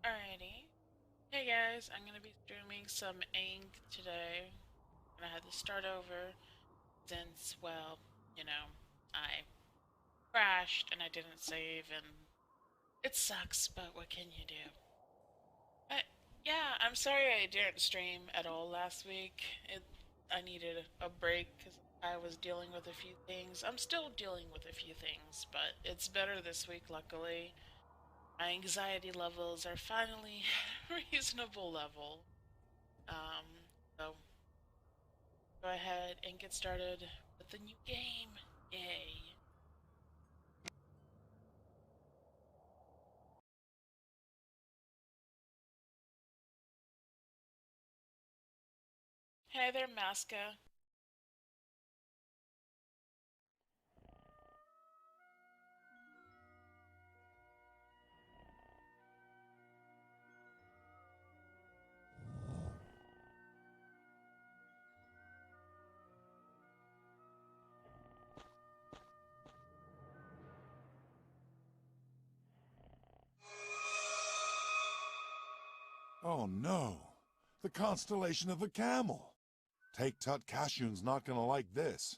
Alrighty. Hey guys, I'm gonna be streaming some Ankh today. And I had to start over since, well, I crashed and I didn't save and it sucks, but what can you do? But yeah, I'm sorry I didn't stream at all last week. I needed a break because I was dealing with a few things. I'm still dealing with a few things, but it's better this week, luckily. My anxiety levels are finally reasonable level. Um, so go ahead and get started with the new game. Yay. Hey there, Masca. Oh no! The constellation of the camel! Take Tut Kashun's not gonna like this.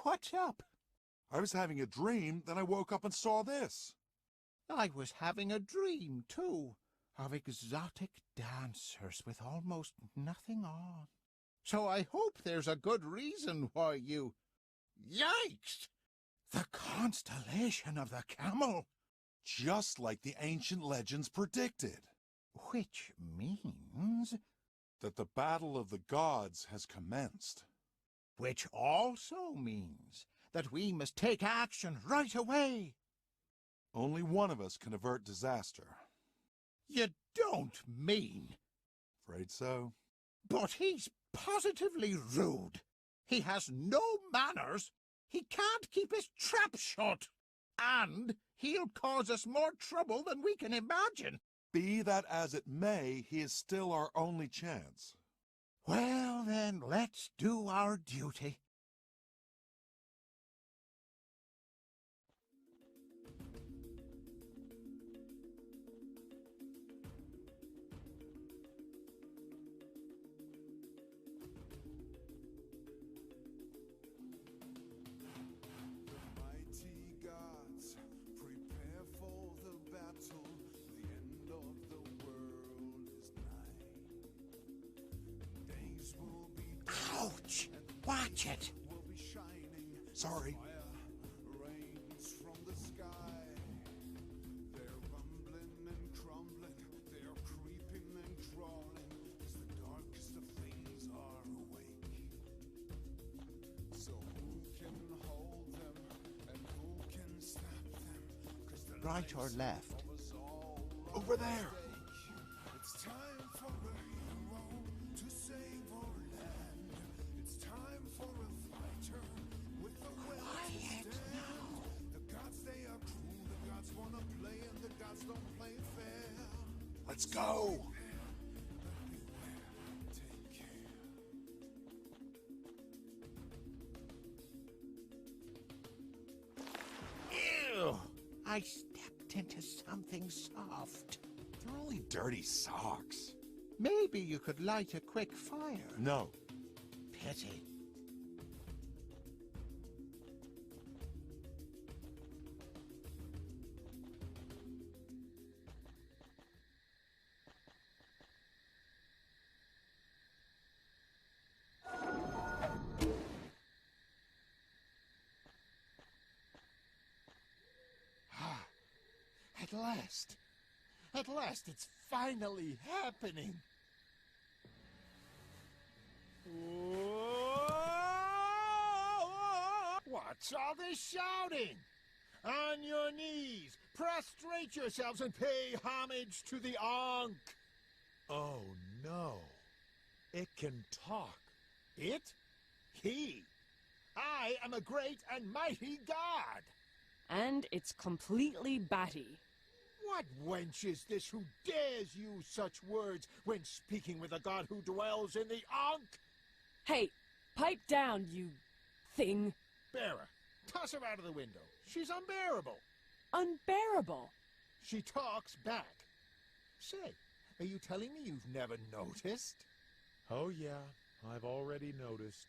What's up? I was having a dream, then I woke up and saw this. I was having a dream, too, of exotic dancers with almost nothing on. So I hope there's a good reason why you... Yikes! The constellation of the camel! Just like the ancient legends predicted. Which means... That the battle of the gods has commenced. Which also means that we must take action right away. Only one of us can avert disaster. You don't mean... Afraid so? But he's positively rude. He has no manners. He can't keep his trap shut. And he'll cause us more trouble than we can imagine. Be that as it may, he is still our only chance. Well, then, let's do our duty. Ouch! Watch it! Sorry. Right or left? Over there! It's time for a hero to save our land. It's time for a fighter with a will to stand. The gods, they are cruel, the gods wanna play, and the gods don't play fair. Let's go! But beware, take care. Ew! I stepped into something soft. They're only dirty socks. Maybe you could light a quick fire. No. Pity. At last! At last, it's finally happening! What's all this shouting? On your knees, prostrate yourselves and pay homage to the Ankh! Oh no. It can talk. It? He? I am a great and mighty god! And it's completely batty. What wench is this who dares use such words when speaking with a god who dwells in the Ankh? Hey, pipe down, you thing. Bear her. Toss her out of the window. She's unbearable. Unbearable. She talks back. Say, are you telling me you've never noticed? Oh yeah, I've already noticed.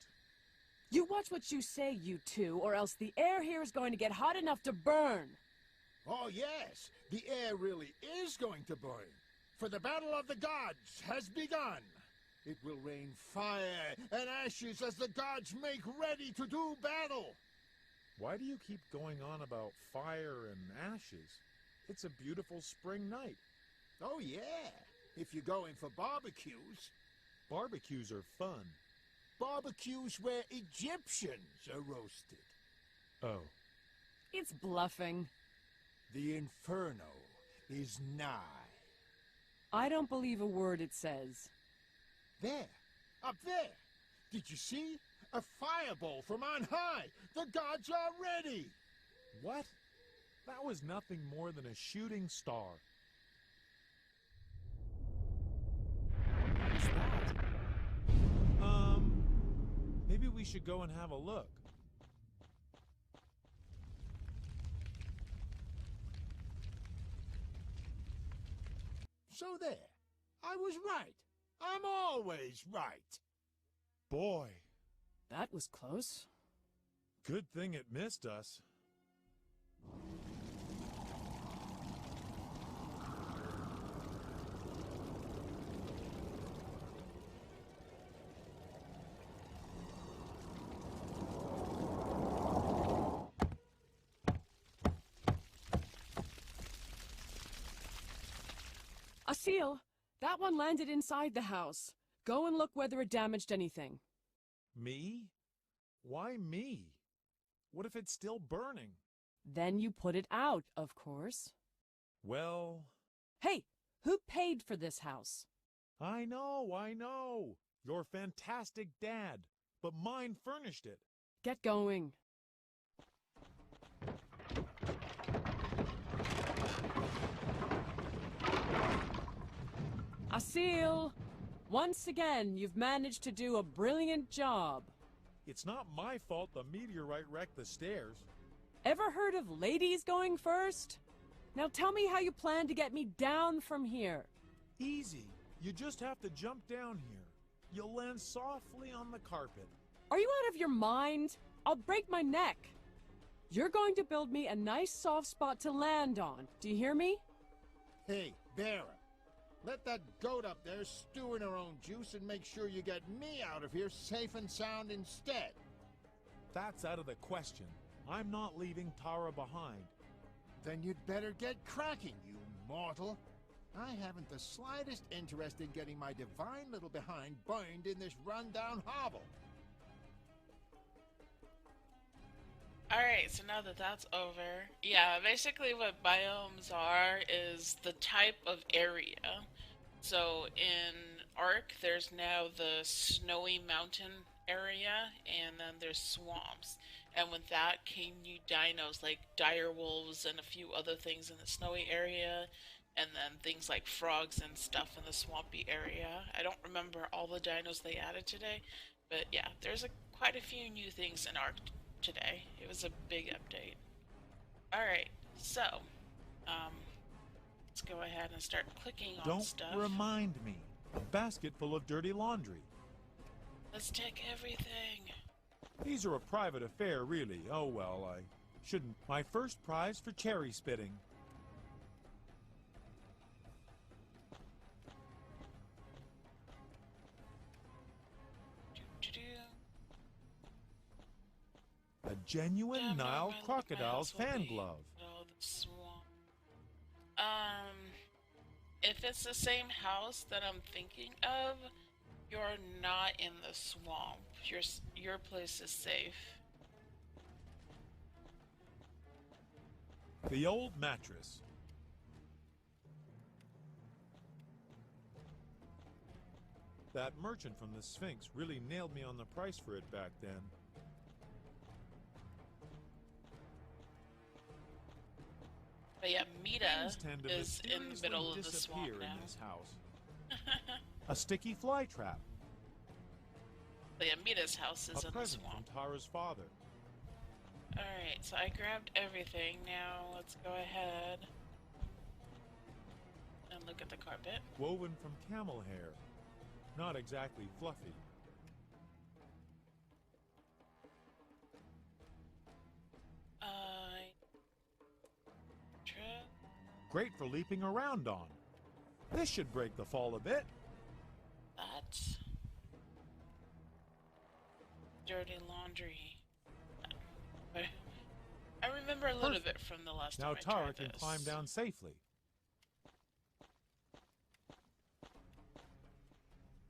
You watch what you say, you two, or else the air here is going to get hot enough to burn. Oh yes, the air really is going to burn. For the battle of the gods has begun. It will rain fire and ashes as the gods make ready to do battle. Why do you keep going on about fire and ashes? It's a beautiful spring night. Oh yeah, if you're going for barbecues. Barbecues are fun. Barbecues where Egyptians are roasted. Oh, It's bluffing. The inferno is nigh. I don't believe a word it says. There, up there. Did you see? A fireball from on high. The gods are ready. what? That was nothing more than a shooting star. What's that? Maybe we should go and have a look. So there. I was right. I'm always right. Boy, That was close. good thing it missed us. A seal! That one landed inside the house. Go and look whether it damaged anything. Me? Why me? What if it's still burning? Then you put it out, of course. Well, Hey, who paid for this house? I know. Your fantastic dad. But mine furnished it. Get going. Asil! Once again, you've managed to do a brilliant job. It's not my fault the meteorite wrecked the stairs. Ever heard of ladies going first? Now tell me how you plan to get me down from here. Easy. You just have to jump down here. You'll land softly on the carpet. Are you out of your mind? I'll break my neck. You're going to build me a nice soft spot to land on. Do you hear me? Hey, Bearer. Let that goat up there stew in her own juice and make sure you get me out of here safe and sound instead. That's out of the question. I'm not leaving Tara behind. Then you'd better get cracking, you mortal. I haven't the slightest interest in getting my divine little behind burned in this rundown hovel. Alright, so now that that's over, yeah, basically what biomes are is the type of area. So in Ark, there's now the snowy mountain area, and then there's swamps. And with that came new dinos like dire wolves and a few other things in the snowy area, and then things like frogs and stuff in the swampy area. I don't remember all the dinos they added today, but yeah, there's quite a few new things in Ark today. It was a big update. Alright, so, let's go ahead and start clicking on Don't stuff. remind me. A basket full of dirty laundry. Let's take everything. These are a private affair, really. Oh well, I shouldn't. My first prize for cherry spitting. Do-do-do. A genuine Damn, Nile my crocodile's house will fan be- glove. Oh, the swamp. If it's the same house that I'm thinking of, you're not in the swamp. Your place is safe. The old mattress. That merchant from the Sphinx really nailed me on the price for it back then. But yeah, Mita Things tend to is in the mysteriously middle of the swamp disappear now. in this house. A sticky fly trap. But yeah, Mita's house is A in the present swamp. from Tara's father. Alright, so I grabbed everything. Now let's go ahead And look at the carpet. Woven from camel hair. Not exactly fluffy. True. Great for leaping around on. This should break the fall a bit. That's dirty laundry. I remember a little bit from the last Now time I Tara tried can this. climb down safely.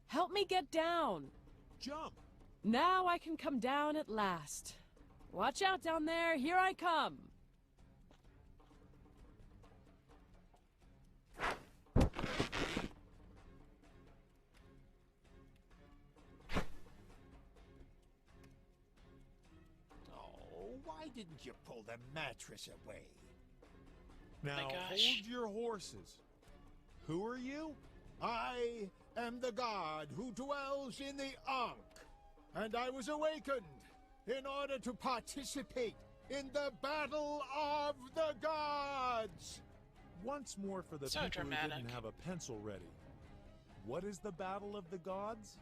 Help me get down. Jump! Now I can come down at last. Watch out down there, here I come. Oh, why didn't you pull the mattress away? Now gosh. hold your horses. Who are you? I am the god who dwells in the Ankh, and I was awakened in order to participate in the battle of the gods. Once more for the So people who dramatic. didn't have a pencil ready. What is the Battle of the Gods?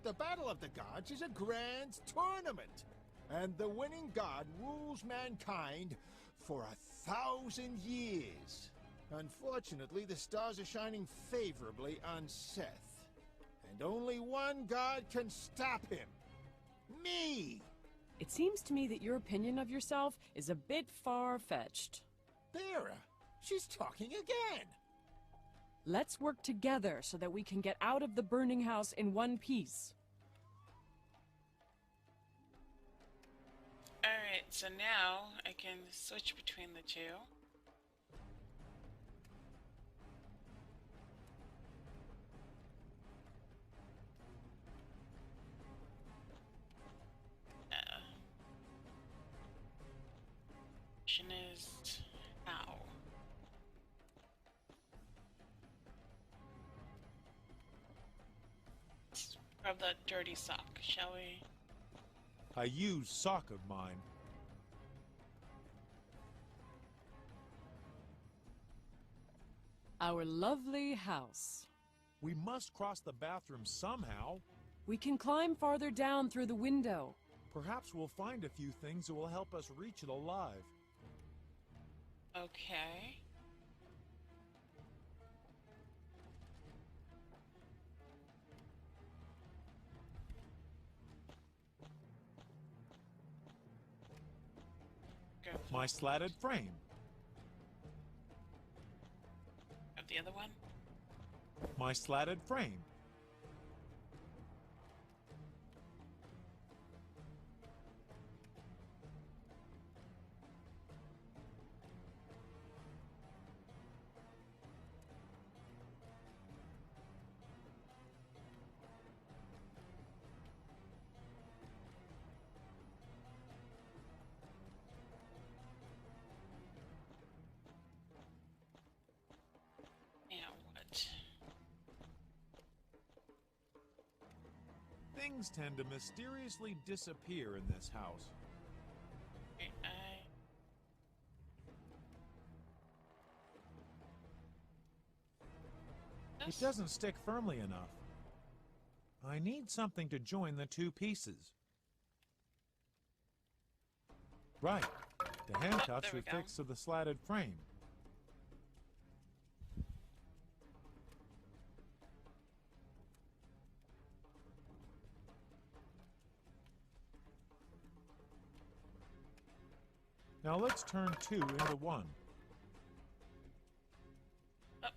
The battle of the gods is a grand tournament, and the winning god rules mankind for 1,000 years. Unfortunately, the stars are shining favorably on Seth, and only one god can stop him. Me! It seems to me that your opinion of yourself is a bit far-fetched. There, she's talking again. Let's work together so that we can get out of the burning house in one piece. Alright, so now I can switch between the two. Question is how? Let's grab that dirty sock, shall we? A used sock of mine. Our lovely house. We must cross the bathroom somehow. We can climb farther down through the window. Perhaps we'll find a few things that will help us reach it alive. Okay. Go. My slatted frame. Grab the other one. My slatted frame. Now what? Things tend to mysteriously disappear in this house. Okay, It doesn't stick firmly enough. I need something to join the two pieces. Right. The handcuffs there we should go. fix to the slatted frame. Now let's turn two into one. Oh,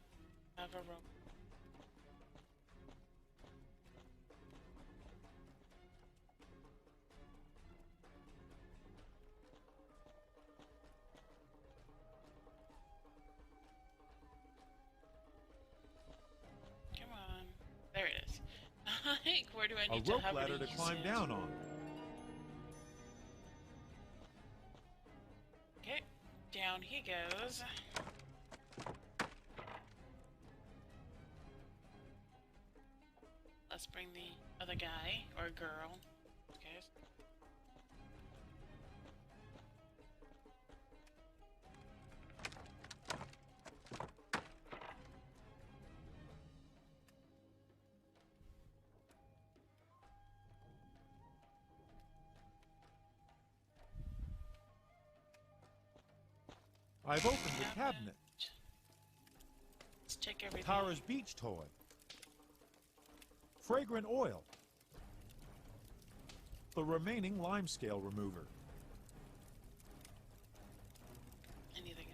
I have a rope. Come on. There it is. Like, where do I A need to rope have ladder it to climb used? down on. Okay, down he goes. Let's bring the other guy, or girl. Okay. I've opened the cabinet. Let's take everything. Tara's beach toy. Fragrant oil. The remaining lime scale remover. Anything.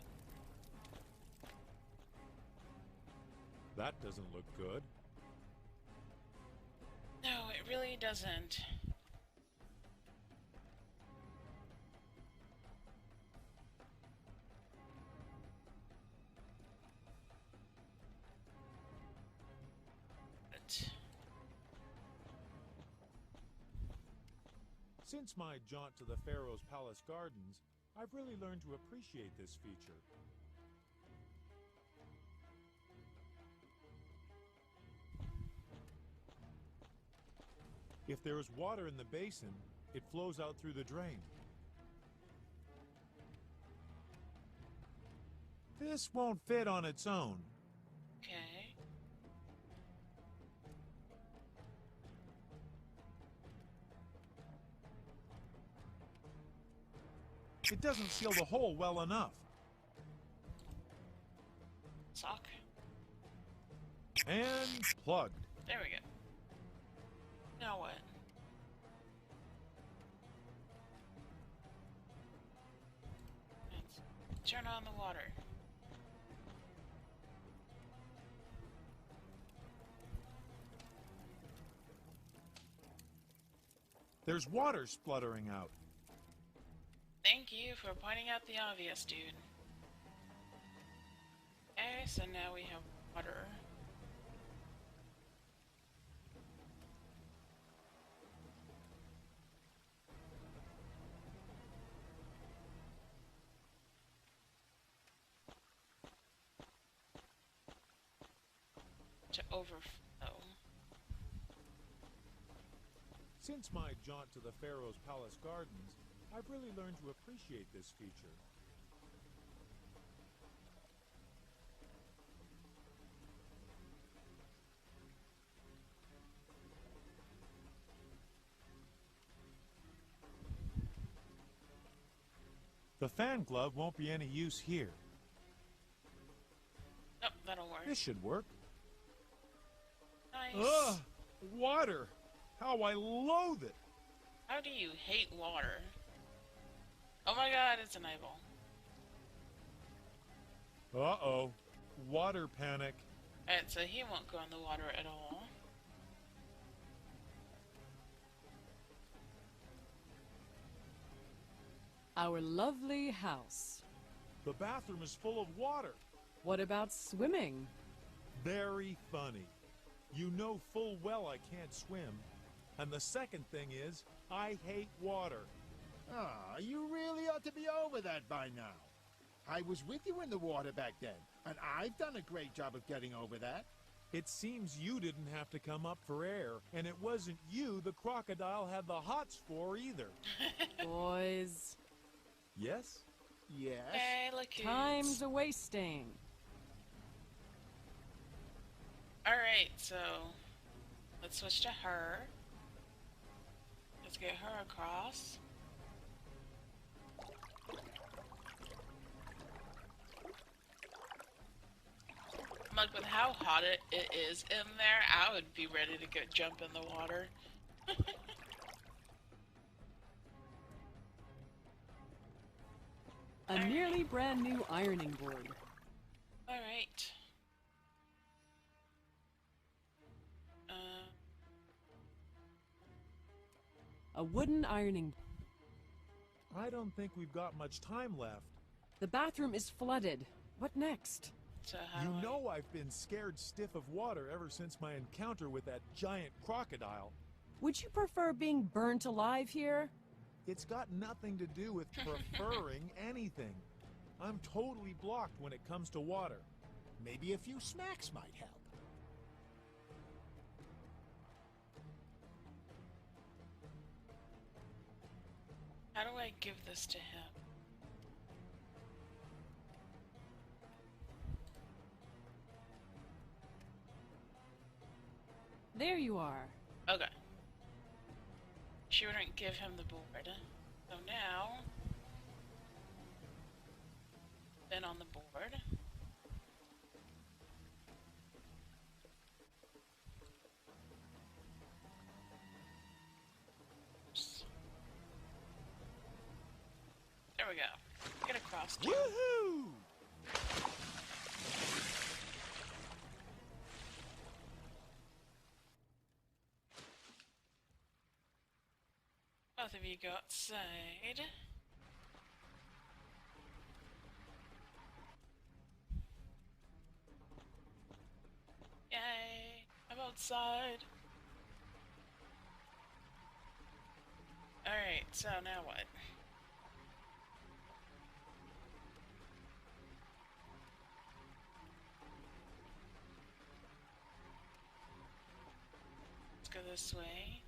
That doesn't look good. No, it really doesn't. But Since my jaunt to the Pharaoh's Palace Gardens, I've really learned to appreciate this feature. If there is water in the basin, it flows out through the drain. This won't fit on its own. okay. It doesn't seal the hole well enough. Sock. And plugged. There we go. Now what? Let's turn on the water. There's water spluttering out. Thank you for pointing out the obvious, dude. Okay, so now we have water. To overflow. Since my jaunt to the Pharaoh's Palace Gardens, I've really learned to appreciate this feature. The fan glove won't be any use here. Nope, that'll work. This should work. Nice. Ugh! Water! How I loathe it! How do you hate water? Oh my god, it's an eyeball. Uh-oh. Water panic. Alright, so he won't go in the water at all. Our lovely house. The bathroom is full of water. What about swimming? Very funny. You know full well I can't swim. And the second thing is, I hate water. Ah, you really ought to be over that by now. I was with you in the water back then, and I've done a great job of getting over that. It seems you didn't have to come up for air, and it wasn't you the crocodile had the hots for either. Boys, Yes? Yes? Hey, look who's... time's a wasting. Alright, so... let's switch to her. Let's get her across. Like, with how hot it is in there, I would be ready to go jump in the water. A nearly brand new ironing board. Alright. A wooden ironing. I don't think we've got much time left. The bathroom is flooded. What next? So how You do I... know I've been scared stiff of water ever since my encounter with that giant crocodile. Would you prefer being burnt alive here? It's got nothing to do with preferring anything. I'm totally blocked when it comes to water. Maybe a few snacks might help. How do I give this to him? There you are. Okay. She wouldn't give him the board. So now... then on on the board. There we go. Get across to Woohoo! both of you go outside. Yay! I'm outside. Alright, so now what? Let's go this way.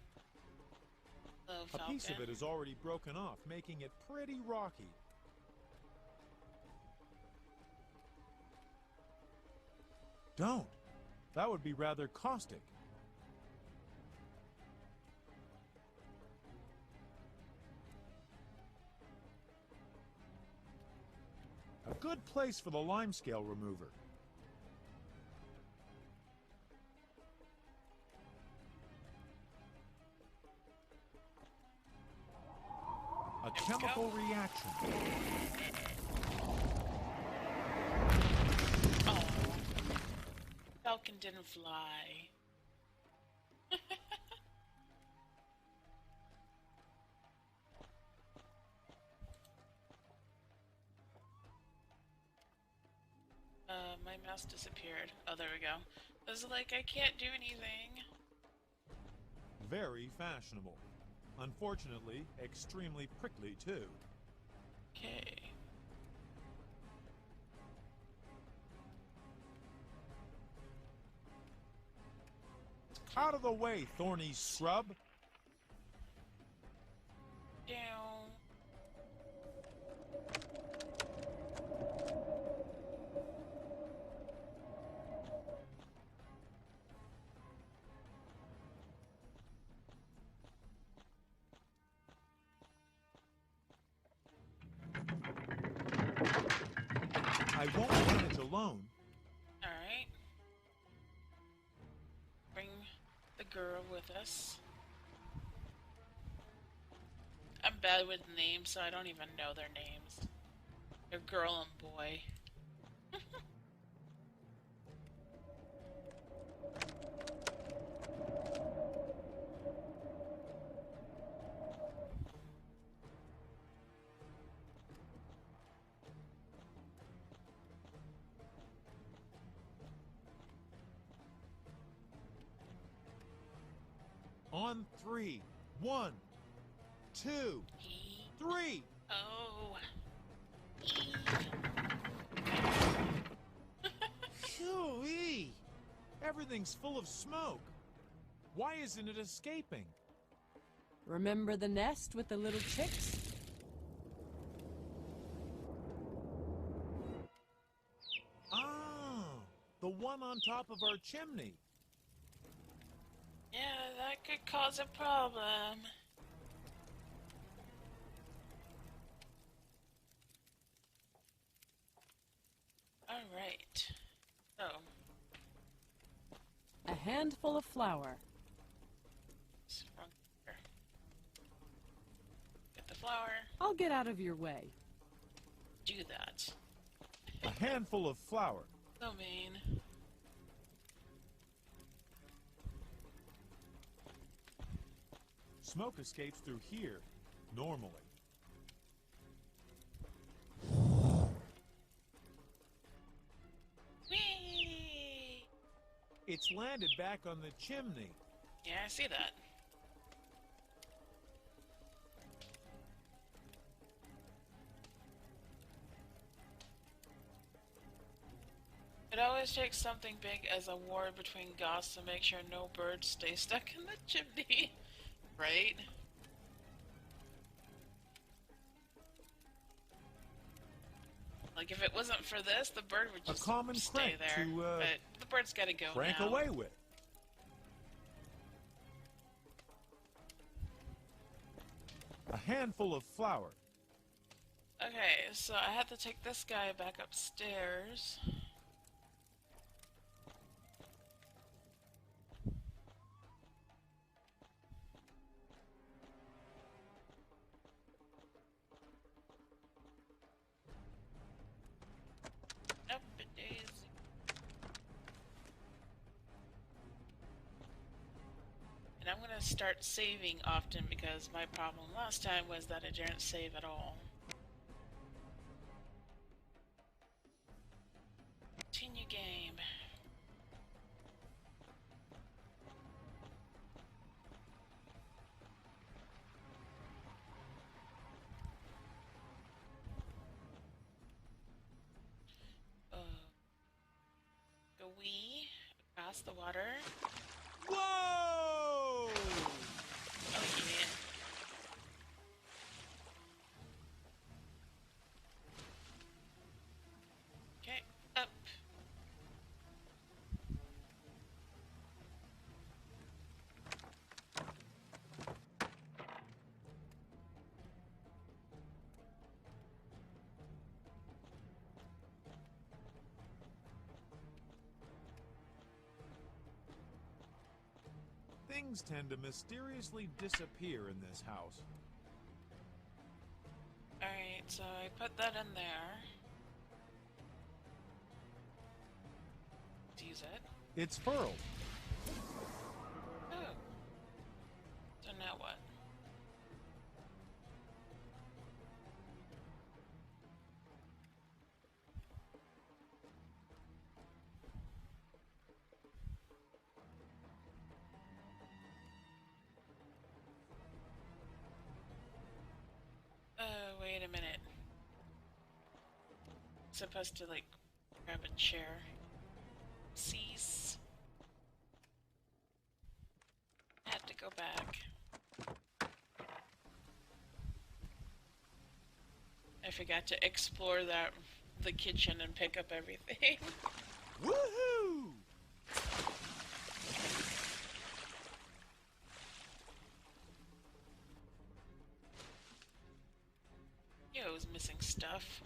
Hello, A Falcon. piece of it is already broken off, making it pretty rocky. Don't. That would be rather caustic. A good place for the limescale remover. A chemical reaction. Oh, Falcon didn't fly. My mouse disappeared. Oh, there we go. I was like, I can't do anything. Very fashionable. Unfortunately, extremely prickly too. Okay. Out of the way, thorny scrub! Down. I won't manage alone. Alright. Bring the girl with us. I'm bad with names, so I don't even know their names. They're girl and boy. On 3. 1, 2, 3. Oh. Phew-wee. Everything's full of smoke. Why isn't it escaping? Remember the nest with the little chicks? Ah, the one on top of our chimney. Yeah, that could cause a problem. Alright. So, A handful of flour. it's wrong here. Get the flour. I'll get out of your way. Do that. A handful of flour. So mean. Smoke escapes through here, normally. Whee! It's landed back on the chimney. Yeah, I see that. It always takes something big as a war between goths to make sure no birds stay stuck in the chimney. Right? Like, if it wasn't for this, the bird would just common stay crank there. to, But the bird's gotta go Crank now. away with. A handful of flour. Okay, so I had to take this guy back upstairs. Up a daisy. And I'm gonna start saving often because my problem last time was that I didn't save at all. Continue game. Go wee across the water. Whoa! Oh yeah. Okay, up. Things tend to mysteriously disappear in this house. Alright, so I put that in there. Let's use it. It's furled. Oh. So now what? Wait a minute. Supposed to, like, grab a chair. Cease. Had to go back. I forgot to explore the kitchen and pick up everything. Woohoo! Yo, I was missing stuff.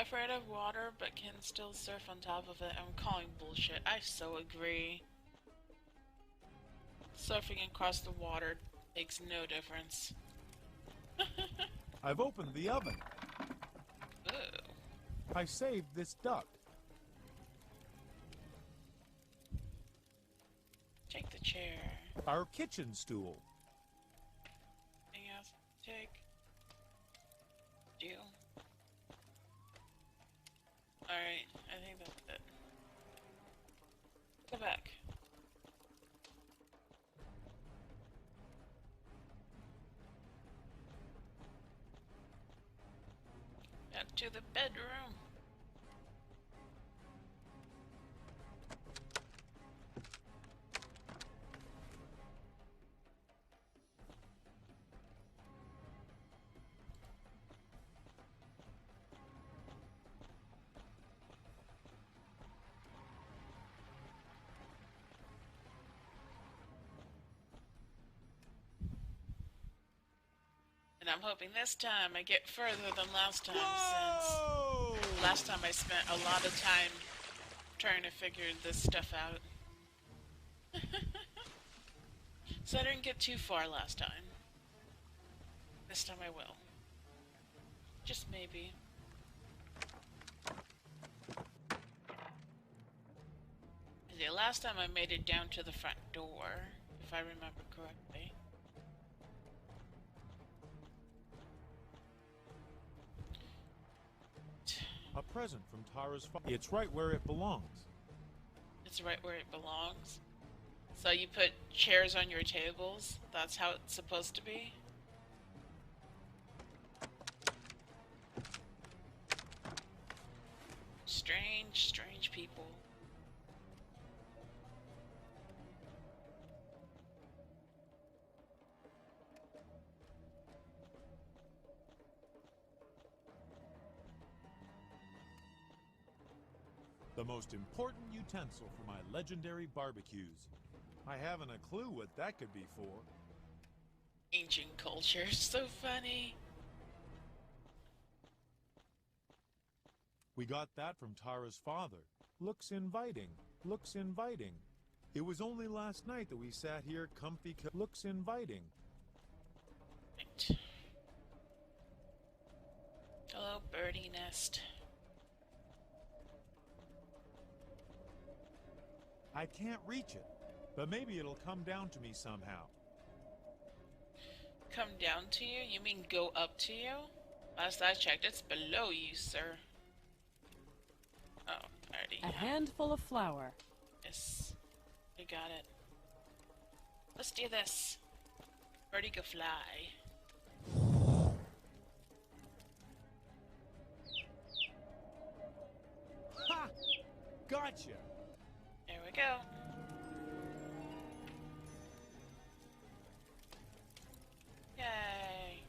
Afraid of water, but can still surf on top of it. I'm calling bullshit. I so agree. Surfing across the water makes no difference. I've opened the oven. Ooh. I saved this duck. Take the chair. Our kitchen stool. Anything else to take? Deal. Alright, I think that's it. Go back. Back to the bedroom. And I'm hoping this time I get further than last time, Whoa! since last time I spent a lot of time trying to figure this stuff out. So I didn't get too far last time. This time I will. Just maybe. The last time I made it down to the front door, if I remember correctly. A present from Tara's father. It's right where it belongs. It's right where it belongs. So you put chairs on your tables? That's how it's supposed to be? strange people. The most important utensil for my legendary barbecues. I haven't a clue what that could be for. Ancient culture, so funny. We got that from Tara's father. Looks inviting. Looks inviting. It was only last night that we sat here comfy. Looks inviting. Right. Hello, birdie nest. I can't reach it, but maybe it'll come down to me somehow. Come down to you? You mean go up to you? Last I checked, it's below you, sir. Oh, already. A handful of flour. Yes. You got it. Let's do this. Birdie go fly. Ha! Gotcha! There we go. Yay.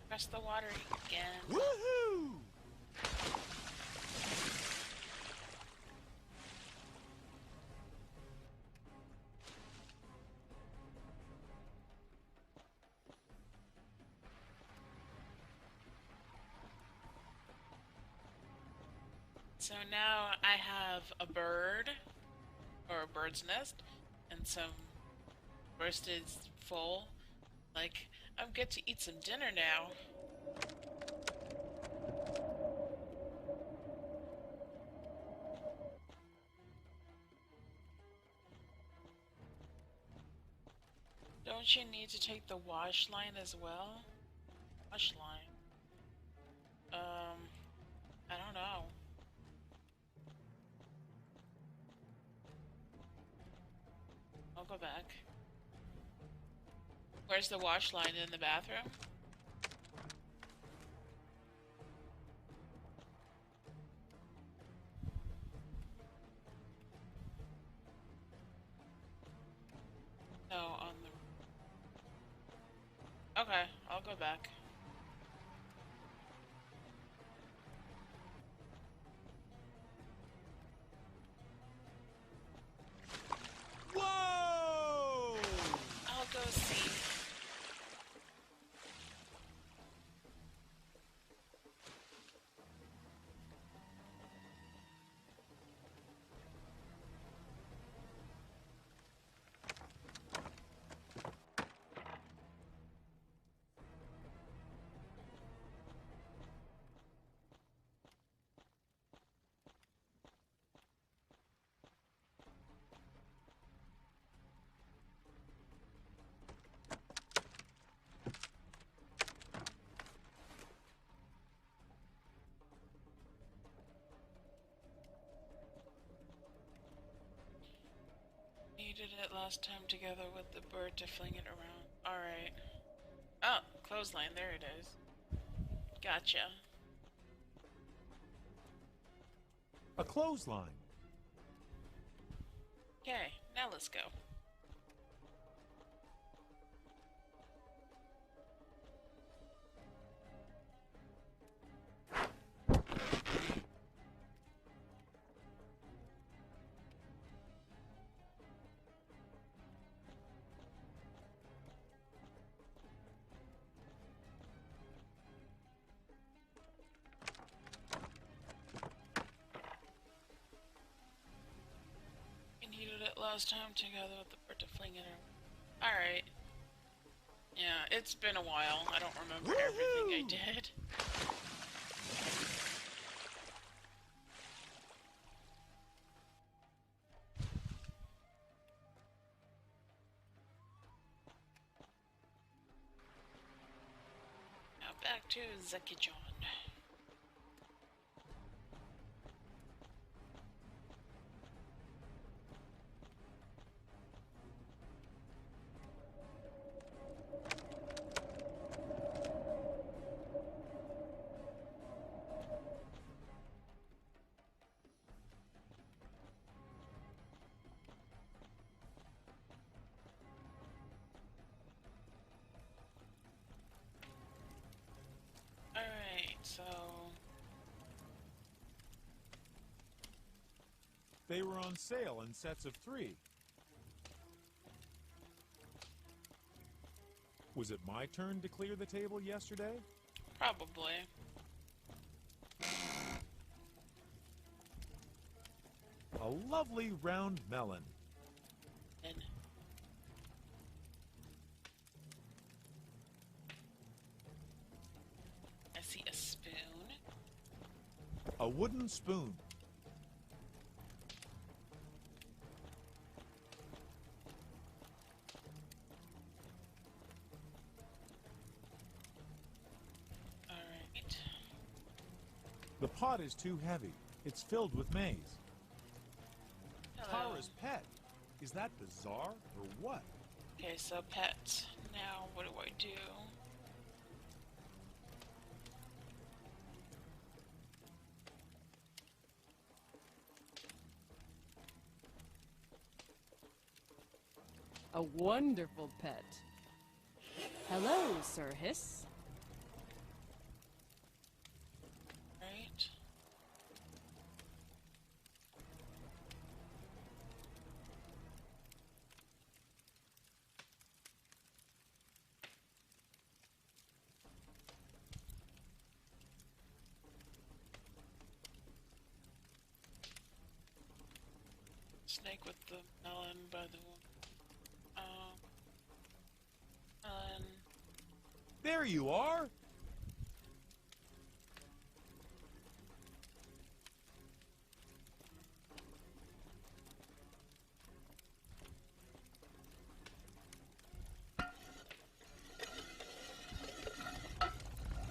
Press the water again. Woohoo! So now I have a bird, or a bird's nest, and some roasted full. Like, I'm good to eat some dinner now. Don't you need to take the wash line as well? Wash line. I don't know. I'll go back. Where's the wash line, in the bathroom? No, on the... Okay, I'll go back. Whoa! I'll go see. You did it last time together with the bird to fling it around. Alright. Oh, clothesline, there it is. Gotcha. A clothesline. Okay, now let's go. You needed it last time together with the bird to fling it around. Alright. Yeah, it's been a while. I don't remember everything I did. Now back to Zeki John. Alright, so They were on sale in sets of 3. Was it my turn to clear the table yesterday? probably. A lovely round melon. And I see a spoon. A wooden spoon. Alright. The pot is too heavy. It's filled with maize. Hello. Tara's pet. Is that bizarre or what? Okay, so pet. Now what do I do? A wonderful pet. Hello, Sir Hiss. Right. Snake with the melon by the melon. There you are!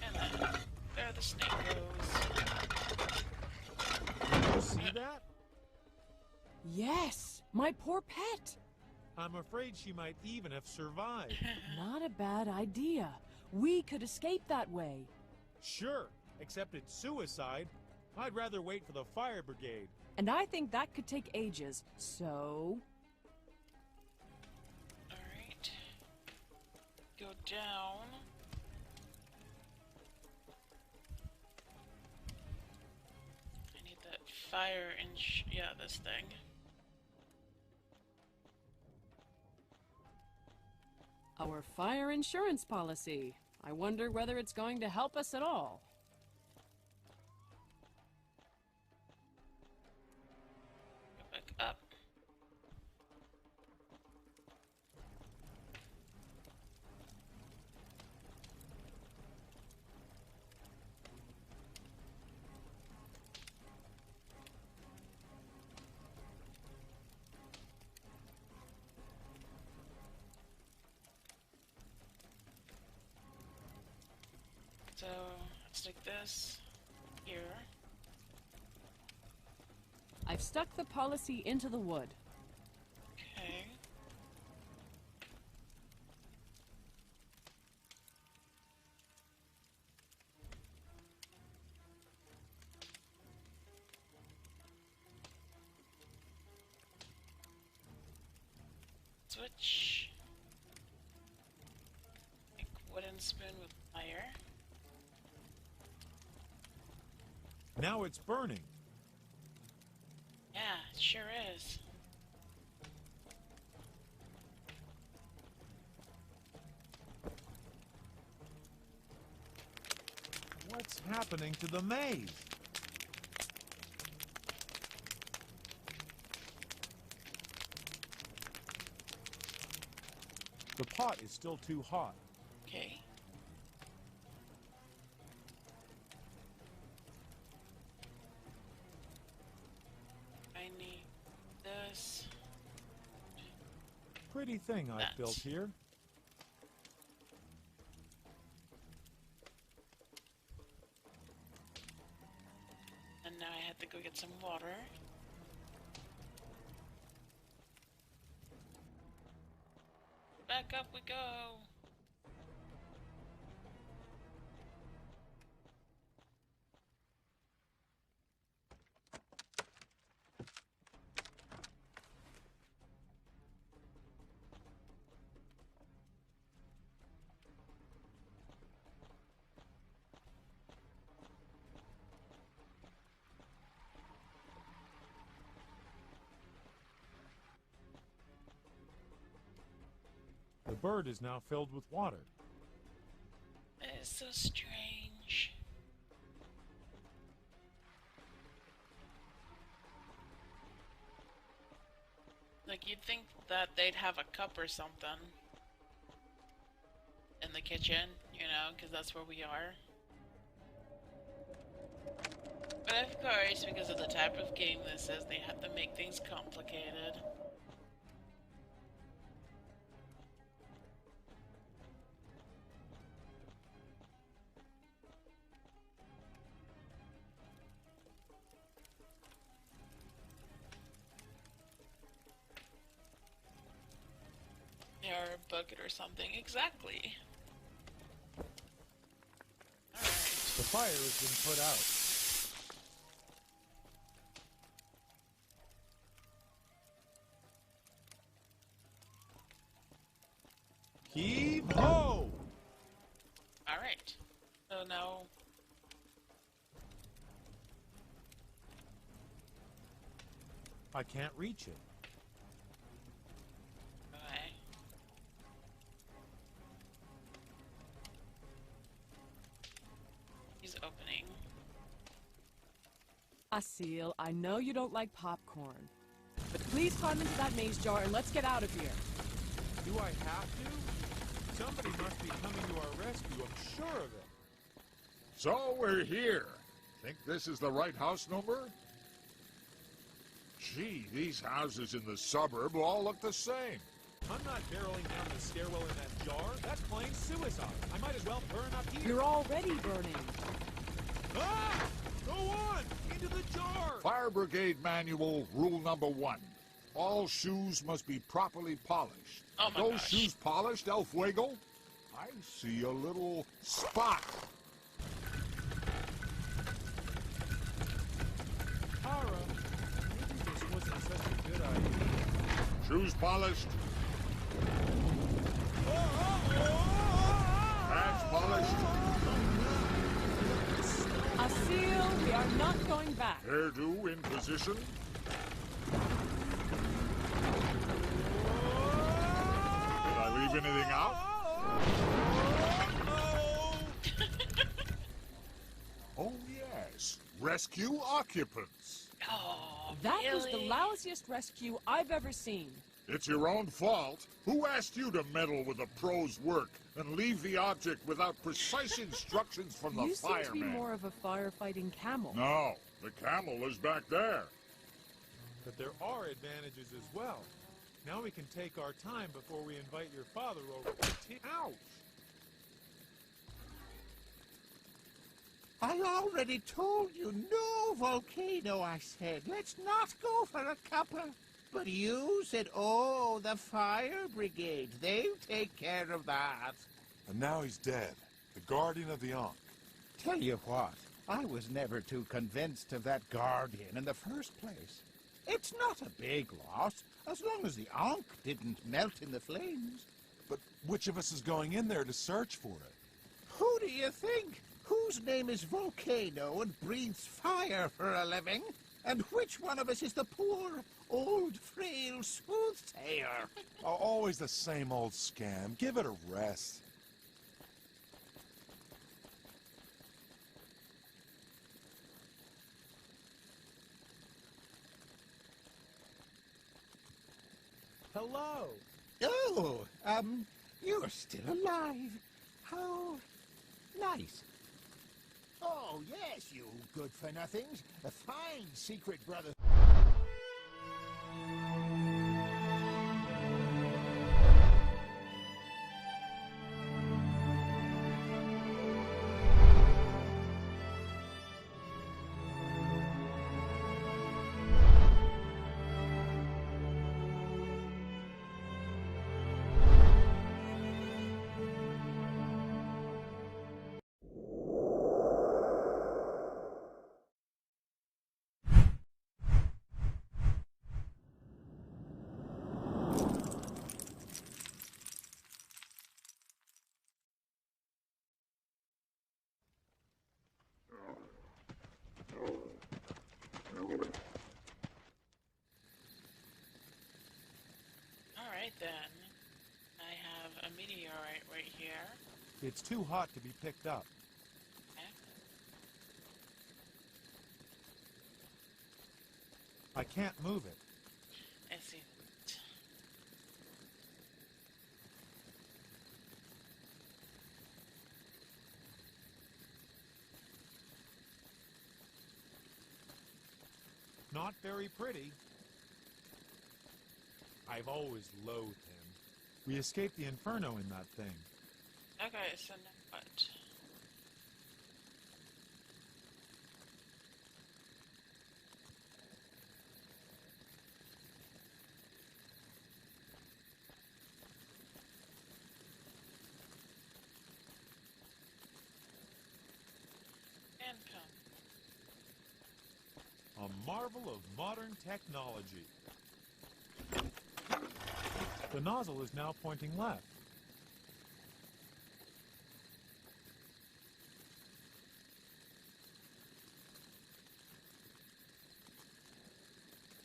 And then there the snake goes. Did you see that? Yes, my poor pet. I'm afraid she might even have survived. Not a bad idea. We could escape that way. Sure, except it's suicide. I'd rather wait for the fire brigade. And I think that could take ages, so... Alright. Go down. I need that fire yeah, this thing. Our fire insurance policy. I wonder whether it's going to help us at all. Go back up. So, stick this here. I've stuck the policy into the wood. Okay. Switch. Make wooden spoon with fire. Now it's burning. Yeah, it sure is. What's happening to the maze? The pot is still too hot. pretty thing I've built here. And now I have to go get some water. Back up we go. The bird is now filled with water. It is so strange. Like, you'd think that they'd have a cup or something in the kitchen, you know, because that's where we are. But of course, because of the type of game this is, they have to make things complicated. Or a bucket or something, exactly. Alright. The fire has been put out. Heave ho! Alright. So now... I can't reach it. Okay. He's opening. Asil, I know you don't like popcorn, but please climb into that maze jar and let's get out of here. Do I have to? Somebody must be coming to our rescue, I'm sure of it. So we're here. Think this is the right house number? Gee, these houses in the suburb all look the same. I'm not barreling down the stairwell in that jar. That's plain suicide. I might as well burn up here. You're already burning. Ah! Go on! Into the jar! Fire Brigade Manual, rule number 1. All shoes must be properly polished. Oh my Those gosh. shoes polished, El Fuego? I see a little spot. Tara, maybe this wasn't such a good idea. Shoes polished. Hands polished. Asil, we are not going back. Hairdo in position. Did I leave anything out? Oh, yes. Rescue occupants. Oh, That was the really? lousiest rescue I've ever seen. It's your own fault. Who asked you to meddle with a pro's work and leave the object without precise instructions from the You seem to be fireman? more of a firefighting camel. No, the camel is back there. But there are advantages as well. Now we can take our time before we invite your father over for tea. Ouch! I already told you, no volcano, I said. Let's not go for a cuppa. But you said, oh, the fire brigade. They'll take care of that. And now he's dead. The guardian of the Ankh. Tell you what, I was never too convinced of that guardian in the first place. It's not a big loss, as long as the Ankh didn't melt in the flames. But which of us is going in there to search for it? Who do you think? Whose name is Volcano and breathes fire for a living? And which one of us is the poor, old, frail soothsayer? Oh, always the same old scam. Give it a rest. Hello! Oh, you're still alive. How nice. Oh, yes, you good-for-nothings. A fine secret brother. then I have a meteorite right here. It's too hot to be picked up. Okay. I can't move it. I see. Not very pretty. I've always loathed him. We escaped the inferno in that thing. Okay, so now what? And come. A marvel of modern technology. The nozzle is now pointing left.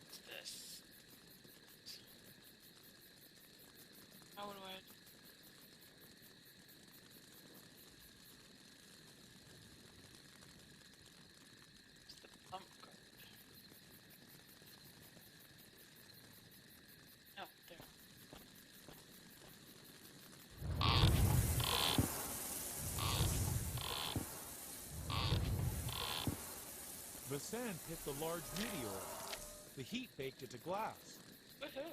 What's this? How would I? It's the pump card. Oh, there. The sand hit the large meteor. The heat baked it to glass. Woohoo!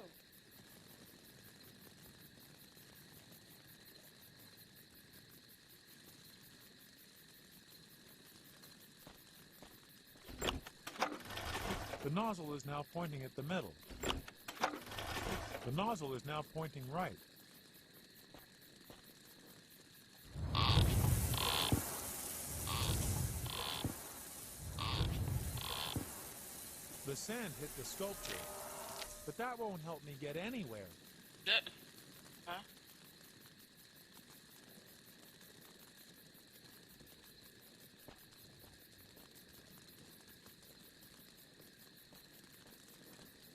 The nozzle is now pointing at the middle. The nozzle is now pointing right. The sand hit the sculpture, but that won't help me get anywhere. Huh?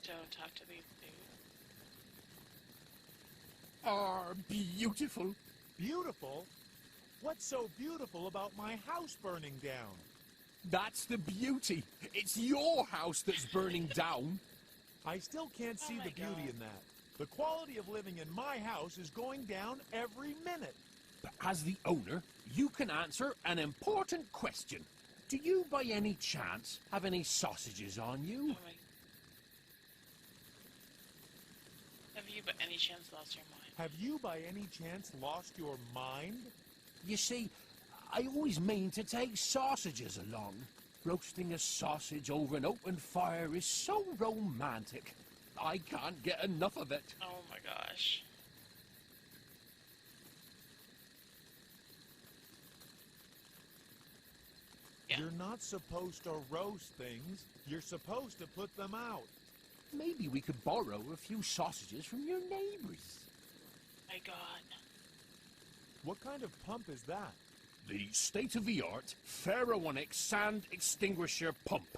Don't talk to these dudes. Are beautiful. Beautiful? What's so beautiful about my house burning down? That's the beauty. It's your house that's burning down. I still can't see my the beauty God. in that. The quality of living in my house is going down every minute. But as the owner, you can answer an important question. Do you, by any chance, have any sausages on you? Oh my. Have you by any chance lost your mind? Have you by any chance lost your mind? You see, I always mean to take sausages along. Roasting a sausage over an open fire is so romantic. I can't get enough of it. Oh my gosh. Yeah. You're not supposed to roast things. You're supposed to put them out. Maybe we could borrow a few sausages from your neighbors. My God. What kind of pump is that? The state-of-the-art pharaonic sand extinguisher pump.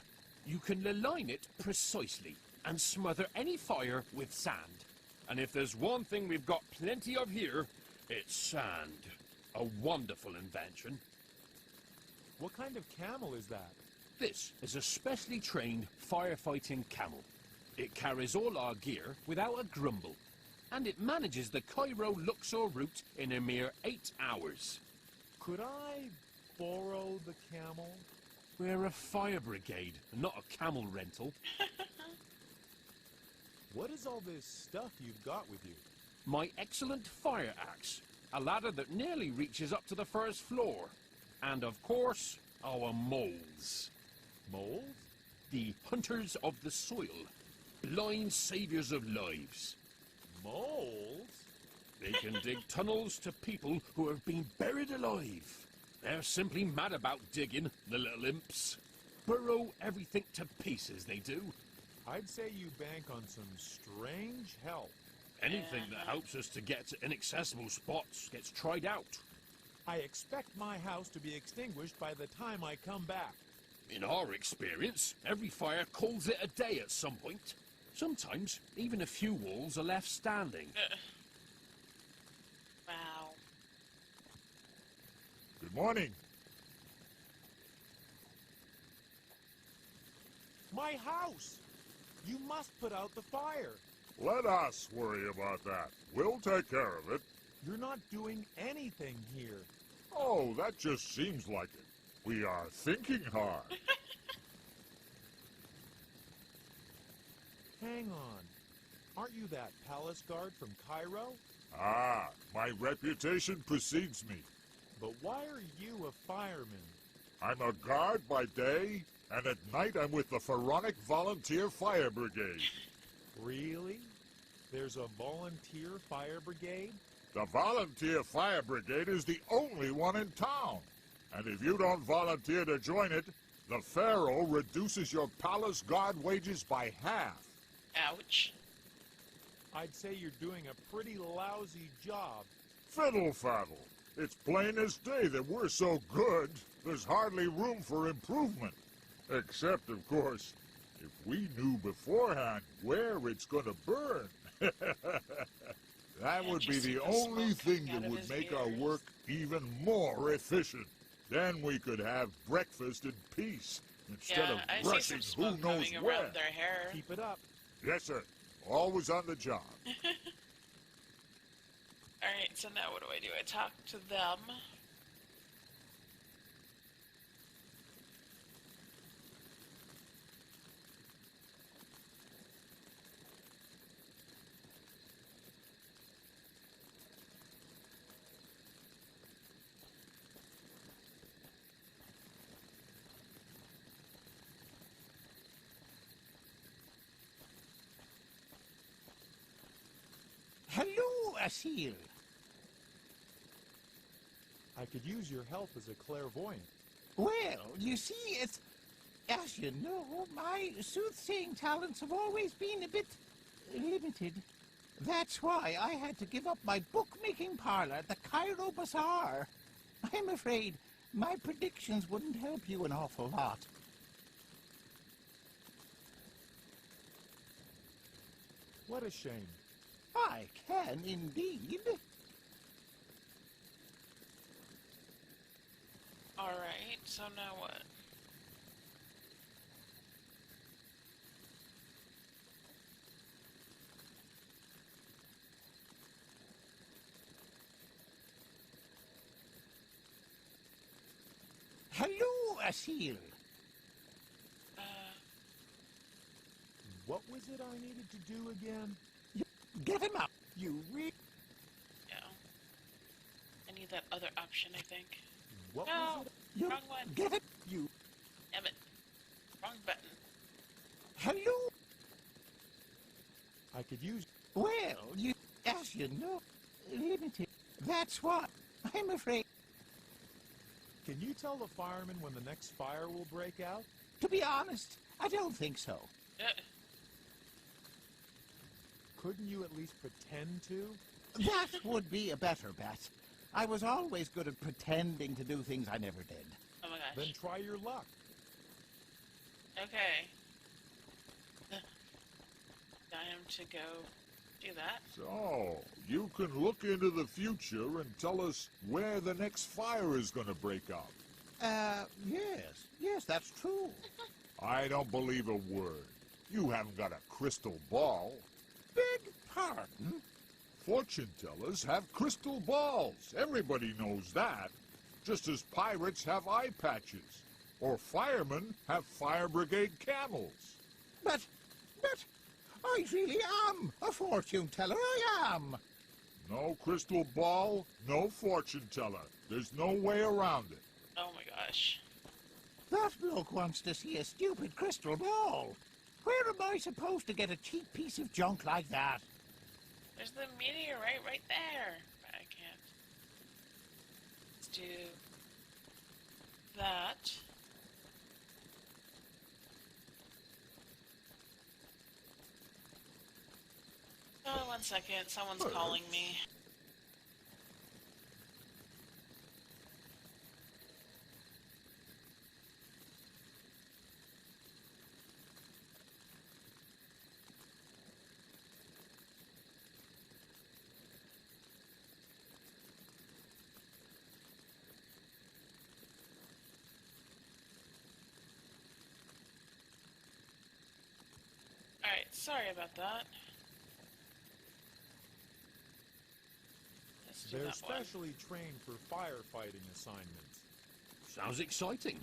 You can align it precisely and smother any fire with sand. And if there's one thing we've got plenty of here, it's sand. A wonderful invention. What kind of camel is that? This is a specially trained firefighting camel. It carries all our gear without a grumble, and it manages the Cairo-Luxor route in a mere 8 hours. Could I borrow the camel? We're a fire brigade, not a camel rental. What is all this stuff you've got with you? My excellent fire axe, a ladder that nearly reaches up to the first floor. And of course, our moles. Moles? The hunters of the soil, blind saviors of lives. Moles? They can dig tunnels to people who have been buried alive. They're simply mad about digging, the little imps. Burrow everything to pieces, they do. I'd say you bank on some strange help. Anything that helps us to get to inaccessible spots gets tried out. I expect my house to be extinguished by the time I come back. In our experience, every fire calls it a day at some point. Sometimes, even a few walls are left standing. Wow. Good morning. My house! You must put out the fire. Let us worry about that. We'll take care of it. You're not doing anything here. Oh, that just seems like it. We are thinking hard. Hang on. Aren't you that palace guard from Cairo? Ah, my reputation precedes me. But why are you a fireman? I'm a guard by day, and at night I'm with the Pharaonic Volunteer Fire Brigade. Really? There's a volunteer fire brigade? The Volunteer Fire Brigade is the only one in town. And if you don't volunteer to join it, the Pharaoh reduces your palace guard wages by half. Ouch. I'd say you're doing a pretty lousy job. Fiddle faddle. It's plain as day that we're so good, there's hardly room for improvement. Except, of course, if we knew beforehand where it's going to burn. That would be the only thing that would make our work even more efficient. Then we could have breakfast in peace instead Yeah, I of see rushing some who smoke knows coming where. around their hair. Keep it up. Yes, sir. Always on the job. Alright, so now what do? I talk to them. Hello, Asil. I could use your help as a clairvoyant. Well, you see, it's... As you know, my soothsaying talents have always been a bit limited. That's why I had to give up my bookmaking parlor at the Cairo Bazaar. I'm afraid my predictions wouldn't help you an awful lot. What a shame. I can indeed. Alright, so now what? Hello, Asil. What was it I needed to do again? Get him up. You Yeah. I need that other option, I think. What No! was it? You Wrong one. get it. You... Damn it. Wrong button. Hello. I could use... Well, you, as you know, limited. That's why I'm afraid. Can you tell the firemen when the next fire will break out? To be honest, I don't think so. Couldn't you at least pretend to? That would be a better bet. I was always good at pretending to do things I never did. Oh my gosh. Then try your luck. Okay. Time to go do that. So, you can look into the future and tell us where the next fire is going to break out. Yes, that's true. I don't believe a word. You haven't got a crystal ball. Beg pardon? Fortune tellers have crystal balls. Everybody knows that. Just as pirates have eye patches. Or firemen have fire brigade camels. But, I really am a fortune teller, I am. No crystal ball, no fortune teller. There's no way around it. Oh my gosh. That bloke wants to see a stupid crystal ball. Where am I supposed to get a cheap piece of junk like that? There's the meteorite right there. But I can't. Let's do that. Oh, 1 second. Someone's calling me. sorry about that. Let's do They're that one. specially trained for firefighting assignments. Sounds exciting.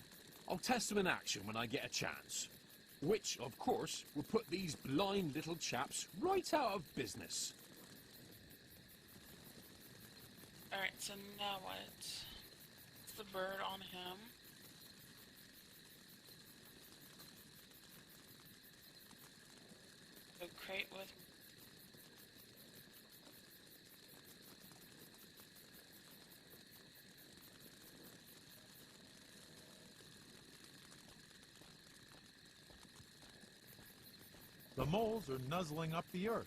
I'll test them in action when I get a chance. Which, of course, will put these blind little chaps right out of business. Alright, so now what? It's the bird on him. So crate with... The moles are nuzzling up the earth.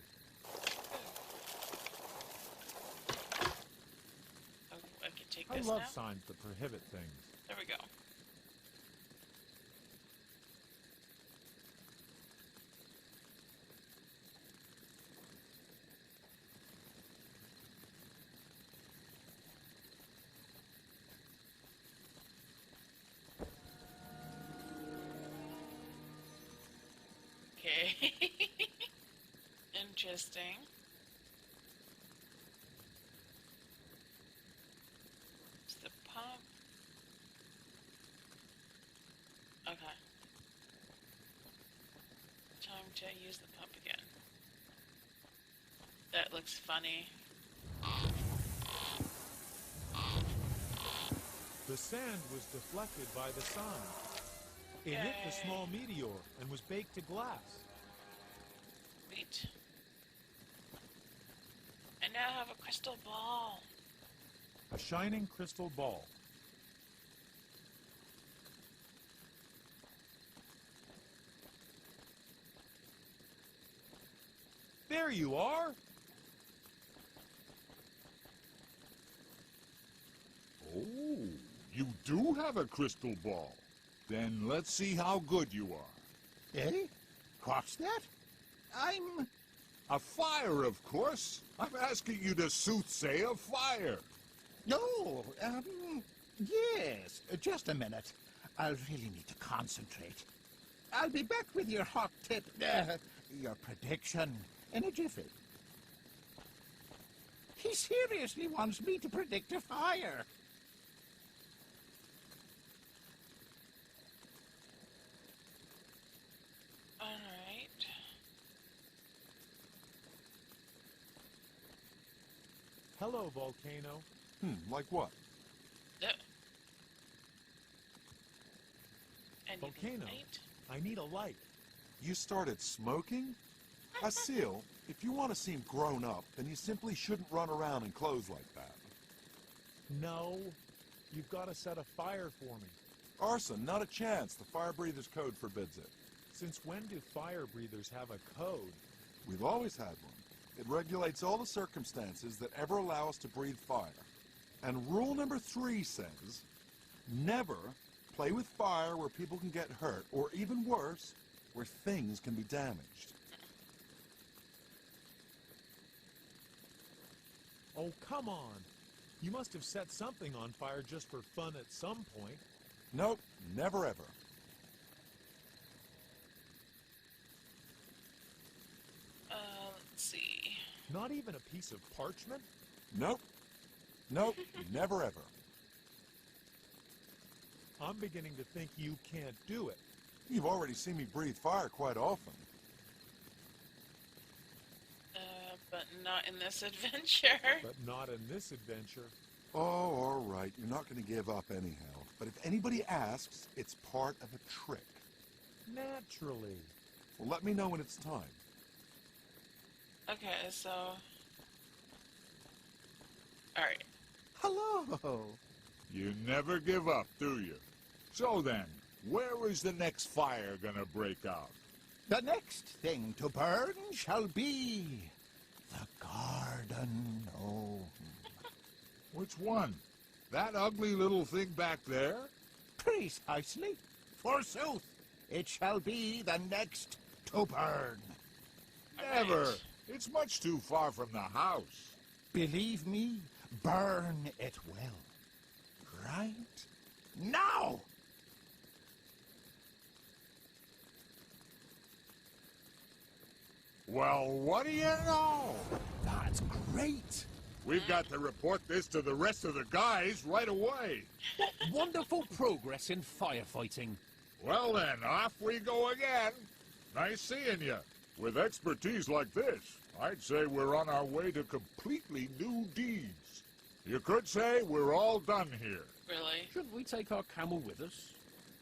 Oh, I can take I this love now? signs that prohibit things. There we go. Okay. Interesting. It's the pump. Okay. Time to use the pump again. That looks funny. The sand was deflected by the sun. It hit the Yay. small meteor and was baked to glass. Sweet. I now have a crystal ball. A shining crystal ball. There you are! Oh, you do have a crystal ball. Then let's see how good you are. Eh? What's that? I'm... A fire, of course. I'm asking you to soothsay a fire. No, yes. Just a minute. I'll really need to concentrate. I'll be back with your hot tip, your prediction, in a jiffy. He seriously wants me to predict a fire. Alright. Hello, volcano. Like what? No. I need Volcano. light. I need a light. You started smoking? Asil, if you want to seem grown up, then you simply shouldn't run around in clothes like that. No, you've got to set a fire for me. Arson, not a chance. The Fire Breathers Code forbids it. Since when do fire breathers have a code? We've always had one. It regulates all the circumstances that ever allow us to breathe fire. And rule number 3 says, never play with fire where people can get hurt, or even worse, where things can be damaged. Oh, come on. You must have set something on fire just for fun at some point. Nope, never ever. Let's see. Not even a piece of parchment? Nope. Nope, never ever. I'm beginning to think you can't do it. You've already seen me breathe fire quite often. But not in this adventure. But not in this adventure. Oh, all right. You're not going to give up anyhow. But if anybody asks, it's part of a trick. Naturally. Well, let me know when it's time. Okay, so... Alright. Hello. You never give up, do you? So then, where is the next fire gonna break out? The next thing to burn shall be the garden gnome. Which one? That ugly little thing back there? Precisely. Forsooth, it shall be the next to burn. Never. Alright. It's much too far from the house. Believe me, burn it will. Right now! What do you know? That's great. We've got to report this to the rest of the guys right away. Wonderful progress in firefighting. Well then, off we go again. Nice seeing you. With expertise like this, I'd say we're on our way to completely new deeds. You could say we're all done here. Really? Shouldn't we take our camel with us?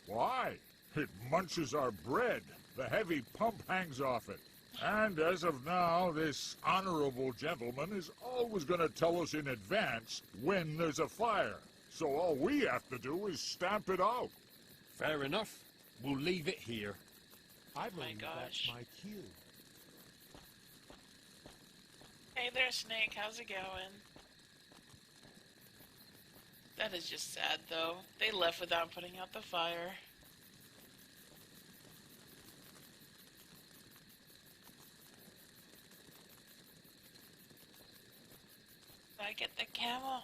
Why? It munches our bread. The heavy pump hangs off it. And as of now, this honorable gentleman is always going to tell us in advance when there's a fire. So all we have to do is stamp it out. Fair enough. We'll leave it here. I my believe gosh. that's my cue. Hey there, Snake. How's it going? That is just sad, though. They left without putting out the fire. Did I get the camel?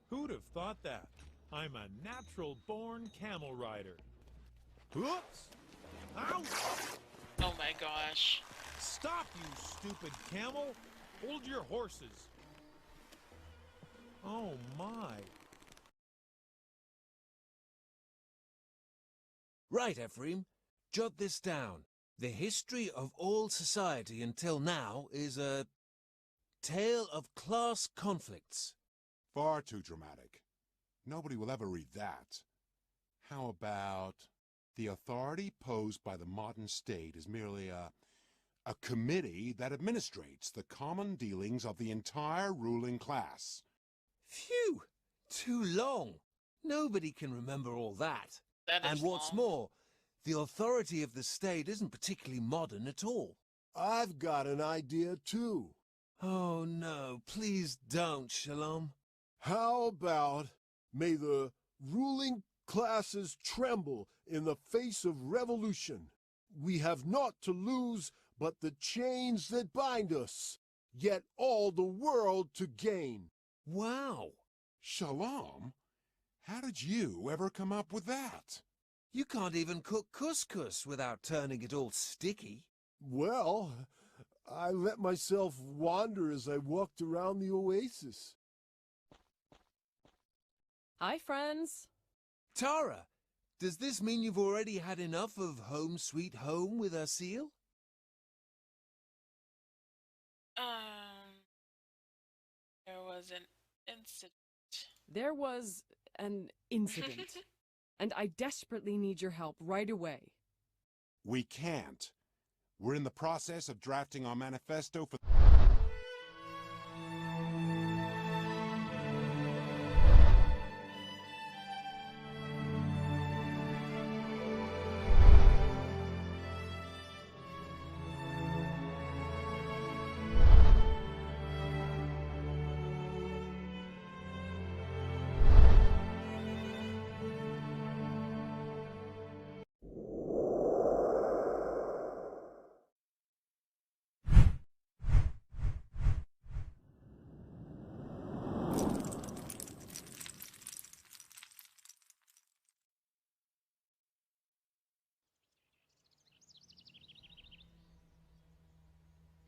Who'd have thought that? I'm a natural-born camel rider. Whoops! Ouch! Oh my gosh. Stop, you stupid camel! Hold your horses! Oh my! Right, Ephraim. Jot this down. The history of all society until now is a tale of class conflicts. Far too dramatic. Nobody will ever read that. How about the authority posed by the modern state is merely a committee that administrates the common dealings of the entire ruling class? Phew! Too long. Nobody can remember all that. That is And what's long. more, the authority of the state isn't particularly modern at all. I've got an idea, too. Oh no, please don't, Shalom. How about may the ruling classes tremble in the face of revolution? We have naught to lose but the chains that bind us, yet all the world to gain. Wow! Shalom? How did you ever come up with that? You can't even cook couscous without turning it all sticky. Well, I let myself wander as I walked around the oasis. Hi, friends. Tara, does this mean you've already had enough of Home Sweet Home with a seal? There was an incident. There was an incident, and I desperately need your help right away. We can't. We're in the process of drafting our manifesto for...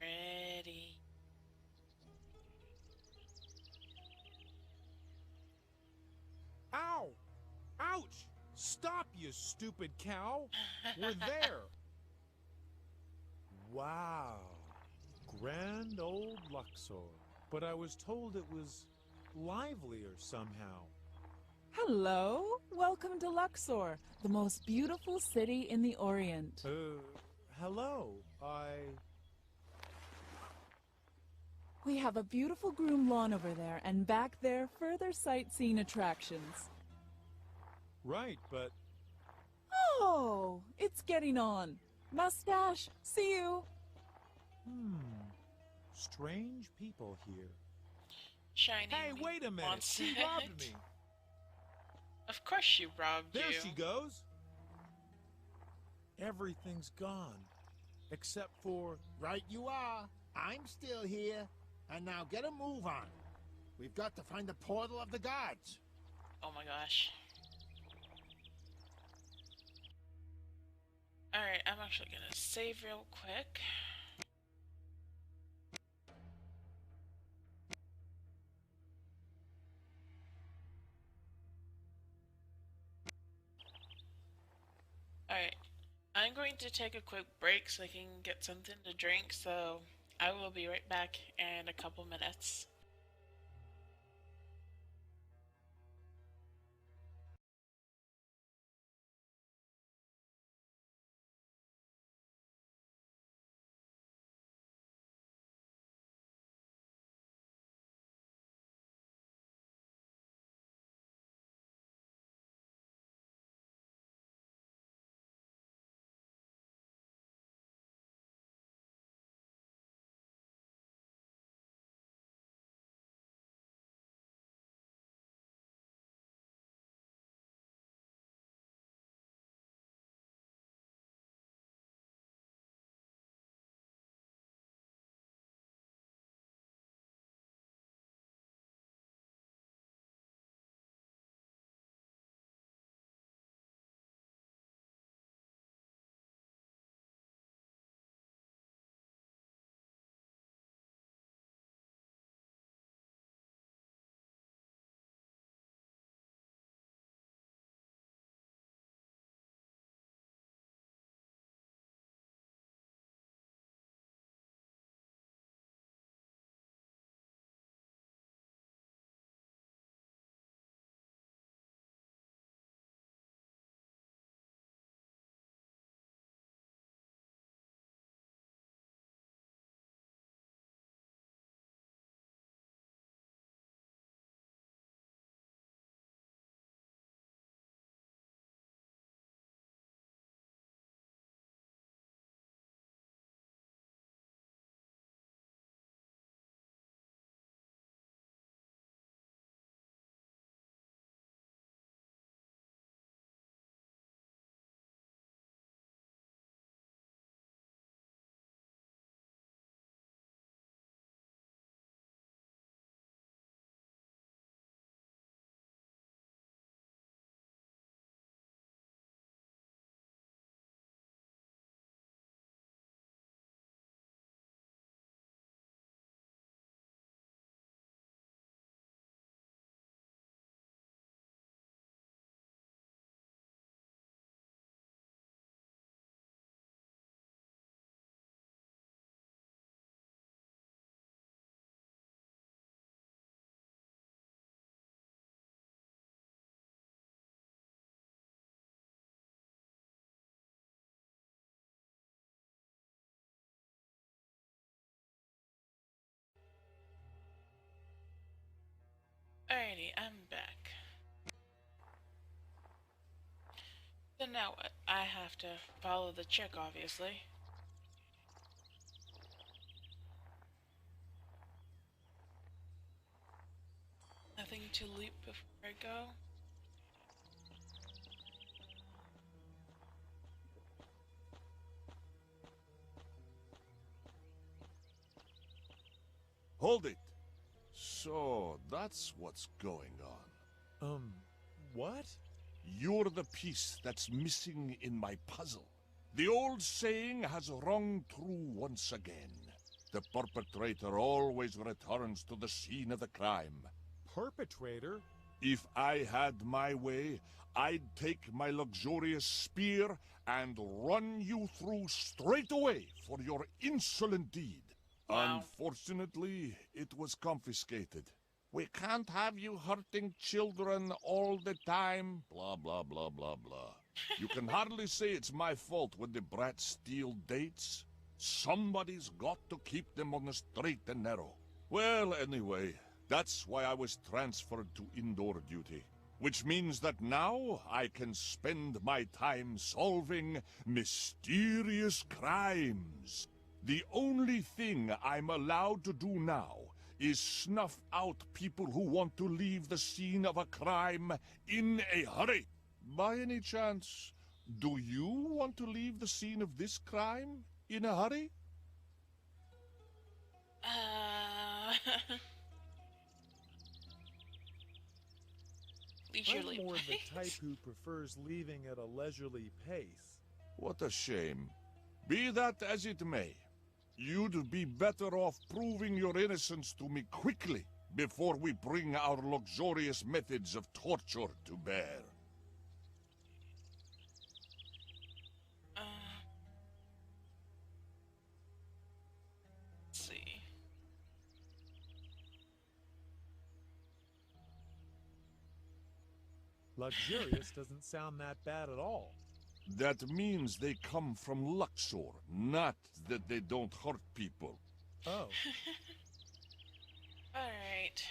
Ready. Ow! Ouch! Stop, you stupid cow! We're there! Wow. Grand old Luxor. But I was told it was livelier somehow. Hello, welcome to Luxor, the most beautiful city in the Orient. Hello. We have a beautiful groom lawn over there, and back there, further sightseeing attractions. Right, but Oh, it's getting on. Mustache, see you. strange people here. Shiny. Hey, wait a minute! wants She it. robbed me! Of course she robbed There you. she goes! Everything's gone. Except for... Right you are. I'm still here. And now get a move on. We've got to find the portal of the gods. Oh my gosh. Alright, I'm actually gonna save real quick. Alright, I'm going to take a quick break so I can get something to drink, so I will be right back in a couple minutes. Alrighty, I'm back. So now what? I have to follow the chick, obviously. Nothing to loot before I go. Hold it. So, that's what's going on. What? You're the piece that's missing in my puzzle. The old saying has rung true once again. The perpetrator always returns to the scene of the crime. Perpetrator? If I had my way, I'd take my luxurious spear and run you through straight away for your insolent deed. Wow. Unfortunately, it was confiscated. We can't have you hurting children all the time, blah, blah, blah, blah, blah. You can hardly say it's my fault when the brats steal dates. Somebody's got to keep them on the straight and narrow. Well, anyway, that's why I was transferred to indoor duty. Which means that now I can spend my time solving mysterious crimes. The only thing I'm allowed to do now is snuff out people who want to leave the scene of a crime in a hurry. By any chance, do you want to leave the scene of this crime in a hurry? I'm Leisurely more the type pace. who prefers leaving at a leisurely pace. What a shame. Be that as it may, you'd be better off proving your innocence to me quickly before we bring our luxurious methods of torture to bear. Uh, let's see. Luxurious doesn't sound that bad at all. That means they come from Luxor, not that they don't hurt people. Oh, Alright.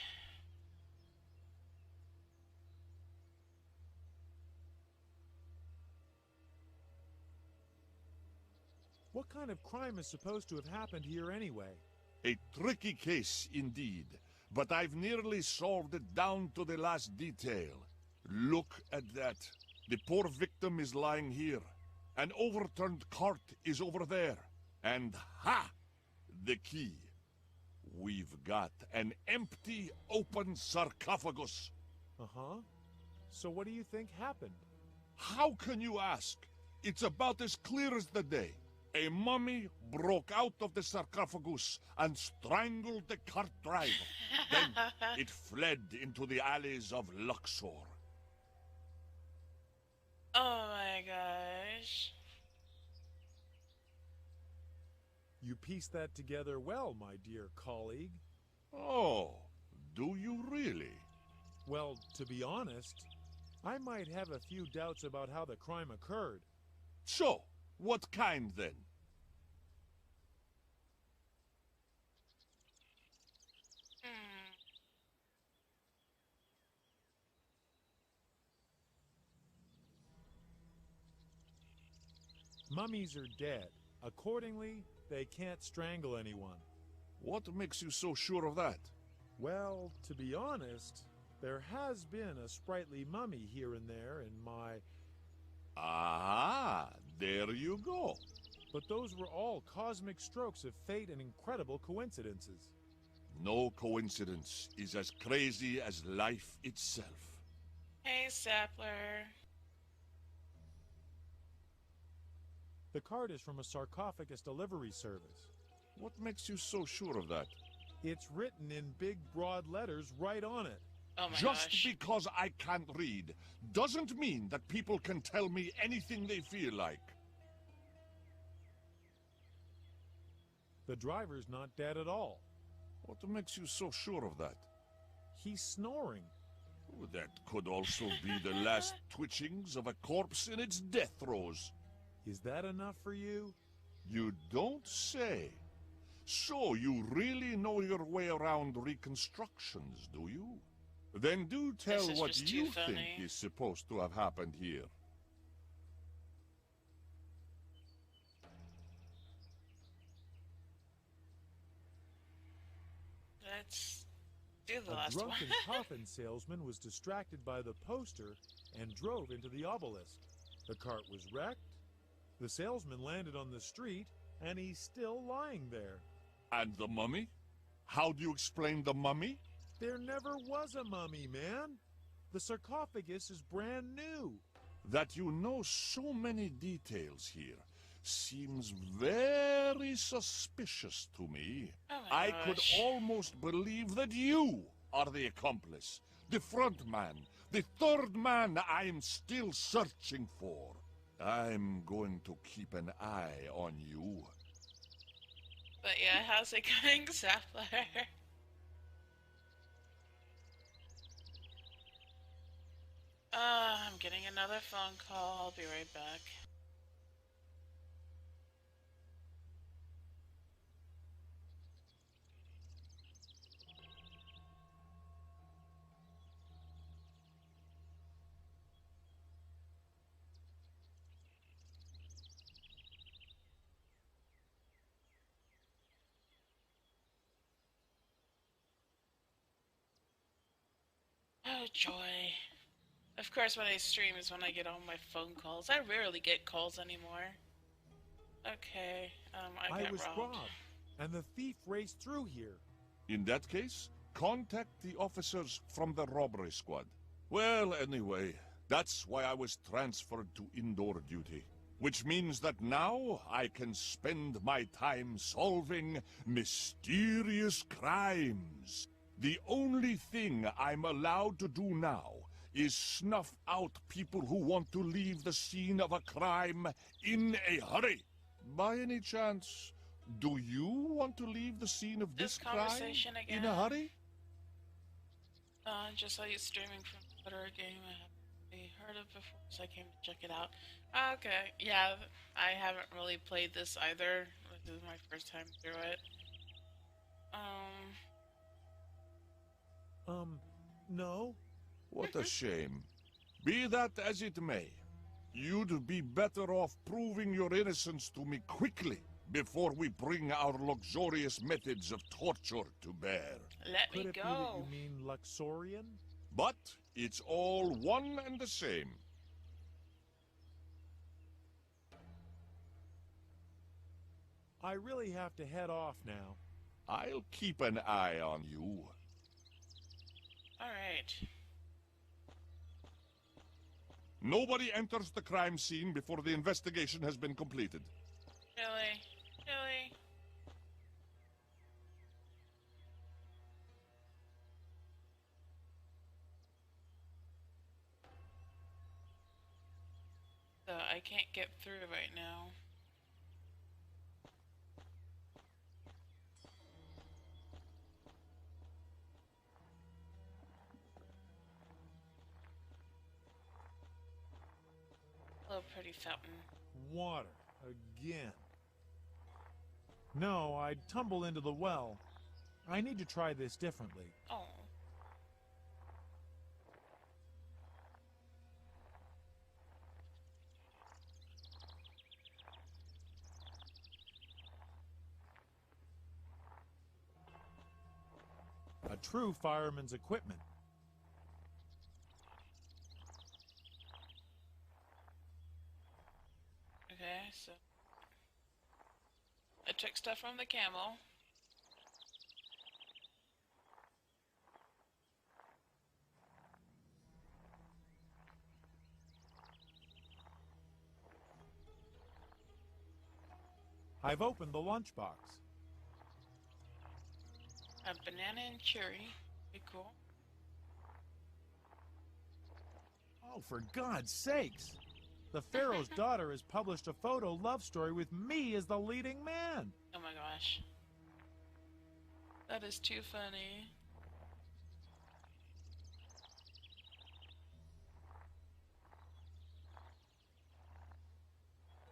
what kind of crime is supposed to have happened here anyway? A tricky case indeed, but I've nearly solved it down to the last detail. Look at that. The poor victim is lying here. An overturned cart is over there. And ha! The key. We've got an empty, open sarcophagus. Uh-huh. So what do you think happened? How can you ask? It's about as clear as the day. A mummy broke out of the sarcophagus and strangled the cart driver. Then it fled into the alleys of Luxor. Oh my gosh. You pieced that together well, my dear colleague. Oh, do you really? Well, to be honest, I might have a few doubts about how the crime occurred. So, what kind then? Hmm. Mummies are dead. Accordingly, they can't strangle anyone. What makes you so sure of that? Well, to be honest, there has been a sprightly mummy here and there in my... Ah, there you go. But those were all cosmic strokes of fate and incredible coincidences. No coincidence is as crazy as life itself. Hey, Sapler. The card is from a sarcophagus delivery service. What makes you so sure of that? It's written in big, broad letters right on it. Oh my Just gosh. because I can't read doesn't mean that people can tell me anything they feel like. The driver's not dead at all. What makes you so sure of that? He's snoring. Oh, that could also be the last twitchings of a corpse in its death throes. Is that enough for you? You don't say. So you really know your way around reconstructions, do you? Then do tell This is what just too you funny. think is supposed to have happened here. Let's do the A last one. drunken coffin salesman was distracted by the poster and drove into the obelisk. The cart was wrecked. The salesman landed on the street, and he's still lying there. And the mummy? How do you explain the mummy? There never was a mummy, man. The sarcophagus is brand new. That you know so many details here seems very suspicious to me. Oh my I could gosh. almost believe that you are the accomplice, the front man, the third man I'm still searching for. I'm going to keep an eye on you. But yeah, how's it going, Sapler? I'm getting another phone call. I'll be right back. Oh, joy. Of course, when I stream is when I get all my phone calls. I rarely get calls anymore. Okay, I I got was robbed. robbed, and the thief raced through here. In that case, contact the officers from the robbery squad. Well, anyway, that's why I was transferred to indoor duty. Which means that now I can spend my time solving mysterious crimes. The only thing I'm allowed to do now is snuff out people who want to leave the scene of a crime in a hurry. By any chance, do you want to leave the scene of this crime conversation again. in a hurry? Just saw you streaming from Twitter game I haven't heard of before, so I came to check it out. Okay, yeah, I haven't really played this either. This is my first time through it. No. What a shame. Be that as it may, you'd be better off proving your innocence to me quickly before we bring our luxurious methods of torture to bear. Let Could me it be go. that you mean Luxorian? But it's all one and the same. I really have to head off now. I'll keep an eye on you. Alright. Nobody enters the crime scene before the investigation has been completed. Chili. Chili. So I can't get through right now. Hello, pretty fountain. Water. Again. No, I'd tumble into the well. I need to try this differently. Oh. A true fireman's equipment. Okay, so I took stuff from the camel. I've opened the lunchbox. A banana and cherry. Be cool. Oh, for God's sakes! The Pharaoh's daughter has published a photo love story with me as the leading man. Oh my gosh. That is too funny.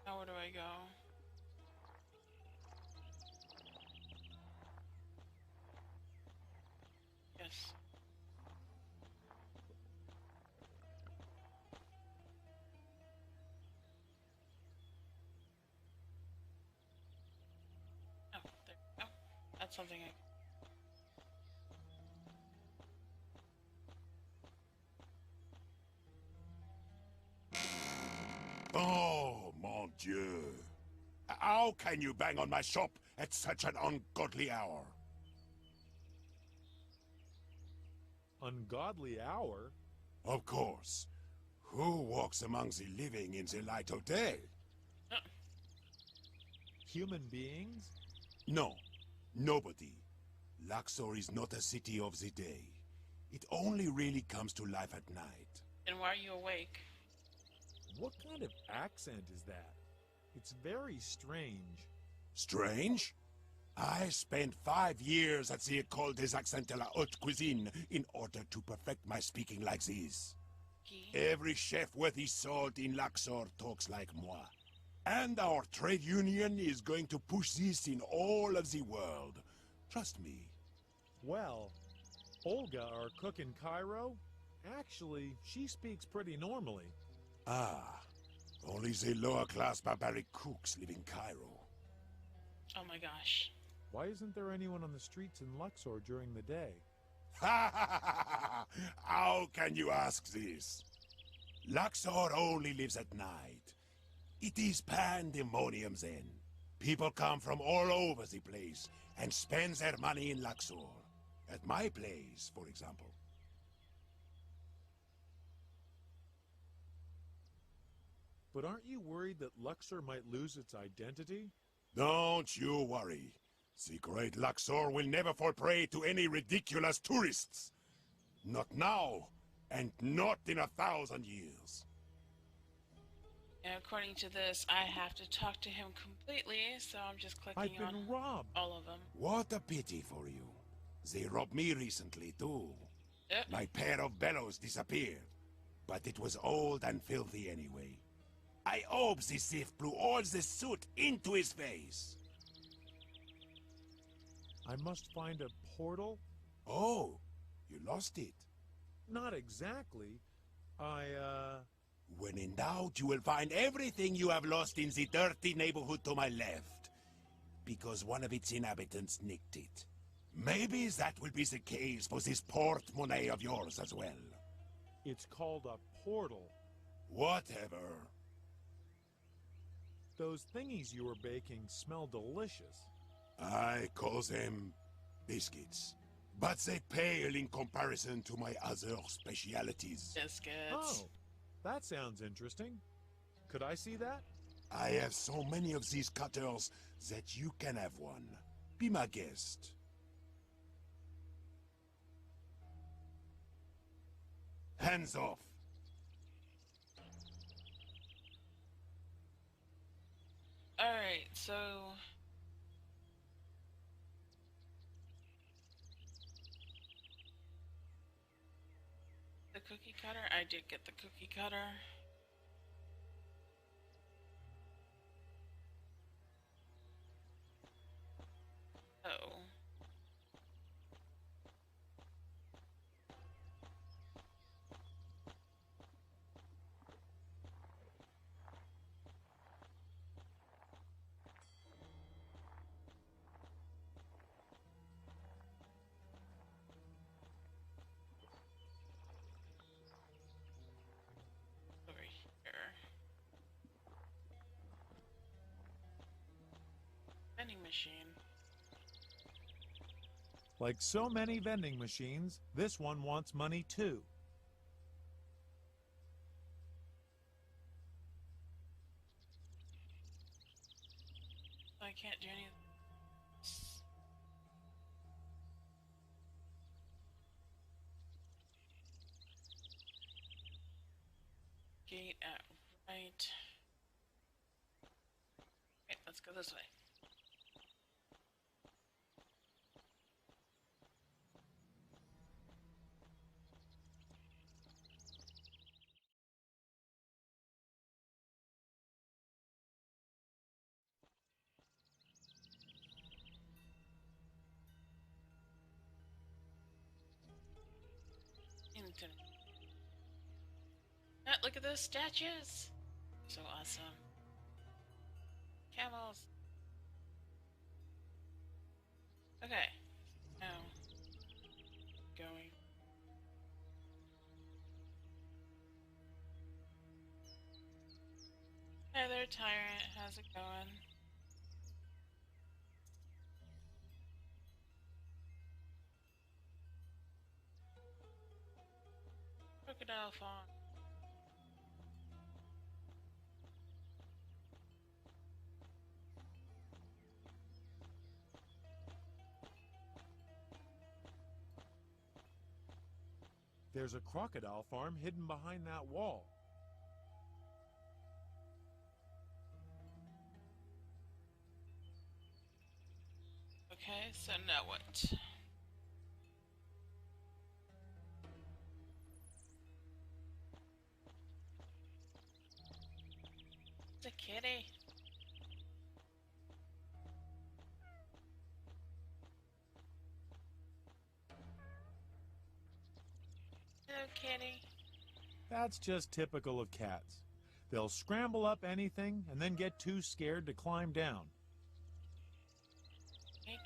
Now where do I go? Yes. Oh, there we go. That's something I... Oh, mon Dieu. How can you bang on my shop at such an ungodly hour? Ungodly hour? Of course. Who walks among the living in the light of day? Human beings? No, nobody. Luxor is not a city of the day. It only really comes to life at night. Then why are you awake? What kind of accent is that? It's very strange. Strange? I spent 5 years at the École des Accents de la Haute Cuisine in order to perfect my speaking like this. Every chef worth his salt in Luxor talks like moi. And our trade union is going to push this in all of the world. Trust me. Well, Olga, our cook in Cairo, actually, she speaks pretty normally. Ah, only the lower-class barbaric cooks live in Cairo. Oh my gosh. Why isn't there anyone on the streets in Luxor during the day? How can you ask this? Luxor only lives at night. It is pandemonium then. People come from all over the place and spend their money in Luxor. At my place, for example. But aren't you worried that Luxor might lose its identity? Don't you worry. The great Luxor will never fall prey to any ridiculous tourists. Not now, and not in 1,000 years. And according to this, I have to talk to him completely, so I'm just I've clicking on been robbed. all of them. What a pity for you. They robbed me recently, too. Yep. My pair of bellows disappeared. But it was old and filthy anyway. I hope the thief blew all the soot into his face. I must find a portal? Oh, you lost it. Not exactly. When in doubt, you will find everything you have lost in the dirty neighborhood to my left. Because one of its inhabitants nicked it. Maybe that will be the case for this portemonnaie of yours as well. It's called a portal. Whatever. Those thingies you were baking smell delicious. I call them biscuits. But they pale in comparison to my other specialities. Biscuits. Oh, that sounds interesting. Could I see that? I have so many of these cutters that you can have one. Be my guest. Hands off. Alright, so... the cookie cutter? I did get the cookie cutter. Oh. Over here. Vending machine. Like so many vending machines, this one wants money too. I can't do any of this. Gate at right. Okay, let's go this way. Into. Look at those statues! So awesome. Camels. Okay. Now. Going. Hey there, Tyrant. How's it going? Crocodile fawn. There's a crocodile farm hidden behind that wall. Okay, so now what? It's a kitty. Hello, kitty. That's just typical of cats. They'll scramble up anything and then get too scared to climb down. Right.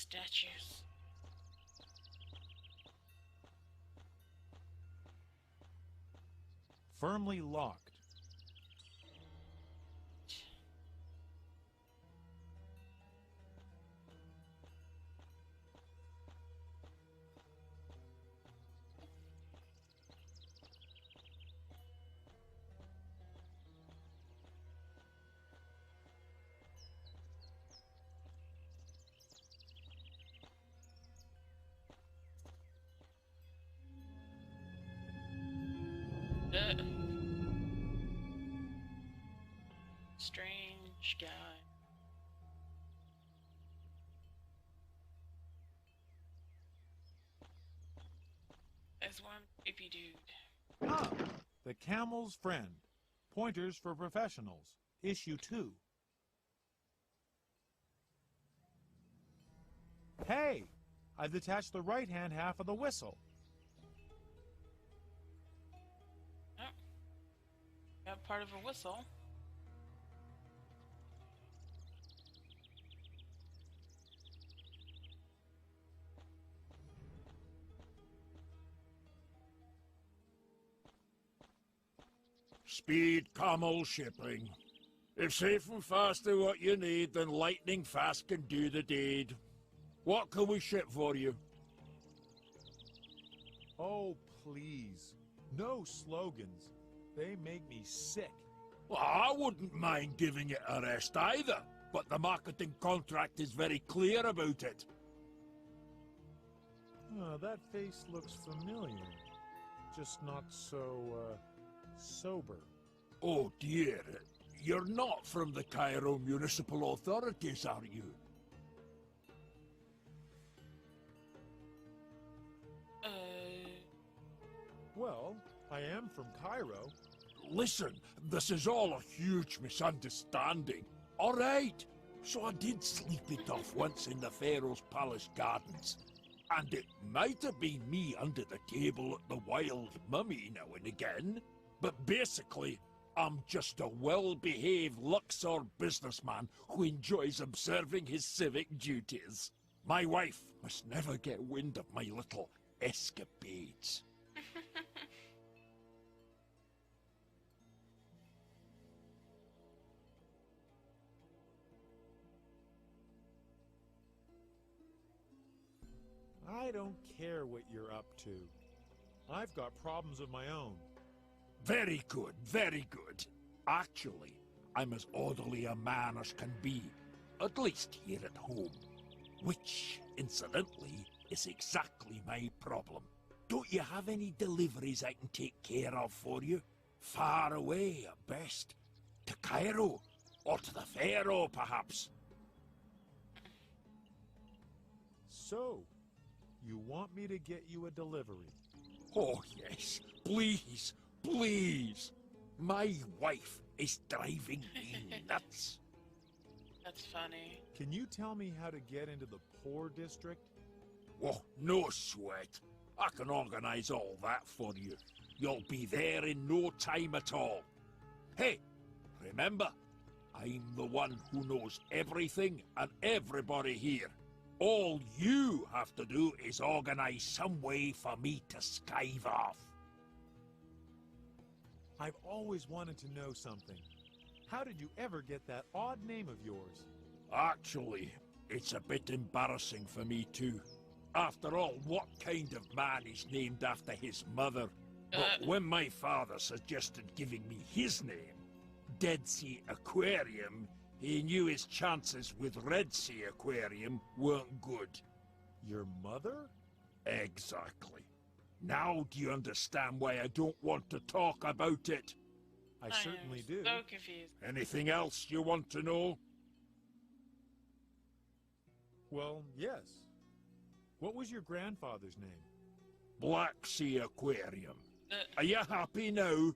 Statues. Firmly locked. Strange guy. There's one creepy dude. Ah! The Camel's Friend. Pointers for Professionals. Issue 2. Hey! I've detached the right-hand half of the whistle. Oh. Got part of a whistle. Speed camel shipping. If safe and fast are what you need, then lightning fast can do the deed. What can we ship for you? Oh, please. No slogans. They make me sick. Well, I wouldn't mind giving it a rest either, but the marketing contract is very clear about it. Oh, that face looks familiar. Just not so, sober. Oh dear, you're not from the Cairo Municipal Authorities, are you? Well, I am from Cairo. Listen, this is all a huge misunderstanding. All right, so I did sleep it off once in the Pharaoh's Palace Gardens. And it might have been me under the table at the Wild Mummy now and again. But basically, I'm just a well-behaved Luxor businessman who enjoys observing his civic duties. My wife must never get wind of my little escapades. I don't care what you're up to. I've got problems of my own. Very good, very good. Actually, I'm as orderly a man as can be, at least here at home. Which, incidentally, is exactly my problem. Don't you have any deliveries I can take care of for you? Far away, at best. To Cairo, or to the Pharaoh, perhaps. So, you want me to get you a delivery? Oh, yes. Please, please. My wife is driving me nuts. That's funny. Can you tell me how to get into the poor district? Oh, no sweat. I can organize all that for you. You'll be there in no time at all. Hey, remember, I'm the one who knows everything and everybody here. All you have to do is organize some way for me to skive off. I've always wanted to know something. How did you ever get that odd name of yours? Actually, it's a bit embarrassing for me too. After all, what kind of man is named after his mother? But when my father suggested giving me his name, Dead Sea Aquarium, he knew his chances with Red Sea Aquarium weren't good. Your mother? Exactly. Now do you understand why I don't want to talk about it? I certainly do. So confused. Anything else you want to know? Well, yes. What was your grandfather's name? Black Sea Aquarium. Are you happy now?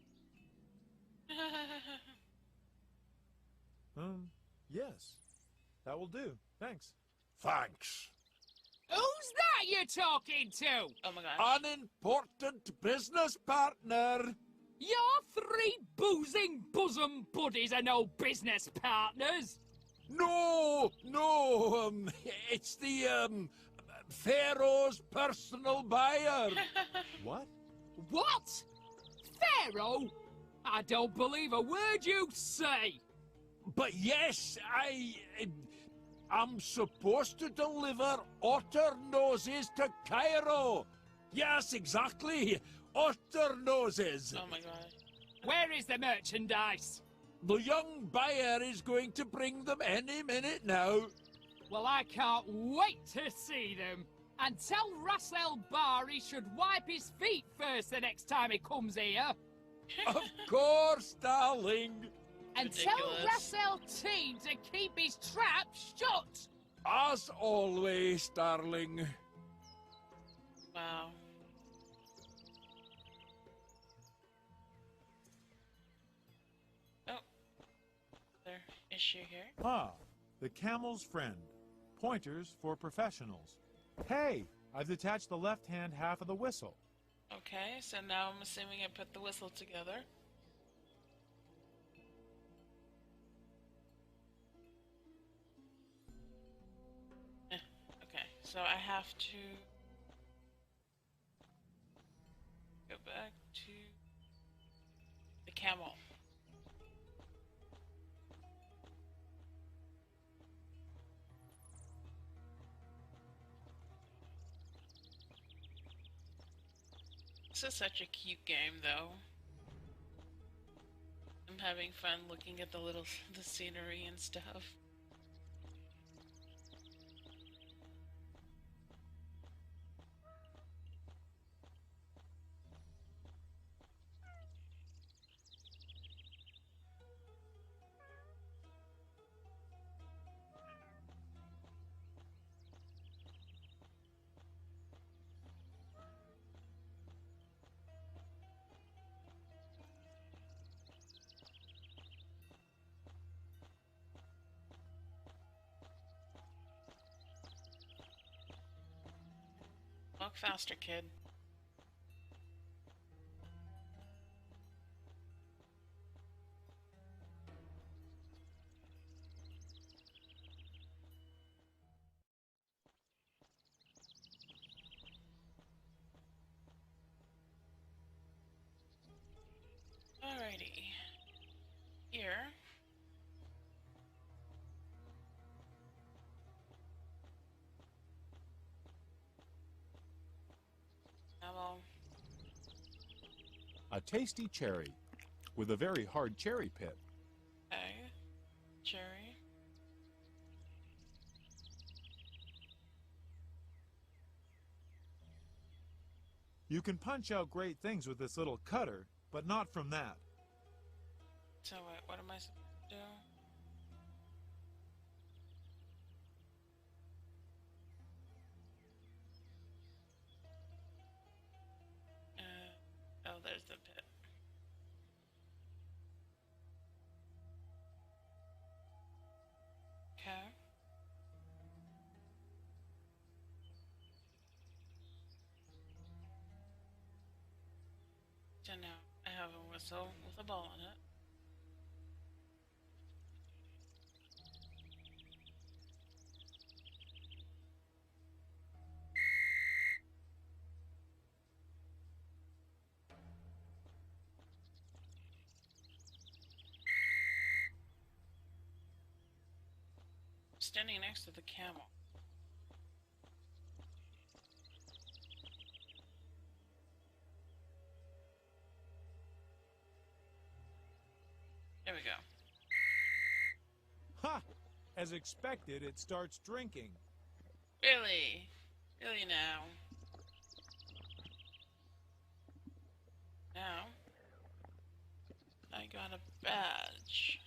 Yes. That will do. Thanks. Thanks. Who's that you're talking to? Oh my gosh. An important business partner. Your three boozing bosom buddies are no business partners. No, it's the, Pharaoh's personal buyer. What? What? Pharaoh? I don't believe a word you say. But yes, I'm supposed to deliver otter noses to Cairo. Yes, exactly. Otter noses. Oh my god. Where is the merchandise? The young buyer is going to bring them any minute now. Well, I can't wait to see them. And tell Russell Barr he should wipe his feet first the next time he comes here. Of course, darling. And Ridiculous. tell Russell T to keep his trap shut. As always, darling. Wow. Oh. There issue here. Ah, the camel's friend. Pointers for professionals. Hey, I've detached the left-hand half of the whistle. Okay, so now I'm assuming I put the whistle together. Okay, so I have to go back to the camel. This is such a cute game, though. I'm having fun looking at the scenery and stuff. Walk faster, kid. Alrighty. Here. Camel. A tasty cherry with a very hard cherry pit. Okay. Cherry. You can punch out great things with this little cutter, but not from that. So wait, what am I supposed to do? Oh, there's the pit. Okay. So now I have a whistle with a ball in it. Standing next to the camel. There we go. Ha! As expected, it starts drinking. Really? Really now? Now, I got a badge.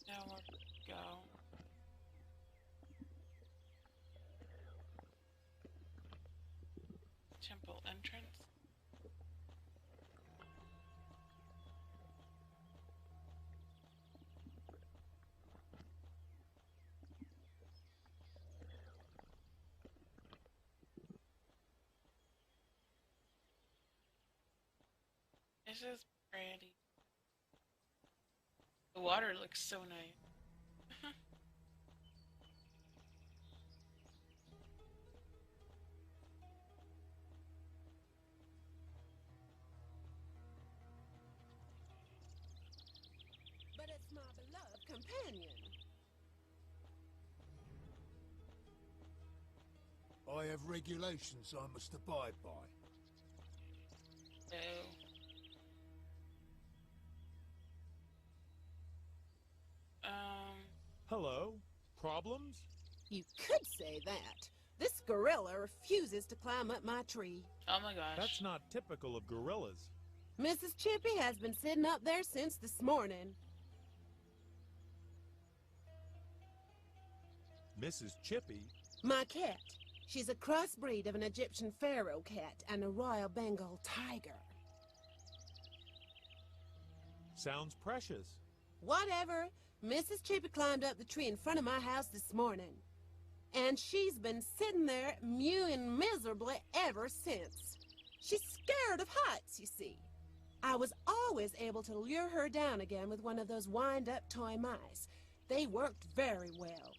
Now where to go? Temple entrance. This is pretty. The water looks so nice. But it's my beloved companion. I have regulations I must abide by. So, Hello? Problems? You could say that. This gorilla refuses to climb up my tree. oh my gosh. That's not typical of gorillas. Mrs. Chippy has been sitting up there since this morning. Mrs. Chippy? My cat. She's a crossbreed of an Egyptian pharaoh cat and a Royal Bengal tiger. Sounds precious. Whatever. Mrs. Chippy climbed up the tree in front of my house this morning. And she's been sitting there mewing miserably ever since. She's scared of heights, you see. I was always able to lure her down again with one of those wind-up toy mice. They worked very well.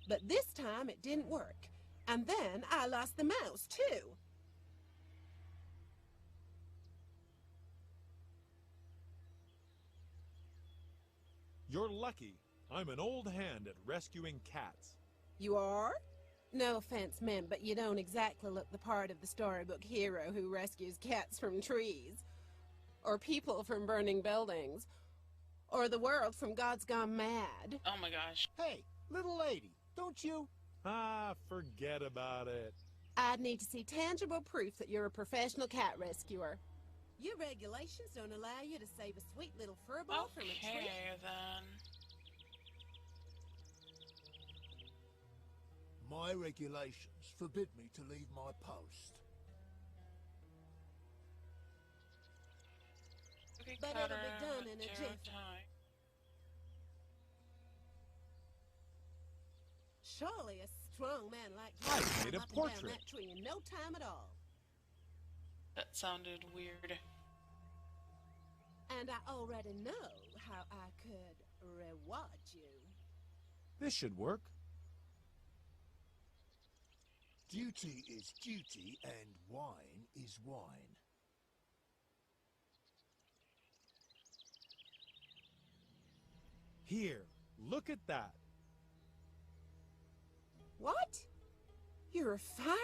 But this time it didn't work. And then I lost the mouse, too. You're lucky. I'm an old hand at rescuing cats. You are? No offense meant, but you don't exactly look the part of the storybook hero who rescues cats from trees. Or people from burning buildings. Or the world from God's Gone Mad. Oh my gosh. Hey, little lady, don't you? Ah, forget about it. I'd need to see tangible proof that you're a professional cat rescuer. Your regulations don't allow you to save a sweet little furball from a tree. Okay, then. My regulations forbid me to leave my post. Okay, But Cutter, it'll be done in a take jiffy. your time. Surely a strong man like you I can made climb a up and portrait. down that tree in no time at all. That sounded weird. And I already know how I could reward you. This should work. Duty is duty and wine is wine. Here, look at that. What? You're a fireman?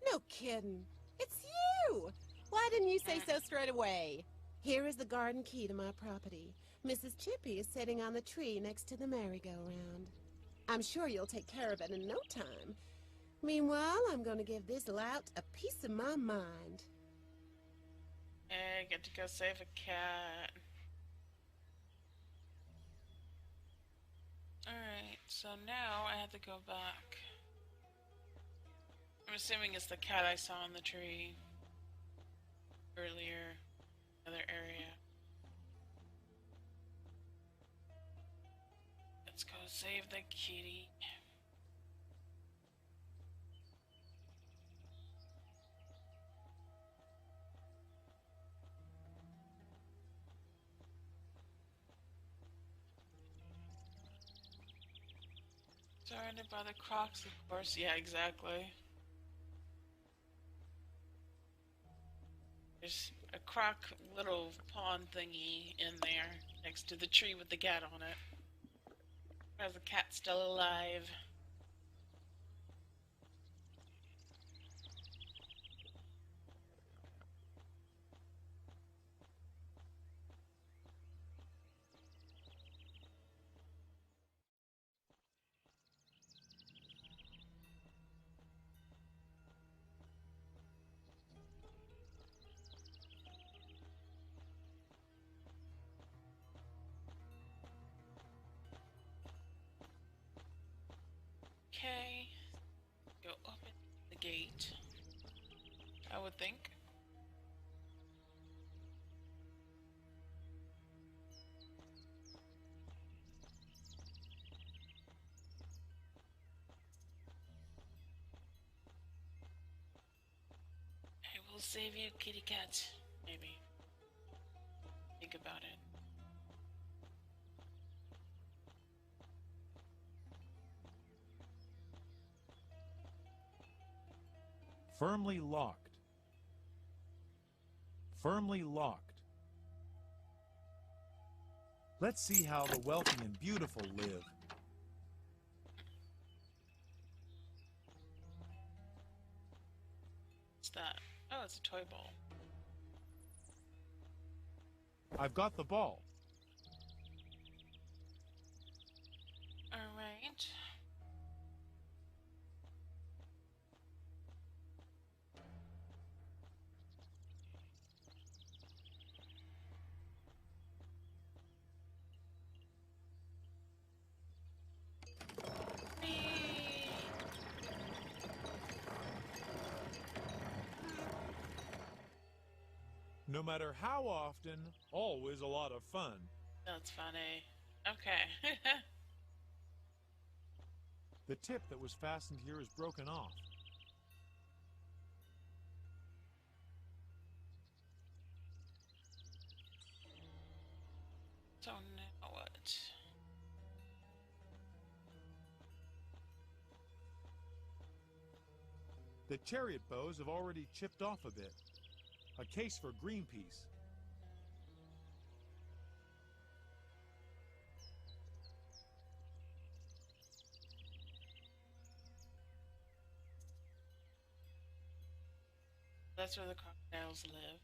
No kidding. It's you! Why didn't you say so straight away? Here is the garden key to my property. Mrs. Chippy is sitting on the tree next to the merry-go-round. I'm sure you'll take care of it in no time. Meanwhile, I'm going to give this lout a piece of my mind. Hey, get to go save a cat. Alright, so now I have to go back. I'm assuming it's the cat I saw in the tree earlier. Other area. Let's go save the kitty. Surrounded by the crocs, of course. Yeah, exactly. There's a croc little pond thingy in there next to the tree with the cat on it. How's the cat still alive? Okay, go open the gate. I would think. I will save you, kitty cat. Maybe. think about it. Firmly locked. Firmly locked. Let's see how the wealthy and beautiful live. What's that? Oh, it's a toy ball. I've got the ball. Alright. No matter how often, always a lot of fun. That's funny. Okay. The tip that was fastened here is broken off. So now what? The chariot bows have already chipped off a bit. A case for Greenpeace. That's where the crocodiles live.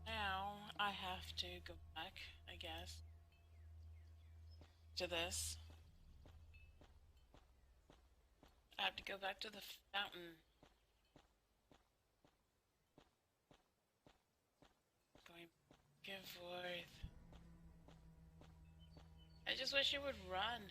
Now I have to go back, I guess, to this. I have to go back to the fountain. Going back and forth. I just wish it would run.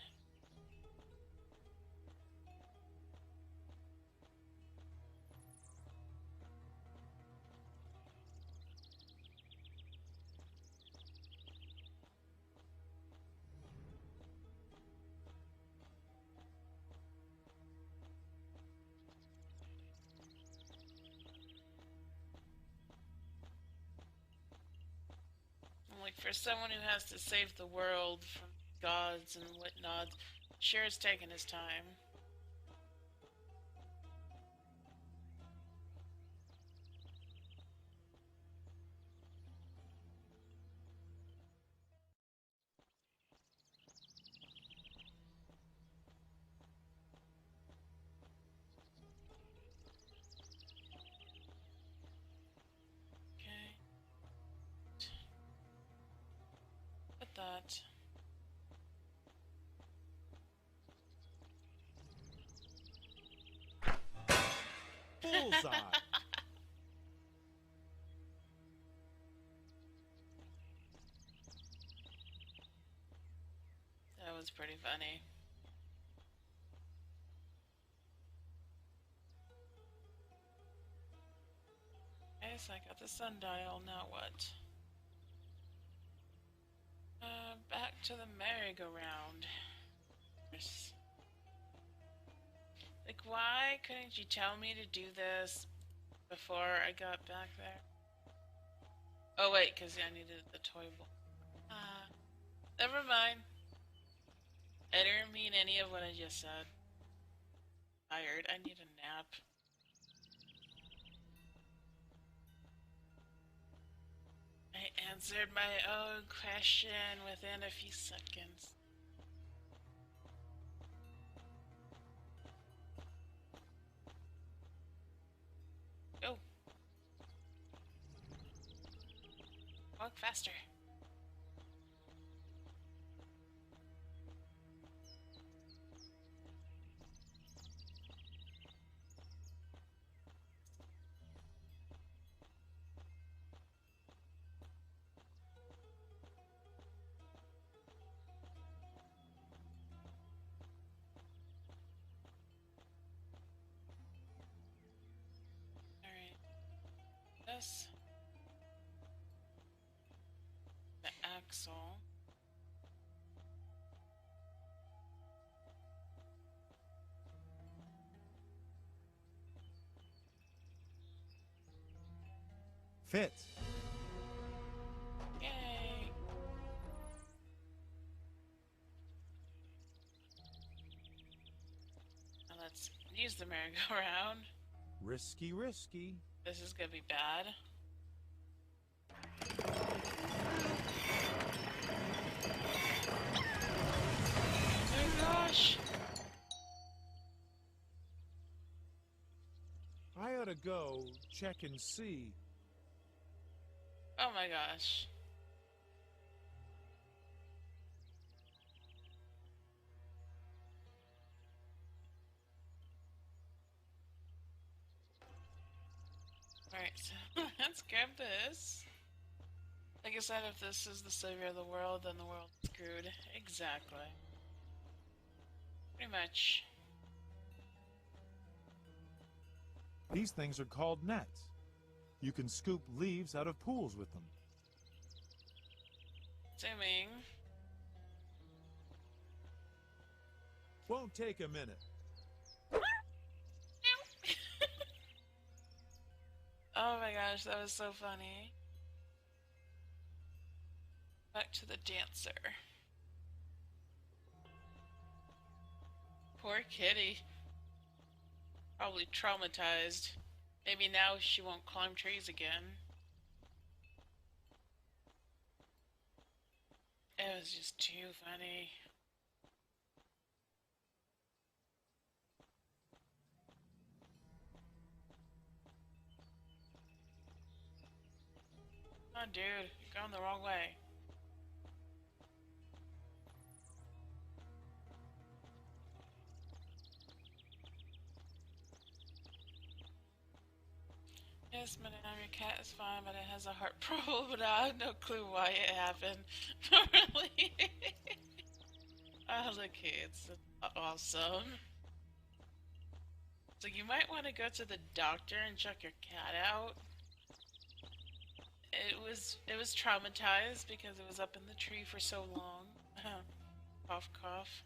Like, for someone who has to save the world from gods and whatnot, sure it's taking his time. Okay. Put that. Bullseye! That was pretty funny. Okay, so I got the sundial, now what? Back to the merry-go-round. Like, why couldn't you tell me to do this before I got back there? Oh wait, because I needed the toy ball. Never mind. I didn't mean any of what I just said. Tired. I need a nap. I answered my own question within a few seconds. Go. Walk faster. This. The axle. Fits. Yay. Now let's use the merry-go-round. Risky, risky. This is gonna be bad. Oh my gosh! I ought to go check and see. Oh my gosh. Alright, so let's grab this. Like I said, if this is the savior of the world, then the world's screwed. Exactly. Pretty much. These things are called nets. You can scoop leaves out of pools with them. Assuming. Won't take a minute. Oh my gosh, that was so funny. Back to the dancer. Poor kitty. Probably traumatized. Maybe now she won't climb trees again. It was just too funny. Come on, dude. You're going the wrong way. Yes, Madame, your cat is fine, but it has a heart problem, but I have no clue why it happened. Really? Oh, look, it's awesome. So you might want to go to the doctor and check your cat out. It was traumatized because it was up in the tree for so long. Cough, cough.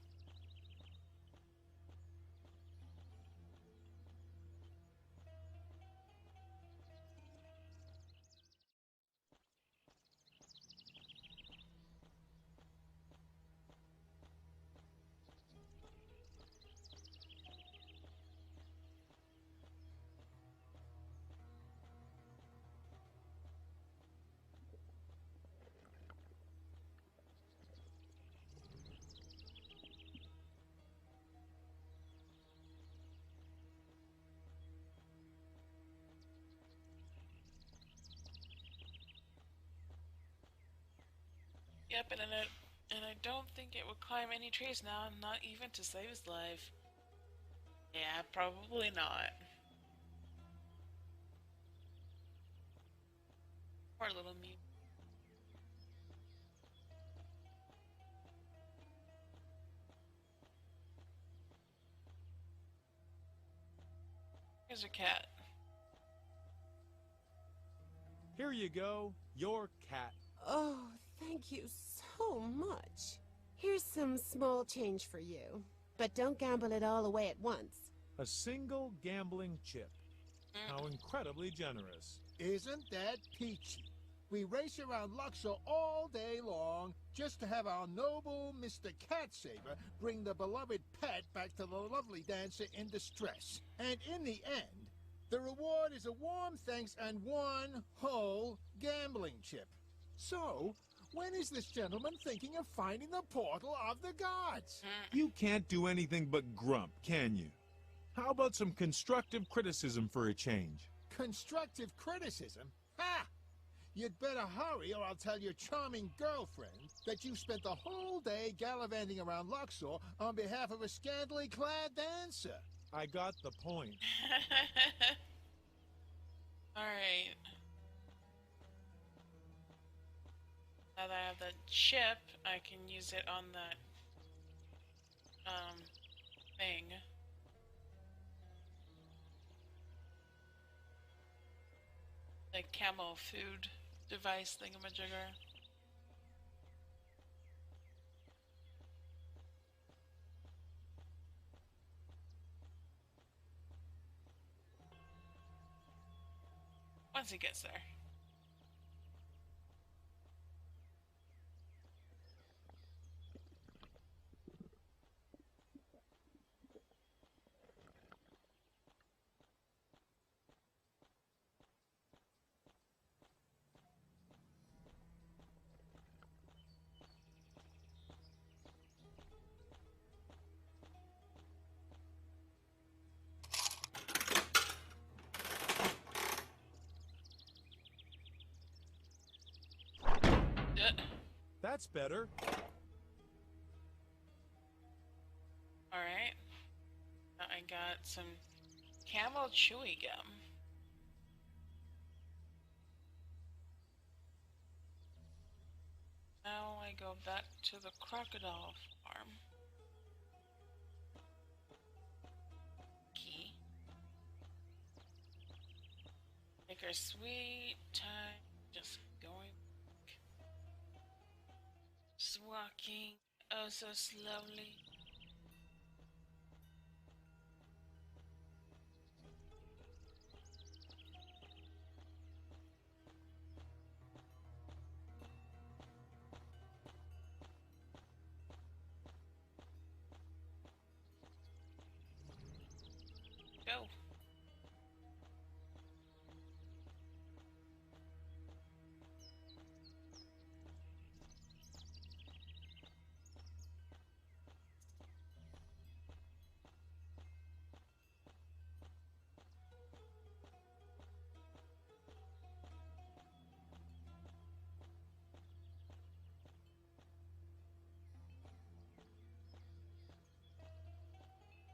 Yep, and I don't think it would climb any trees now, not even to save his life. Yeah, probably not. Poor little me. Here's a cat. Here you go, your cat. Oh, thank you so much. Here's some small change for you. But don't gamble it all away at once. A single gambling chip. How incredibly generous. Isn't that peachy? We race around Luxor all day long just to have our noble Mr. Catsaver bring the beloved pet back to the lovely dancer in distress. And in the end, the reward is a warm thanks and one whole gambling chip. So, when is this gentleman thinking of finding the portal of the gods? You can't do anything but grump, can you? How about some constructive criticism for a change? Constructive criticism? Ha! You'd better hurry or I'll tell your charming girlfriend that you spent the whole day gallivanting around Luxor on behalf of a scantily clad dancer. I got the point. Alright. Now that I have the chip, I can use it on that, thing. The camel food device thingamajigger. Once he gets there. That's better. Alright. I got some camel chewy gum. Now I go back to the crocodile farm. Key. Take our sweet time, just going back. Just walking oh so slowly. Go.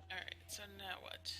Alright, so now what?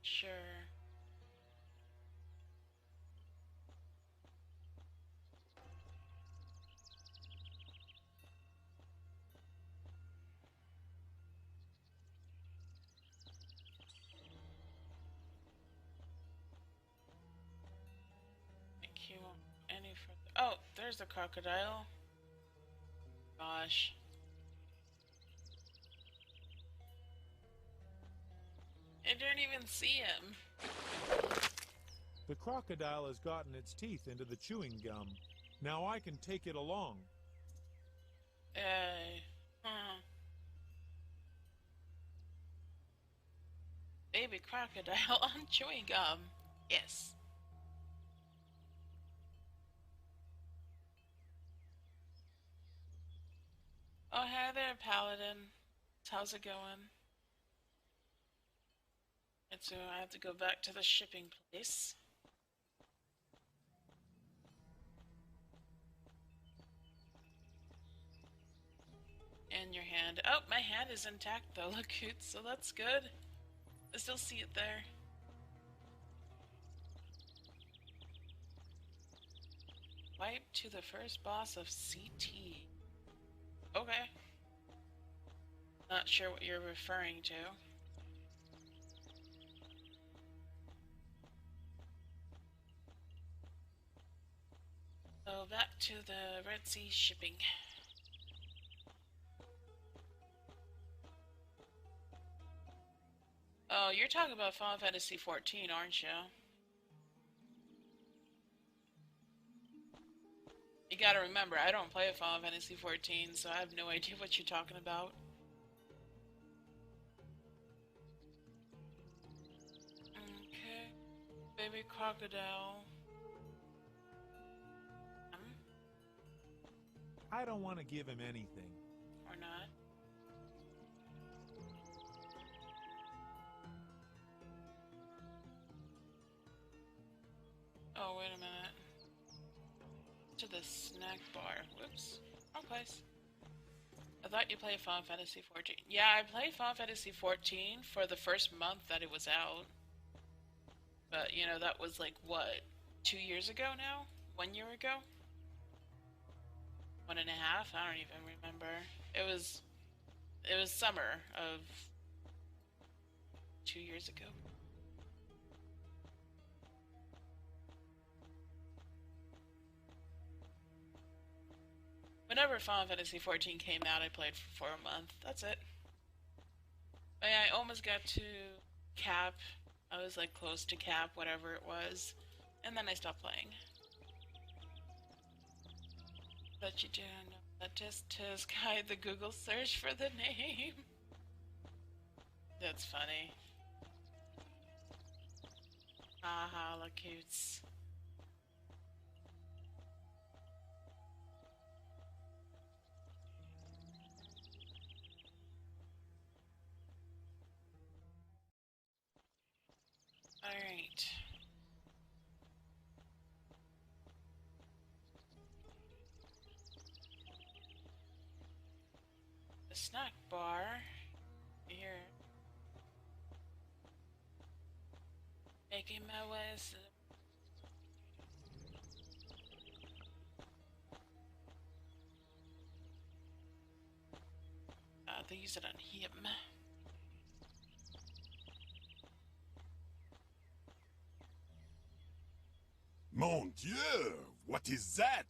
Sure. Think he won't any further. Oh, there's the crocodile. Gosh. I didn't even see him. The crocodile has gotten its teeth into the chewing gum. Now I can take it along. Baby crocodile on chewing gum. Yes. Oh, hey there, Paladin. How's it going? And so I have to go back to the shipping place. And your hand. Oh, my hand is intact though, look, so that's good. I still see it there. Wipe to the first boss of CT. Okay. Not sure what you're referring to. So back to the Red Sea shipping. Oh, you're talking about Final Fantasy XIV, aren't you? You gotta remember, I don't play Final Fantasy XIV, so I have no idea what you're talking about. Okay. Baby crocodile. I don't want to give him anything. Or not. Oh, wait a minute. To the snack bar. Whoops. Wrong place. I thought you played Final Fantasy XIV. Yeah, I played Final Fantasy XIV for the first month that it was out. But, you know, that was like, what, 2 years ago now? 1 year ago? 1.5? I don't even remember. It was summer of 2 years ago. whenever Final Fantasy 14 came out, I played for a month. That's it. But yeah, I almost got to cap. I was like close to cap, whatever it was. And then I stopped playing. But you do know that just to guide the Google search for the name. That's funny. Haha, look cutes. Alright. The snack bar. Here. Making my way to they use it on him. Mon Dieu, what is that?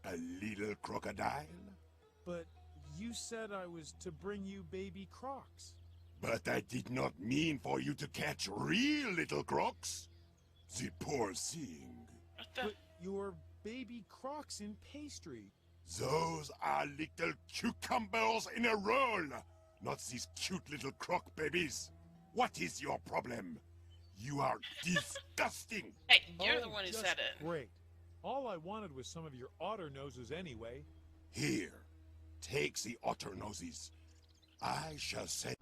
A little crocodile? But you said I was to bring you baby crocs. But I did not mean for you to catch real little crocs. The poor thing. What the? But your baby crocs in pastry. Those are little cucumbers in a roll, not these cute little croc babies. What is your problem? You are disgusting. Hey, you're the Oh, one who just said it. Great. All I wanted was some of your otter noses anyway. Here, take the otter noses. I shall say.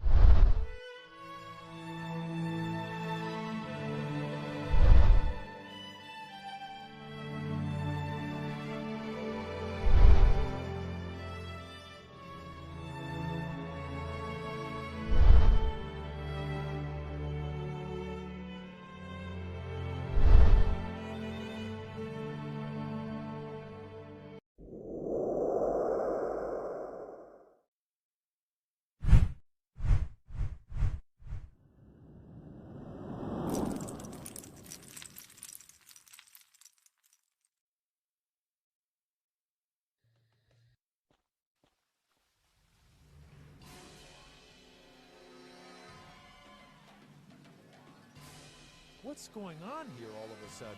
What's going on here all of a sudden?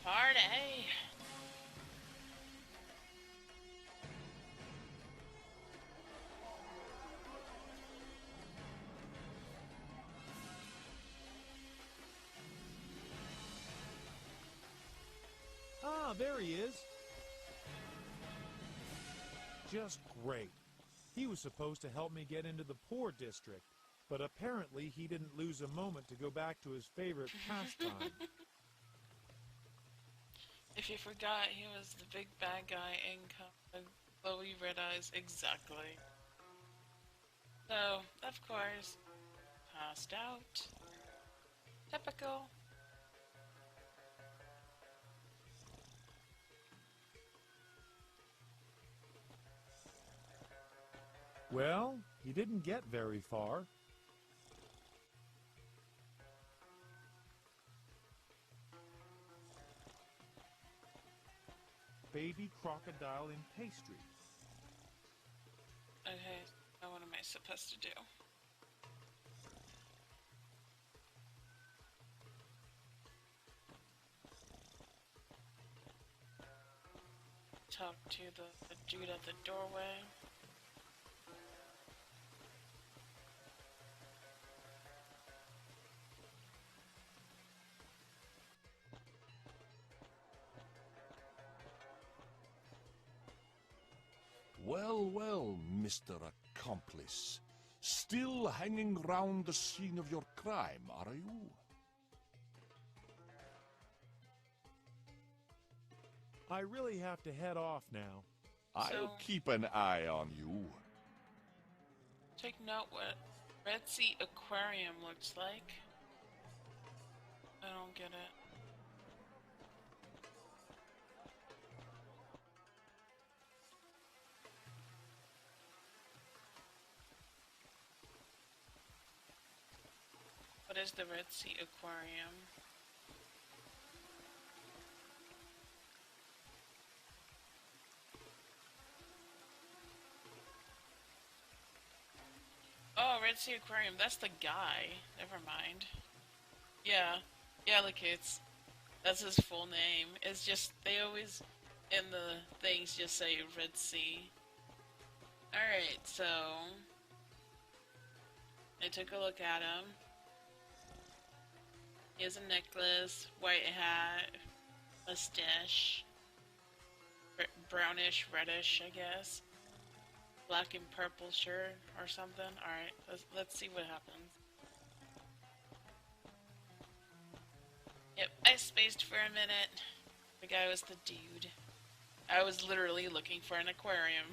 Party. Ah, there he is. Just great. He was supposed to help me get into the poor district, but apparently he didn't lose a moment to go back to his favorite pastime. If you forgot, he was the big bad guy in Chloe Red Eyes. Exactly. So, of course, passed out. Typical. Well, he didn't get very far. Baby crocodile in pastry. Okay, now what am I supposed to do? Talk to the dude at the doorway. Well, well, Mr. Accomplice. Still hanging round the scene of your crime, are you? I really have to head off now. I'll keep an eye on you. Take note what Red Sea Aquarium looks like. I don't get it. What is the Red Sea Aquarium? that's the aquarium. That's the guy. Never mind. Yeah. Yeah, look, that's his full name. It's just, they always, in the things, just say Red Sea. Alright, so I took a look at him. He has a necklace, white hat, mustache, brownish, reddish, I guess. Black and purple shirt or something. Alright, let's see what happens. Yep, I spaced for a minute. The guy was the dude. I was literally looking for an aquarium.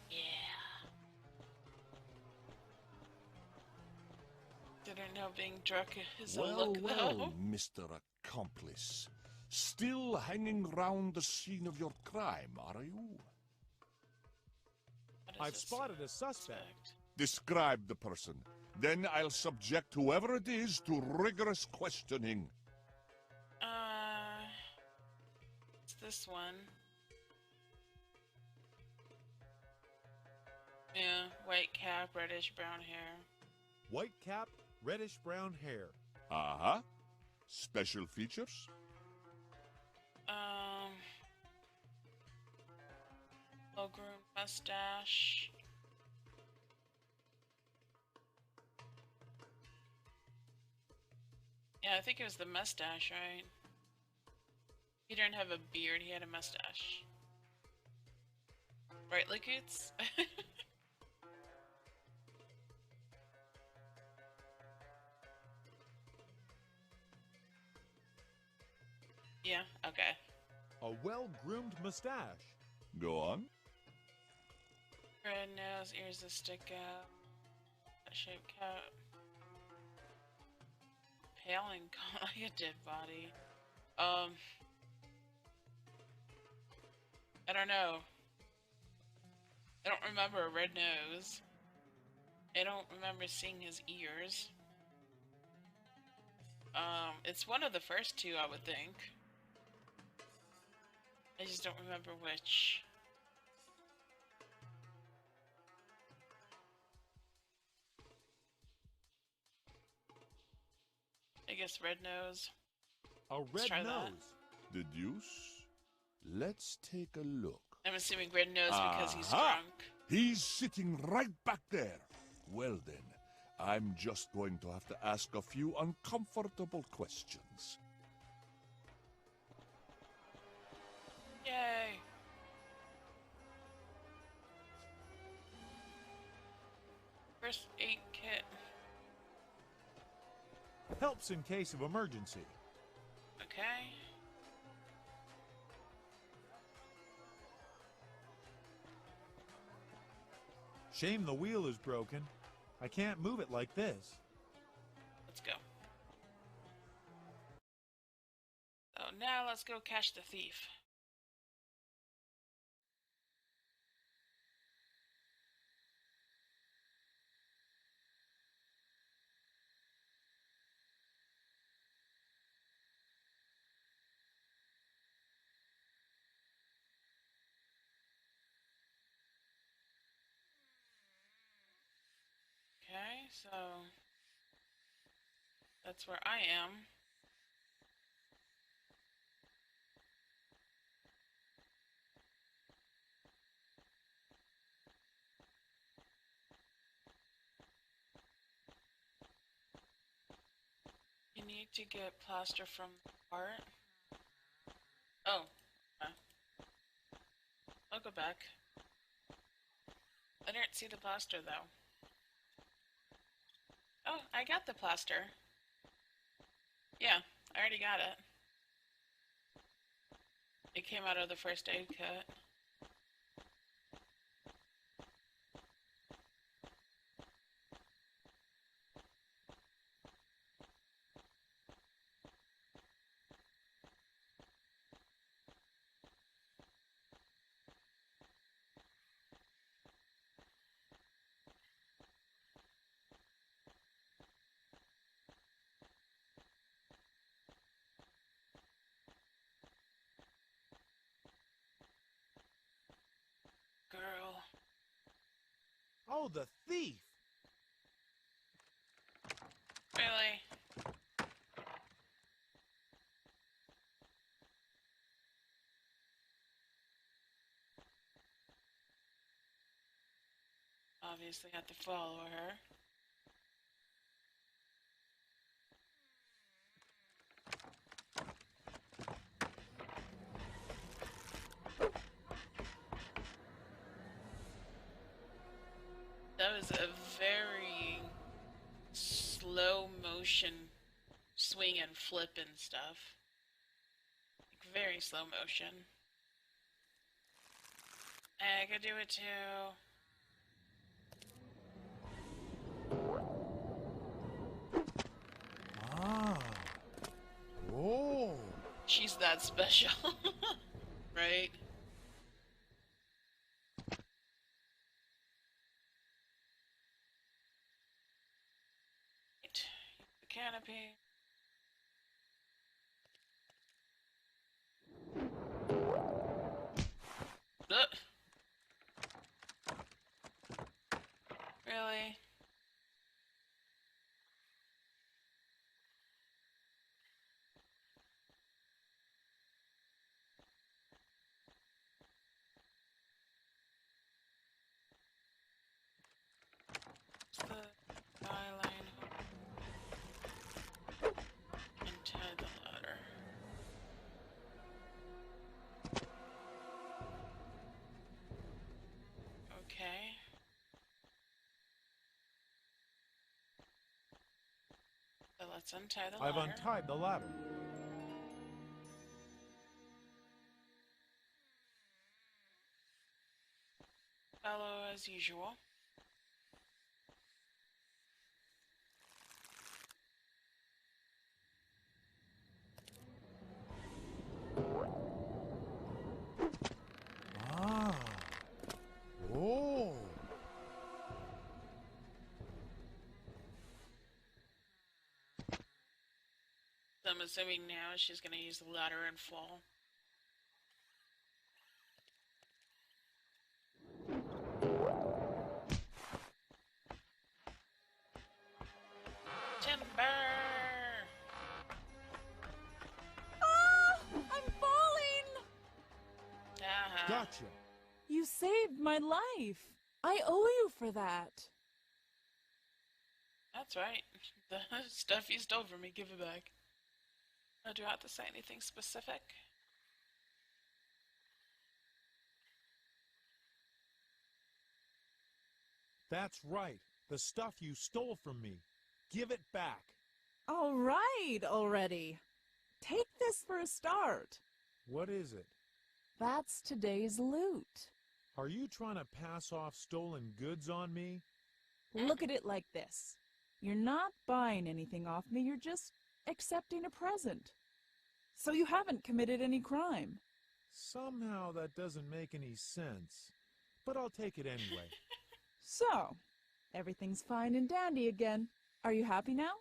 Yeah. Didn't know being drunk is a look, though. Well, Mr. Accomplice. Still hanging round the scene of your crime, are you? I've spotted a suspect. Describe the person. Then I'll subject whoever it is to rigorous questioning. It's this one. Yeah, white cap, reddish brown hair. White cap, reddish brown hair. Uh-huh. Special features? Low-groomed mustache. Yeah, I think it was the mustache, right? He didn't have a beard, he had a mustache. Right, Lakoots? Yeah, okay. A well-groomed mustache. Go on. Red nose, ears that stick out. Shaped cap. Pale and gone like a dead body. I don't know. I don't remember a red nose. I don't remember seeing his ears. It's one of the first two, I would think. I just don't remember which. I guess red nose. A red nose. The deuce? Let's take a look. I'm assuming red nose because he's drunk. He's sitting right back there. Well then, I'm just going to have to ask a few uncomfortable questions. Yay. First aid kit. Helps in case of emergency. Okay. Shame the wheel is broken. I can't move it like this. Let's go. So now let's go catch the thief. Okay, so that's where I am. You need to get plaster from the cart. Oh, okay. I'll go back. I didn't see the plaster though. Oh, I got the plaster. Yeah, I already got it. It came out of the first aid kit. Oh, the thief! Really? Obviously have to follow her. That was a very slow motion swing and flip and stuff. Like very slow motion. I could do it too. Ah. Oh. She's that special. Right? The canopy. Ugh. Really? The byline and tie the ladder. Okay. So let's untie the ladder. I've untied the ladder. Follow as usual. Ah. Oh. So I'm assuming now she's going to use the ladder and fall. Timber! Ah! I'm falling! Gotcha. You saved my life. I owe you for that. That's right. The stuff you stole from me, give it back. Oh, do I have to say anything specific? That's right. The stuff you stole from me. Give it back. All right, already. Take this for a start. What is it? That's today's loot. Are you trying to pass off stolen goods on me? Look at it like this. You're not buying anything off me, you're just accepting a present. So you haven't committed any crime. Somehow that doesn't make any sense. But I'll take it anyway. So, everything's fine and dandy again. Are you happy now?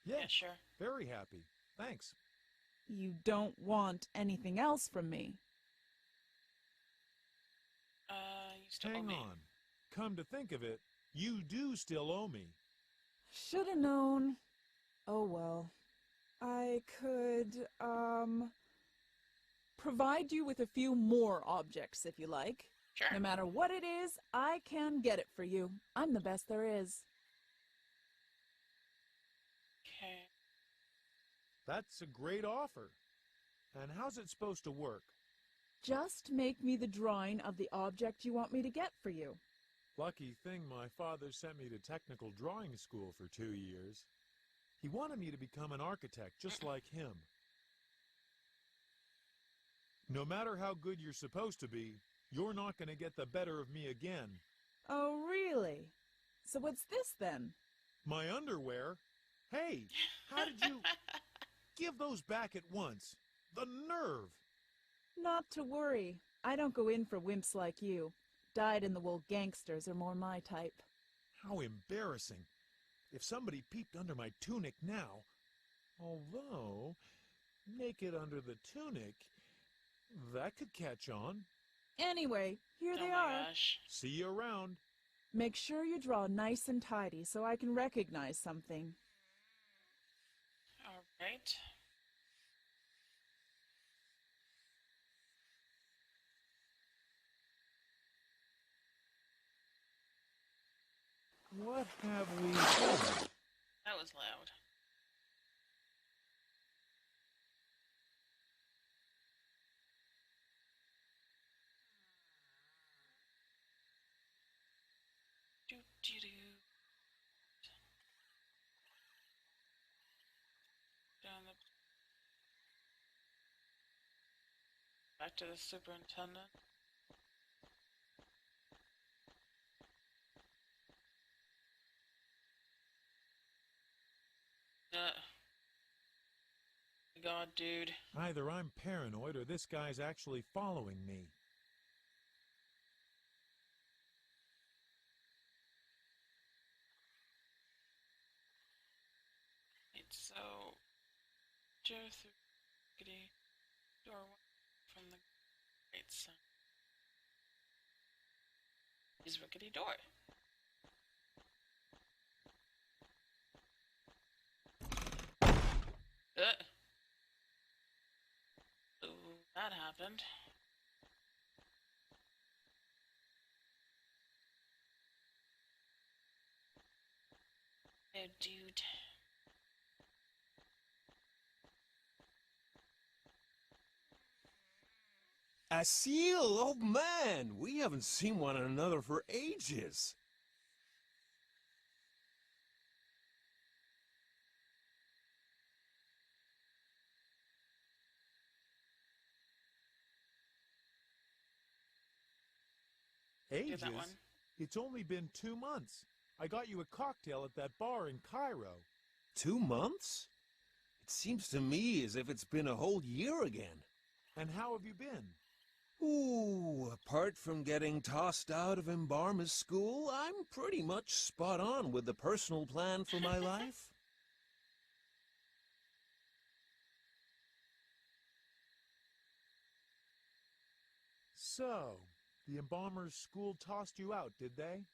Yeah, sure. Very happy. Thanks. You don't want anything else from me. You still owe Hang me. on. Come to think of it, you do still owe me. Shoulda known. Oh well. I could, provide you with a few more objects if you like. Sure. No matter what it is, I can get it for you. I'm the best there is. Okay. That's a great offer. And how's it supposed to work? Just make me the drawing of the object you want me to get for you. Lucky thing my father sent me to technical drawing school for 2 years. He wanted me to become an architect just like him. No matter how good you're supposed to be, you're not going to get the better of me again. Oh, really? So what's this then? My underwear? Hey, how did you... Give those back at once. The nerve! Not to worry. I don't go in for wimps like you. Dyed-in-the-wool gangsters are more my type. How embarrassing. If somebody peeped under my tunic now... Although, naked under the tunic, that could catch on. Anyway, here Oh they my are. gosh. See you around. Make sure you draw nice and tidy so I can recognize something. All right. What have we done? That was loud. Do do do. Down the back to the superintendent. God, dude. Either I'm paranoid or this guy's actually following me. It's so Joe through rickety doorway from the great sun. His rickety door. Oh, that happened. Oh, dude. Asil, oh man, we haven't seen one another for ages. Ages? that one. It's only been 2 months. I got you a cocktail at that bar in Cairo. 2 months? It seems to me as if it's been a whole year again. And how have you been? Ooh, apart from getting tossed out of Embarma's school, I'm pretty much spot on with the personal plan for my life. So, the embalmer's school tossed you out, did they?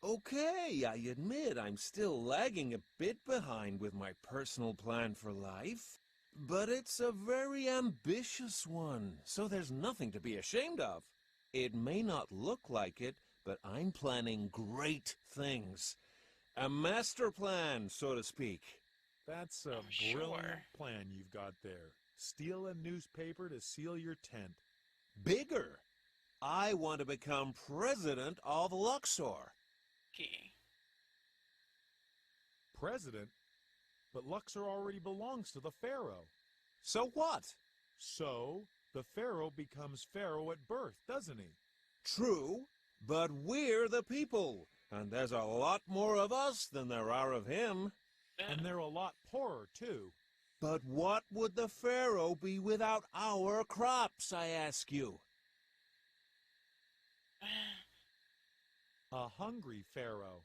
Okay, I admit I'm still lagging a bit behind with my personal plan for life. But it's a very ambitious one, so there's nothing to be ashamed of. It may not look like it, but I'm planning great things. A master plan, so to speak. That's a brilliant plan you've got there. Steal a newspaper to seal your tent. Bigger. I want to become president of Luxor. Key. President? But Luxor already belongs to the pharaoh. So what? So, the pharaoh becomes pharaoh at birth, doesn't he? True, but we're the people, and there's a lot more of us than there are of him. And they're a lot poorer, too. But what would the pharaoh be without our crops, I ask you? A hungry pharaoh.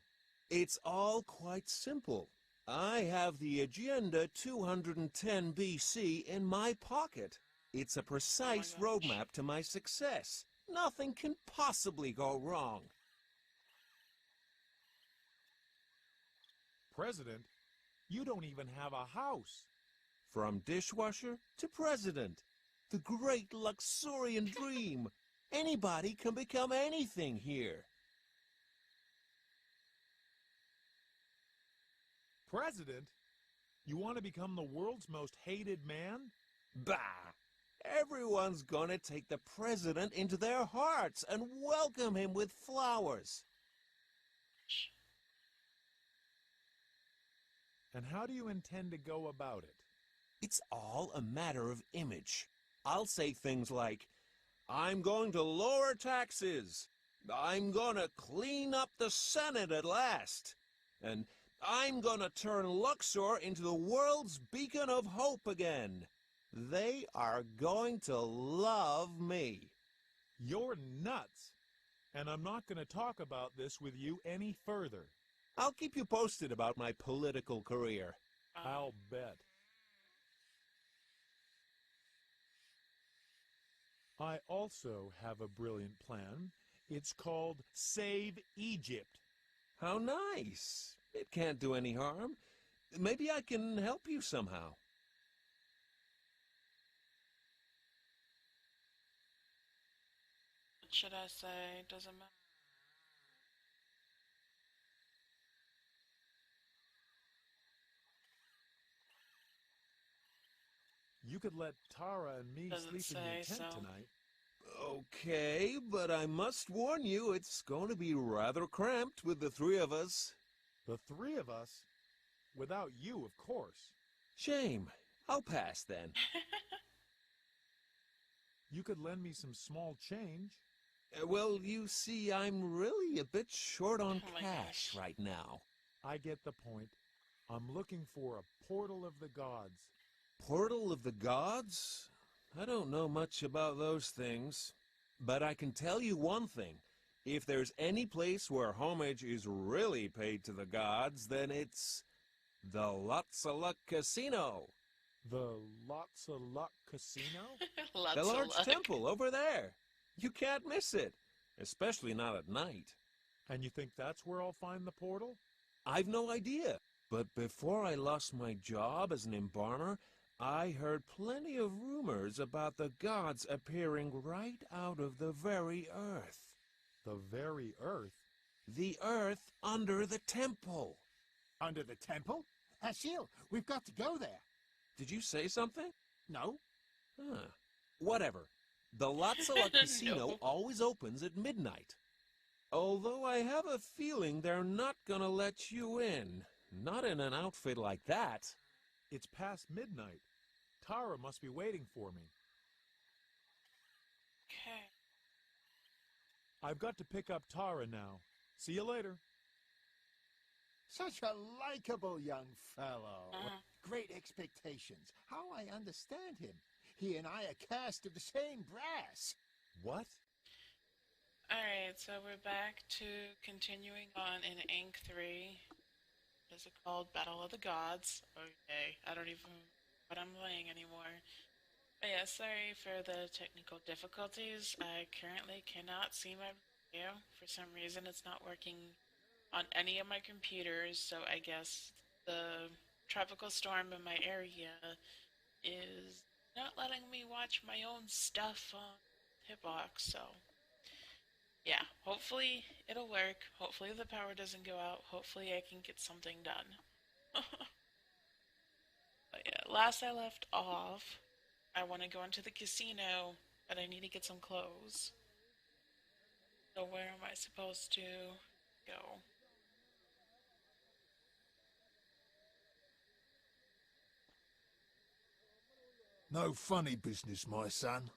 It's all quite simple. I have the Agenda 210 BC in my pocket. It's a precise roadmap to my success. Nothing can possibly go wrong. President, you don't even have a house. From dishwasher to president. The great Luxorian dream. Anybody can become anything here. President? You want to become the world's most hated man? Bah! Everyone's gonna take the president into their hearts and welcome him with flowers. And how do you intend to go about it? It's all a matter of image. I'll say things like, I'm going to lower taxes. I'm gonna clean up the Senate at last. And I'm gonna turn Luxor into the world's beacon of hope again. They are going to love me. You're nuts. And I'm not going to talk about this with you any further. I'll keep you posted about my political career. I'll bet. I also have a brilliant plan. It's called Save Egypt. How nice. It can't do any harm. Maybe I can help you somehow. What should I say? Doesn't matter. You could let Tara and me Doesn't sleep in your say tent so. tonight. Okay, but I must warn you, it's going to be rather cramped with the three of us. The three of us? Without you, of course. Shame. I'll pass then. You could lend me some small change. Well, you see, I'm really a bit short on Oh my cash gosh. right now. I get the point. I'm looking for a portal of the gods. Portal of the gods? I don't know much about those things. But I can tell you one thing. If there's any place where homage is really paid to the gods, then it's the Lots of Luck Casino. The Lots of Luck Casino? Lots The of large luck. temple over there. You can't miss it, especially not at night. And you think that's where I'll find the portal? I've no idea. But before I lost my job as an embalmer, I heard plenty of rumors about the gods appearing right out of the very earth. The very earth? The earth under the temple. Under the temple? Achille, we've got to go there. Did you say something? No? Huh. Whatever. The Lotzala Casino No. always opens at midnight. Although I have a feeling they're not gonna let you in. Not in an outfit like that. It's past midnight. Tara must be waiting for me. Okay. I've got to pick up Tara now. See you later. Such a likable young fellow. Uh-huh. Great expectations. How I understand him. He and I are cast of the same brass. What? Alright, so we're back to continuing on in Ankh 3. What is it called? Battle of the Gods. Okay, I don't even know what I'm playing anymore. But yeah, sorry for the technical difficulties. I currently cannot see my video. For some reason, it's not working on any of my computers, so I guess the tropical storm in my area is not letting me watch my own stuff on Hitbox, so yeah, hopefully it'll work. Hopefully the power doesn't go out. Hopefully I can get something done. But yeah, last I left off, I want to go into the casino, but I need to get some clothes. So where am I supposed to go? No funny business, my son.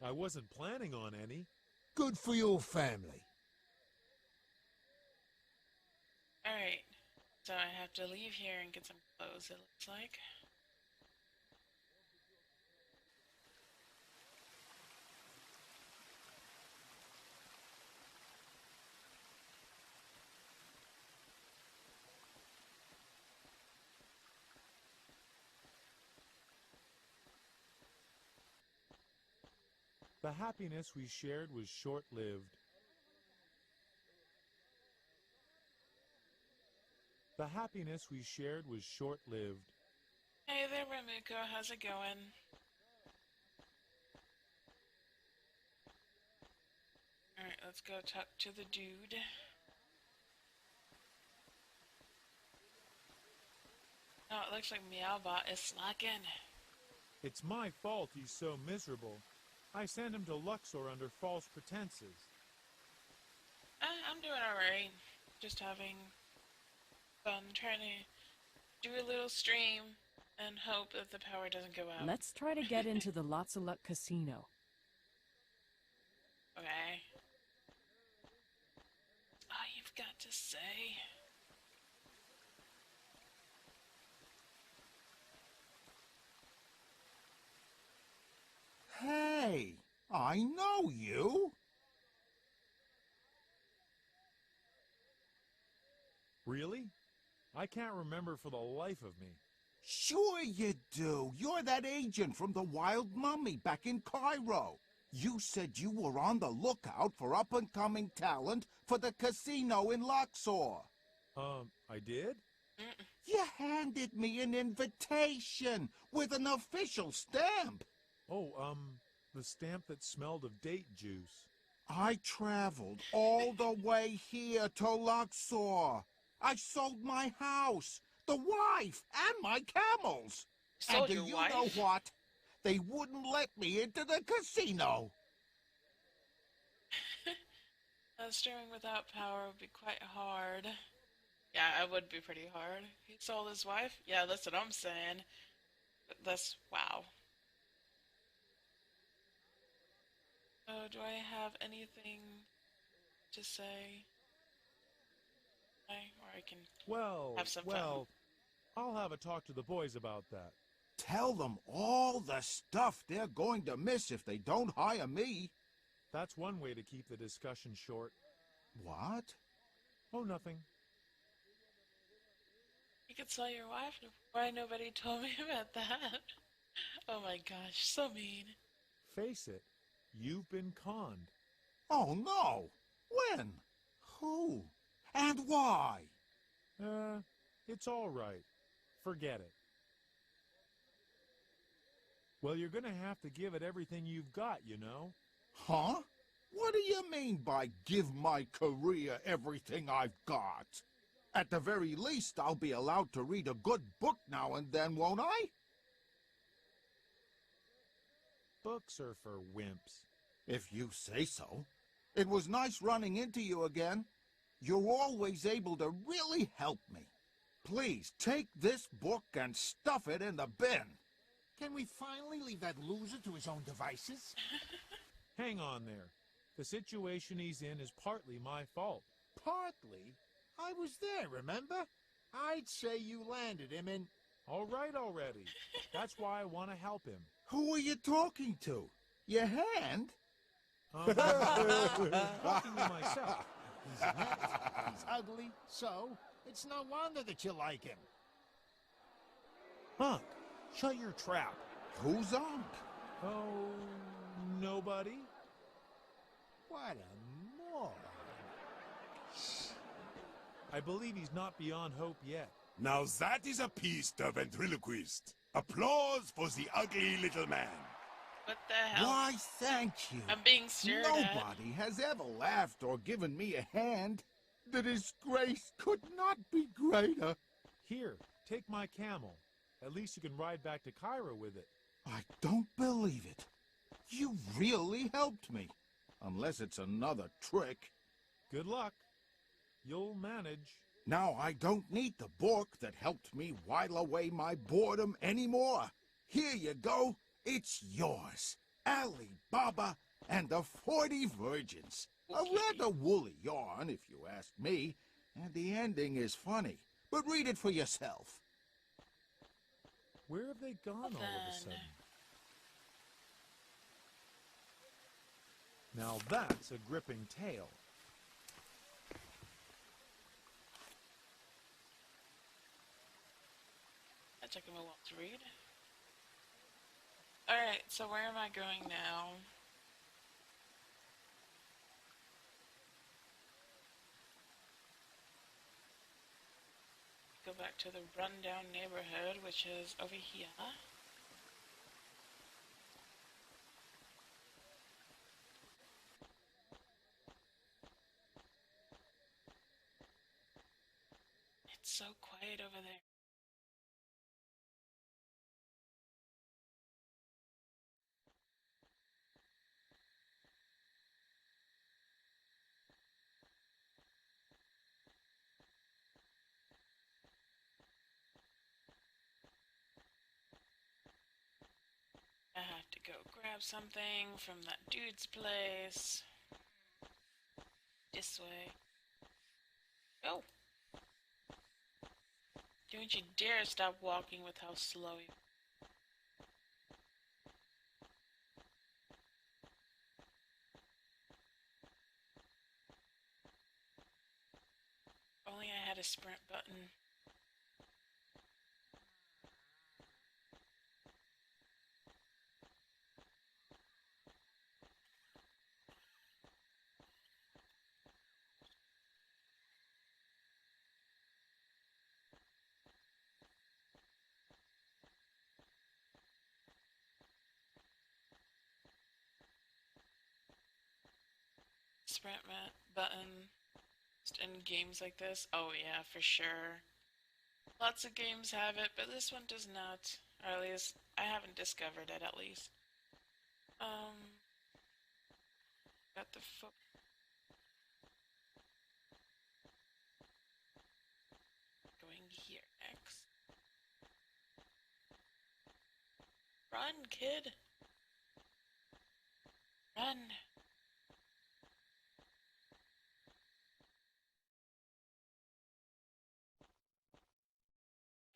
I wasn't planning on any. Good for your family. Alright, so I have to leave here and get some clothes, it looks like. The happiness we shared was short-lived. The happiness we shared was short-lived. Hey there, Remuko, how's it going? Alright, let's go talk to the dude. Oh, it looks like Meowbot is slacking. It's my fault he's so miserable. I sent him to Luxor under false pretenses. I'm doing alright. Just having fun trying to do a little stream and hope that the power doesn't go out. Let's try to get into the Lots of Luck Casino. Okay. All you've got to say. Hey, I know you. Really? I can't remember for the life of me. Sure you do. You're that agent from the Wild Mummy back in Cairo. You said you were on the lookout for up-and-coming talent for the casino in Luxor. I did? You handed me an invitation with an official stamp. Oh, the stamp that smelled of date juice. I traveled all the way here to Luxor. I sold my house, the wife, and my camels. Sold and do your you wife? know what? They wouldn't let me into the casino. Streaming without power would be quite hard. Yeah, it would be pretty hard. He sold his wife? Yeah, that's what I'm saying. That's wow. Oh, do I have anything to say? Or I can have some fun. I'll have a talk to the boys about that. Tell them all the stuff they're going to miss if they don't hire me. That's one way to keep the discussion short. What? Oh, nothing. You could sell your wife? Why nobody told me about that? Oh my gosh, so mean. Face it, you've been conned. Oh, no. When? Who? And why? It's all right. Forget it. Well, you're gonna have to give it everything you've got, you know. Huh? What do you mean by give my career everything I've got? At the very least, I'll be allowed to read a good book now and then, won't I? Books are for wimps. If you say so. It was nice running into you again. You're always able to really help me. Please, take this book and stuff it in the bin. Can we finally leave that loser to his own devices? Hang on there. The situation he's in is partly my fault. Partly? I was there, remember? I'd say you landed him in... All right already. That's why I want to help him. Who are you talking to? Your hand? Talking to myself. He's inept, he's ugly, so it's no wonder that you like him. Ankh, shut your trap. Who's Ankh? Oh, nobody? What a moron. I believe he's not beyond hope yet. Now that is a piece of ventriloquist. Applause for the ugly little man. What the hell? Why, thank you. I'm being stared at. Nobody has ever laughed or given me a hand. The disgrace could not be greater. Here, take my camel. At least you can ride back to Cairo with it. I don't believe it. You really helped me. Unless it's another trick. Good luck. You'll manage. Now I don't need the book that helped me while away my boredom anymore. Here you go. It's yours. Ali Baba and the 40 Virgins. A rather woolly yarn, if you ask me. And the ending is funny. But read it for yourself. Where have they gone all of a sudden? Now that's a gripping tale. That took him a while to read. Alright, so where am I going now? Go back to the rundown neighborhood, which is over here. It's so quiet over there. I have to go grab something from that dude's place. This way. Go! Don't you dare stop walking with how slow you... Only I had a sprint button. sprint button just in games like this? Oh yeah, for sure. Lots of games have it, but this one does not. Or at least, I haven't discovered it, at least. Got the foot. Going here next. Run, kid! Run!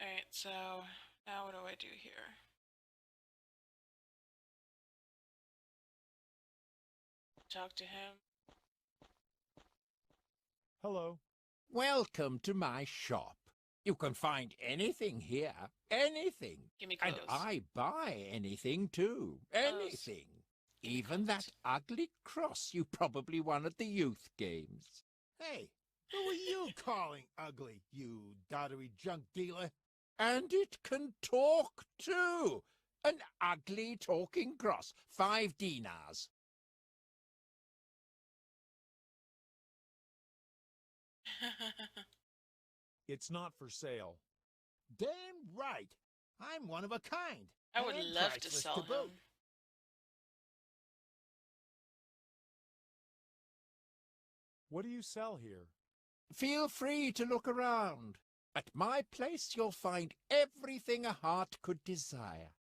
Alright, so now what do I do here? Talk to him. Hello. Welcome to my shop. You can find anything here. Anything. Give me And clothes. I buy anything too. Anything. Even that ugly cross you probably won at the youth games. Hey, who are you calling ugly, you dottery junk dealer? And it can talk too. An ugly talking cross. 5 dinars. It's not for sale. Damn right. I'm one of a kind. I would and love to priceless sell boot. him. What do you sell here? Feel free to look around. At my place you'll find everything a heart could desire.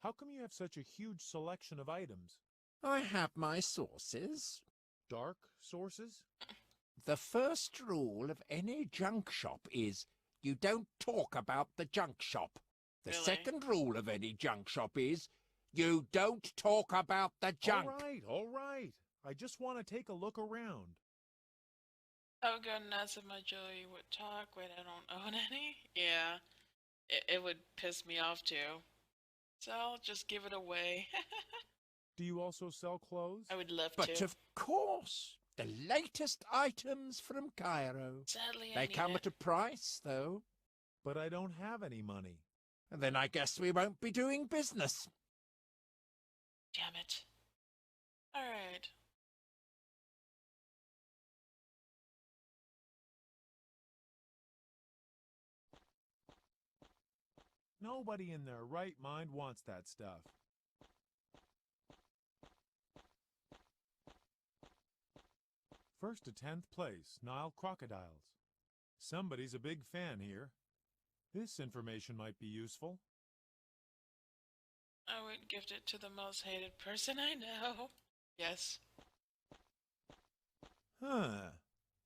How come you have such a huge selection of items? I have my sources. Dark sources? The first rule of any junk shop is you don't talk about the junk shop. The Really? second rule of any junk shop is you don't talk about the junk. All right. I just want to take a look around. I would go nuts if my jewelry would talk. Wait, I don't own any? Yeah. It would piss me off too. So I'll just give it away. Do you also sell clothes? I would love But to. of course, the latest items from Cairo. Sadly, I They need come it. at a price, though. But I don't have any money. And then I guess we won't be doing business. Damn it. Alright. Nobody in their right mind wants that stuff. First to 10th place, Nile crocodiles. Somebody's a big fan here. This information might be useful. I would gift it to the most hated person I know. Yes. Huh.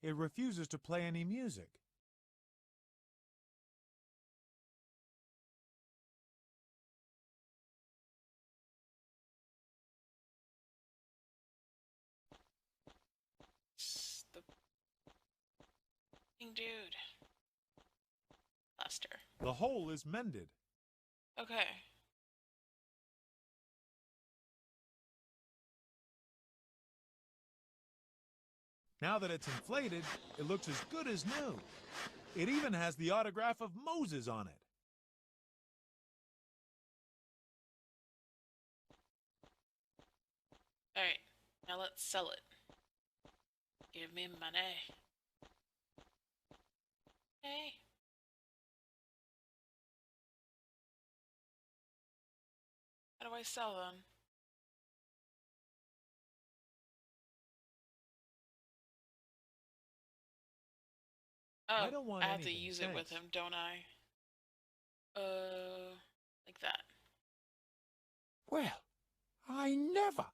It refuses to play any music. The dude. Buster. The hole is mended. Okay. Now that it's inflated, it looks as good as new. It even has the autograph of Moses on it. Alright. Now let's sell it. Give me money. Hey. How do I sell them? Oh, I don't want I have to anything, use it with thanks. him, don't I? Like that. Well, I never.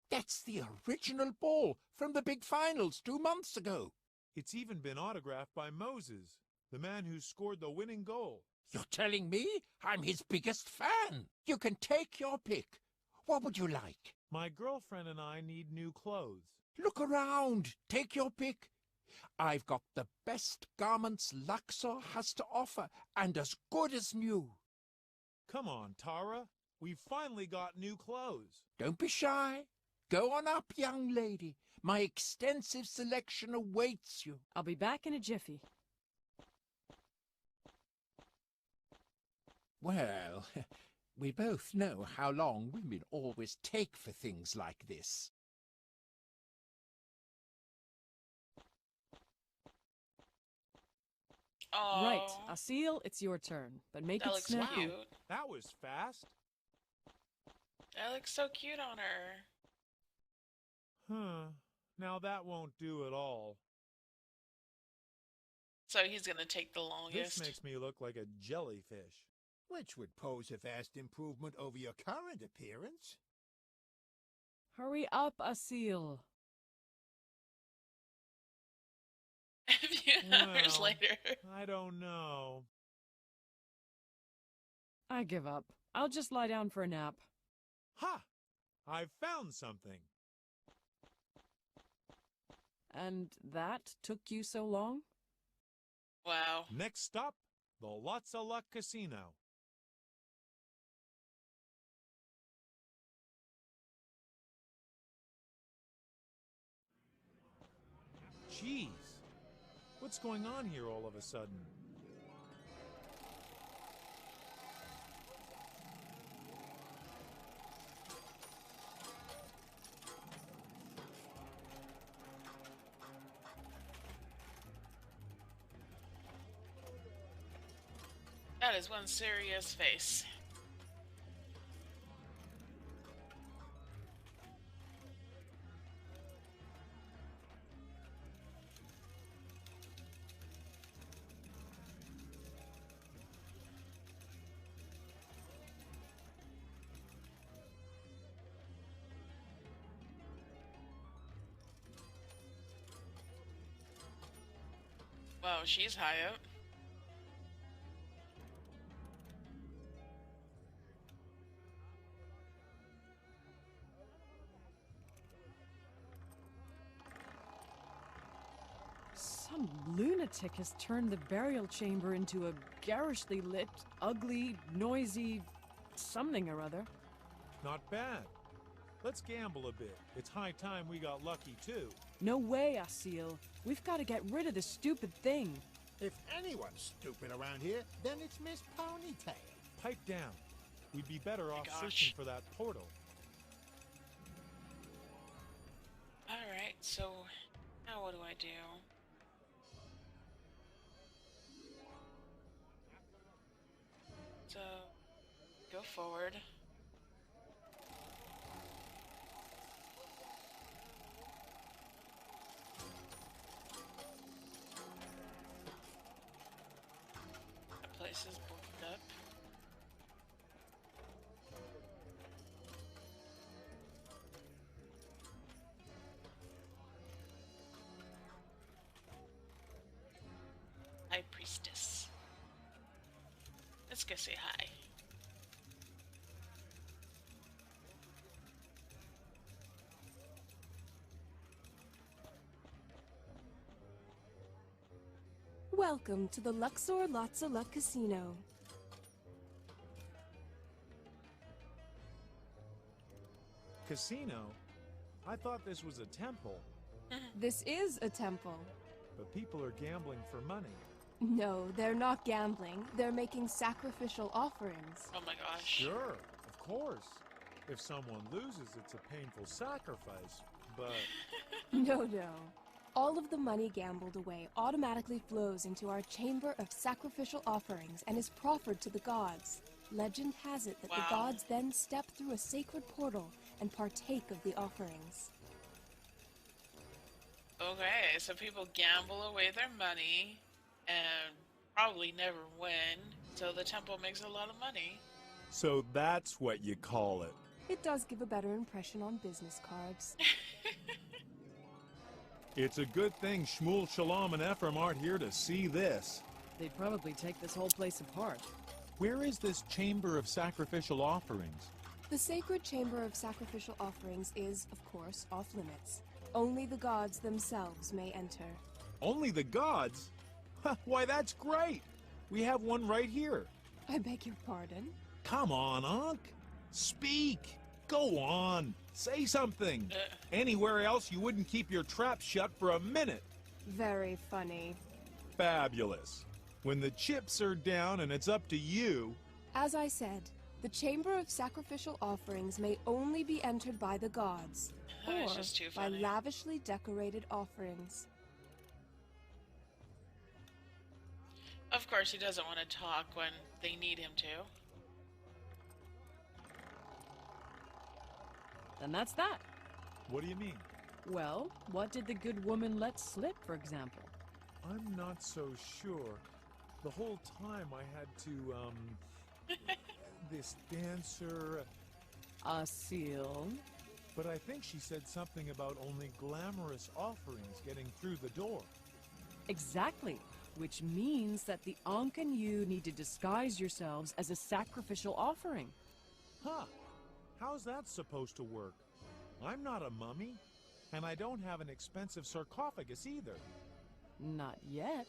That's the original ball from the big finals 2 months ago. It's even been autographed by Moses, the man who scored the winning goal. You're telling me I'm his biggest fan? You can take your pick. What would you like? My girlfriend and I need new clothes. Look around. Take your pick. I've got the best garments Luxor has to offer, and as good as new. Come on, Tara. We've finally got new clothes. Don't be shy. Go on up, young lady. My extensive selection awaits you. I'll be back in a jiffy. Well, We both know how long women always take for things like this. Oh, Right, Asil, it's your turn, but make that it looks snappy. cute. That was fast. That looks so cute on her. Huh. Now that won't do at all. So he's gonna take the longest. This makes me look like a jellyfish. Which would pose a vast improvement over your current appearance. Hurry up, Asil. A few hours Well, later. I don't know. I give up. I'll just lie down for a nap. Ha! I've found something. And that took you so long? Wow. Next stop, the Lots of Luck Casino. Jeez. What's going on here all of a sudden? That is one serious face. Wow, she's high up. Some lunatic has turned the burial chamber into a garishly lit, ugly, noisy something or other. Not bad. Let's gamble a bit. It's high time we got lucky too. No way, Asil. We've got to get rid of this stupid thing. If anyone's stupid around here, then it's Miss Ponytail. Pipe down. We'd be better off searching for that portal. Alright, so now what do I do? So, go forward. That place is boarded up. High Priestess. Let's go say hi. Welcome to the Luxor Lots of Luck Casino. Casino? I thought this was a temple. This is a temple. But people are gambling for money. No, they're not gambling. They're making sacrificial offerings. Oh my gosh. Sure, of course. If someone loses, it's a painful sacrifice, but... No. All of the money gambled away automatically flows into our chamber of sacrificial offerings and is proffered to the gods. Legend has it that the gods then step through a sacred portal and partake of the offerings. Okay, so people gamble away their money and probably never win, so the temple makes a lot of money. So that's what you call it. It does give a better impression on business cards. It's a good thing Shmuel, Shalom, and Ephraim aren't here to see this. They'd probably take this whole place apart. Where is this chamber of sacrificial offerings? The sacred chamber of sacrificial offerings is, of course, off limits. Only the gods themselves may enter. Only the gods? Why, that's great! We have one right here. I beg your pardon? Come on, Ankh. Speak. Go on. Say something. Anywhere else you wouldn't keep your trap shut for a minute. Very funny. Fabulous. When the chips are down and it's up to you... As I said, The Chamber of Sacrificial Offerings may only be entered by the gods, That or is just too by funny. lavishly decorated offerings. Of course, he doesn't want to talk when they need him to. Then that's that. What do you mean? Well, what did the good woman let slip, for example? I'm not so sure. The whole time I had to, this dancer... A seal? But I think she said something about only glamorous offerings getting through the door. Exactly. Which means that the Ankh and you need to disguise yourselves as a sacrificial offering. Huh. How's that supposed to work? I'm not a mummy, and I don't have an expensive sarcophagus either. Not yet.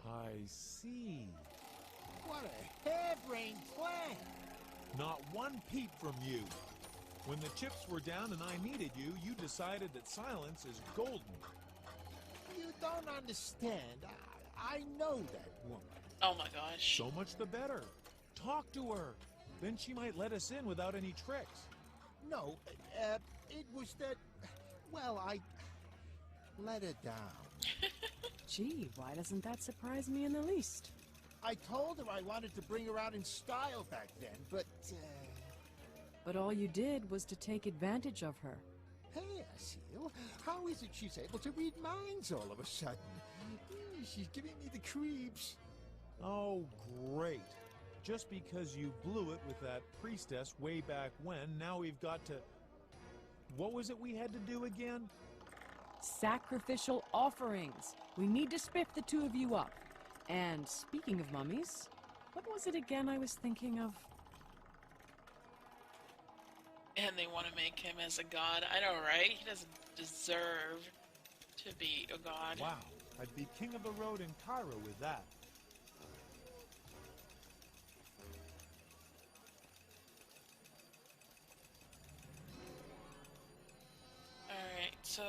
I see. What a harebrained plan! Not one peep from you. When the chips were down and I needed you, you decided that silence is golden. You don't understand. I know that woman. Oh my gosh. So much the better. Talk to her. Then she might let us in without any tricks. No, it was that... Well, I let her down. Gee, why doesn't that surprise me in the least? I told her I wanted to bring her out in style back then, but... But all you did was to take advantage of her. Hey, Asil, how is it she's able to read minds all of a sudden? She's giving me the creeps. Oh, great. Just because you blew it with that priestess way back when, now we've got to... What was it we had to do again? Sacrificial offerings. We need to spiff the two of you up. And speaking of mummies, what was it again I was thinking of? And they want to make him as a god. I know, right? He doesn't deserve to be a god. Wow, I'd be king of the road in Cairo with that. Alright, so...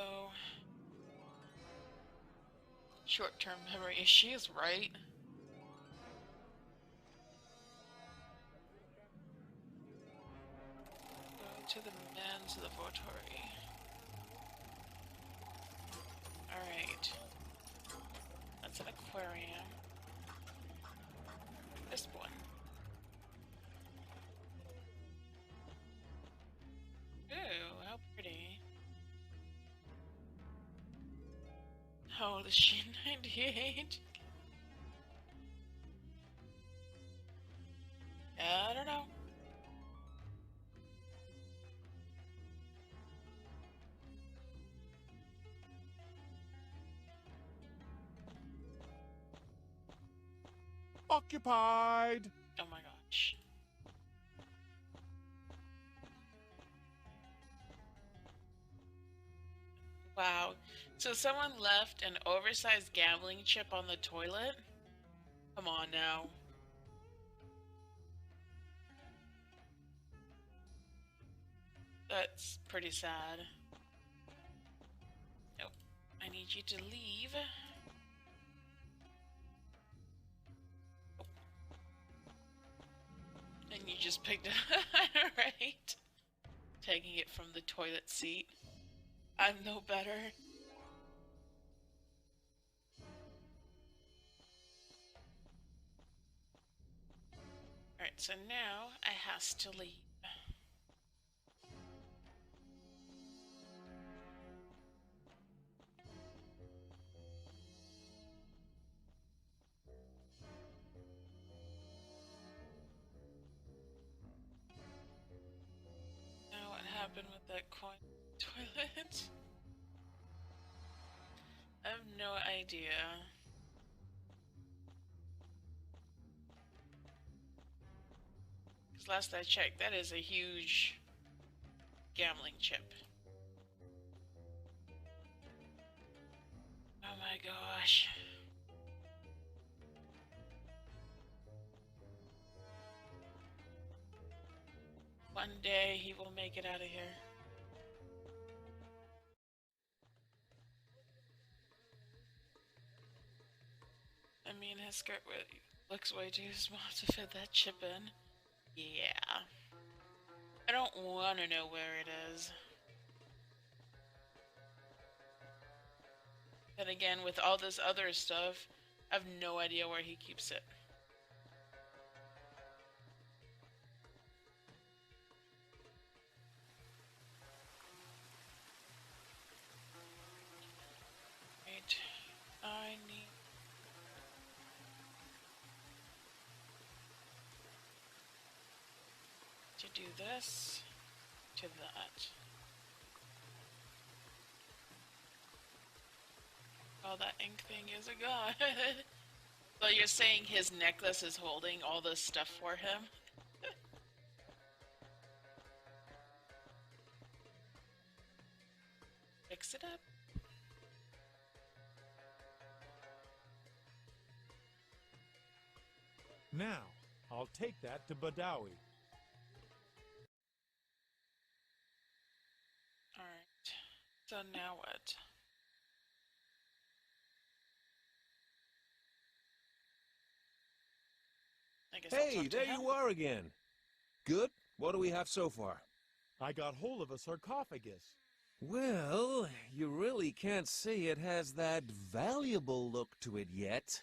Short-term memory. She is right. Go to the men's lavatory. Alright. That's an aquarium. This one. Ooh, how pretty. How old is she? 98? I don't know. Occupied! Oh my gosh. Wow. So someone left an oversized gambling chip on the toilet? Come on now. That's pretty sad. Nope. I need you to leave. Oh. And you just picked it up, right? Taking it from the toilet seat. I'm no better. Alright, so now I has to leave. Now what happened with that coin toilet? I have no idea. Because last I checked, that is a huge gambling chip. Oh my gosh. One day he will make it out of here. I mean, his skirt looks way too small to fit that chip in. Yeah. I don't want to know where it is. Then again, with all this other stuff, I have no idea where he keeps it. Right. I need to do this to that. Oh, that ink thing is a god. So you're saying his necklace is holding all this stuff for him? Fix it up. Now, I'll take that to Badawi. Alright. So now what? I guess I'll Hey, talk to there him. you are again. Good? What do we have so far? I got hold of a sarcophagus. Well, you really can't say it has that valuable look to it yet.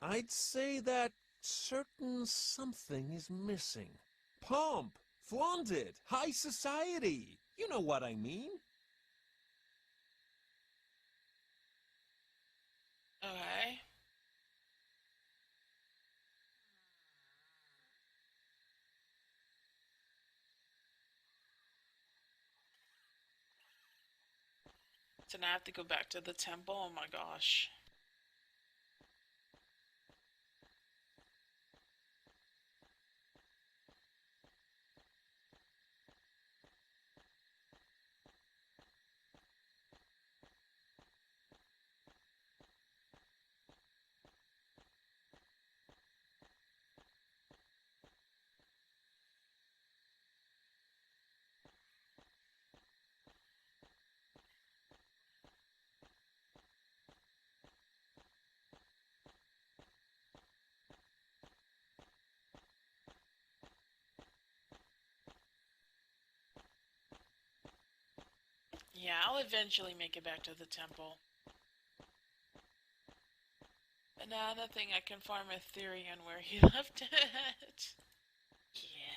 I'd say that certain something is missing. Pomp, flaunted, high society. You know what I mean. Okay. So now I have to go back to the temple? Oh my gosh. Yeah, I'll eventually make it back to the temple. Another thing, I can form a theory on where he left it. Yeah.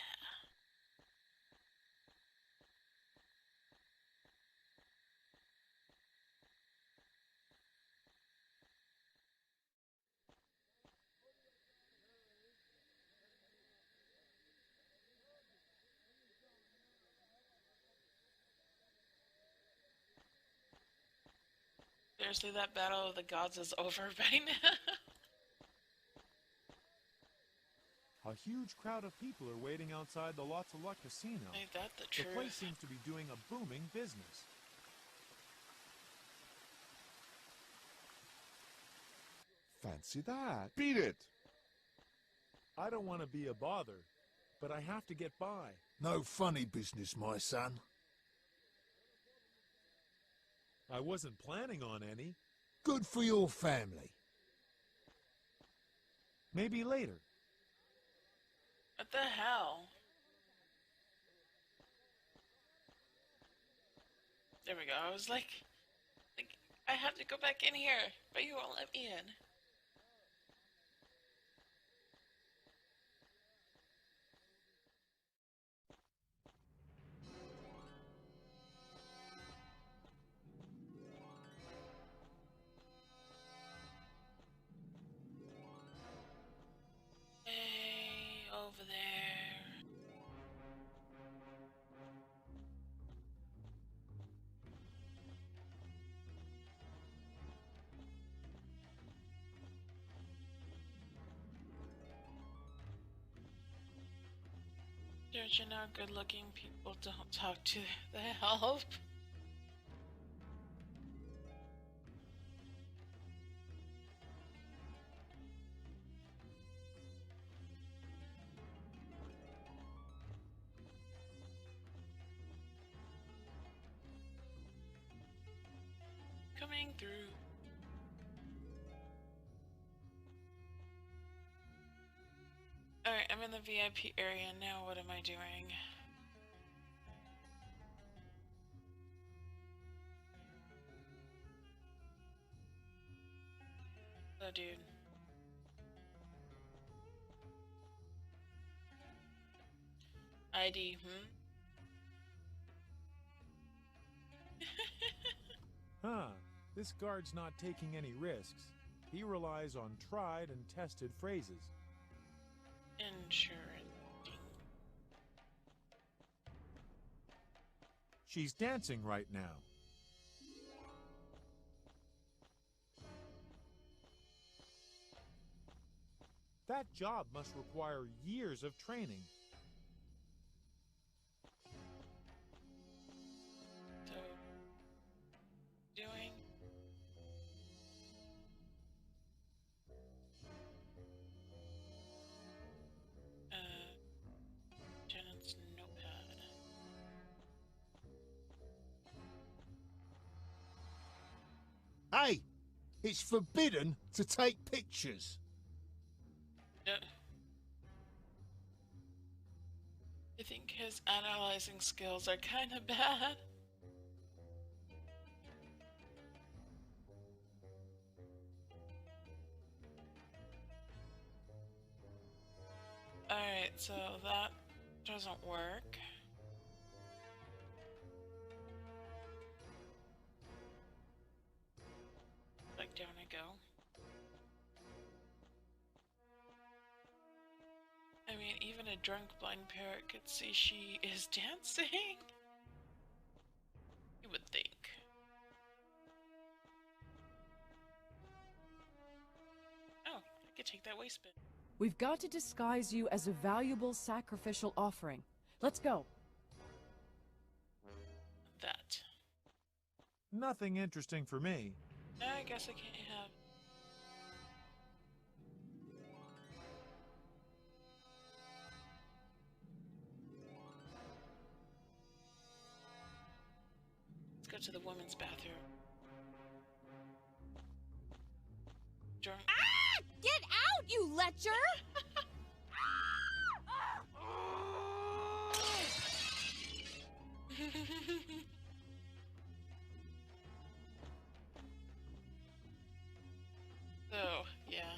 Seriously, that battle of the gods is over by now. A huge crowd of people are waiting outside the Lots of Luck Casino. Ain't that the The place truth? seems to be doing a booming business. Fancy that. Beat it. I don't want to be a bother, but I have to get by. No funny business, my son. I wasn't planning on any. Good for your family. Maybe later. What the hell? There we go. I was like, I have to go back in here, but you won't let me in. Hey, over there. Don't you know good-looking people don't talk to the help? Coming through. Alright, I'm in the VIP area now. What am I doing? Oh, dude. ID, Huh. This guard's not taking any risks. He relies on tried and tested phrases. Insurance. She's dancing right now. That job must require years of training. So, doing. Lieutenant's notepad. Hey, it's forbidden to take pictures. I think his analyzing skills are kind of bad. Alright, so that doesn't work. Back down I go. I mean, even a drunk blind parrot could see she is dancing. You would think. Oh, I could take that waste bin. We've got to disguise you as a valuable sacrificial offering. Let's go. That. Nothing interesting for me. I guess I can't have. Let's go to the women's bathroom. Drunk. Ah! Get out, you lecher! So, yeah.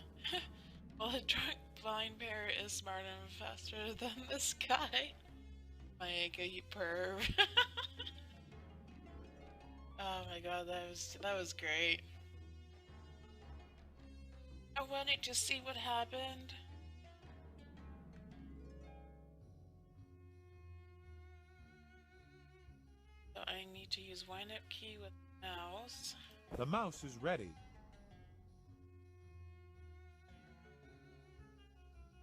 Well, a drunk blind bear is smarter and faster than this guy. My Ankh, you perv. Oh my god, that was great. I wanted to see what happened. So I need to use wind up key with mouse. The mouse is ready.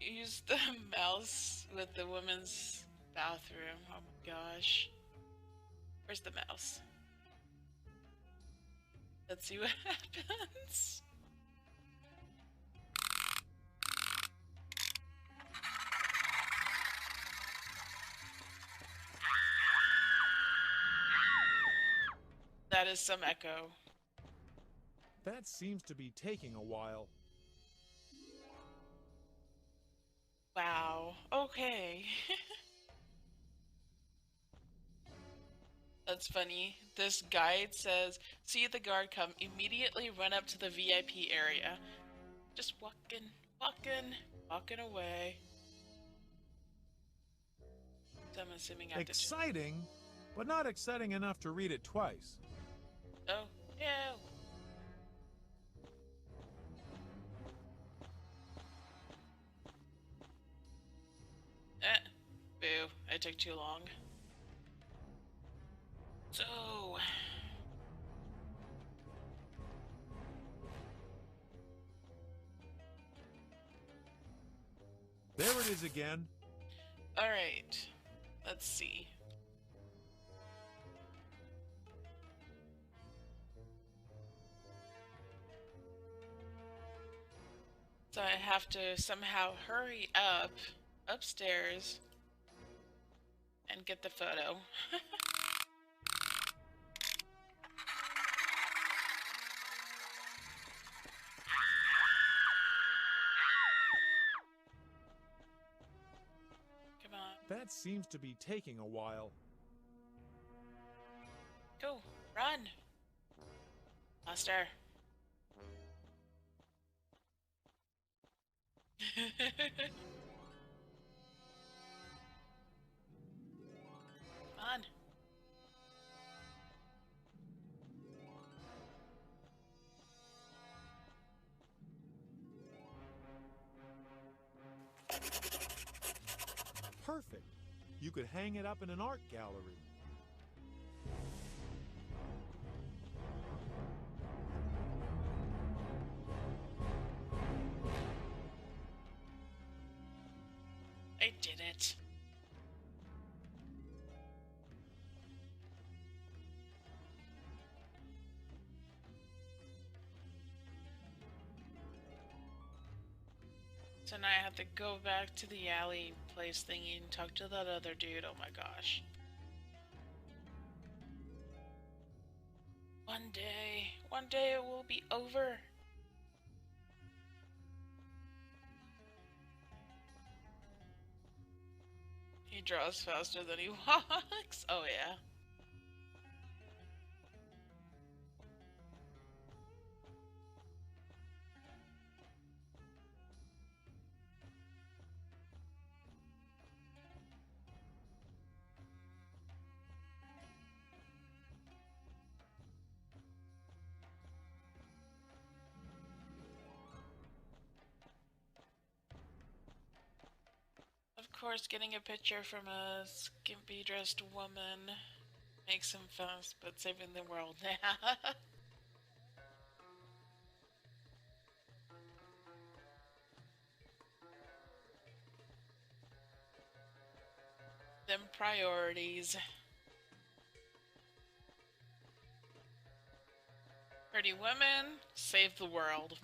Use the mouse with the women's bathroom. Oh my gosh. Where's the mouse? Let's see what happens. That is some echo. That seems to be taking a while. Wow. Okay. That's funny. This guide says, see the guard come, immediately run up to the VIP area. Just walking away. So I'm assuming I have to... Exciting, but not exciting enough to read it twice. Oh, yeah. Boo. I took too long. So... There it is again. Alright. Let's see. So I have to somehow hurry up upstairs and get the photo. That seems to be taking a while. Go, run! Faster. Come on. Perfect. You could hang it up in an art gallery. I did it. So now I have to go back to the alley place thingy and talk to that other dude. Oh my gosh. One day it will be over. He draws faster than he walks. Oh yeah. Of course, getting a picture from a skimpy dressed woman makes him fast, but saving the world. Them priorities. Pretty women, save the world.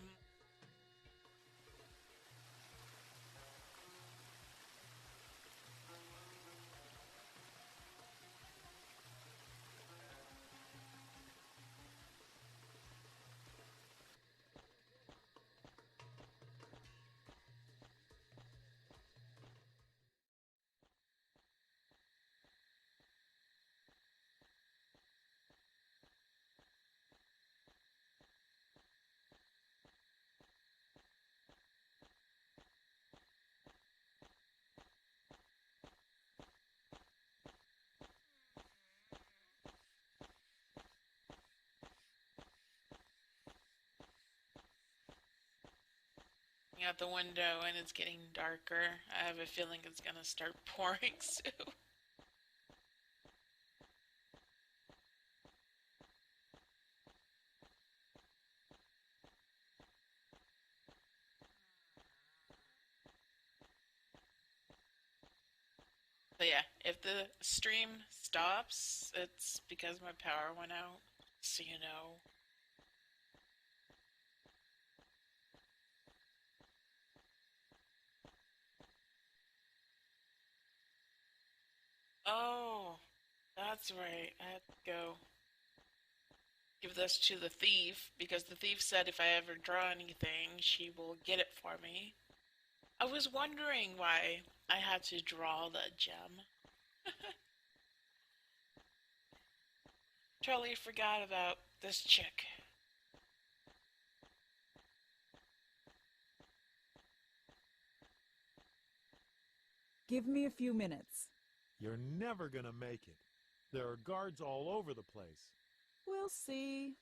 Out the window and it's getting darker. I have a feeling it's gonna start pouring soon. But yeah, if the stream stops, it's because my power went out. So you know. Oh, that's right. I have to go give this to the thief because the thief said if I ever draw anything, she will get it for me. I was wondering why I had to draw the gem. Totally forgot about this chick. Give me a few minutes. You're never gonna make it. There are guards all over the place. We'll see.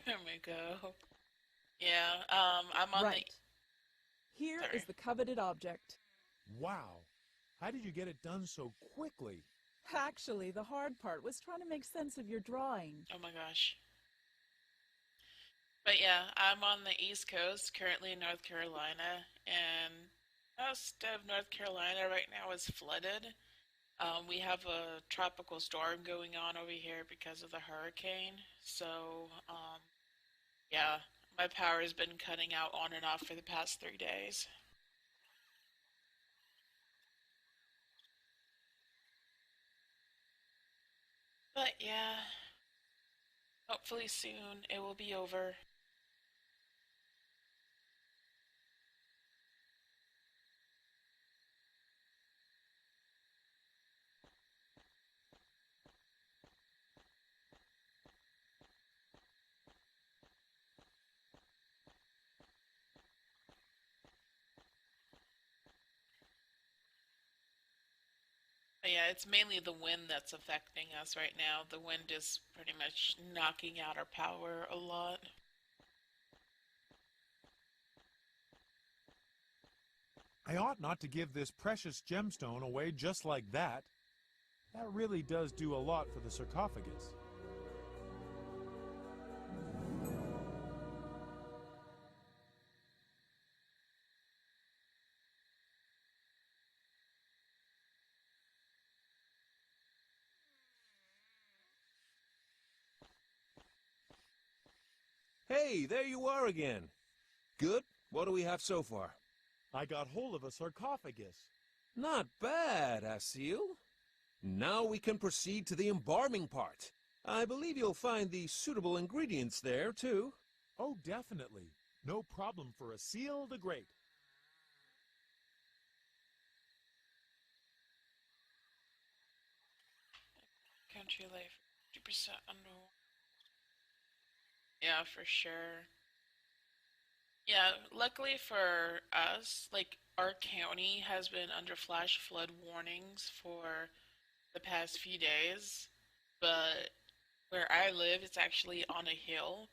There we go. Yeah, I'm on right. Here Sorry. is the coveted object. Wow. How did you get it done so quickly? Actually, the hard part was trying to make sense of your drawing. Oh my gosh. But yeah, I'm on the East Coast, currently in North Carolina, and most of North Carolina right now is flooded. We have a tropical storm going on over here because of the hurricane. So, yeah, my power has been cutting out on and off for the past 3 days. But yeah, Hopefully soon it will be over. But yeah, it's mainly the wind that's affecting us right now. The wind is pretty much knocking out our power a lot. I ought not to give this precious gemstone away just like that. That really does do a lot for the sarcophagus. Hey, there you are again. Good. What do we have so far? I got hold of a sarcophagus. Not bad, Asil. Now we can proceed to the embalming part. I believe you'll find the suitable ingredients there, too. Oh, definitely. No problem for Asil the Great. Country life, 50% underwater. Yeah, for sure. Yeah, luckily for us, like our county has been under flash flood warnings for the past few days, but where I live, it's actually on a hill.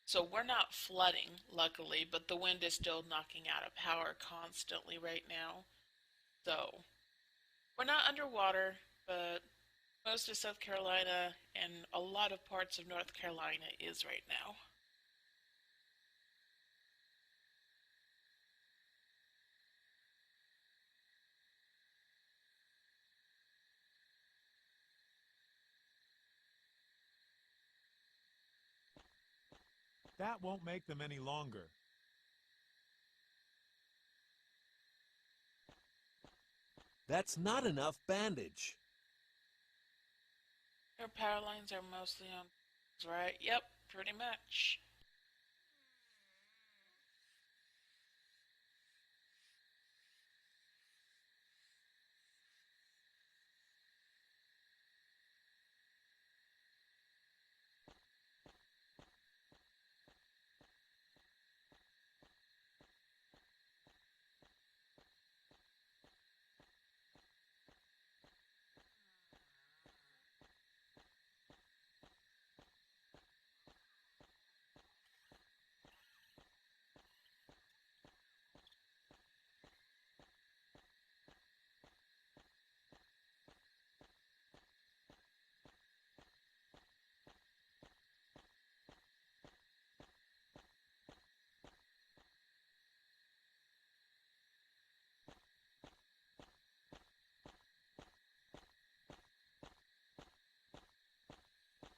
So we're not flooding, luckily, but the wind is still knocking out of power constantly right now. So we're not underwater, but most of South Carolina and a lot of parts of North Carolina is right now. That won't make them any longer. That's not enough bandage. Your power lines are mostly on, right? Yep, pretty much.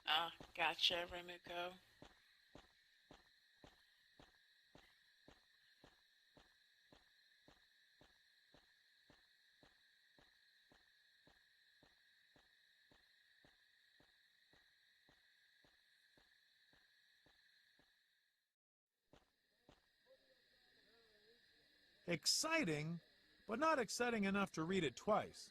Ah, gotcha, Remuko. Exciting, but not exciting enough to read it twice.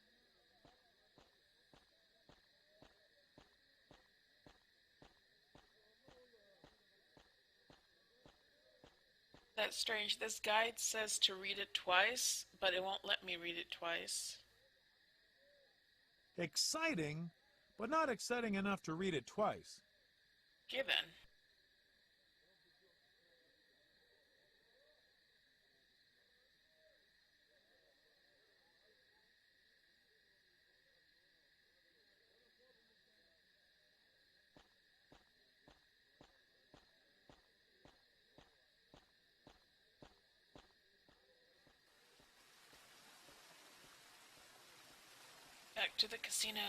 That's strange. This guide says to read it twice, but it won't let me read it twice. Exciting, but not exciting enough to read it twice. Given. Back to the casino.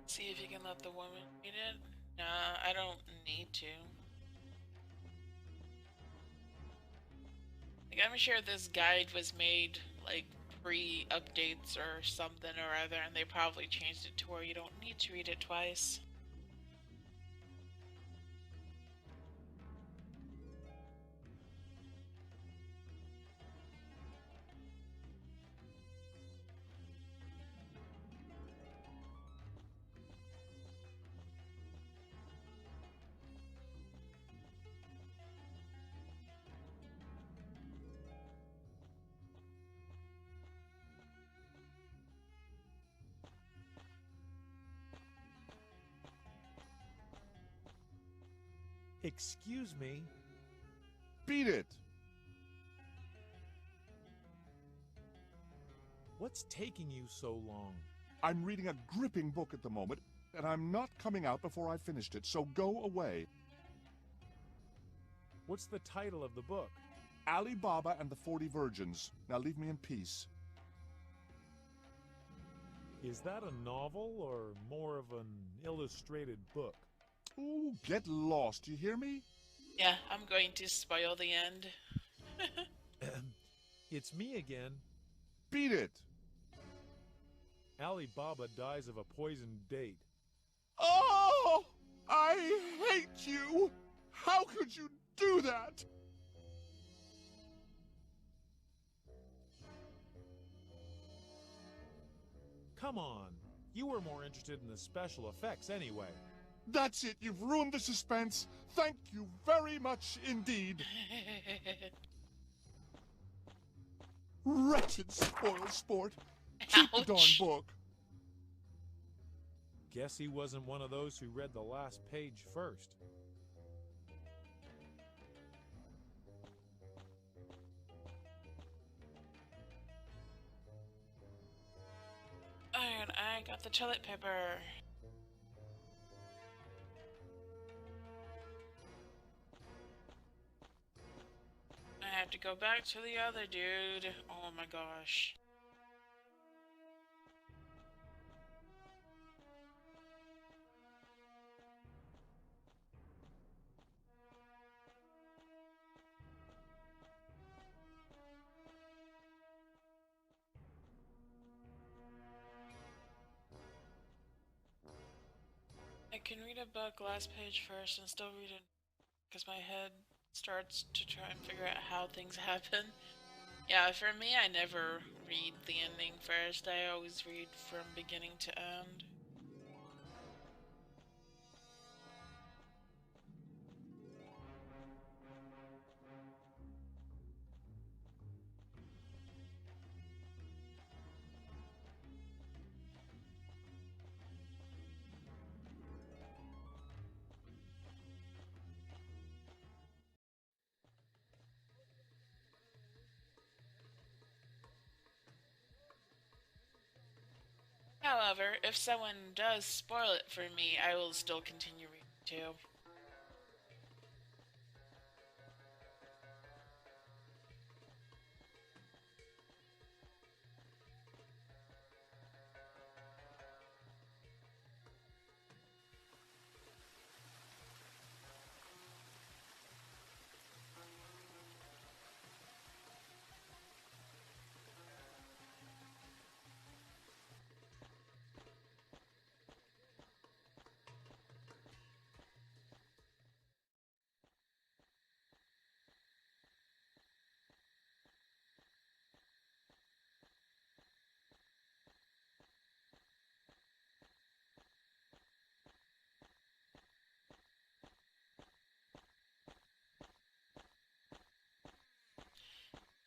See if you can let the woman read it. Nah, I don't need to. Like, I'm sure this guide was made, like, pre-updates or something or other, and they probably changed it to where you don't need to read it twice. Excuse me? Beat it! What's taking you so long? I'm reading a gripping book at the moment, and I'm not coming out before I've finished it, so go away. What's the title of the book? Ali Baba and the 40 Virgins. Now leave me in peace. Is that a novel or more of an illustrated book? Ooh, get lost, do you hear me? Yeah, I'm going to spoil the end. It's me again. Beat it! Ali Baba dies of a poisoned date. Oh! I hate you! How could you do that? Come on. You were more interested in the special effects anyway. That's it, you've ruined the suspense. Thank you very much indeed. Wretched spoil sport. Keep the darn book. Guess he wasn't one of those who read the last page first. And I got the toilet paper. I have to go back to the other dude. Oh my gosh. I can read a book last page first and still read it because my head starts to try and figure out how things happen. Yeah, for me, I never read the ending first. I always read from beginning to end. However, if someone does spoil it for me, I will still continue reading too.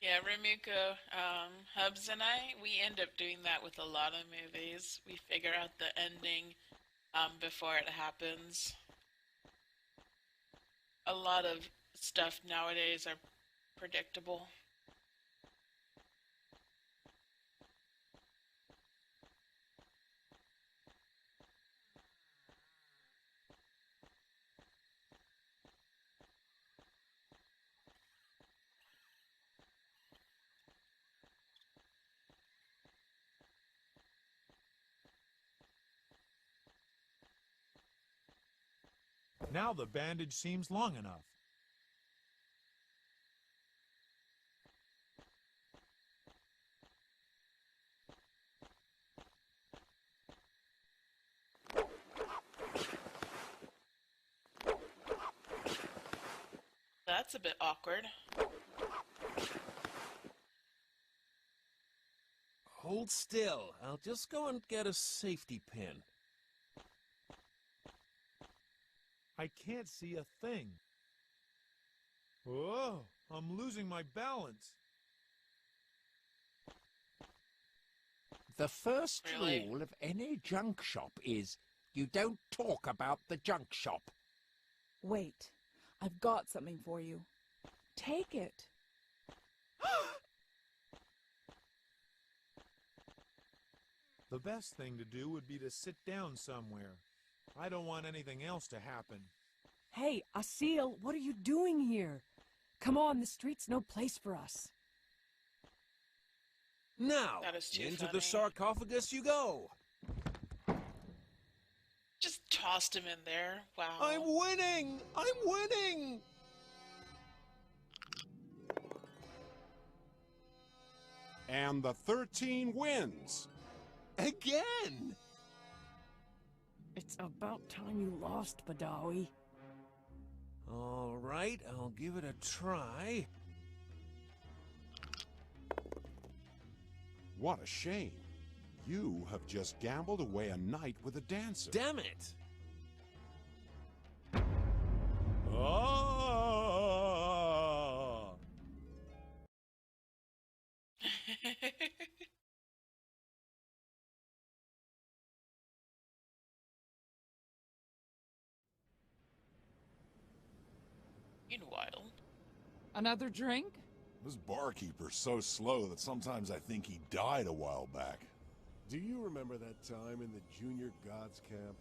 Yeah, Remuko, Hubs and I, we end up doing that with a lot of movies. We figure out the ending before it happens. A lot of stuff nowadays are predictable. Now the bandage seems long enough. That's a bit awkward. Hold still. I'll just go and get a safety pin. I can't see a thing. Whoa, I'm losing my balance. The first Really? rule of any junk shop is you don't talk about the junk shop. Wait, I've got something for you. Take it. The best thing to do would be to sit down somewhere. I don't want anything else to happen. Hey, Asil, what are you doing here? Come on, the street's no place for us. Now, That is too into funny. the sarcophagus you go. Just tossed him in there. Wow. I'm winning! I'm winning! And the 13 wins. Again! It's about time you lost, Badawi. All right, I'll give it a try. What a shame. You have just gambled away a night with a dancer. Damn it! Oh! Meanwhile. Another drink? This barkeeper's so slow that sometimes I think he died a while back. Do you remember that time in the Junior Gods Camp?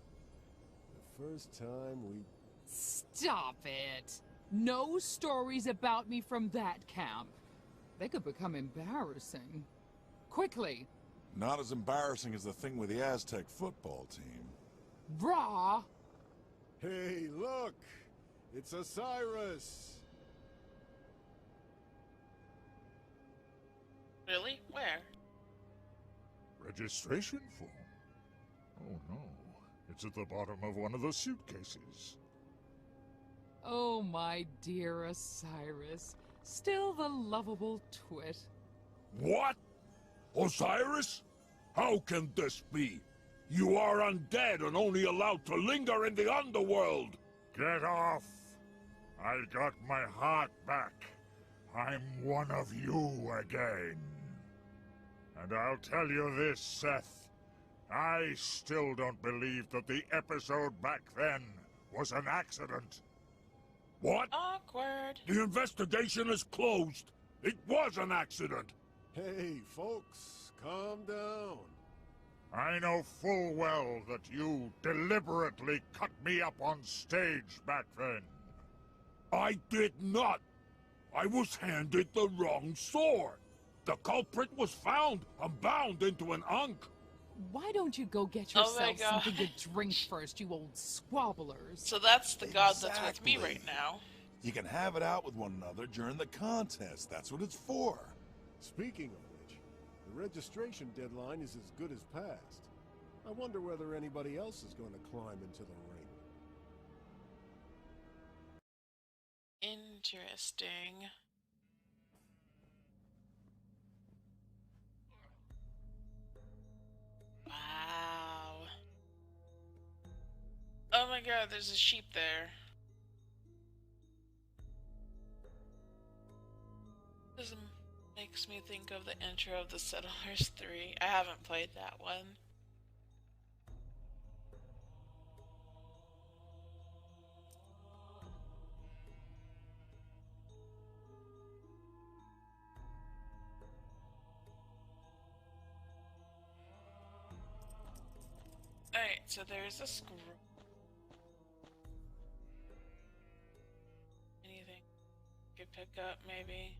The first time we... Stop it! No stories about me from that camp. They could become embarrassing. Quickly! Not as embarrassing as the thing with the Aztec football team. Brah! Hey, look! It's Osiris! Really? Where? Registration form? Oh no, it's at the bottom of one of the suitcases. Oh, my dear Osiris. Still the lovable twit. What? Osiris? How can this be? You are undead and only allowed to linger in the underworld! Get off! I got my heart back. I'm one of you again. And I'll tell you this, Seth. I still don't believe that the episode back then was an accident. What? Awkward. The investigation is closed. It was an accident. Hey, folks, calm down. I know full well that you deliberately cut me up on stage back then. I did not. I was handed the wrong sword. The culprit was found and bound into an Ankh. Why don't you go get Oh my yourself something God. to drink first, you old squabblers? So that's the god that's with me Exactly. right now. You can have it out with one another during the contest. That's what it's for. Speaking of which, the registration deadline is as good as passed. I wonder whether anybody else is going to climb into the ring. Interesting. Wow. Oh my god, there's a sheep there. This makes me think of the intro of the Settlers 3. I haven't played that one. Alright, so there's a scroll. Anything you could pick up, maybe?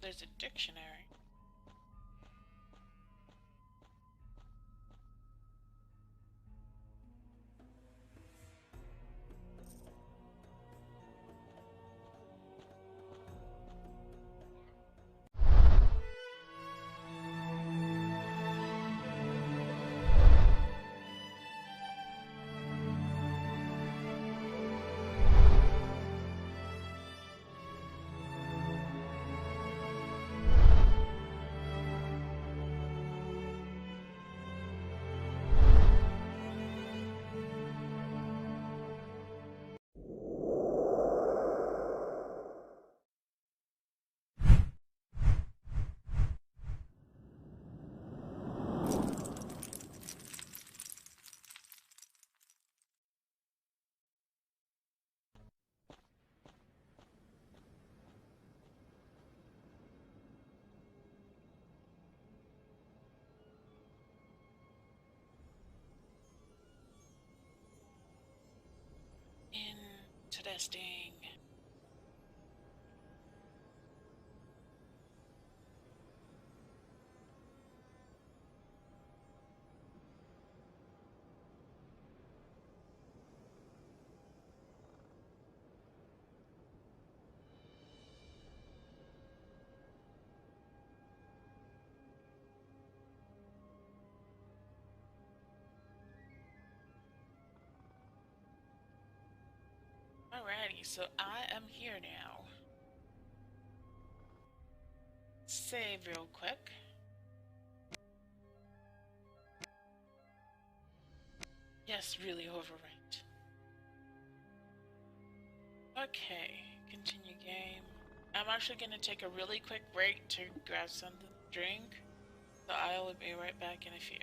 There's a dictionary. Interesting. Alrighty, so I am here now. Save real quick. Yes, really overranked. Okay, continue game. I'm actually gonna take a really quick break to grab something to drink, so I will be right back in a few.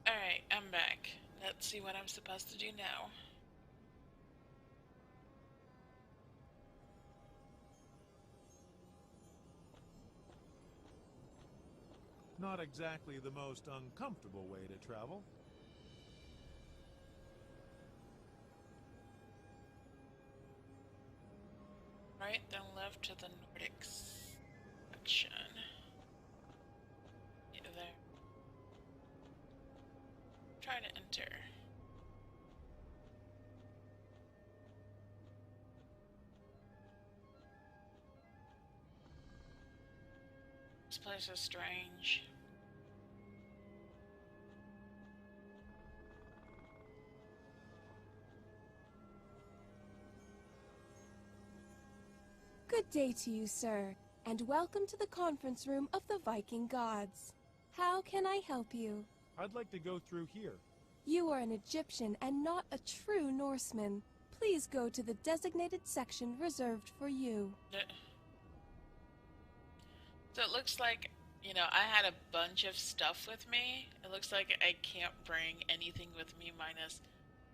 Alright, I'm back. Let's see what I'm supposed to do now. Not exactly the most uncomfortable way to travel. Right, then left to the Nordic section. Yeah, there. Try to enter. This place is strange. Good day to you, sir, and welcome to the conference room of the Viking gods. How can I help you? I'd like to go through here. You are an Egyptian and not a true Norseman. Please go to the designated section reserved for you. So it looks like, you know, I had a bunch of stuff with me. It looks like I can't bring anything with me minus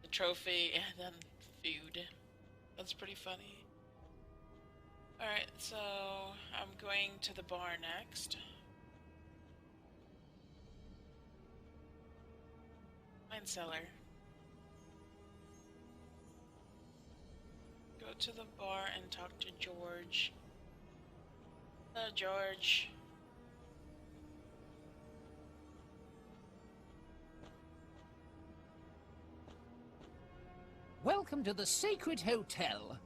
the trophy and then food. That's pretty funny. Alright, so I'm going to the bar next. Wine cellar. Go to the bar and talk to George. Hello, George. Welcome to the Sacred Hotel.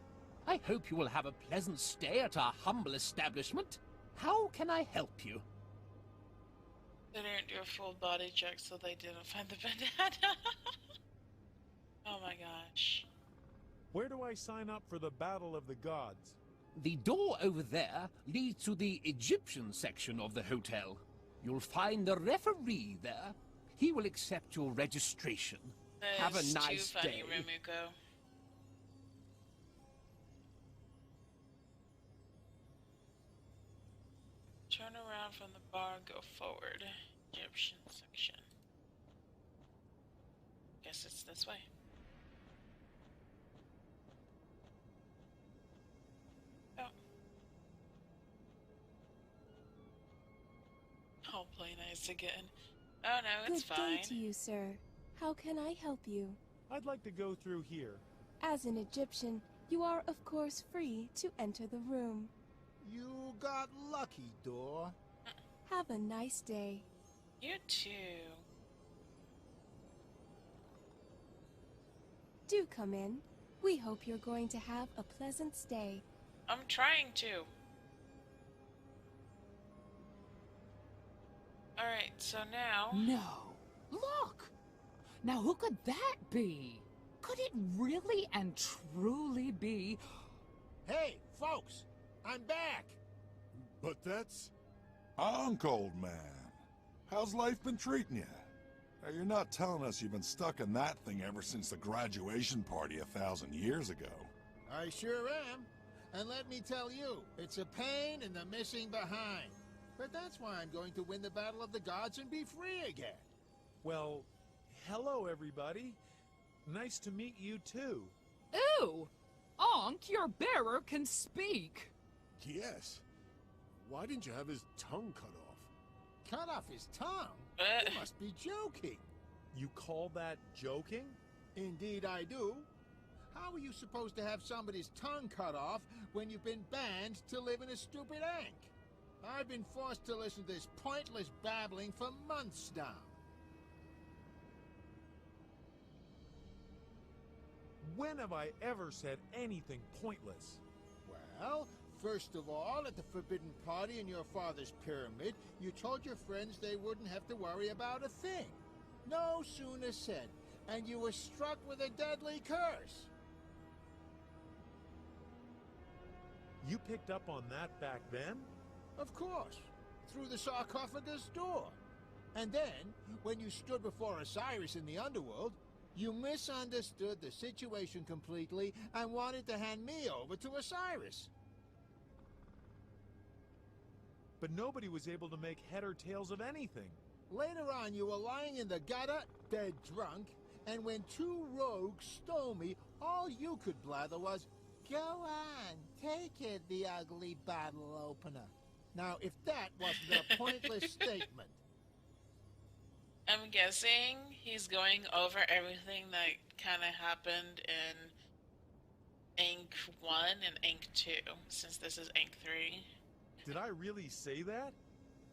I hope you will have a pleasant stay at our humble establishment. How can I help you? They didn't do a full body check, so they didn't find the bandana. Oh my gosh. Where do I sign up for the Battle of the Gods? The door over there leads to the Egyptian section of the hotel. You'll find the referee there. He will accept your registration. Have a nice too funny, day. Remuko. Turn around from the bar, go forward. Egyptian section. Guess it's this way. Oh. I'll play nice again. Oh no, it's Good fine. day to you, sir. How can I help you? I'd like to go through here. As an Egyptian, you are of course free to enter the room. You got lucky, door. Have a nice day. You too. Do come in. We hope you're going to have a pleasant stay. I'm trying to. Alright, so now... No. Look! Now who could that be? Could it really and truly be... Hey, folks! I'm back! But that's... Ankh, old man. How's life been treating you? Now, you're not telling us you've been stuck in that thing ever since the graduation party 1,000 years ago. I sure am. And let me tell you, it's a pain in the missing behind. But that's why I'm going to win the Battle of the Gods and be free again. Well, hello everybody. Nice to meet you too. Ooh! Ankh, your bearer can speak. Yes. Why didn't you have his tongue cut off? Cut off his tongue? You must be joking. You call that joking? Indeed I do. How are you supposed to have somebody's tongue cut off when you've been banned to live in a stupid Ankh? I've been forced to listen to this pointless babbling for months now. When have I ever said anything pointless? Well, first of all, at the forbidden party in your father's pyramid, you told your friends they wouldn't have to worry about a thing. No sooner said, and you were struck with a deadly curse. You picked up on that back then? Of course, through the sarcophagus door. And then, when you stood before Osiris in the underworld, you misunderstood the situation completely and wanted to hand me over to Osiris. But nobody was able to make head or tails of anything. Later on, you were lying in the gutter, dead drunk, and when two rogues stole me, all you could blather was, "Go on, take it, the ugly bottle opener." Now, if that wasn't a pointless statement. I'm guessing he's going over everything that kind of happened in Ankh 1 and Ankh 2, since this is Ankh 3. Did I really say that?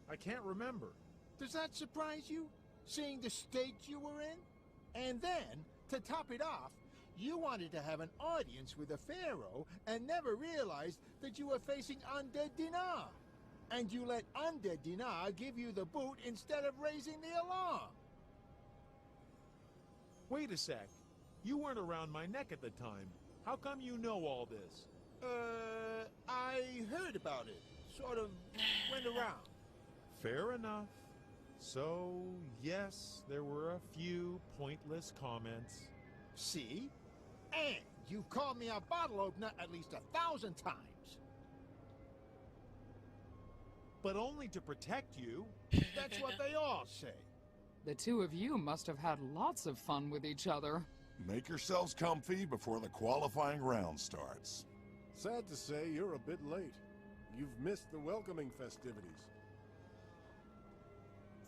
I can't remember. Does that surprise you, seeing the state you were in? And then, to top it off, you wanted to have an audience with a pharaoh and never realized that you were facing undead Dinar. And you let undead Dinar give you the boot instead of raising the alarm. Wait a sec. You weren't around my neck at the time. How come you know all this? I heard about it. Sort of went around. Fair enough. So, yes, there were a few pointless comments. See? And you've called me a bottle opener at least 1,000 times. But only to protect you. That's what they all say. The two of you must have had lots of fun with each other. Make yourselves comfy before the qualifying round starts. Sad to say, you're a bit late. You've missed the welcoming festivities.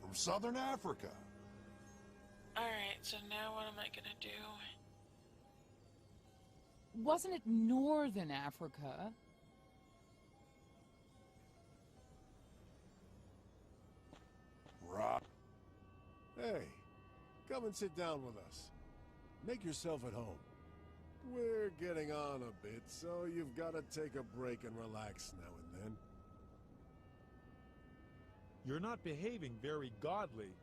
From Southern Africa. Alright, so now what am I gonna do? Wasn't it Northern Africa? Right. Hey, come and sit down with us. Make yourself at home. We're getting on a bit, so you've got to take a break and relax now and then. You're not behaving very godly.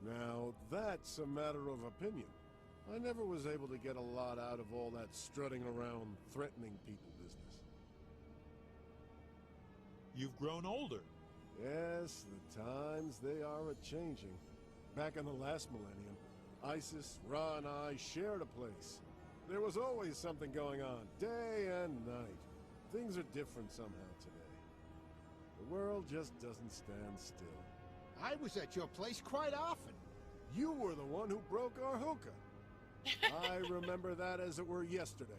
Now, that's a matter of opinion. I never was able to get a lot out of all that strutting around, threatening people business. You've grown older. Yes, the times, they are a-changing. Back in the last millennium, Isis, Ra, and I shared a place. There was always something going on, day and night. Things are different somehow today. The world just doesn't stand still. I was at your place quite often. You were the one who broke our hookah. I remember that as it were yesterday.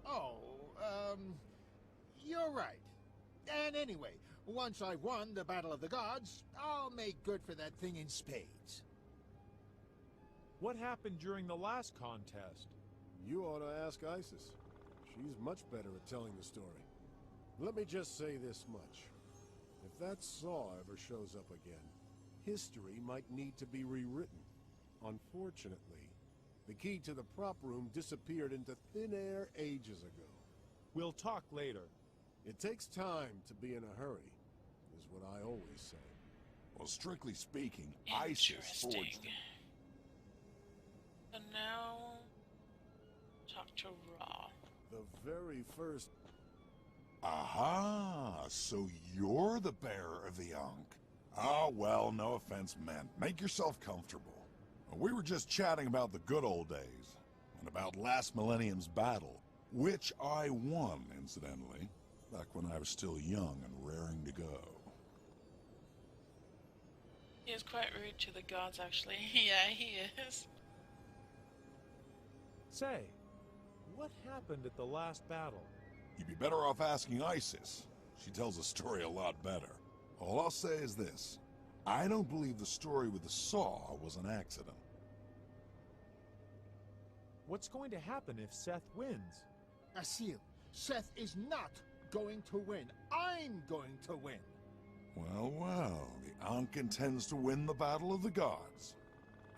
Oh, you're right. And anyway, once I've won the Battle of the Gods, I'll make good for that thing in spades. What happened during the last contest? You ought to ask Isis. She's much better at telling the story. Let me just say this much. If that saw ever shows up again, history might need to be rewritten. Unfortunately, the key to the prop room disappeared into thin air ages ago. We'll talk later. It takes time to be in a hurry, is what I always say. Well, strictly speaking, Isis forged them. So now, talk to Ra. The very first... Aha! So you're the bearer of the Ankh. Ah, well, no offense meant. Make yourself comfortable. We were just chatting about the good old days, and about last millennium's battle, which I won, incidentally, back when I was still young and raring to go. He is quite rude to the gods, actually. Yeah, he is. Say, what happened at the last battle? You'd be better off asking Isis. She tells the story a lot better. All I'll say is this. I don't believe the story with the saw was an accident. What's going to happen if Seth wins? Asil, Seth is not going to win. I'm going to win. Well, well, the Ankh intends to win the Battle of the Gods.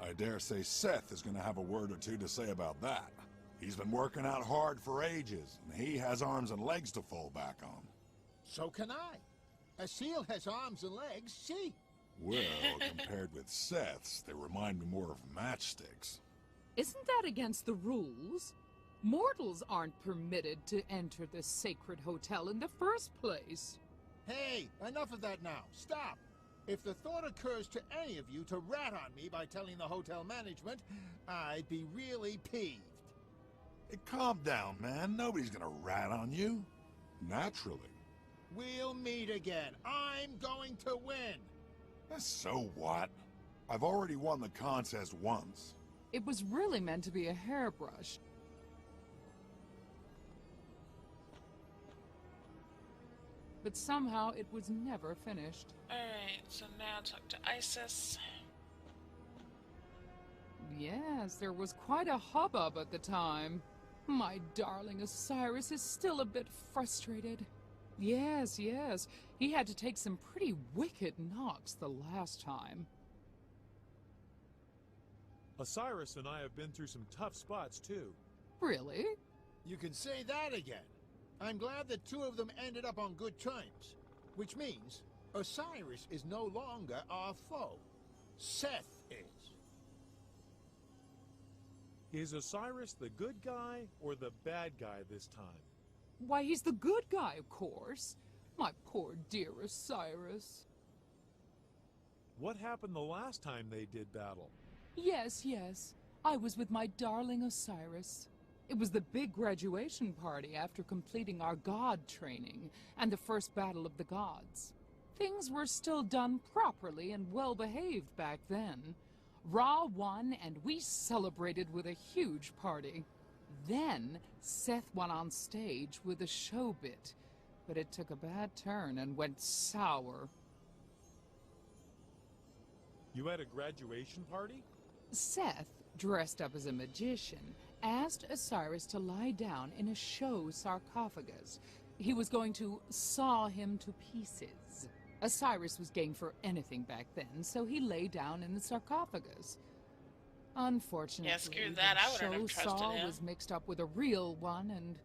I dare say Seth is going to have a word or two to say about that. He's been working out hard for ages, and he has arms and legs to fall back on. So can I. Asil has arms and legs, see? Well, compared with Seth's, they remind me more of matchsticks. Isn't that against the rules? Mortals aren't permitted to enter this sacred hotel in the first place. Hey, enough of that now. Stop. If the thought occurs to any of you to rat on me by telling the hotel management, I'd be really peeved. Hey, calm down, man. Nobody's gonna rat on you. Naturally. We'll meet again. I'm going to win. So what? I've already won the contest once. It was really meant to be a hairbrush. But somehow it was never finished. Alright, so now talk to Isis. Yes, there was quite a hubbub at the time. My darling Osiris is still a bit frustrated. Yes, yes, he had to take some pretty wicked knocks the last time. Osiris and I have been through some tough spots, too. Really? You can say that again. I'm glad the two of them ended up on good terms. Which means Osiris is no longer our foe. Seth is. Is Osiris the good guy or the bad guy this time? Why, he's the good guy, of course. My poor dear Osiris. What happened the last time they did battle? Yes, yes. I was with my darling Osiris. It was the big graduation party after completing our god training and the first battle of the gods. Things were still done properly and well behaved back then. Ra won and we celebrated with a huge party. Then Seth went on stage with a show bit, but it took a bad turn and went sour. You had a graduation party? Seth, dressed up as a magician, asked Osiris to lie down in a show sarcophagus. He was going to saw him to pieces. Osiris was game for anything back then, so he lay down in the sarcophagus. Unfortunately, yeah, screw that. I wouldn't have the show trusted saw him. was mixed up with a real one, and,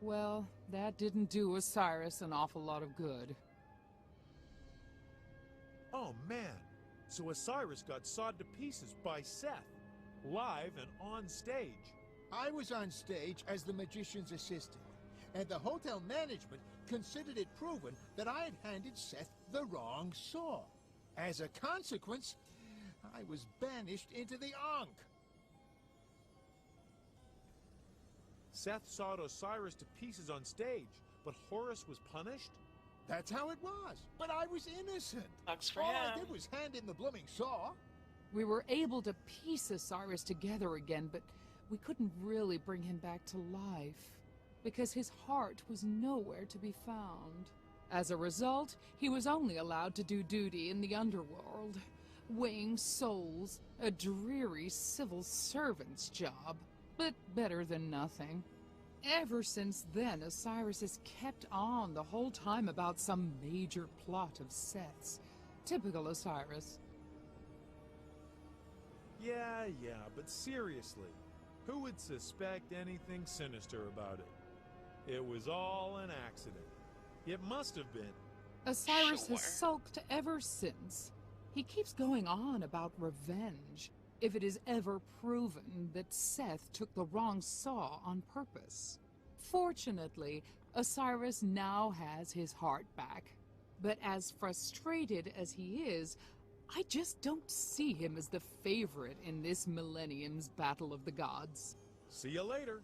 well, that didn't do Osiris an awful lot of good. Oh, man. So Osiris got sawed to pieces by Seth, live and on stage. I was on stage as the magician's assistant, and the hotel management considered it proven that I had handed Seth the wrong saw. As a consequence, I was banished into the Ankh. Seth sawed Osiris to pieces on stage, but Horus was punished? That's how it was, but I was innocent. Sucks for All him. I did was hand in the blooming saw. We were able to piece Osiris together again, but we couldn't really bring him back to life, because his heart was nowhere to be found. As a result, he was only allowed to do duty in the underworld, weighing souls, a dreary civil servant's job, but better than nothing. Ever since then, Osiris has kept on the whole time about some major plot of Seth's. Typical Osiris. Yeah, but seriously, who would suspect anything sinister about it? It was all an accident. It must have been. Osiris Sure. has sulked ever since. He keeps going on about revenge, if it is ever proven that Seth took the wrong saw on purpose. Fortunately, Osiris now has his heart back. But as frustrated as he is, I just don't see him as the favorite in this millennium's battle of the gods. See you later.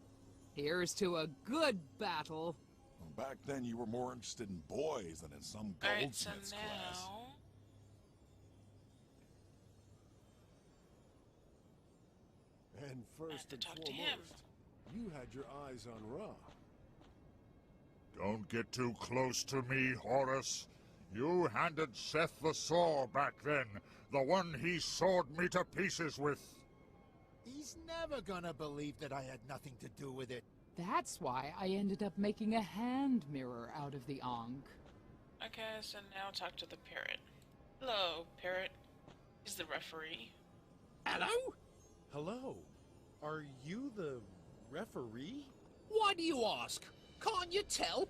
Here's to a good battle. Well, back then you were more interested in boys than in some Alright, so goldsmith's class. now... And first and talk to him. foremost, you had your eyes on Ra. Don't get too close to me, Horus. You handed Seth the saw back then, the one he sawed me to pieces with. He's never gonna believe that I had nothing to do with it. That's why I ended up making a hand mirror out of the Ankh. Okay, so now talk to the parrot. Hello, parrot. He's the referee. Hello? Hello. Are you the referee? Why do you ask? Can't you tell?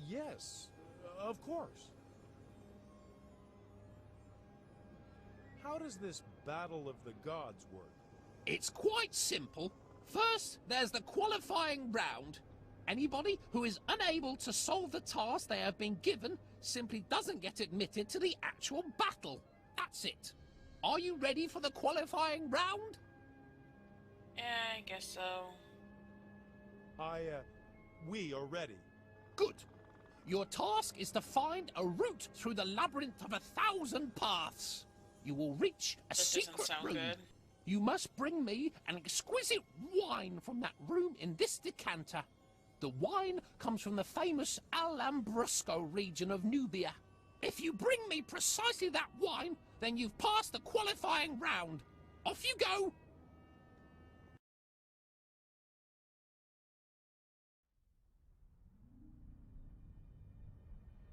Yes, of course. How does this Battle of the Gods work? It's quite simple. First, there's the qualifying round. Anybody who is unable to solve the task they have been given simply doesn't get admitted to the actual battle. That's it. Are you ready for the qualifying round? Yeah, I guess so. We are ready. Good. Your task is to find a route through the labyrinth of 1,000 paths. You will reach a That doesn't secret sound room. good. You must bring me an exquisite wine from that room in this decanter. The wine comes from the famous Al-Lambrusco region of Nubia. If you bring me precisely that wine, then you've passed the qualifying round. Off you go!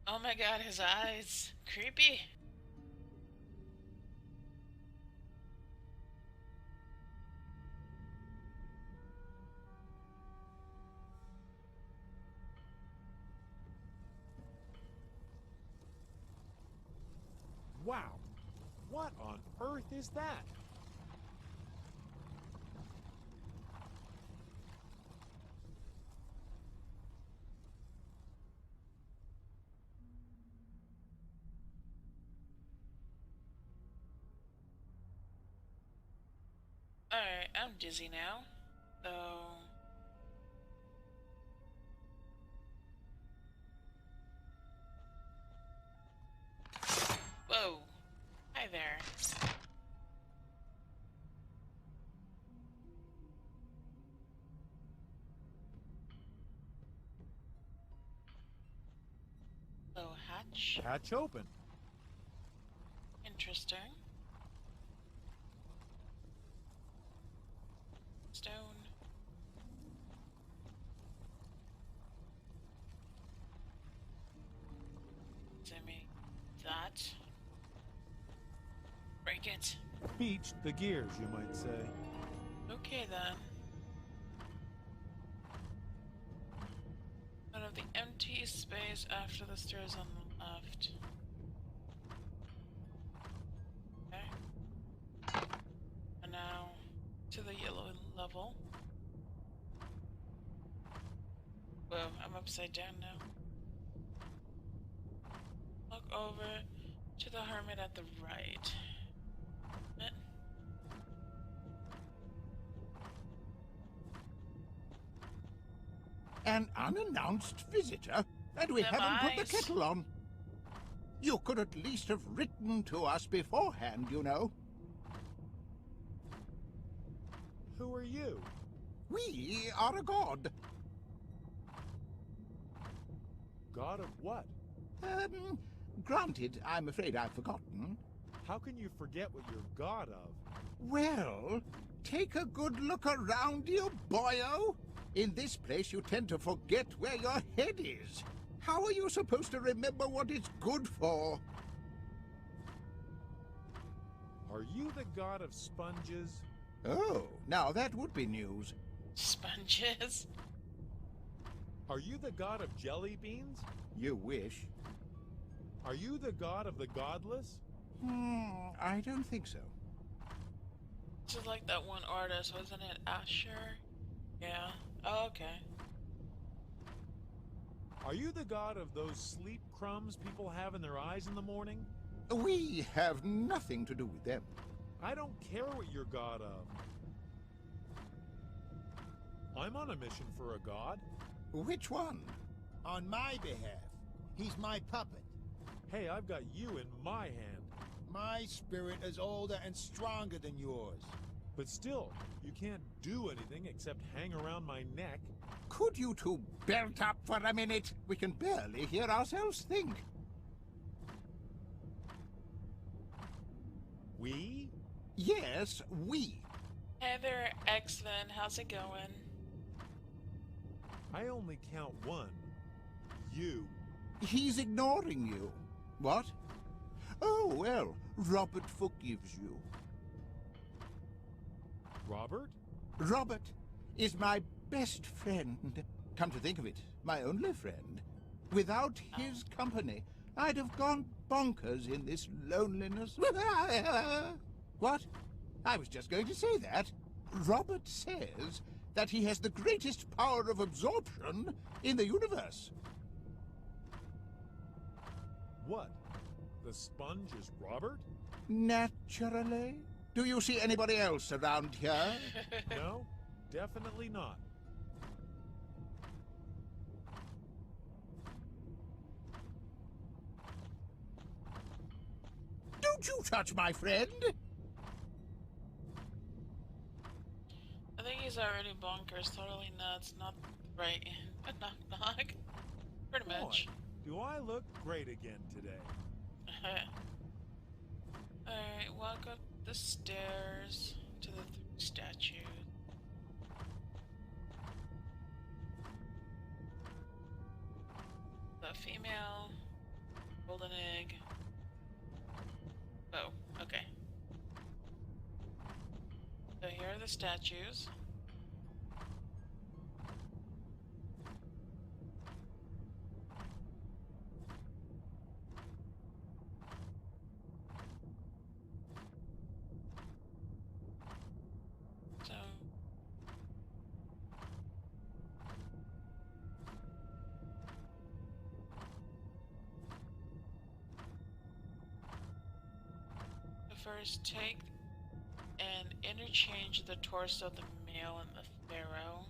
Oh my god, his eyes. Creepy. Wow. What on earth is that? Alright, I'm dizzy now. So... Whoa! Hi there. Hello, hatch. Hatch open. Interesting. Stone. Send me that. Break it. Beached the gears, you might say. Okay then. Out of the empty space after the stairs on the left. Okay. And now to the yellow level. Whoa, I'm upside down now. Look over to the hermit at the right. An unannounced visitor? And we Them haven't put eyes. the kettle on. You could at least have written to us beforehand, you know. Who are you? We are a god. God of what? Granted, I'm afraid I've forgotten. How can you forget what you're god of? Well, take a good look around you, boyo. In this place, you tend to forget where your head is. How are you supposed to remember what it's good for? Are you the god of sponges? Oh, now that would be news. Sponges? Are you the god of jelly beans? You wish. Are you the god of the godless? I don't think so. This is like that one artist, wasn't it? Asher? Yeah. Oh, okay. Are you the god of those sleep crumbs people have in their eyes in the morning? We have nothing to do with them. I don't care what you're god of. I'm on a mission for a god. Which one? On my behalf. He's my puppet. Hey, I've got you in my hand. My spirit is older and stronger than yours. But still, you can't do anything except hang around my neck. Could you two belt up for a minute? We can barely hear ourselves think. We? Yes, we. Hey there, excellent. How's it going? I only count one. You. He's ignoring you. What? Oh, well, Robert forgives you. Robert? Robert is my best friend. Come to think of it, my only friend. Without his company, I'd have gone bonkers in this loneliness. What? I was just going to say that. Robert says that he has the greatest power of absorption in the universe. What? The sponge is Robert? Naturally. Do you see anybody else around here? No, definitely not. Don't you touch my friend! I think he's already bonkers, totally nuts, not right in. Knock knock. Pretty much. Boy, do I look great again today? Alright, walk up the stairs to the statue. The female golden egg. Oh, okay. So here are the statues. So first take and interchange the torso of the male and the pharaoh.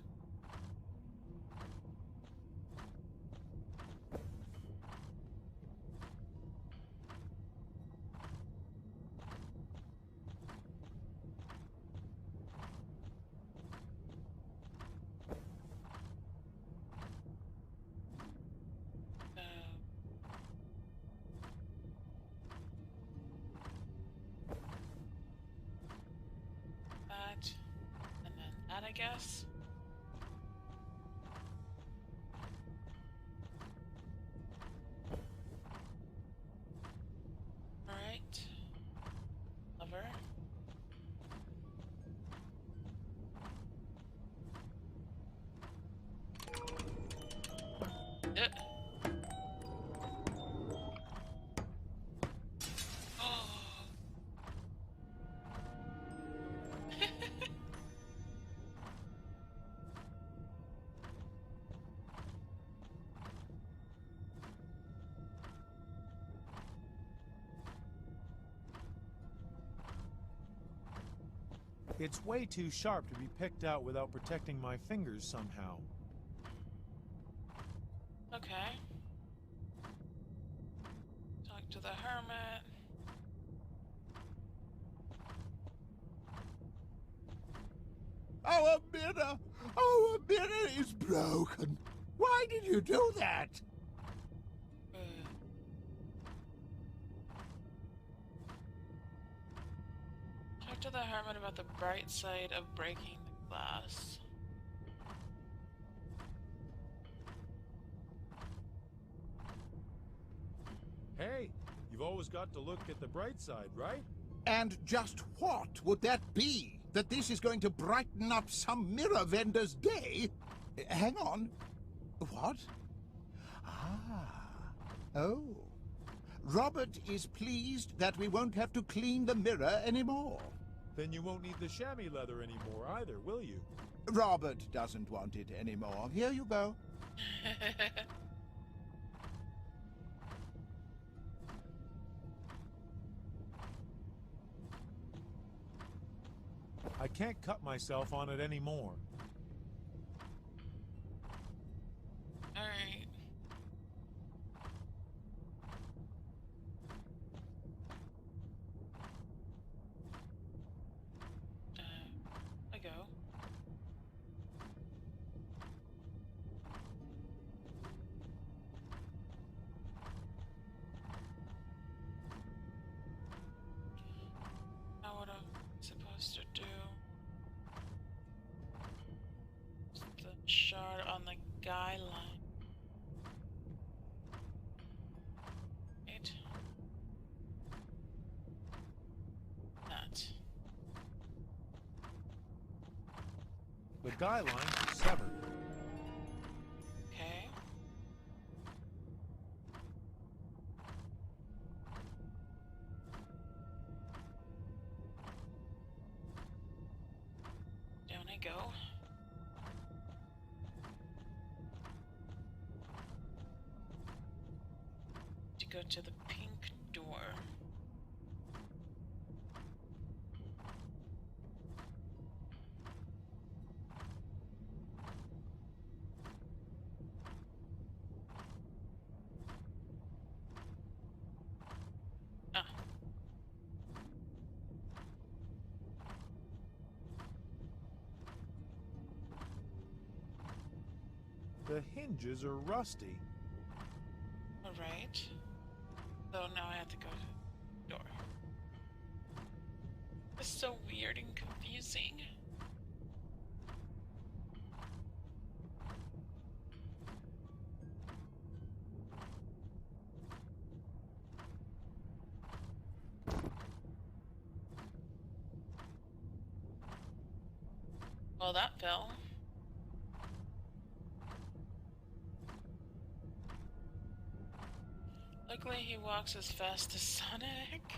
That, and then that, I guess. Alright. Lover. It's way too sharp to be picked out without protecting my fingers somehow. Okay. Talk to the hermit. Our mirror is broken. Why did you do that? Talk to the hermit about the bright side of breaking the glass. Hey, you've always got to look at the bright side, right? And just what would that be? That this is going to brighten up some mirror vendor's day? Hang on. What? Oh. Robert is pleased that we won't have to clean the mirror anymore. Then you won't need the chamois leather anymore either, will you? Robert doesn't want it anymore. Here you go. I can't cut myself on it anymore. Alright. I go. Now what I'm supposed to do? The shard on the guy line. Right. That. The guy line is severed. Okay. Down I go. To go to the pink door. Ah. The hinges are rusty. Alright. So now I have to go to the door. It's so weird and confusing. Well, that fell. Luckily, he walks as fast as Sonic.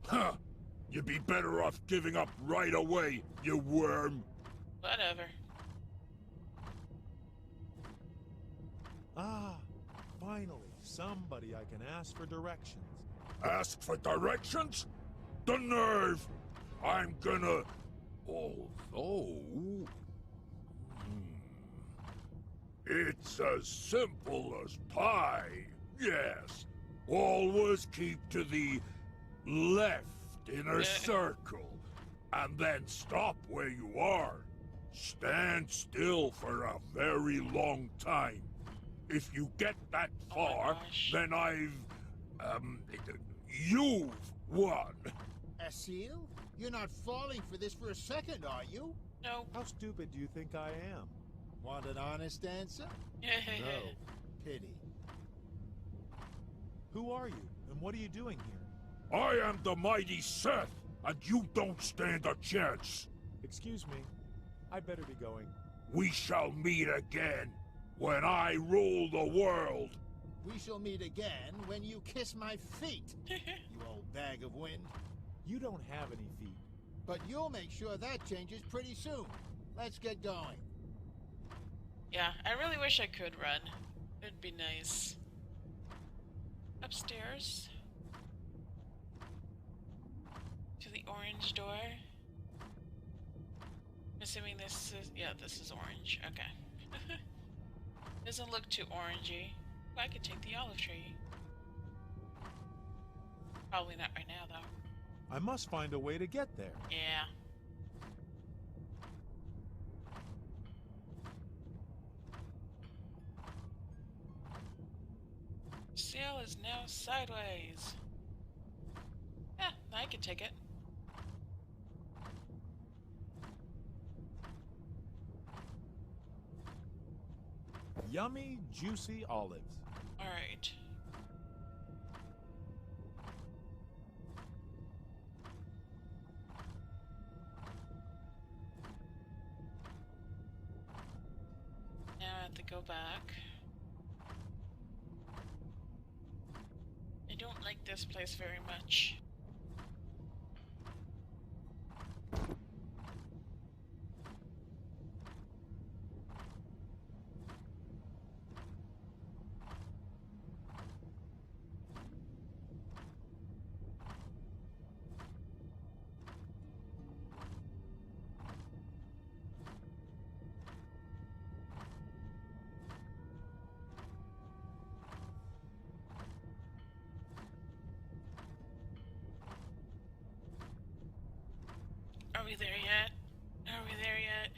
Huh! You'd be better off giving up right away, you worm! Whatever. Ah, finally, somebody I can ask for directions. Ask for directions? The nerve! I'm gonna... Although... It's as simple as pie. Yes. Always keep to the left in a circle, and then stop where you are. Stand still for a very long time. If you get that far, then you've won. A seal? You're not falling for this for a second, are you? No. How stupid do you think I am? Want an honest answer? No. Pity. Who are you, and what are you doing here? I am the mighty Seth, and you don't stand a chance. Excuse me. I'd better be going. We shall meet again, when I rule the world. We shall meet again when you kiss my feet, you old bag of wind. You don't have any feet. But you'll make sure that changes pretty soon. Let's get going. Yeah, I really wish I could run. It'd be nice. Upstairs. To the orange door. I'm assuming this is... yeah, this is orange. Okay. Doesn't look too orangey. I could take the olive tree. Probably not right now, though. I must find a way to get there. Yeah. Sail is now sideways. Yeah, I can take it. Yummy, juicy olives. Alright. Now I have to go back. I don't like this place very much. Are we there yet? Are we there yet?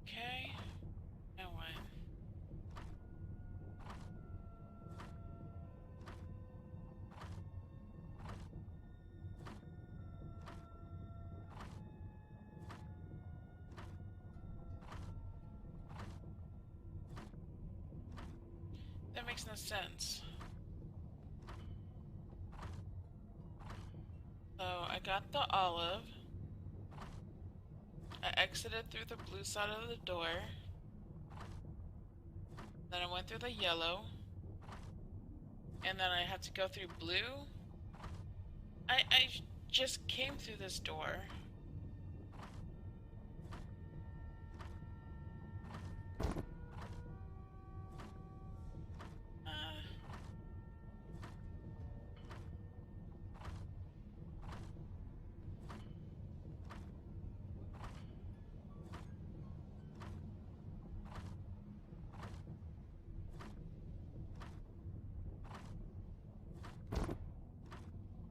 Okay. Now what? That makes no sense. So I got the olive. I exited through the blue side of the door. Then I went through the yellow. And then I had to go through blue. I just came through this door.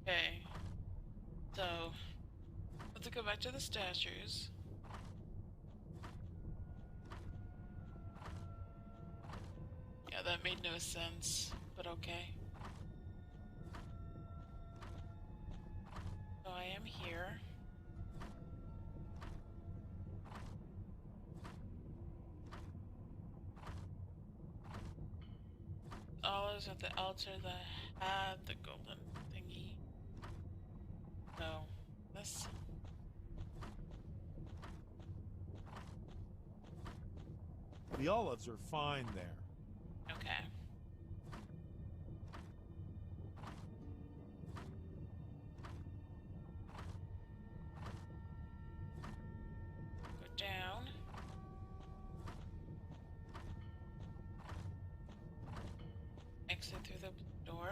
Okay, so let's go back to the statues. Yeah, that made no sense, but okay. So I am here. Olives at the altar that had the golden thingy. No, this. The olives are fine there. Okay. exit through the door.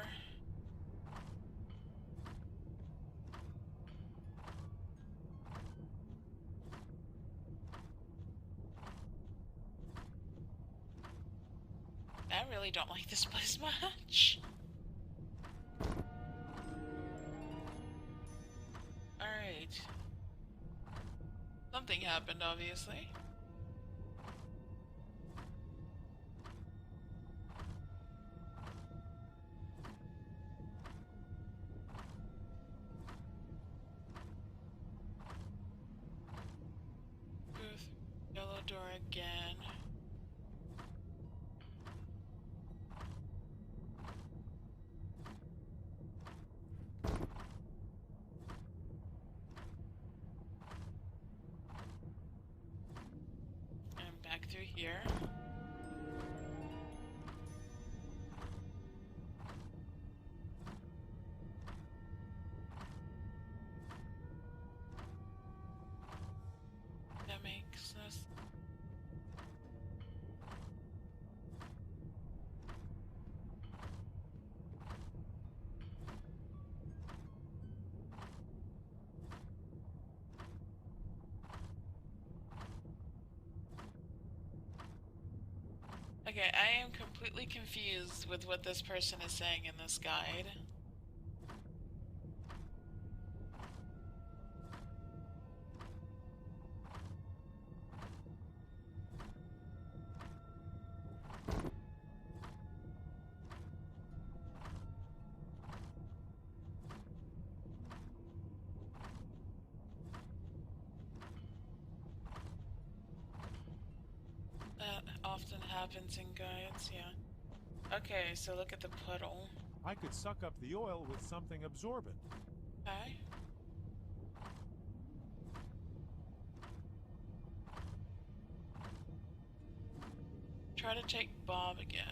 I really don't like this place much. Alright. Something happened, obviously. Go through yellow door again. And back through here. That makes us. Okay, I am completely confused with what this person is saying in this guide. That often happens in guides, yeah. Okay, so look at the puddle. I could suck up the oil with something absorbent. Okay. Try to take Bob again.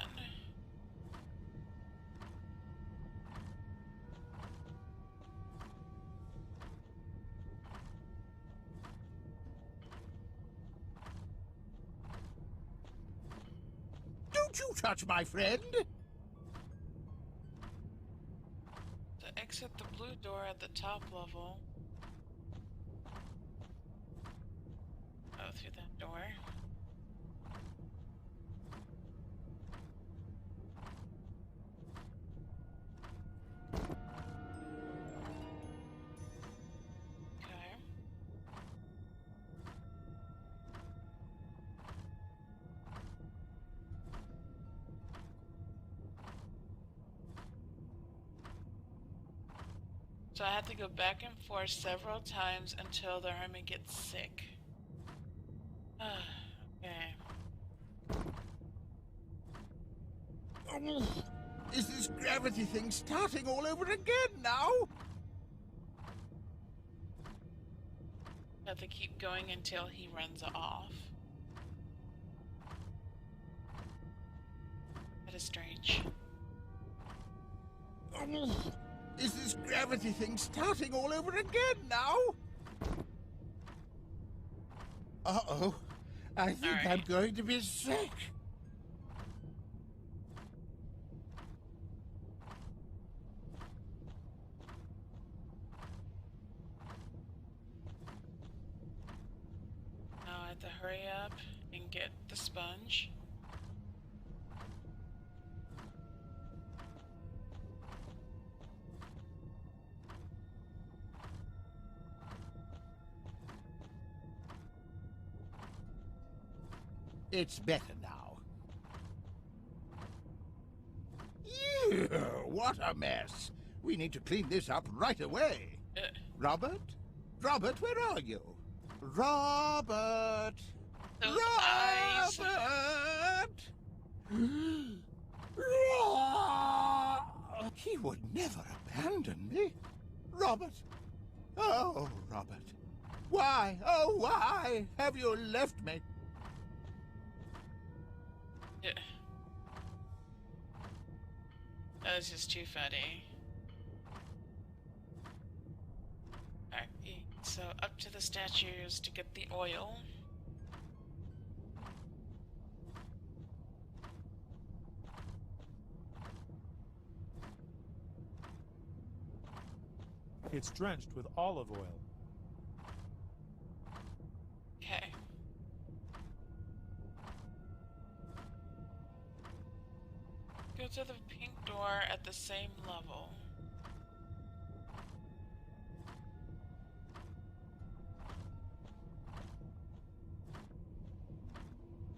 Don't you touch my friend! To exit the blue door at the top level. Go through that door. Okay. So I have to go back and forth several times until the hermit gets sick. Okay. Oh, is this gravity thing starting all over again now? Have to keep going until he runs off. That is strange. Oh, is this gravity thing starting all over again now? Uh-oh. I think I'm going to be sick. Now I have to hurry up and get the sponge. It's better now. Ew, what a mess. We need to clean this up right away. Robert? Robert, where are you? Robert! Those Robert! He would never abandon me. Robert! Oh, Robert. Why, oh, why have you left me? Yeah. That was just too funny. Alright, so up to the statues to get the oil. It's drenched with olive oil. Okay. Go to the pink door at the same level.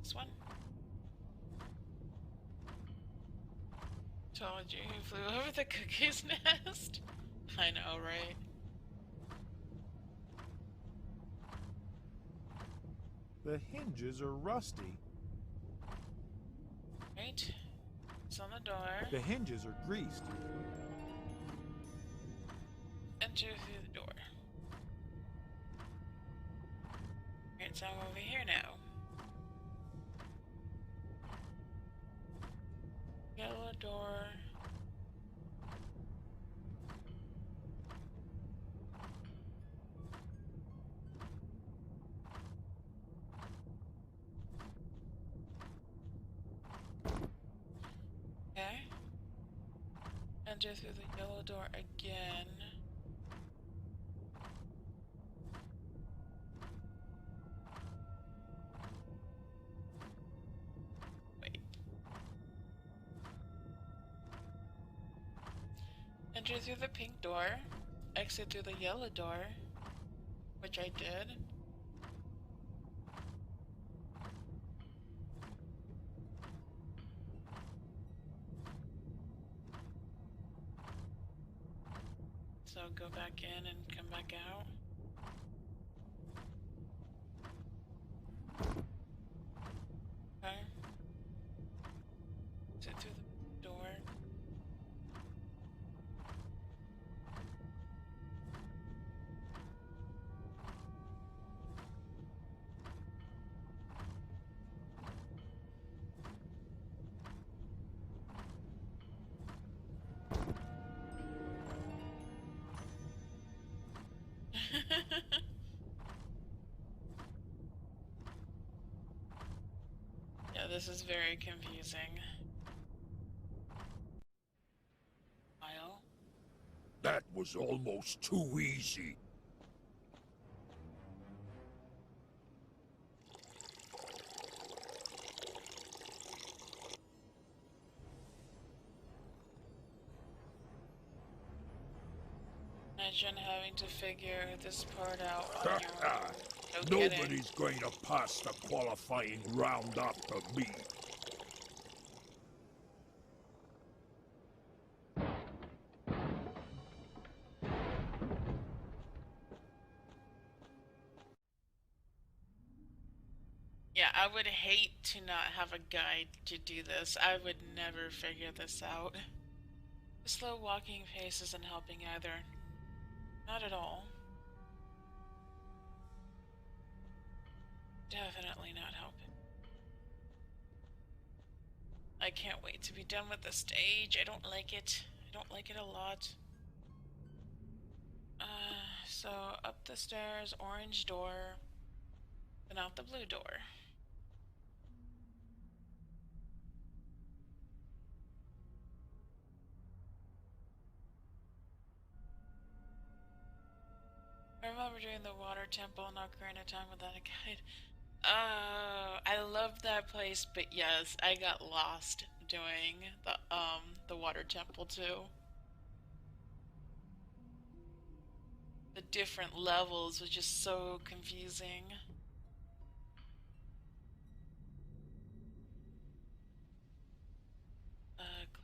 This one? Told you he flew over the cuckoo's nest. I know, right? The hinges are rusty. Right. It's on the door. The hinges are greased. Enter through the door. Right, so I'm over here now. Yellow door. Okay. Enter through the yellow door again. Wait. Enter through the pink door. Exit through the yellow door, which I did. So go back in and come back out. Okay. Sit through the door. Yeah, this is very confusing. File. That was almost too easy. Imagine having to figure this part out on your own. No kidding. Nobody's going to pass the qualifying round after me. Yeah, I would hate to not have a guide to do this. I would never figure this out. The slow walking pace isn't helping either. Not at all. Definitely not helping. I can't wait to be done with the stage. I don't like it. I don't like it a lot. So up the stairs, orange door, then out the blue door. I remember doing the water temple and Ocarina of Time without a guide. Oh, I love that place, but yes, I got lost doing the water temple too. The different levels was just so confusing.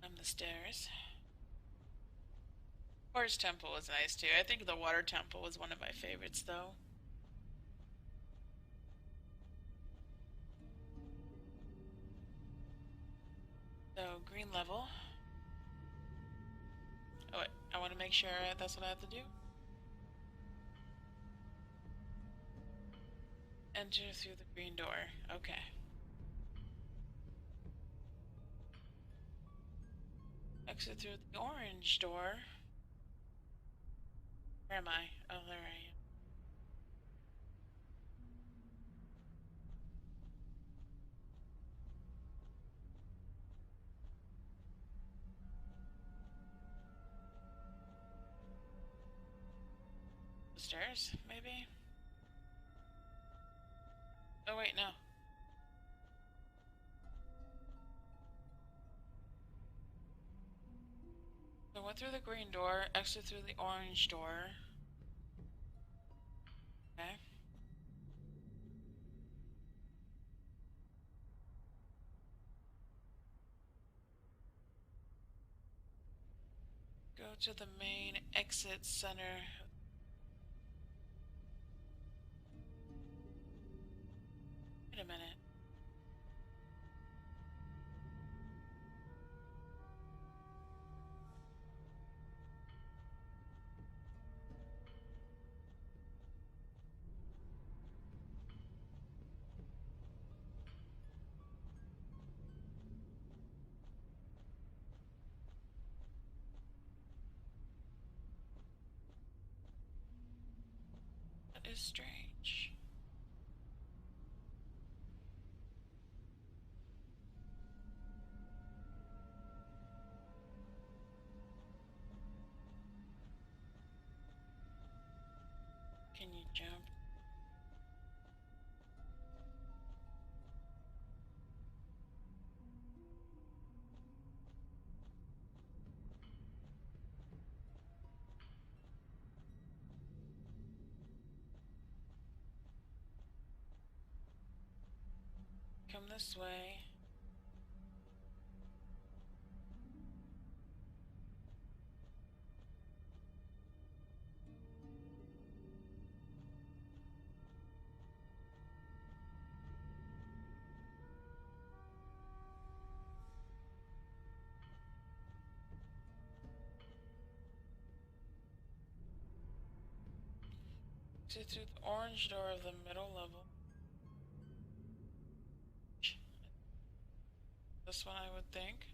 Climb the stairs. Horse temple was nice too. I think the water temple was one of my favorites though. So, green level. Oh wait, I want to make sure that's what I have to do. Enter through the green door. Okay. Exit through the orange door. Where am I? Oh, there I am. Stairs, maybe? Oh wait, no. So I went through the green door, exit through the orange door. Okay. Go to the main exit center. Wait a minute. That is strange. Can you jump? Come this way. Exit through the orange door of the middle level. This one, I would think.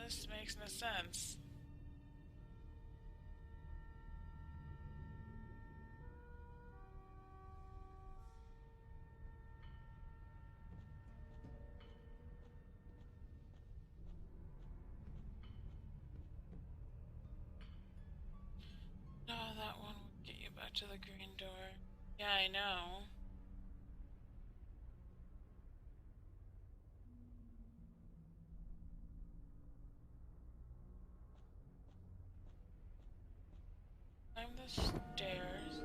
This makes no sense. No, that one would get you back to the green door. Yeah, I know. Climb the stairs.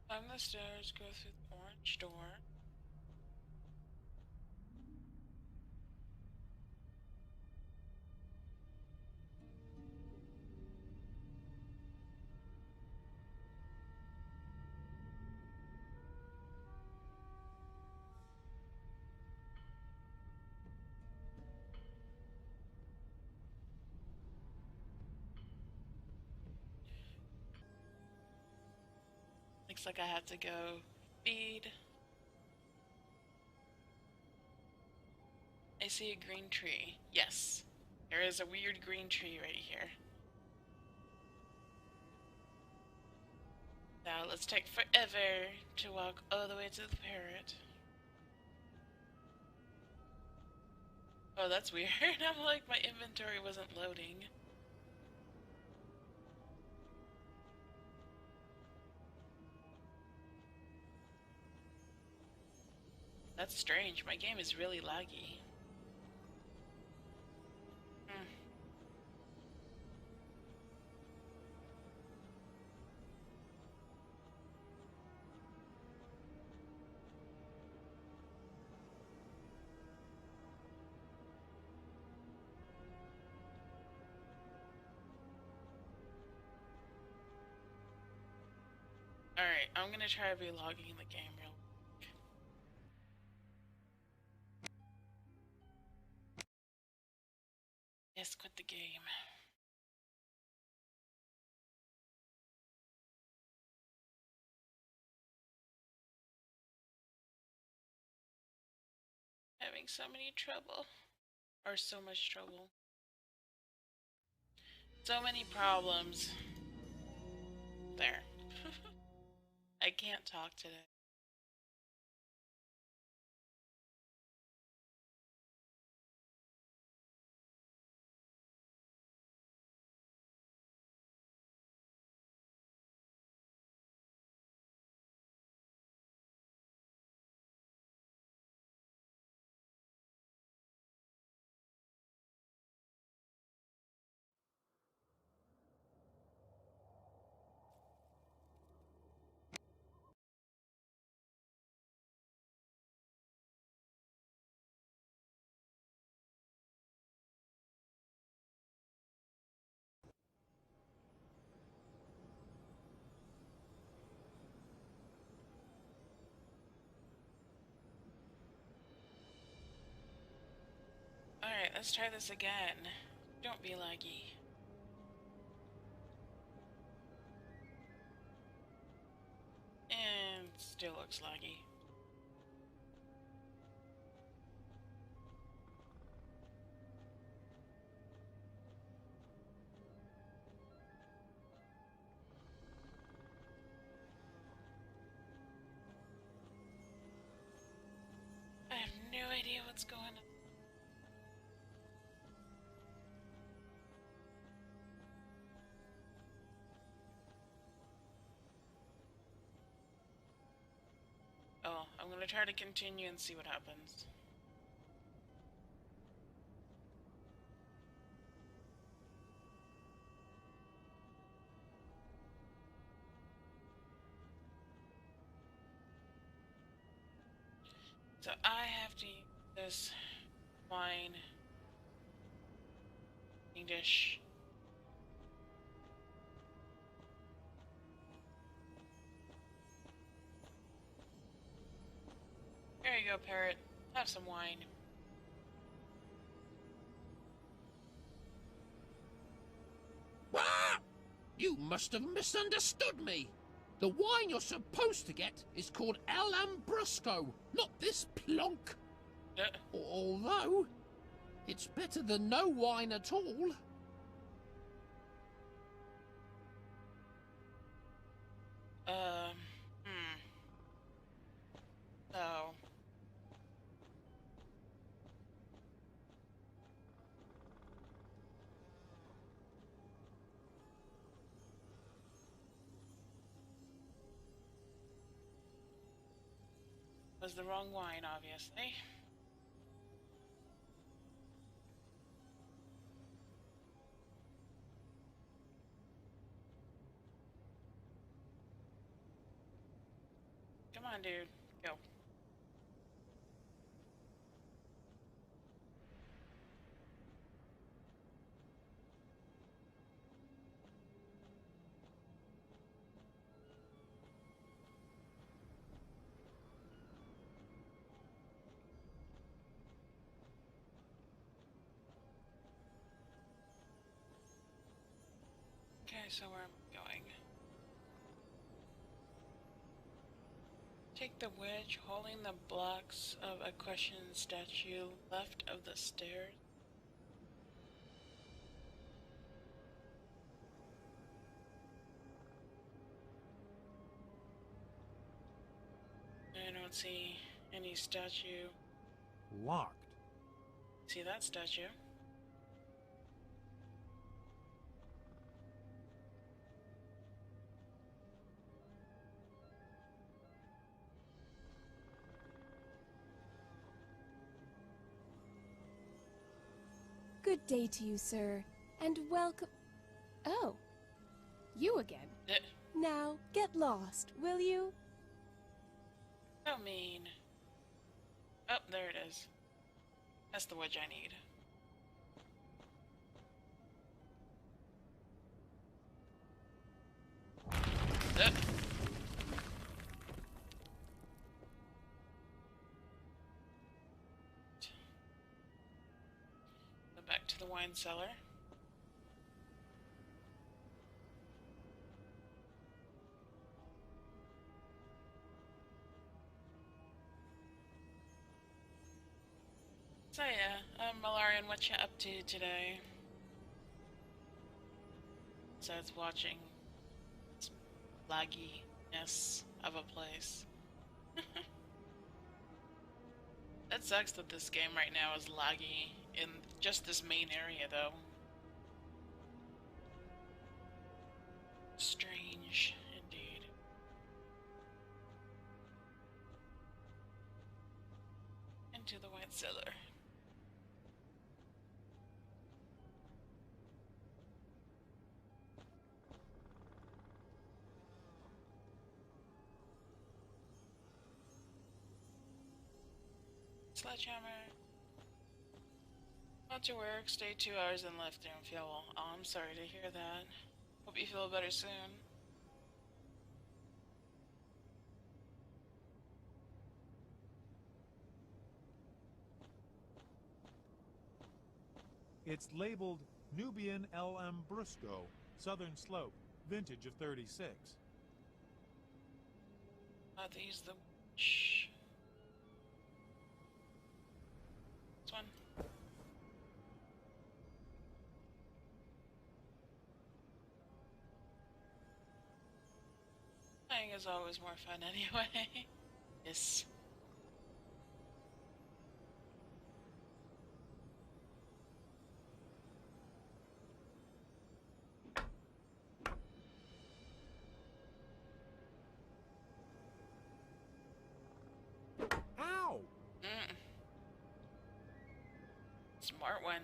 Climb the stairs, go through the orange door. Looks like I have to go feed. I see a green tree. Yes. There is a weird green tree right here. Now let's take forever to walk all the way to the parrot. Oh, that's weird. I'm like, my inventory wasn't loading. That's strange. My game is really laggy. Alright, I'm gonna try relogging the game real quick. Yes, quit the game. Having so many trouble. Or so much trouble. So many problems. There. I can't talk today. Alright, let's try this again. Don't be laggy. And still looks laggy. I have no idea what's going on. Oh, I'm gonna try to continue and see what happens. So I have to use this wine dish. There you go, parrot. Have some wine. Ah! You must have misunderstood me. The wine you're supposed to get is called El Ambrusco, not this plonk. Although, it's better than no wine at all. So... was the wrong wine, obviously. Come on, dude. Go. Okay, so where am I going? Take the wedge holding the blocks of a question statue left of the stairs. I don't see any statue. Locked. See that statue? Good day to you, sir, and welcome. Oh, you again. Now, get lost, will you? So mean. Oh, there it is. That's the wedge I need. Go back to the wine cellar. So yeah, Malarian, what you up to today? Besides watching this lagginess of a place. That sucks that this game right now is laggy in just this main area, though. Strange, indeed. Into the wine cellar. Sledgehammer. Went to work, stayed 2 hours and left there and fuel. Oh, I'm sorry to hear that. Hope you feel better soon. It's labeled Nubian El Ambrusco, Southern Slope, vintage of 36. Are these the... Shh. This one. Playing is always more fun anyway. Yes. Ow! Smart one.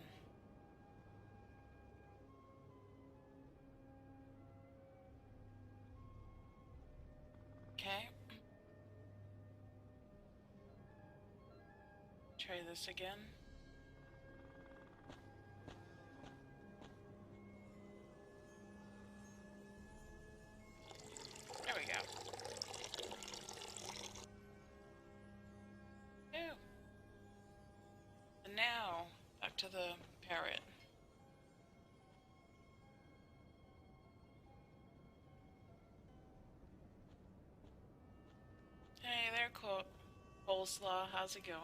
Okay. Try this again. There we go. Ew. And now, back to the parrot. Hey there, Coleslaw. How's it going?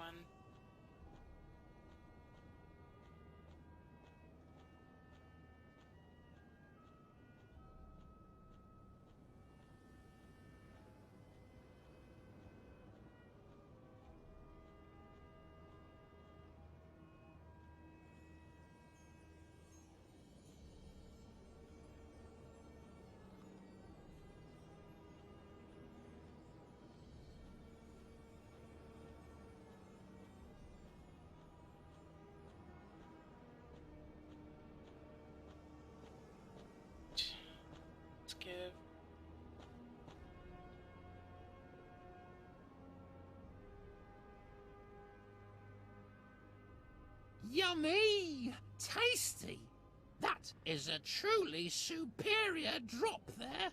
Let's give... Yummy! Tasty! That is a truly superior drop there.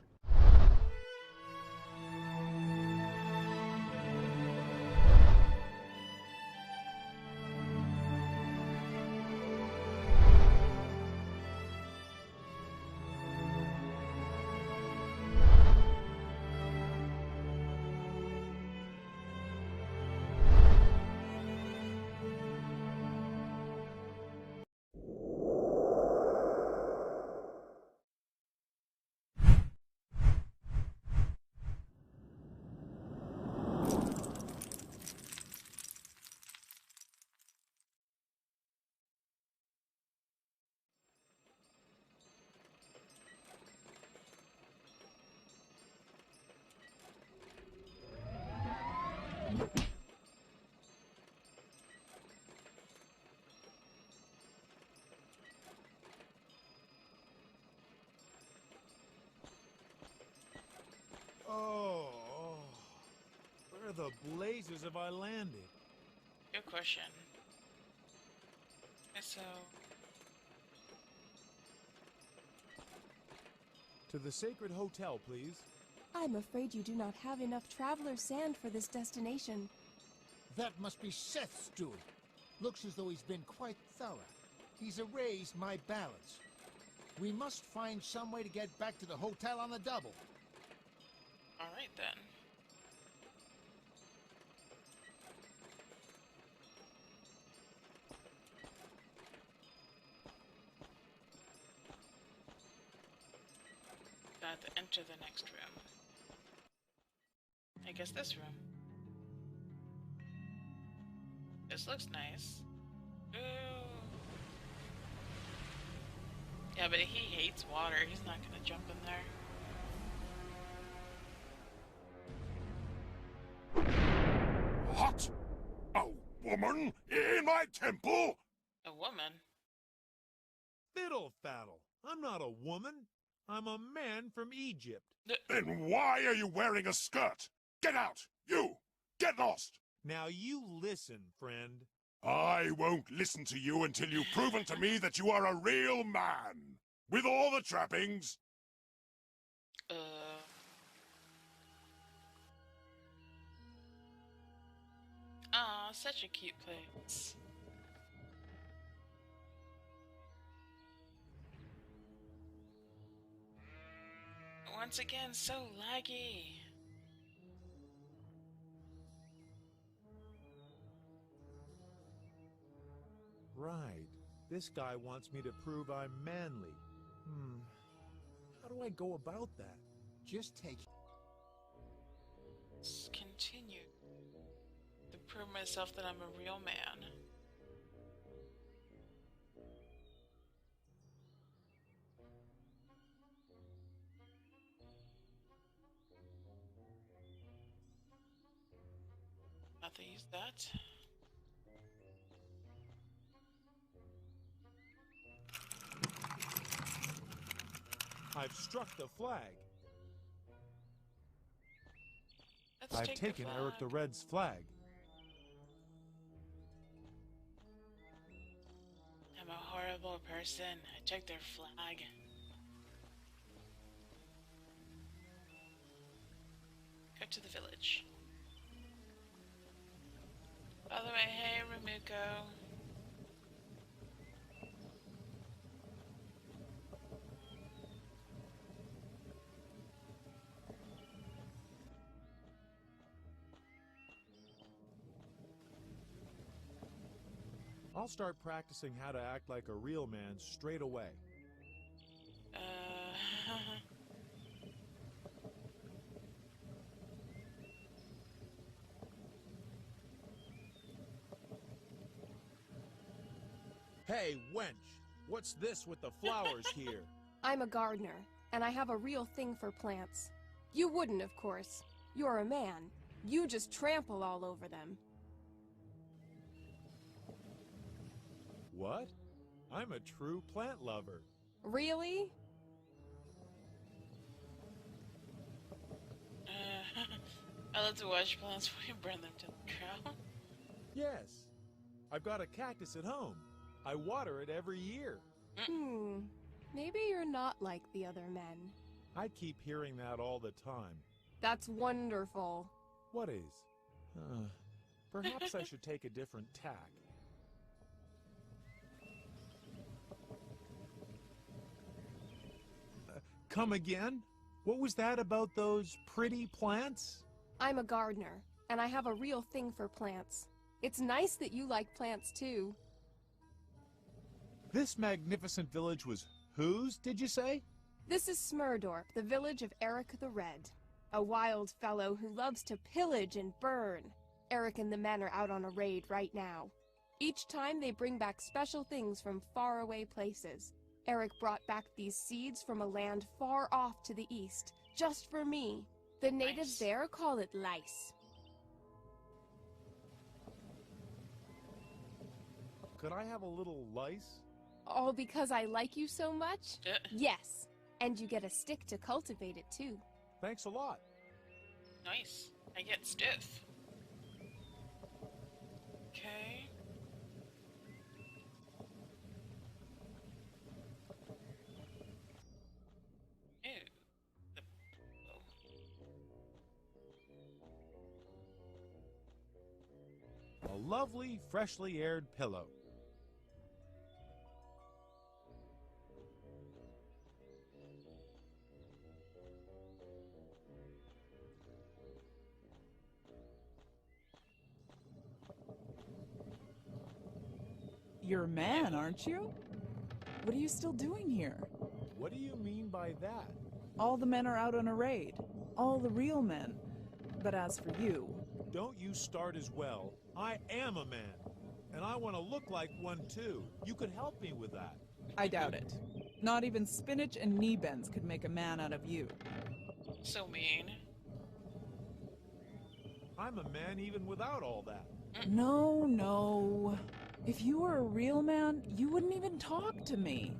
the blazes have I landed? Good question. Okay, so... To the Sacred Hotel, please. I'm afraid you do not have enough traveler sand for this destination. That must be Seth's doing. Looks as though he's been quite thorough. He's erased my balance. We must find some way to get back to the hotel on the double. Alright then. Got to enter the next room. I guess this room. This looks nice. Ooh. Yeah, but he hates water. He's not gonna jump in there. What? A woman in my temple? A woman? Fiddle faddle. I'm not a woman. I'm a man from Egypt. Then why are you wearing a skirt? Get out! You! Get lost! Now you listen, friend. I won't listen to you until you've proven to me that you are a real man. With all the trappings. Aw, such a cute place. Once again, so laggy. Right. This guy wants me to prove I'm manly. How do I go about that? Just take... Let's continue. To prove myself that I'm a real man. Not to use that. I've struck the flag. I've taken Eric the Red's flag. I'm a horrible person. I took their flag. Go to the village. By the way, hey, Remuko. I'll start practicing how to act like a real man straight away. Hey, wench! What's this with the flowers here? I'm a gardener, and I have a real thing for plants. You wouldn't, of course. You're a man. You just trample all over them. What? I'm a true plant lover. Really? I love to watch plants when you burn them to the ground. Yes. I've got a cactus at home. I water it every year. Maybe you're not like the other men. I keep hearing that all the time. That's wonderful. What is? Perhaps I should take a different tack. Come again? What was that about those pretty plants? I'm a gardener, and I have a real thing for plants. It's nice that you like plants too. This magnificent village was whose, did you say? This is Smurdorp, the village of Eric the Red. A wild fellow who loves to pillage and burn. Eric and the men are out on a raid right now. Each time they bring back special things from faraway places. Eric brought back these seeds from a land far off to the east, just for me. The natives there call it lice. Could I have a little lice? All because I like you so much? Yes. And you get a stick to cultivate it too. Thanks a lot. Nice. I get stiff. Okay. Ew. A lovely, freshly aired pillow. You're a man, aren't you? What are you still doing here? What do you mean by that? All the men are out on a raid. All the real men. But as for you... Don't you start as well. I am a man. And I want to look like one too. You could help me with that. I doubt it. Not even spinach and knee bends could make a man out of you. So mean. I'm a man even without all that. No, no. If you were a real man, you wouldn't even talk to me.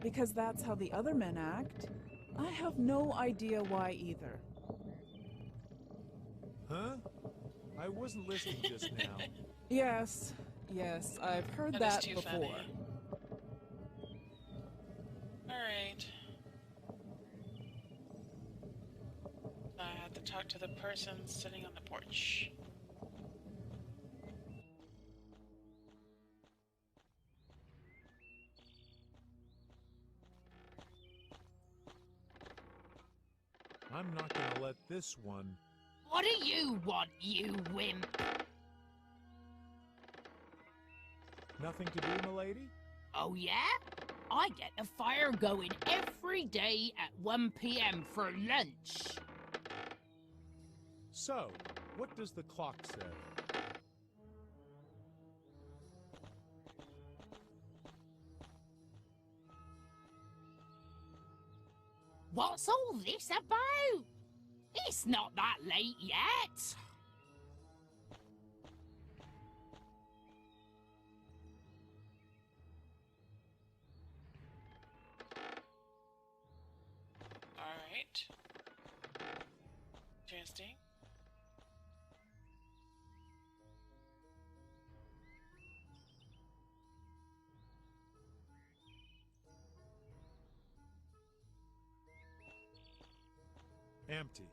Because that's how the other men act. I have no idea why either. Huh? I wasn't listening just now. Yes, I've heard that too before. funny. Alright. I have to talk to the person sitting on the porch. I'm not gonna let this one... What do you want, you wimp? Nothing to do, milady? Oh, yeah? I get a fire going every day at 1 p.m. for lunch. So, what does the clock say? What's all this about? It's not that late yet. Alright. Interesting. Empty.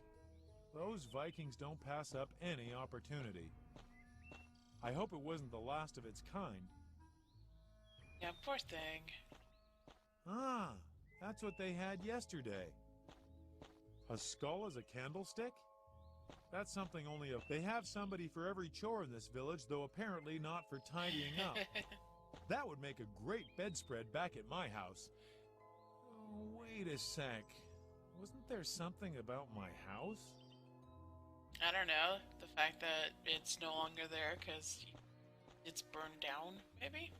Those Vikings don't pass up any opportunity. I hope it wasn't the last of its kind. Yeah, poor thing. Ah, that's what they had yesterday. A skull as a candlestick? That's something only if they have somebody for every chore in this village, though apparently not for tidying up. That would make a great bedspread back at my house. Oh, wait a sec. Wasn't there something about my house? I don't know. The fact that it's no longer there because it's burned down, maybe?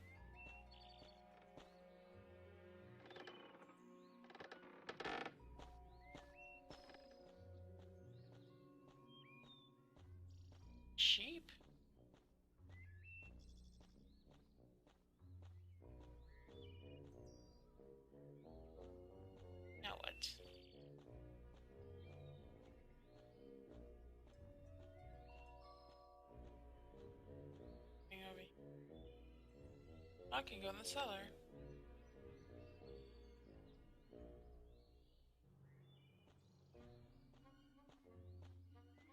Sheep? Now what? I can go in the cellar.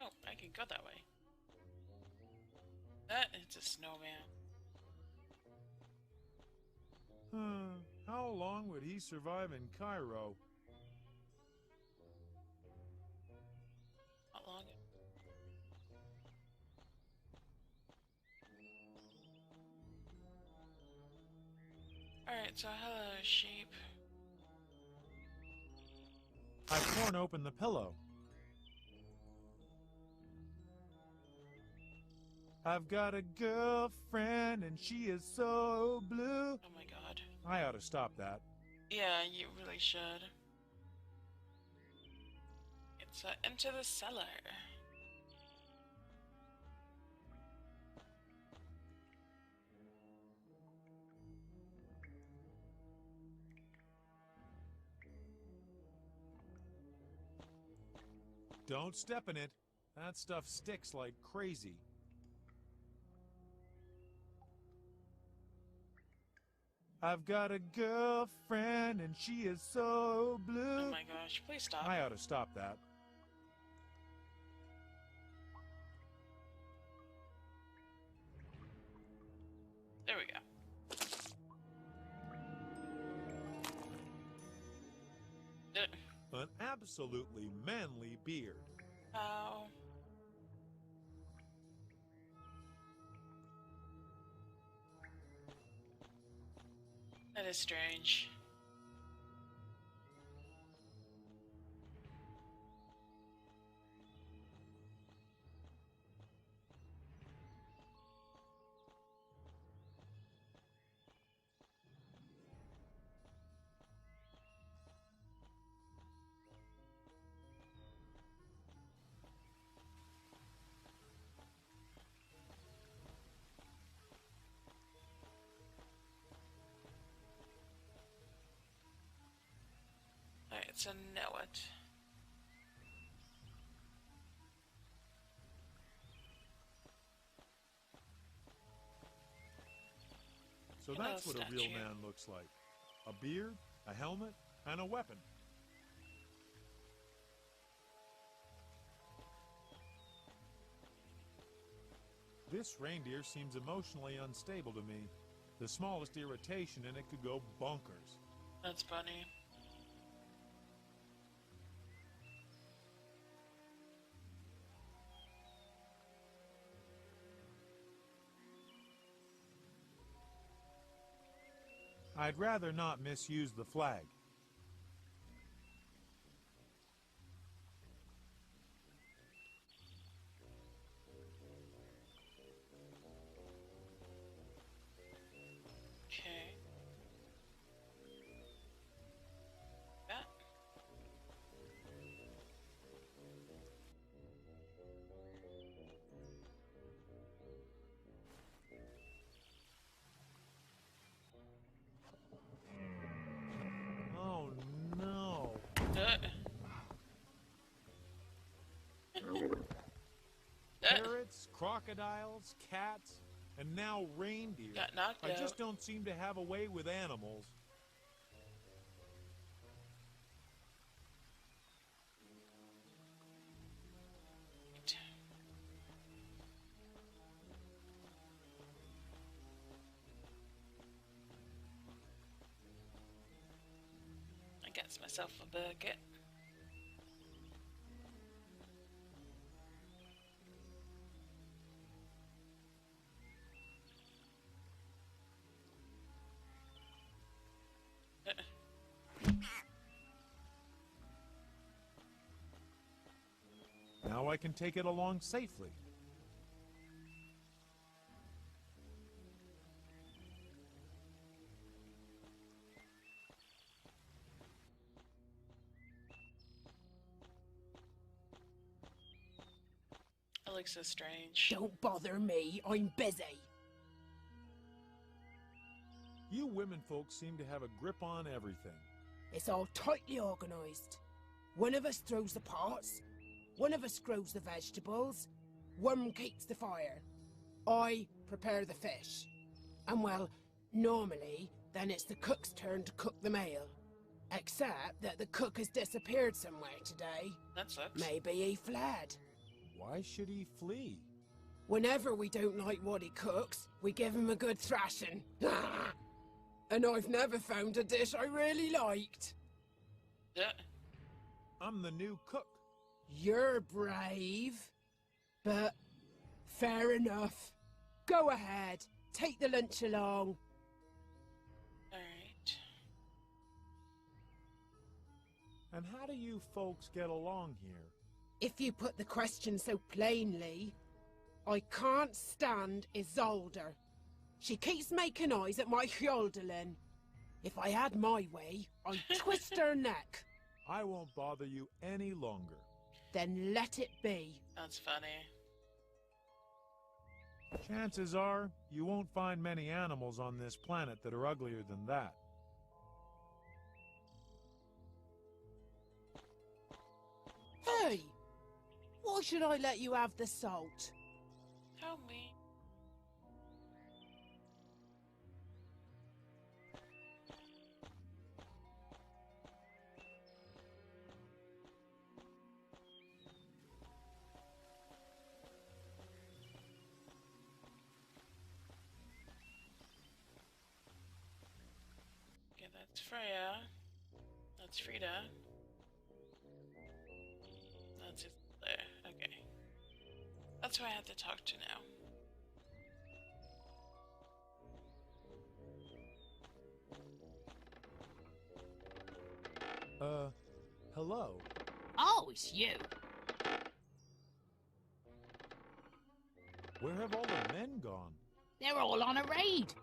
Oh, I can go that way. That is a snowman. How long would he survive in Cairo? Not long. Alright, so hello, sheep. I've torn open the pillow. I've got a girlfriend and she is so blue. Oh my god. I ought to stop that. Yeah, you really should. It's into the cellar. Don't step in it. That stuff sticks like crazy. I've got a girlfriend and she is so blue. Oh my gosh, please stop. I ought to stop that. There we go. An absolutely manly beard. Oh. That is strange. Alright, so know it. So that's what a real man looks like. A beard, a helmet, and a weapon. This reindeer seems emotionally unstable to me. The smallest irritation and it could go bonkers. That's funny. I'd rather not misuse the flag. Okay. That. Oh no. Parrots, crocodiles, cats, and now reindeer. Got knocked I out. just don't seem to have a way with animals. I got myself a bucket. Now I can take it along safely. It looks so strange. Don't bother me, I'm busy. You women folks seem to have a grip on everything. It's all tightly organised. One of us throws the pots, one of us grows the vegetables, one keeps the fire. I prepare the fish. And well, normally, then it's the cook's turn to cook the meal. Except that the cook has disappeared somewhere today. That sucks. Maybe he fled. Why should he flee? Whenever we don't like what he cooks, we give him a good thrashing. And I've never found a dish I really liked. Yeah. I'm the new cook. You're brave, but fair enough. Go ahead, take the lunch along. Alright. And how do you folks get along here? If you put the question so plainly, I can't stand Isolde. She keeps making eyes at my Hjöldalin. If I had my way, I'd twist her neck. I won't bother you any longer. Then let it be. That's funny. Chances are, you won't find many animals on this planet that are uglier than that. Hey! Why should I let you have the salt? Tell me. It's Freya. That's Frida. That's it there. Okay. That's who I have to talk to now. Hello. Oh, it's you. Where have all the men gone? They're all on a raid.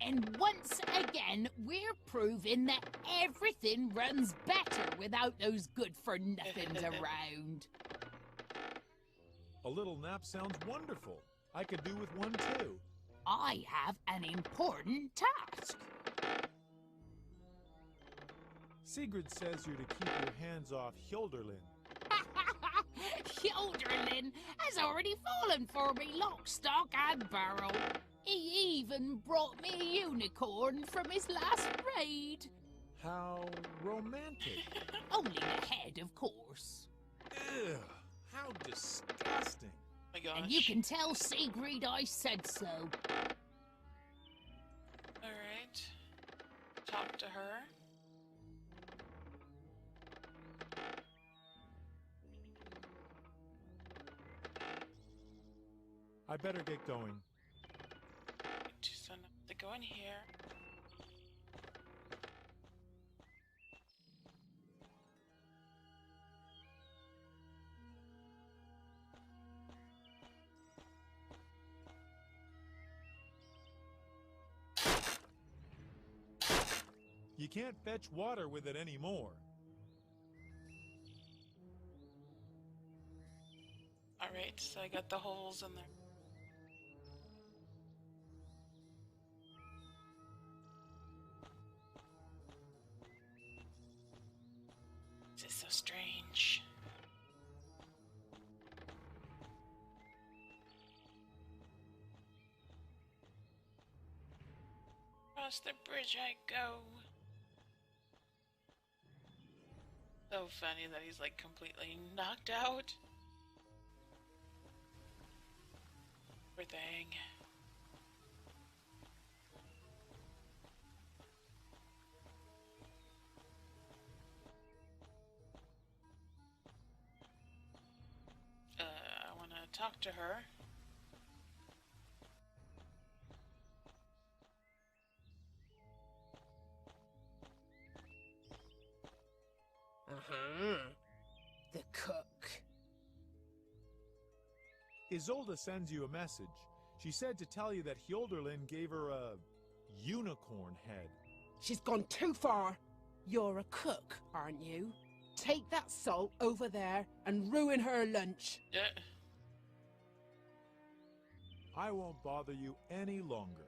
And once again, we're proving that everything runs better without those good-for-nothings around. A little nap sounds wonderful. I could do with one too. I have an important task. Sigrid says you're to keep your hands off Hildurlin. Hildurlin has already fallen for me lock, stock, and barrel. He even brought me a unicorn from his last raid. How romantic. Only the head, of course. Ugh, how disgusting. Oh my gosh. And you can tell Sigrid I said so. Alright. Talk to her. I better get going. So now they go in here. You can't fetch water with it anymore. Alright, so I got the holes in there. This is so strange. Across the bridge I go. So funny that he's like completely knocked out. Poor thing. I want to talk to her. Uh-huh. The cook. Isolde sends you a message. She said to tell you that Hildurlin gave her a unicorn head. She's gone too far. You're a cook, aren't you? Take that salt over there and ruin her lunch. Yeah. I won't bother you any longer.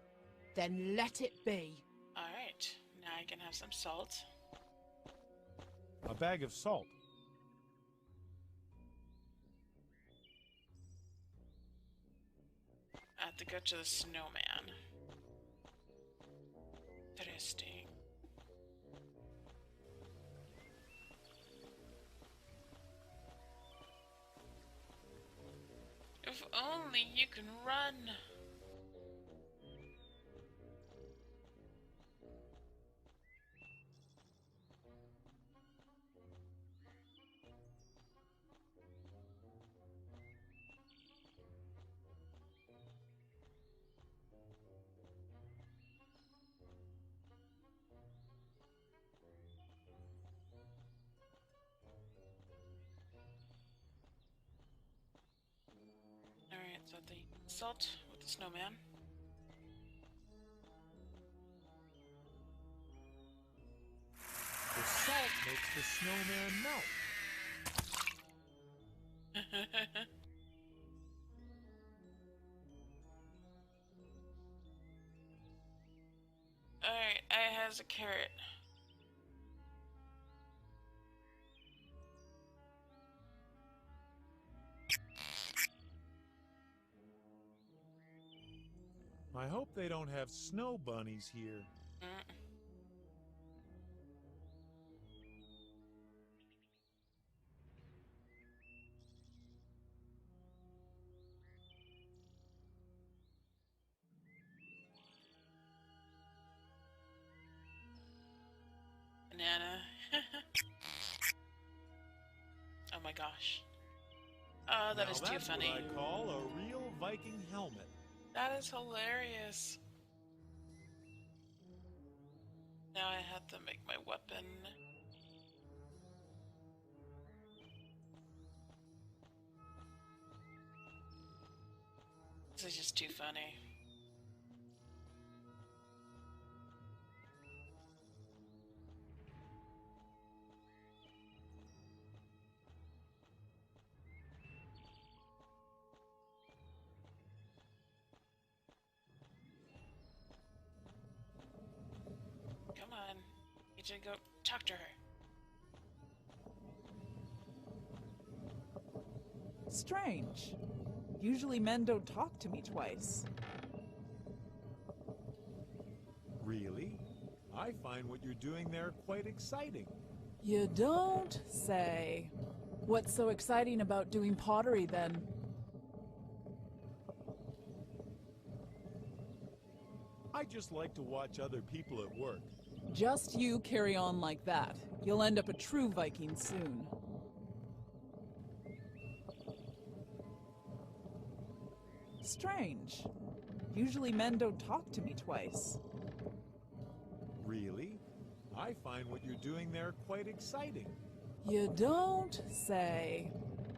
Then let it be. Alright, now I can have some salt. A bag of salt. I have to go to the snowman. Interesting. If only you can run. Alright, so the salt with the snowman. The salt makes the snowman melt. Alright, I has a carrot. I hope they don't have snow bunnies here. banana. Oh my gosh. Oh, that Now is too that's funny. what I call a real Viking helmet. That is hilarious. Now I have to make my weapon. This is just too funny. Come on. Need to go talk to her. Strange. Usually men don't talk to me twice. Really? I find what you're doing there quite exciting. You don't say. What's so exciting about doing pottery then? I just like to watch other people at work. Just you carry on like that. You'll end up a true Viking soon. Strange. Usually men don't talk to me twice. Really? I find what you're doing there quite exciting. You don't say.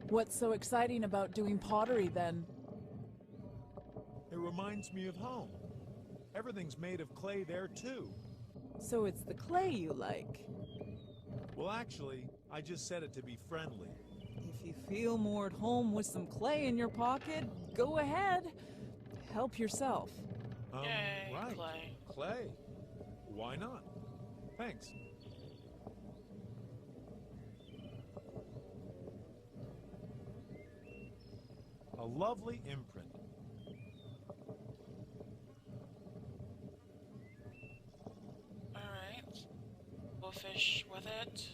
What's so exciting about doing pottery then? It reminds me of home. Everything's made of clay there too. So it's the clay you like. Well, actually, I just said it to be friendly. If you feel more at home with some clay in your pocket, go ahead. Help yourself. Yay, Right. clay. Clay. Why not? Thanks. A lovely imprint. Alright. We'll fish with it.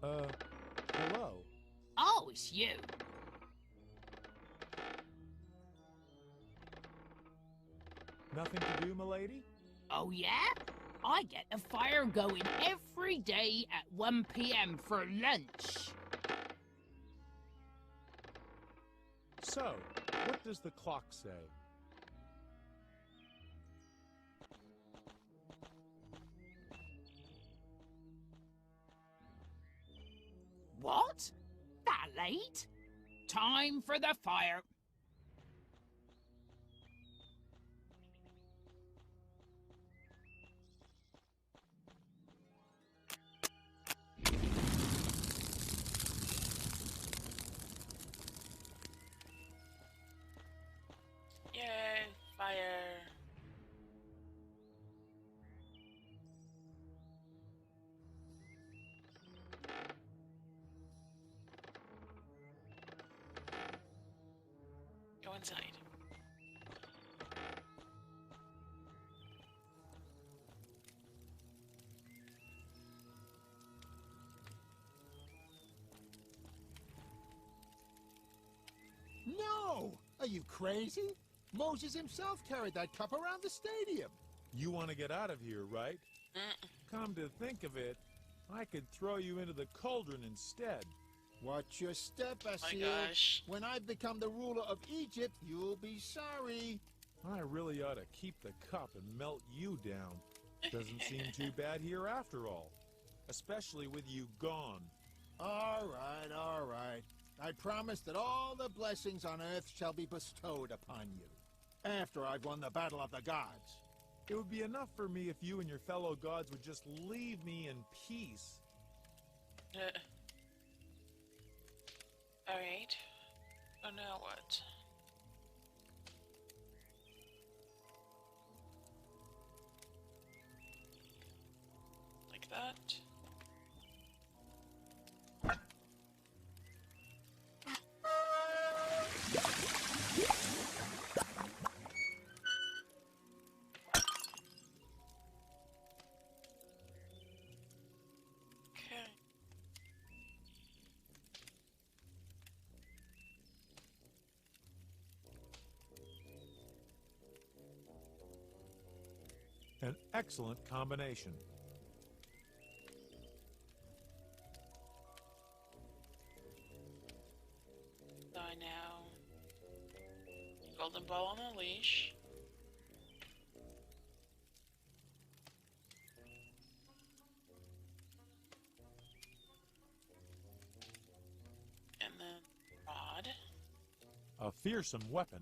Hello. Oh, it's you. Nothing to do, milady? Oh, yeah? I get the fire going every day at 1 p.m. for lunch. So, what does the clock say? What? That late? Time for the fire. Yay, fire. Go inside. No! Are you crazy? Moses himself carried that cup around the stadium. You want to get out of here, right? Come to think of it, I could throw you into the cauldron instead. Watch your step, Asil. gosh. When I become the ruler of Egypt, you'll be sorry. I really ought to keep the cup and melt you down. Doesn't seem too bad here after all. Especially with you gone. All right, all right. I promise that all the blessings on earth shall be bestowed upon you. After I've won the battle of the gods. It would be enough for me if you and your fellow gods would just leave me in peace. Alright. Oh, now what? Like that. excellent combination. So I now golden ball on the leash. And then rod. A fearsome weapon.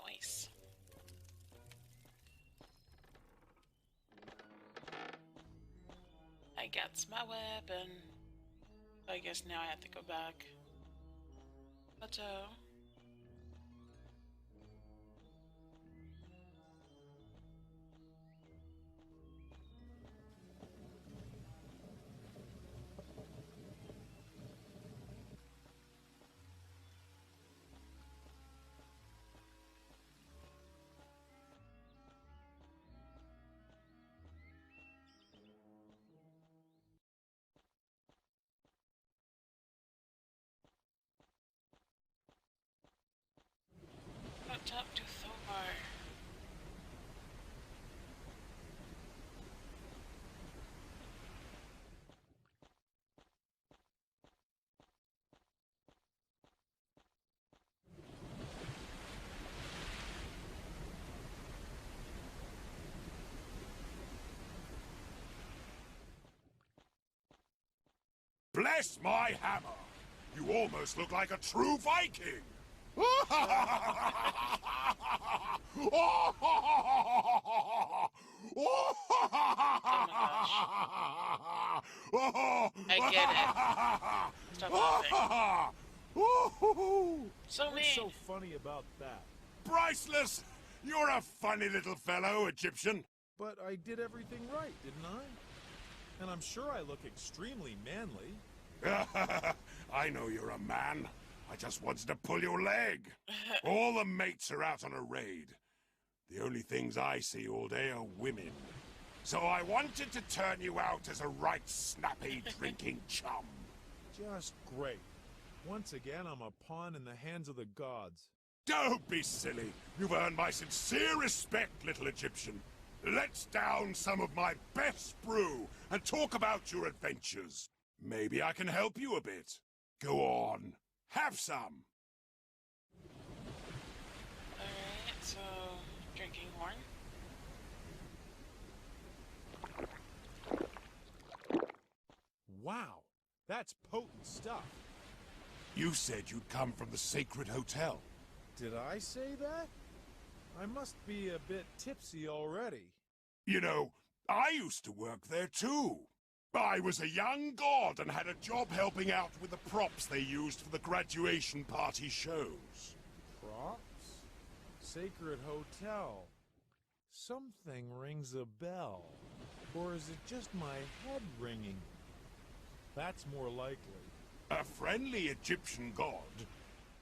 Nice. I got my weapon. I guess now I have to go back. Plateau. Talk to Thor. Bless my hammer! You almost look like a true Viking! I get it. Stop laughing. So What's mean. so funny about that? Priceless! You're a funny little fellow, Egyptian. But I did everything right, didn't I? And I'm sure I look extremely manly. I know you're a man. I just wanted to pull your leg. All the mates are out on a raid. The only things I see all day are women. So I wanted to turn you out as a right snappy drinking chum. Just great. Once again, I'm a pawn in the hands of the gods. Don't be silly. You've earned my sincere respect, little Egyptian. Let's down some of my best brew and talk about your adventures. Maybe I can help you a bit. Go on. Have some. Alright, so drinking horn. Wow, that's potent stuff. You said you'd come from the Sacred Hotel. Did I say that? I must be a bit tipsy already. You know, I used to work there too. I was a young god and had a job helping out with the props they used for the graduation party shows. Props? Sacred Hotel. Something rings a bell. Or is it just my head ringing? That's more likely. A friendly Egyptian god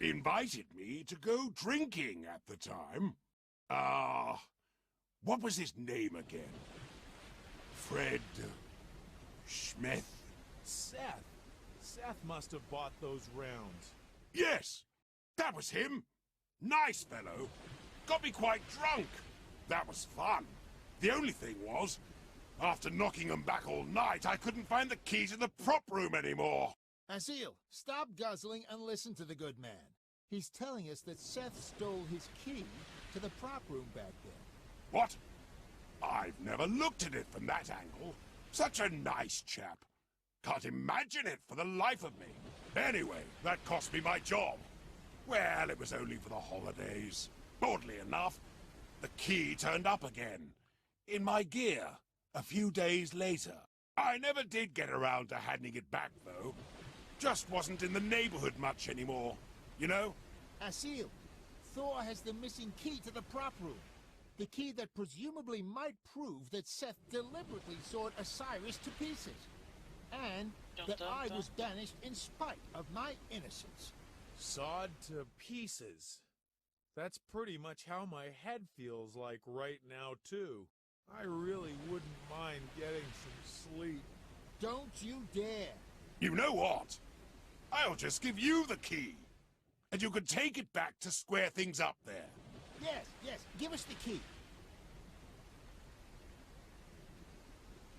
invited me to go drinking at the time. What was his name again? Fred Schmeth? Seth. Seth must have bought those rounds. Yes, that was him. Nice fellow. Got me quite drunk. That was fun. The only thing was, after knocking them back all night, I couldn't find the key to the prop room anymore. Azil, stop guzzling and listen to the good man. He's telling us that Seth stole his key to the prop room back then. What? I've never looked at it from that angle. Such a nice chap. Can't imagine it for the life of me. Anyway, that cost me my job. Well, it was only for the holidays. Oddly enough, the key turned up again. In my gear, a few days later. I never did get around to handing it back, though. Just wasn't in the neighborhood much anymore, you know? Azil, Thor has the missing key to the prop room. The key that presumably might prove that Seth deliberately sawed Osiris to pieces. And that I was banished in spite of my innocence. Sawed to pieces. That's pretty much how my head feels like right now, too. I really wouldn't mind getting some sleep. Don't you dare. You know what? I'll just give you the key. and you can take it back to square things up there. Yes, yes, give us the key.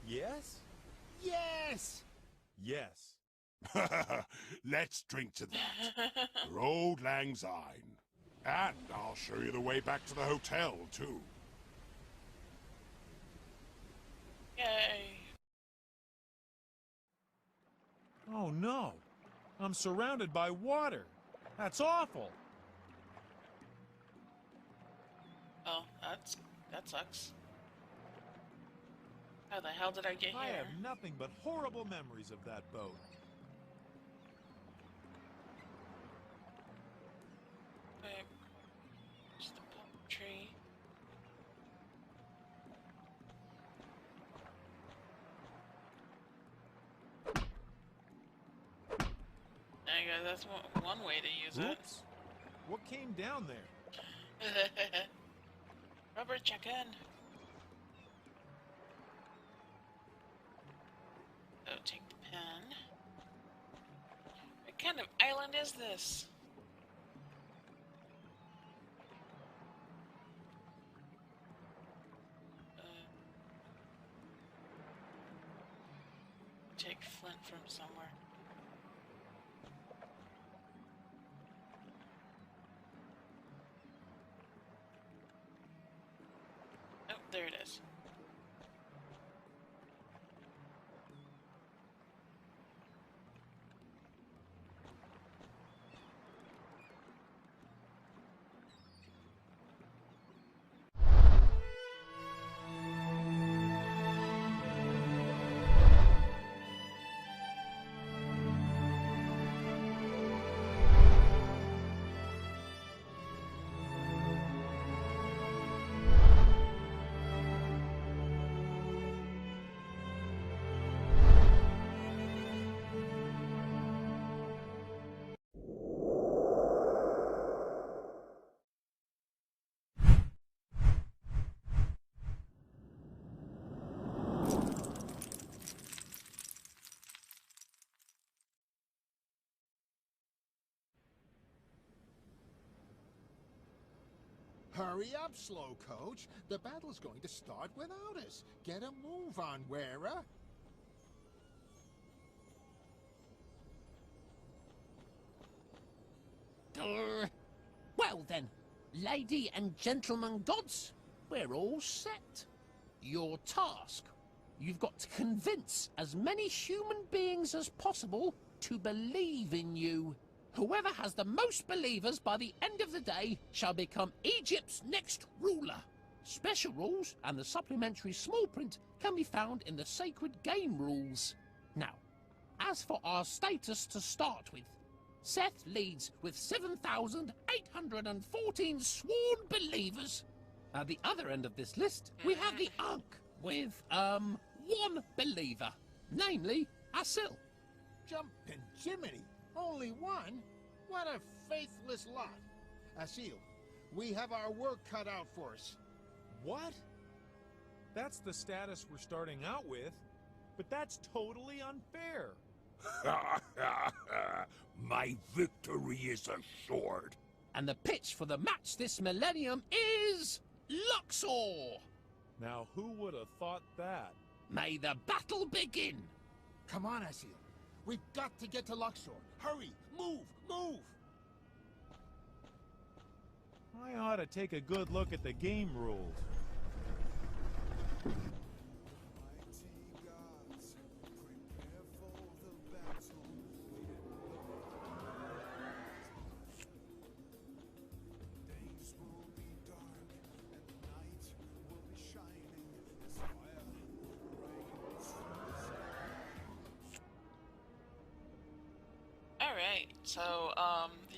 Yes? Yes! Yes. Let's drink to that. For old lang syne. And I'll show you the way back to the hotel, too. Yay. Oh no. I'm surrounded by water. That's awful. Oh, that sucks. How the hell did I get I here? have nothing but horrible memories of that boat. Okay. Just the palm tree. There you go, that's one way to use Oops. What came down there? it. Rubber chicken. So take the pen. What kind of island is this? Take flint from somewhere. Oh, there it is. Hurry up, Slowcoach. The battle's going to start without us. Get a move on, wearer. Well then, lady and gentlemen gods, we're all set. Your task. You've got to convince as many human beings as possible to believe in you. Whoever has the most believers by the end of the day shall become Egypt's next ruler. Special rules and the supplementary small print can be found in the sacred game rules. Now, as for our status to start with, Seth leads with 7,814 sworn believers. At the other end of this list, we have the Ankh with, one believer, namely Asil. Jumpin' Jiminy! Only one? What a faithless lot. Asil, we have our work cut out for us. What? That's the status we're starting out with, but that's totally unfair. My victory is assured. And the pitch for the match this millennium is Luxor. Now who would have thought that? May the battle begin. Come on, Asil. We've got to get to Luxor. Hurry! Move! Move! I ought to take a good look at the game rules. Alright, so,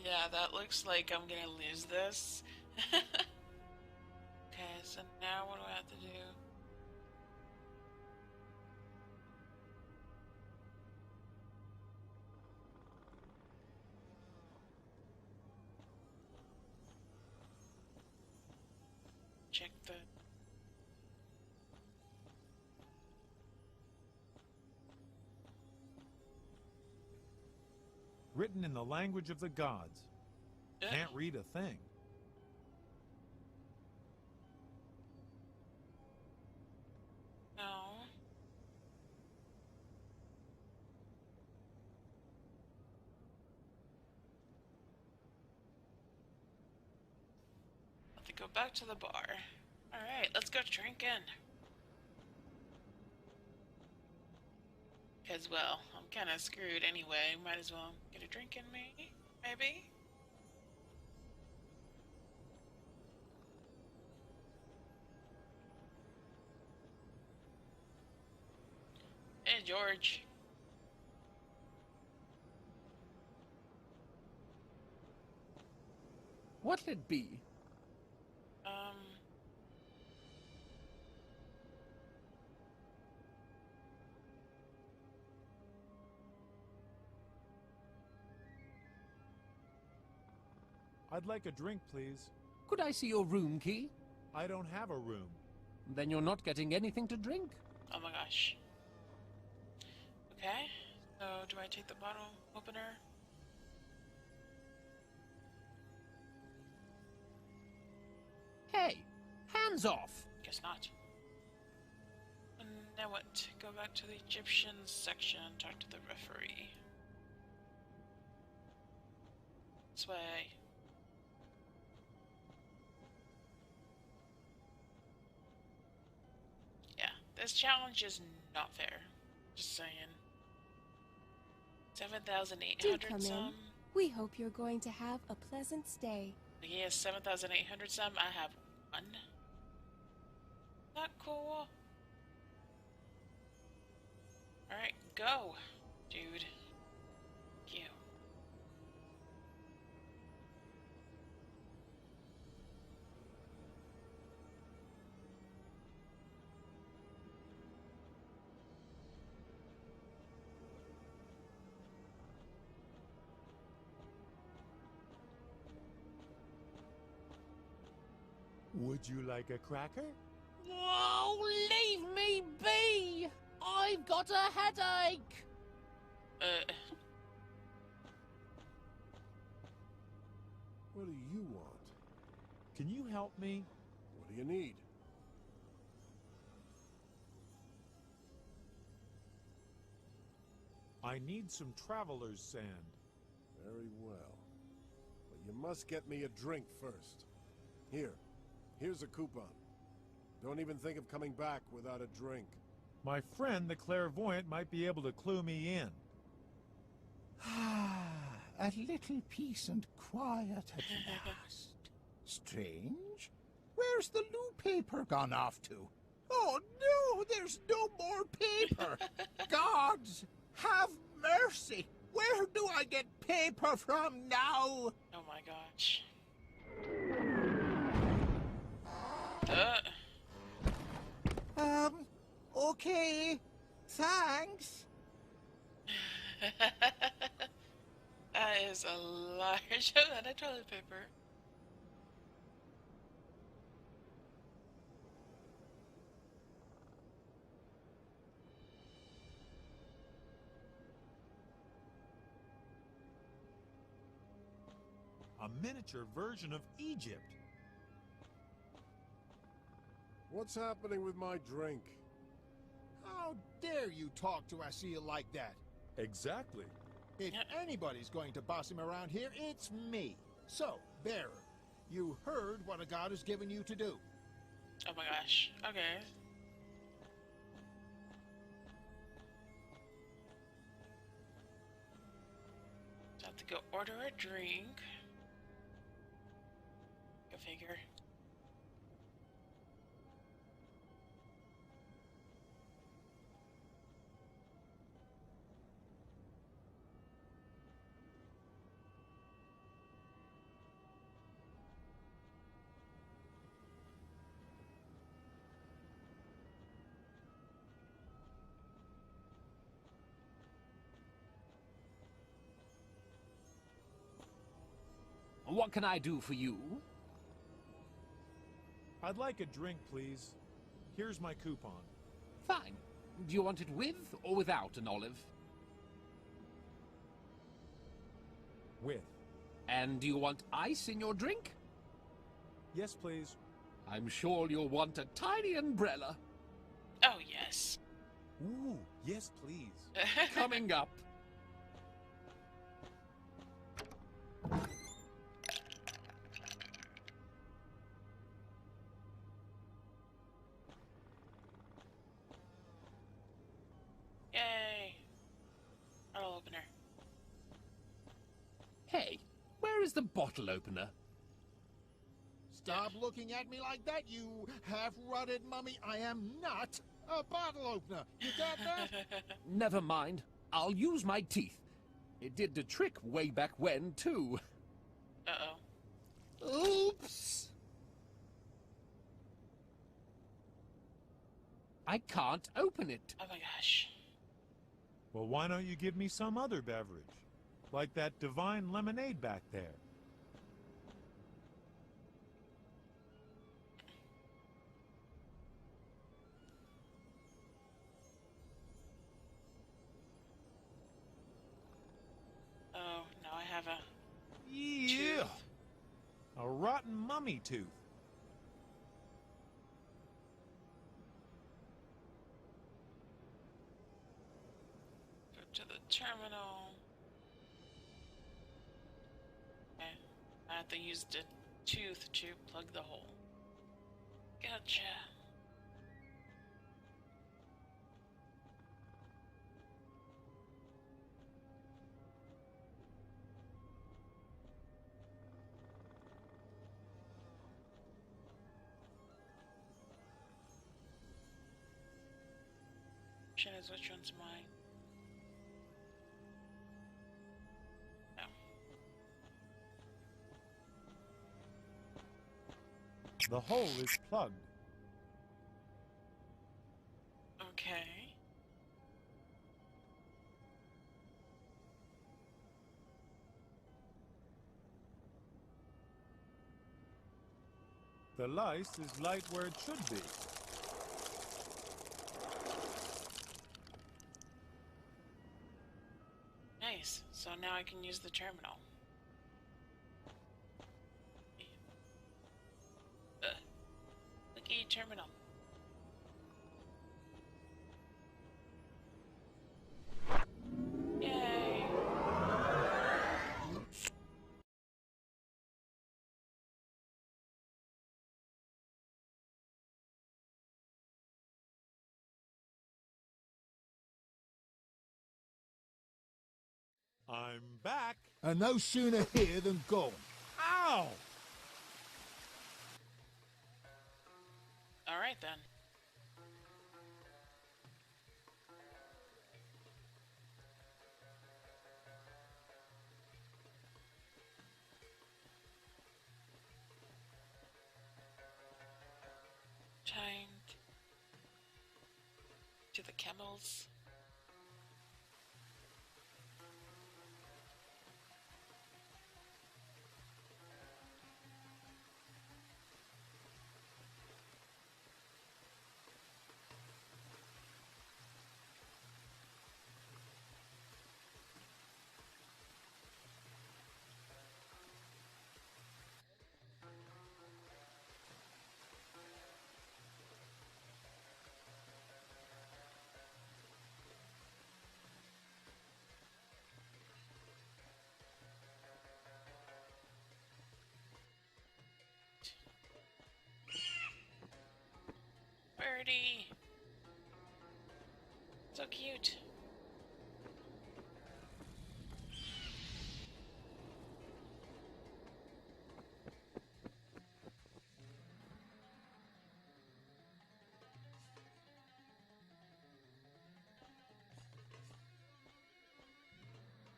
yeah, that looks like I'm gonna lose this. Okay, so now what do I have to do? Check the... Written in the language of the gods. Can't read a thing. No. Have to go back to the bar. Alright, let's go drinking. Because, well, I'm kind of screwed anyway. Might as well get a drink in me, maybe? Hey, George. What'll it be? I'd like a drink, please. Could I see your room key? I don't have a room. Then you're not getting anything to drink. Oh my gosh. Okay, so do I take the bottle opener? Hey, hands off! Guess not. And now what? Go back to the Egyptian section, talk to the referee. This way. Yeah, this challenge is not fair. Just saying. Do 7,800 come some. in. We hope you're going to have a pleasant stay. He has 7,800 some. I have one. Not cool. Alright, go, dude. You. Would you like a cracker? Oh, leave me be! I've got a headache! What do you want? Can you help me? What do you need? I need some traveler's sand. Very well. But you must get me a drink first. Here's a coupon. Don't even think of coming back without a drink. My friend, the clairvoyant, might be able to clue me in. A little peace and quiet at last. Strange. Where's the loo paper gone off to? Oh no, there's no more paper. Gods, have mercy. Where do I get paper from now? Oh my gosh. Okay. Thanks. That is a large amount of toilet paper. A miniature version of Egypt. What's happening with my drink? How dare you talk to Asil like that? Exactly. If anybody's going to boss him around here, it's me. So, Bearer, you heard what a god has given you to do. Oh my gosh. Okay. So I have to go order a drink. Go figure. What can I do for you? I'd like a drink, please. Here's my coupon. Fine. Do you want it with or without an olive? With. And do you want ice in your drink? Yes, please. I'm sure you'll want a tiny umbrella. Oh, yes. Ooh, yes, please. Coming up. Yay. Bottle opener. Hey, where is the bottle opener? Stop looking at me like that, you half-rotted mummy. I am not a bottle opener. You got that? Never mind. I'll use my teeth. It did the trick way back when, too. Uh-oh. Oops! I can't open it. Oh my gosh. Well, why don't you give me some other beverage? Like that divine lemonade back there. Oh, now I have a Yeah! tooth. A rotten mummy tooth. Go to the terminal. Okay. I have to use the tooth to plug the hole. Gotcha. Question is, which one's mine? No. The hole is plugged. Okay. The lice is light where it should be. Nice. So now I can use the terminal. Clicky terminal. Yay. I'm back. And no sooner here than gone. Ow! All right then. Time to the camels. Birdie. So cute.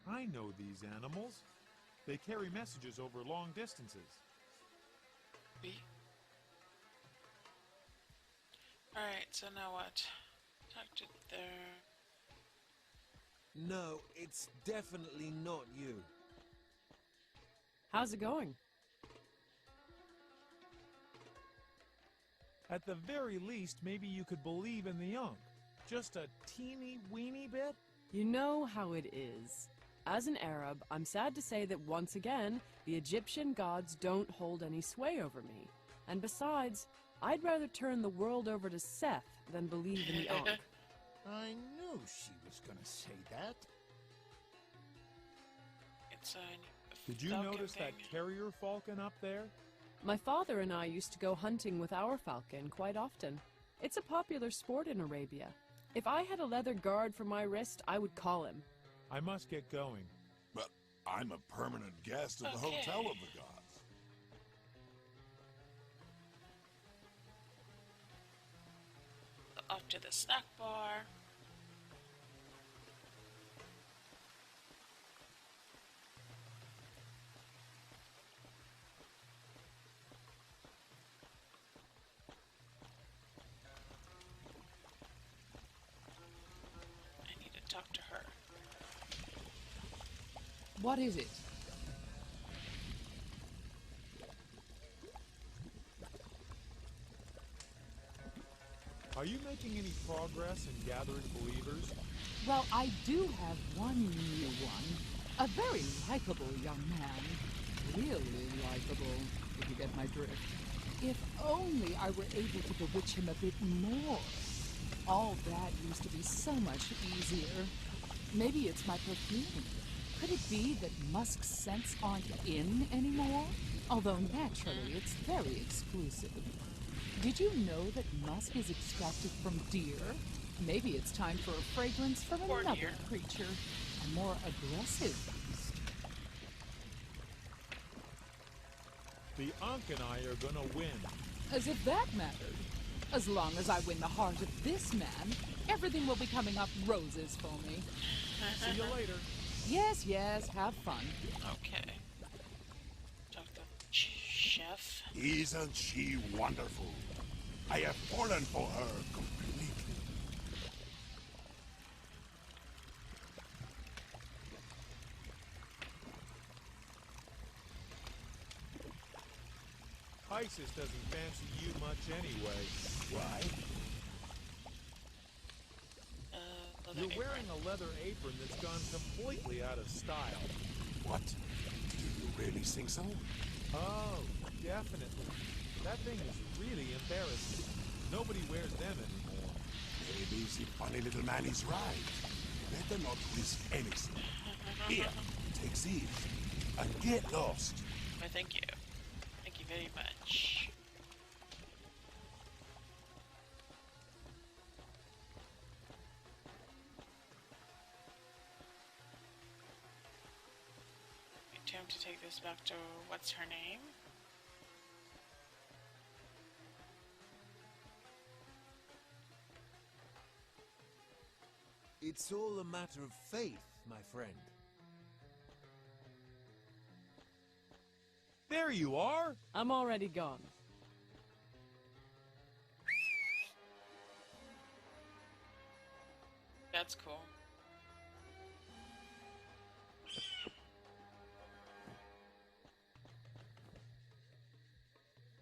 I know these animals. They carry messages over long distances. Alright, so now what? Talk to their... No, it's definitely not you. How's it going? At the very least, maybe you could believe in the Ankh. Just a teeny weeny bit? You know how it is. As an Arab, I'm sad to say that once again, the Egyptian gods don't hold any sway over me. And besides, I'd rather turn the world over to Seth than believe in the Ankh. I knew she was gonna say that. It's Did you notice that terrier falcon up there? My father and I used to go hunting with our falcon quite often. It's a popular sport in Arabia. If I had a leather guard for my wrist, I would call him. I must get going. But I'm a permanent guest of the Hotel of the Gods. Off to the snack bar. I need to talk to her. What is it? Are you making any progress in gathering believers? Well, I do have one new one. A very likable young man. Really likable, if you get my drift. If only I were able to bewitch him a bit more. All that used to be so much easier. Maybe it's my perfume. Could it be that Musk's scents aren't in anymore? Although naturally, it's very exclusive. Did you know that musk is extracted from deer? Maybe it's time for a fragrance from another creature, a more aggressive beast. The Ankh and I are gonna win. As if that mattered. As long as I win the heart of this man, everything will be coming up roses for me. See you later. Yes, yes, have fun. Okay. Talk to chef. Isn't she wonderful? I have fallen for her completely. Isis doesn't fancy you much anyway. Why? You're wearing a leather apron that's gone completely out of style. What? Do you really think so? Oh, definitely. That thing is really embarrassing. Nobody wears them anymore. Maybe the funny little man is right. Better not risk anything. Here, take these and get lost. Well, thank you. Thank you very much. Time to take this back to what's her name? It's all a matter of faith, my friend. There you are! I'm already gone. That's cool.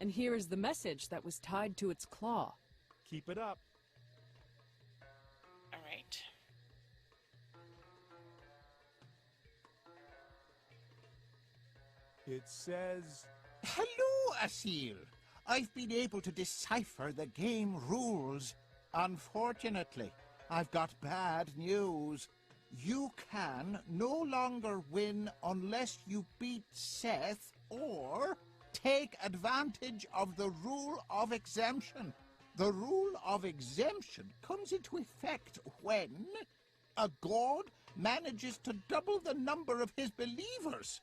And here is the message that was tied to its claw. Keep it up. All right. It says... Hello, Asil. I've been able to decipher the game rules. Unfortunately, I've got bad news. You can no longer win unless you beat Seth or take advantage of the rule of exemption. The rule of exemption comes into effect when a god manages to double the number of his believers.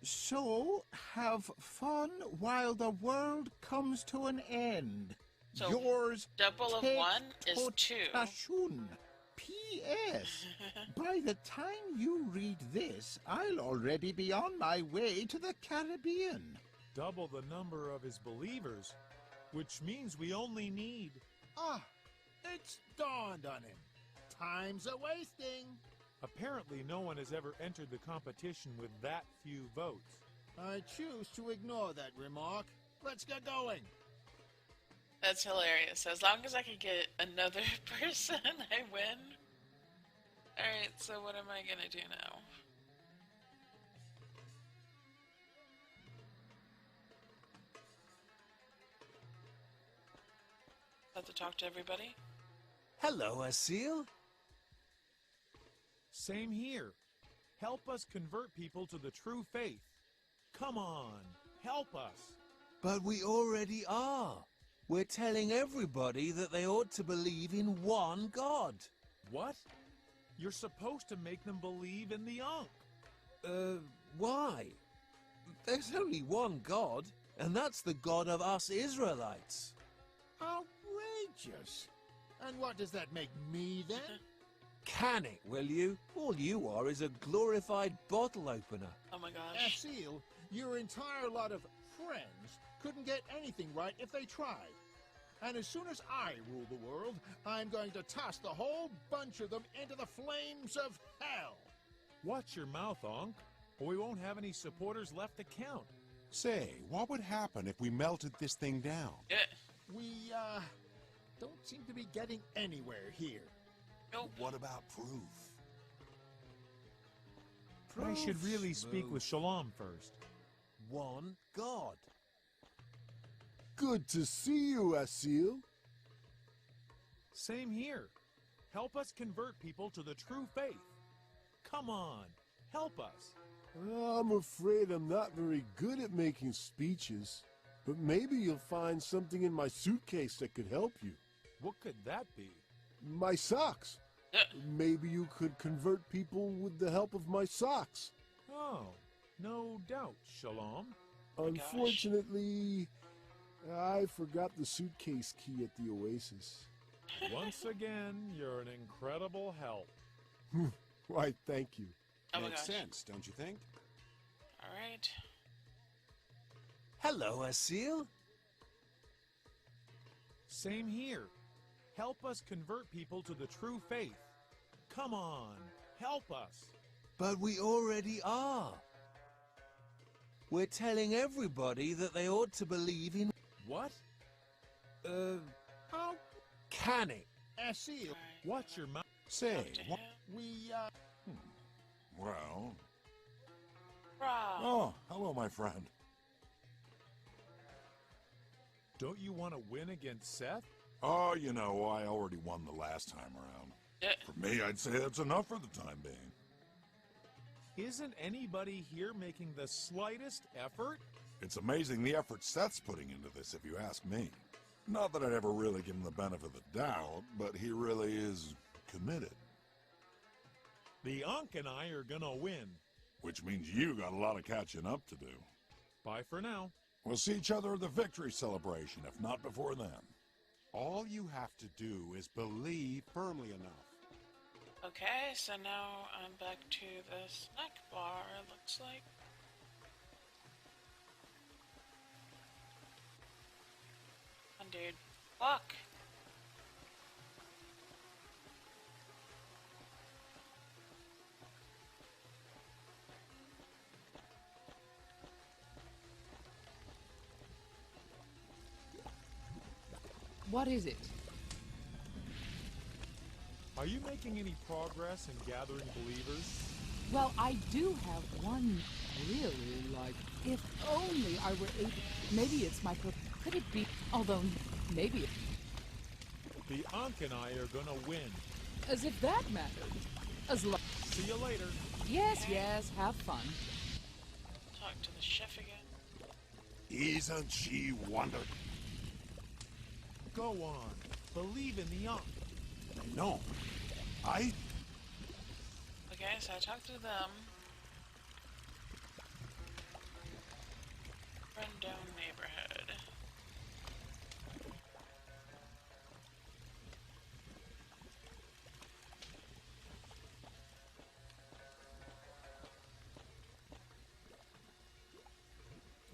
So, have fun while the world comes to an end. So Yours, double of one is 2. Tashun. P.S. By the time you read this, I'll already be on my way to the Caribbean. Double the number of his believers, which means we only need... Ah, it's dawned on him. Time's a-wasting. Apparently no one has ever entered the competition with that few votes. I choose to ignore that remark. Let's get going. That's hilarious. As long as I can get another person, I win. Alright, so what am I gonna do now? Have to talk to everybody. Hello, Asil. Same here. Help us convert people to the true faith. Come on, help us. But we already are. We're telling everybody that they ought to believe in one God. What? You're supposed to make them believe in the Ankh. Why? There's only one God, and that's the God of us Israelites. Outrageous! And what does that make me, then? Can it, will you? All you are is a glorified bottle opener. Oh my gosh. Asil, your entire lot of friends couldn't get anything right if they tried. And as soon as I rule the world, I'm going to toss the whole bunch of them into the flames of hell. Watch your mouth, Ankh, or we won't have any supporters left to count. Say, what would happen if we melted this thing down? We, don't seem to be getting anywhere here. Nope. What about proof? I should really speak with Shalom first. One God. Good to see you, Asil. Same here. Help us convert people to the true faith. Come on, help us. I'm afraid I'm not very good at making speeches, but maybe you'll find something in my suitcase that could help you. What could that be? My socks. Maybe you could convert people with the help of my socks. Oh, no doubt, Shalom. Unfortunately, I forgot the suitcase key at the Oasis. Once again, you're an incredible help. Why, thank you. Oh my Makes gosh. sense, don't you think? All right. Hello, Asil. Same here. Help us convert people to the true faith. Come on, help us. But we already are. We're telling everybody that they ought to believe in... What? How? Can it? Asil, Watch your mouth. Say, what? we, Well... Rob. Oh, hello, my friend. Don't you want to win against Seth? Oh, you know, I already won the last time around. For me, I'd say that's enough for the time being. Isn't anybody here making the slightest effort? It's amazing the effort Seth's putting into this, if you ask me. Not that I'd ever really give him the benefit of the doubt, but he really is committed. The Ankh and I are gonna win. Which means you got a lot of catching up to do. Bye for now. We'll see each other at the victory celebration, if not before then. All you have to do is believe firmly enough. Okay, so now I'm back to the snack bar, it looks like. Come on, dude. Walk! What is it? Are you making any progress in gathering believers? Well, I do have one really, like, if only I were able... Maybe it's my... Could it be... Although, maybe it... The Ankh and I are gonna win. As if that mattered. As long... See you later. Yes, yes, have fun. Talk to the chef again. Isn't she wonderful? Go on. Believe in the Ankh. No. Okay, so I talked to them. Rundown neighborhood.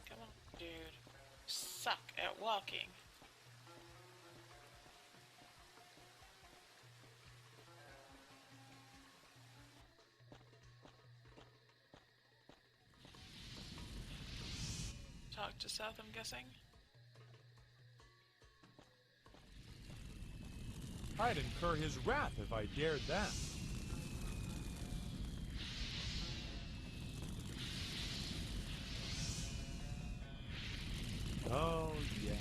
Come on, dude. Suck at walking. Talk to Seth, I'm guessing. I'd incur his wrath if I dared that. Oh, yes.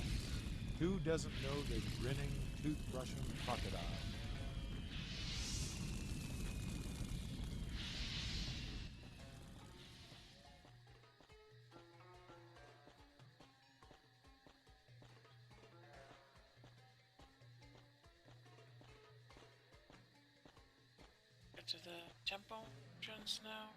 Who doesn't know the grinning, toothbrushing crocodile? Go to the temple entrance now.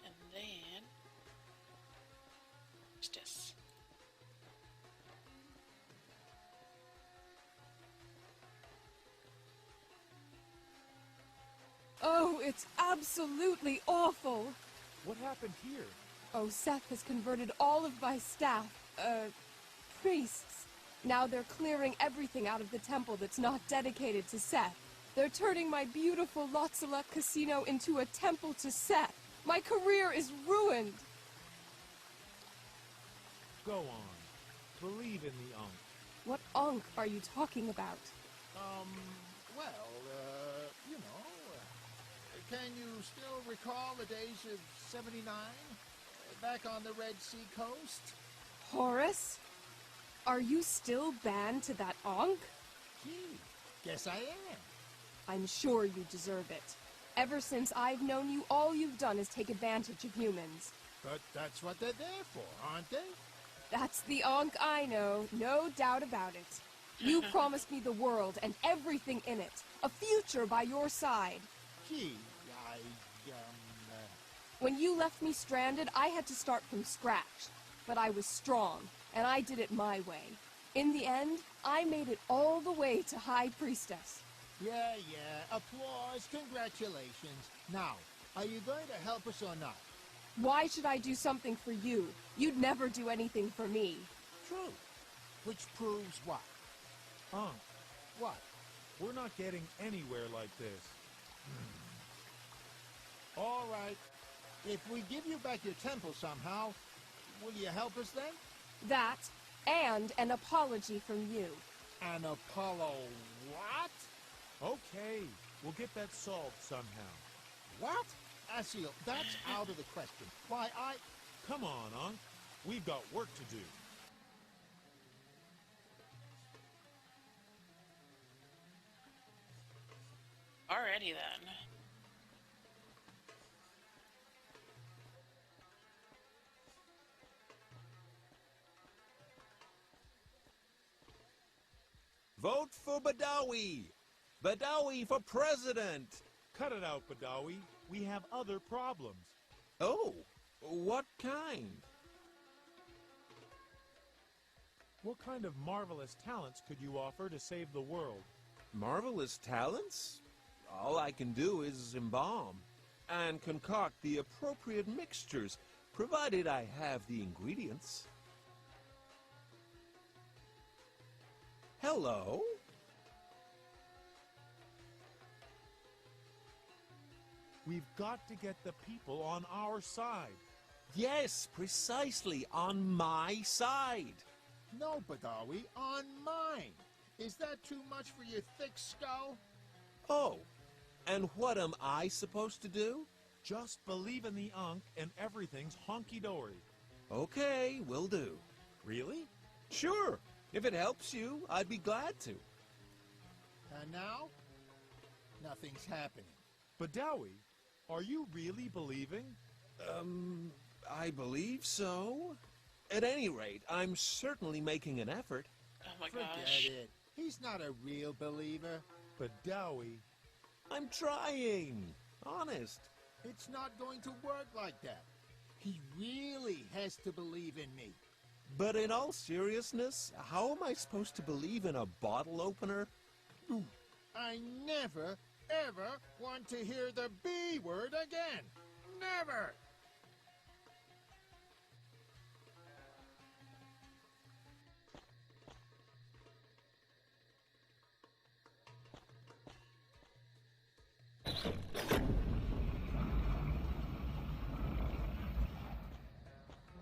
And then this. Oh, it's absolutely awful. What happened here? Oh, Seth has converted all of my staff, priests. Now they're clearing everything out of the temple that's not dedicated to Seth. They're turning my beautiful Lotzala casino into a temple to Seth. My career is ruined. Go on. Believe in the Ankh. What Ankh are you talking about? You know, can you still recall the days of '79? Back on the Red Sea coast? Horace? Are you still banned to that Ankh? Gee, guess I am. I'm sure you deserve it. Ever since I've known you, all you've done is take advantage of humans. But that's what they're there for, aren't they? That's the Ankh I know, no doubt about it. You promised me the world and everything in it, a future by your side. Gee, When you left me stranded, I had to start from scratch. But I was strong, and I did it my way. In the end, I made it all the way to High Priestess. Yeah, applause, congratulations. Now, are you going to help us or not? Why should I do something for you? You'd never do anything for me. True. Which proves what? What? We're not getting anywhere like this. All right. If we give you back your temple somehow, will you help us then? That, and an apology from you. An Apollo what? Okay, we'll get that solved somehow. What? Asil, that's out of the question. Why, Come on, Ankh. We've got work to do. Alrighty then. Vote for Badawi! Badawi for president! Cut it out, Badawi. We have other problems. Oh, what kind? What kind of marvelous talents could you offer to save the world? Marvelous talents? All I can do is embalm and concoct the appropriate mixtures, provided I have the ingredients. Hello? We've got to get the people on our side. Yes, precisely, on my side. No, Badawi, on mine. Is that too much for your thick skull? Oh, and what am I supposed to do? Just believe in the Ankh and everything's honky-dory. Okay, will do. Really? Sure. If it helps you, I'd be glad to. And now? Nothing's happening. Badawi, are you really believing? I believe so. At any rate, I'm certainly making an effort. Oh my Forget gosh. it. He's not a real believer. Badawi. I'm trying. Honest. It's not going to work like that. He really has to believe in me. But in all seriousness, how am I supposed to believe in a bottle opener? Ooh, I never, ever want to hear the B word again. Never!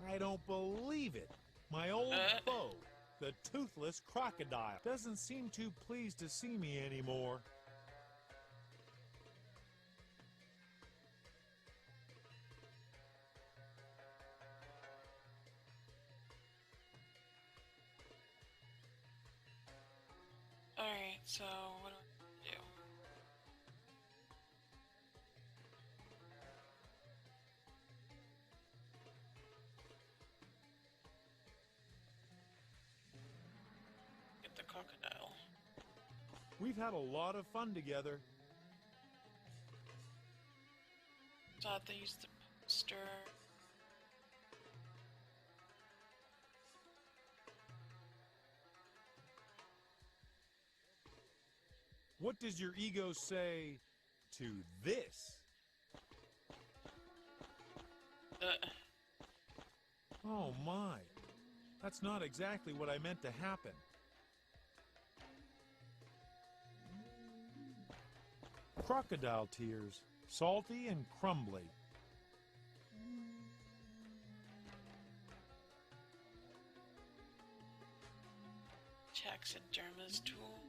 I don't believe it. My old foe, the toothless crocodile, doesn't seem too pleased to see me anymore. Alright, so what do I do? Get the crocodile. We've had a lot of fun together. Thought they used the poster. What does your ego say to this? Oh my. That's not exactly what I meant to happen. Crocodile tears, salty and crumbly. Taxidermist tool.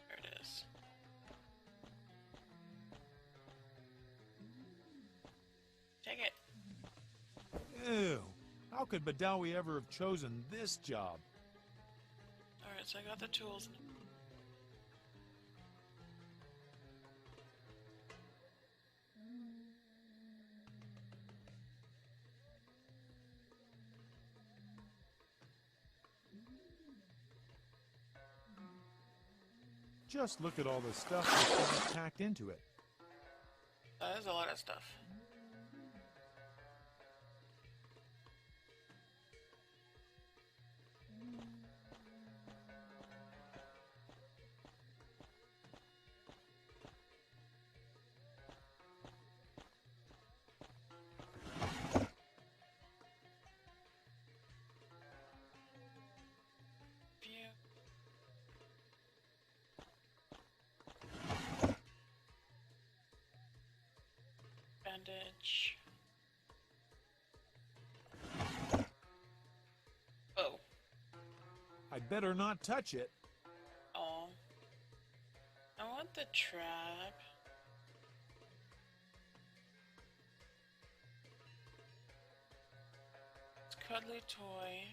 There it is. Take it. Ew. How could Badawi ever have chosen this job? Alright, so I got the tools. Just look at all the stuff that's packed into it. That is a lot of stuff. Bandage. Oh. I'd better not touch it. Oh. I want the trap. It's a cuddly toy.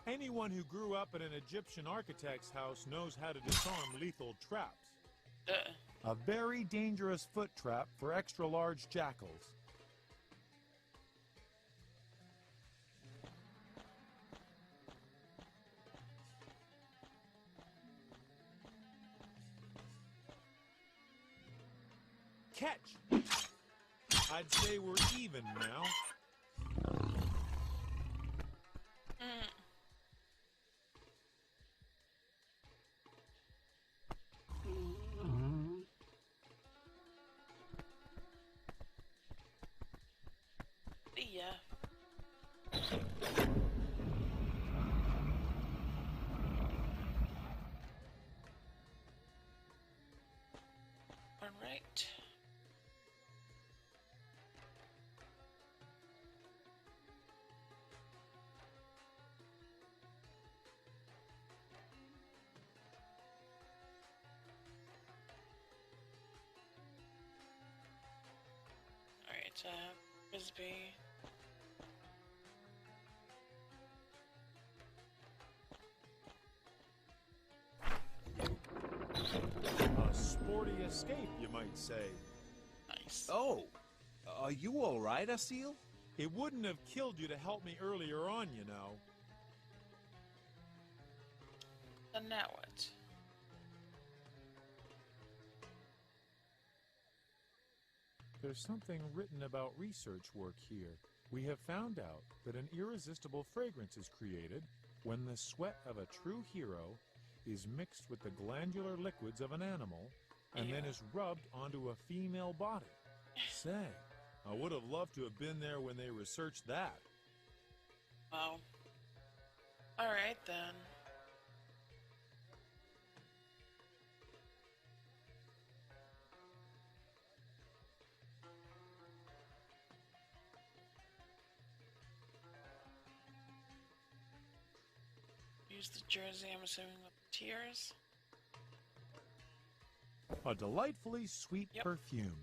Anyone who grew up in an Egyptian architect's house knows how to disarm lethal traps. A very dangerous foot trap for extra-large jackals. Catch! I'd say we're even now. Yeah. All right. All right, Frisbee. A sporty escape, you might say. Nice. Oh, are you all right, Asil? It wouldn't have killed you to help me earlier on, you know. And now what? There's something written about research work here. We have found out that an irresistible fragrance is created when the sweat of a true hero is mixed with the glandular liquids of an animal and then is rubbed onto a female body. Say, I would have loved to have been there when they researched that. Wow. Alright then. Use the jersey, I'm assuming, with tears. A delightfully sweet perfume.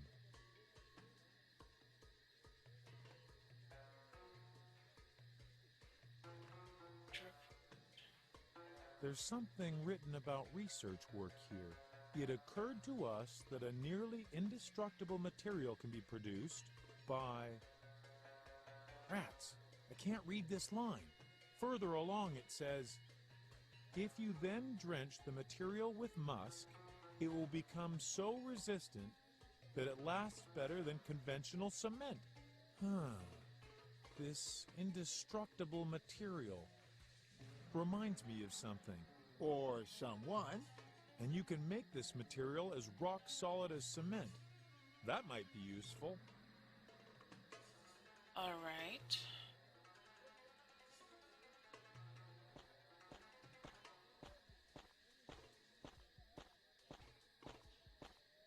There's something written about research work here. It occurred to us that a nearly indestructible material can be produced by... Rats, I can't read this line. Further along it says, if you then drench the material with musk, it will become so resistant that it lasts better than conventional cement. This indestructible material reminds me of something. Or someone. And you can make this material as rock solid as cement. That might be useful. Alright.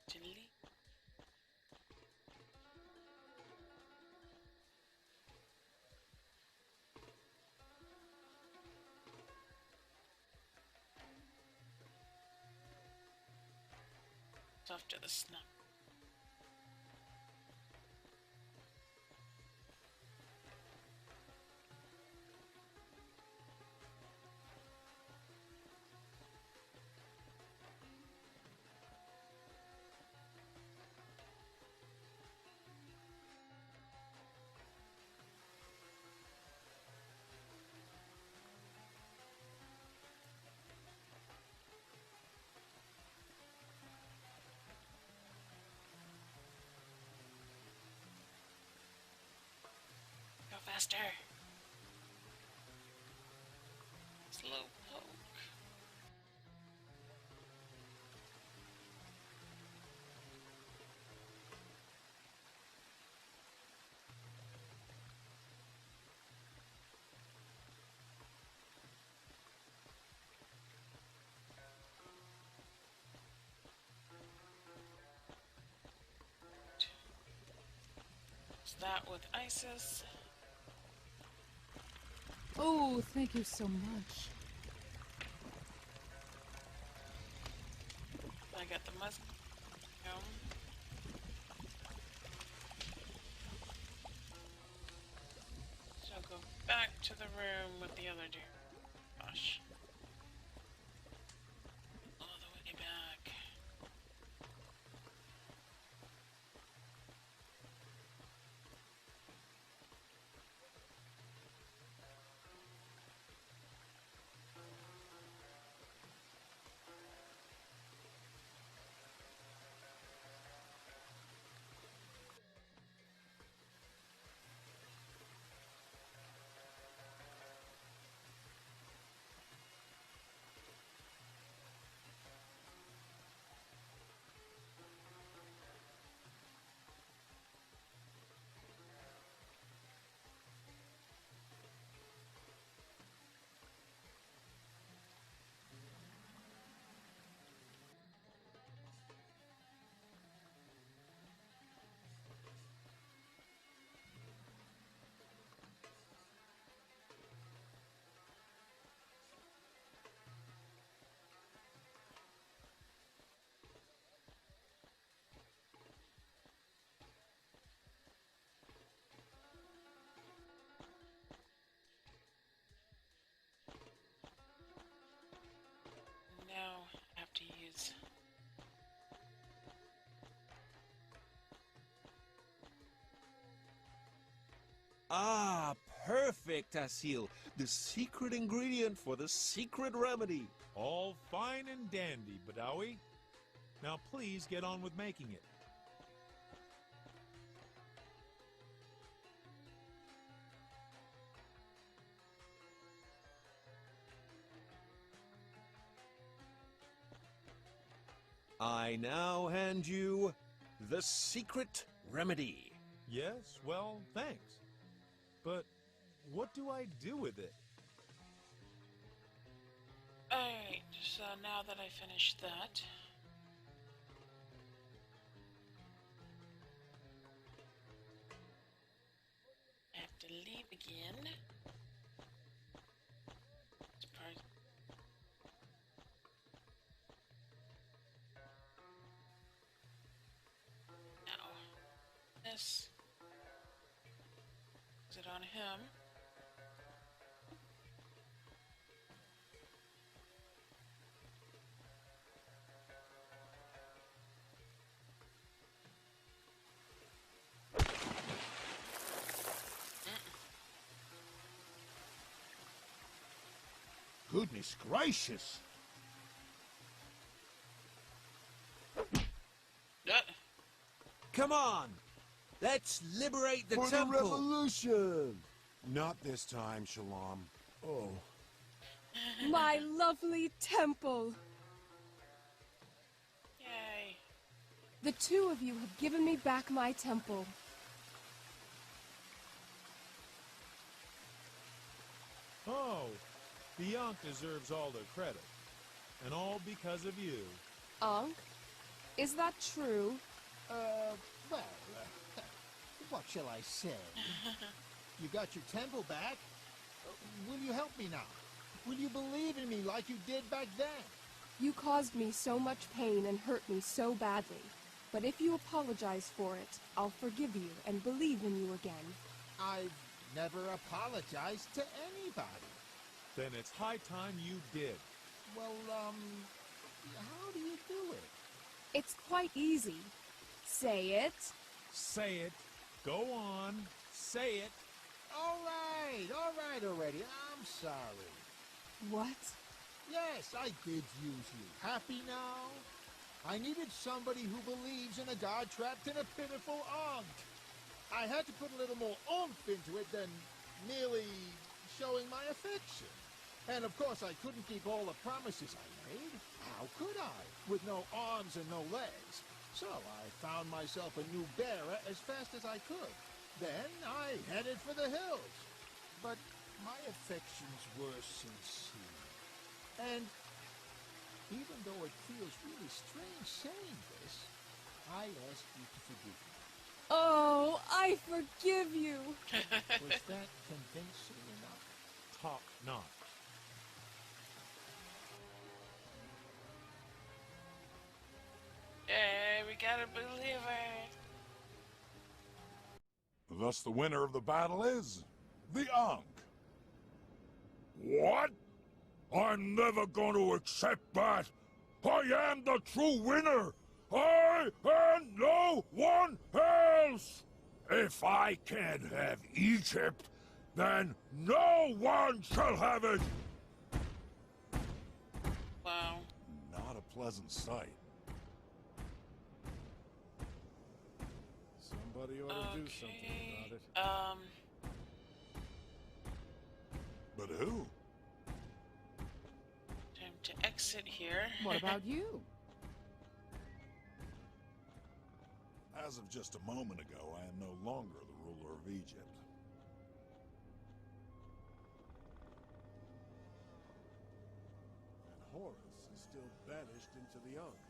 Tilly. After the snap. Go faster. Slow poke. Is that with Isis? Oh, thank you so much. I got the musk. So go back to the room with the other dude. Gosh. All the way back. Now I have to use Ah, perfect. Yggdrasil, the secret ingredient for the secret remedy. All fine and dandy, Badawi. Now please get on with making it. I now hand you the secret remedy. Yes, well, thanks. But what do I do with it? Alright, so now that I finished that, I have to leave again. Surprise. Now, this. Is it on him? Goodness gracious! Come on! Let's liberate the For temple! the revolution! Not this time, Shalom. Oh. My lovely temple! Yay. The two of you have given me back my temple. Oh, the Ankh deserves all the credit. And all because of you. Ankh? Is that true? Well, what shall I say? You got your temple back? Will you help me now? Will you believe in me like you did back then? You caused me so much pain and hurt me so badly. But if you apologize for it, I'll forgive you and believe in you again. I've never apologized to anybody. Then it's high time you did. Well, how do you do it? It's quite easy. Say it. Say it. Go on. Say it. All right already. I'm sorry. What? Yes, I did use you. Happy now? I needed somebody who believes in a god trapped in a pitiful Ankh. I had to put a little more oomph into it than merely showing my affection. And of course I couldn't keep all the promises I made. How could I? With no arms and no legs. So I found myself a new bearer as fast as I could. Then I headed for the hills. But my affections were sincere. And even though it feels really strange saying this, I ask you to forgive me. Oh, I forgive you. Was that convincing enough? Top notch. Yay, we got a believer. Thus the winner of the battle is the Ankh. What? I'm never going to accept that. I am the true winner. I and no one else. If I can't have Egypt, then no one shall have it. Wow. Not a pleasant sight. Somebody ought to do something about it. But who? Time to exit here. What about you? As of just a moment ago, I am no longer the ruler of Egypt. And Horus is still banished into the Ankh.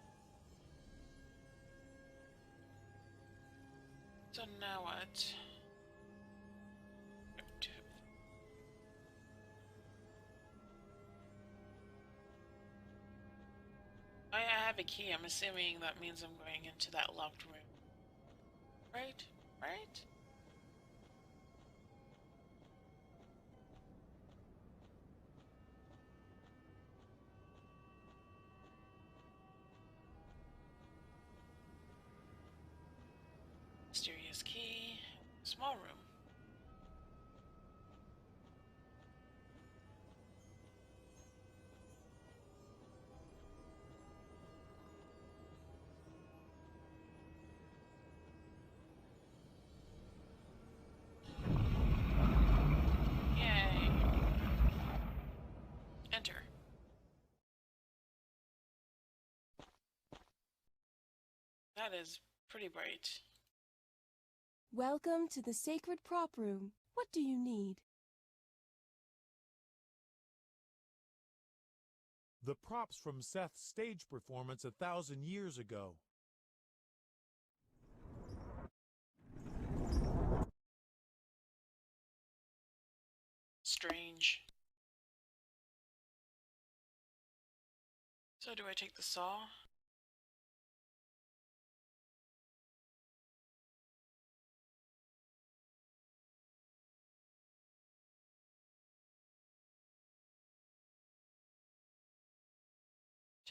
So now what? I have a key. I'm assuming that means I'm going into that locked room. Right? Right? Mysterious key. Small room. That is pretty bright. Welcome to the sacred prop room. What do you need? The props from Seth's stage performance 1,000 years ago. Strange. So do I take the saw?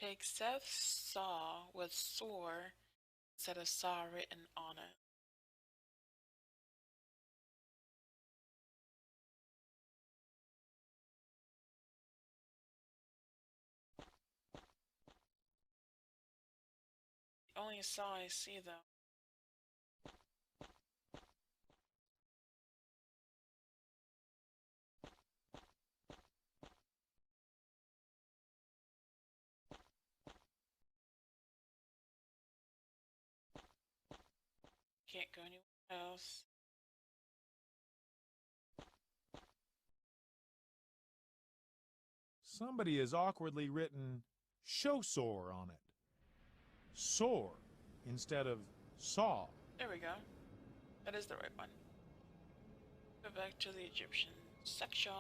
Take Seth's saw with "sore" instead of "saw" written on it. The only saw I see, though. Can't go anywhere else. Somebody has awkwardly written "show sore" on it. Sore instead of saw. There we go. That is the right one. Go back to the Egyptian section.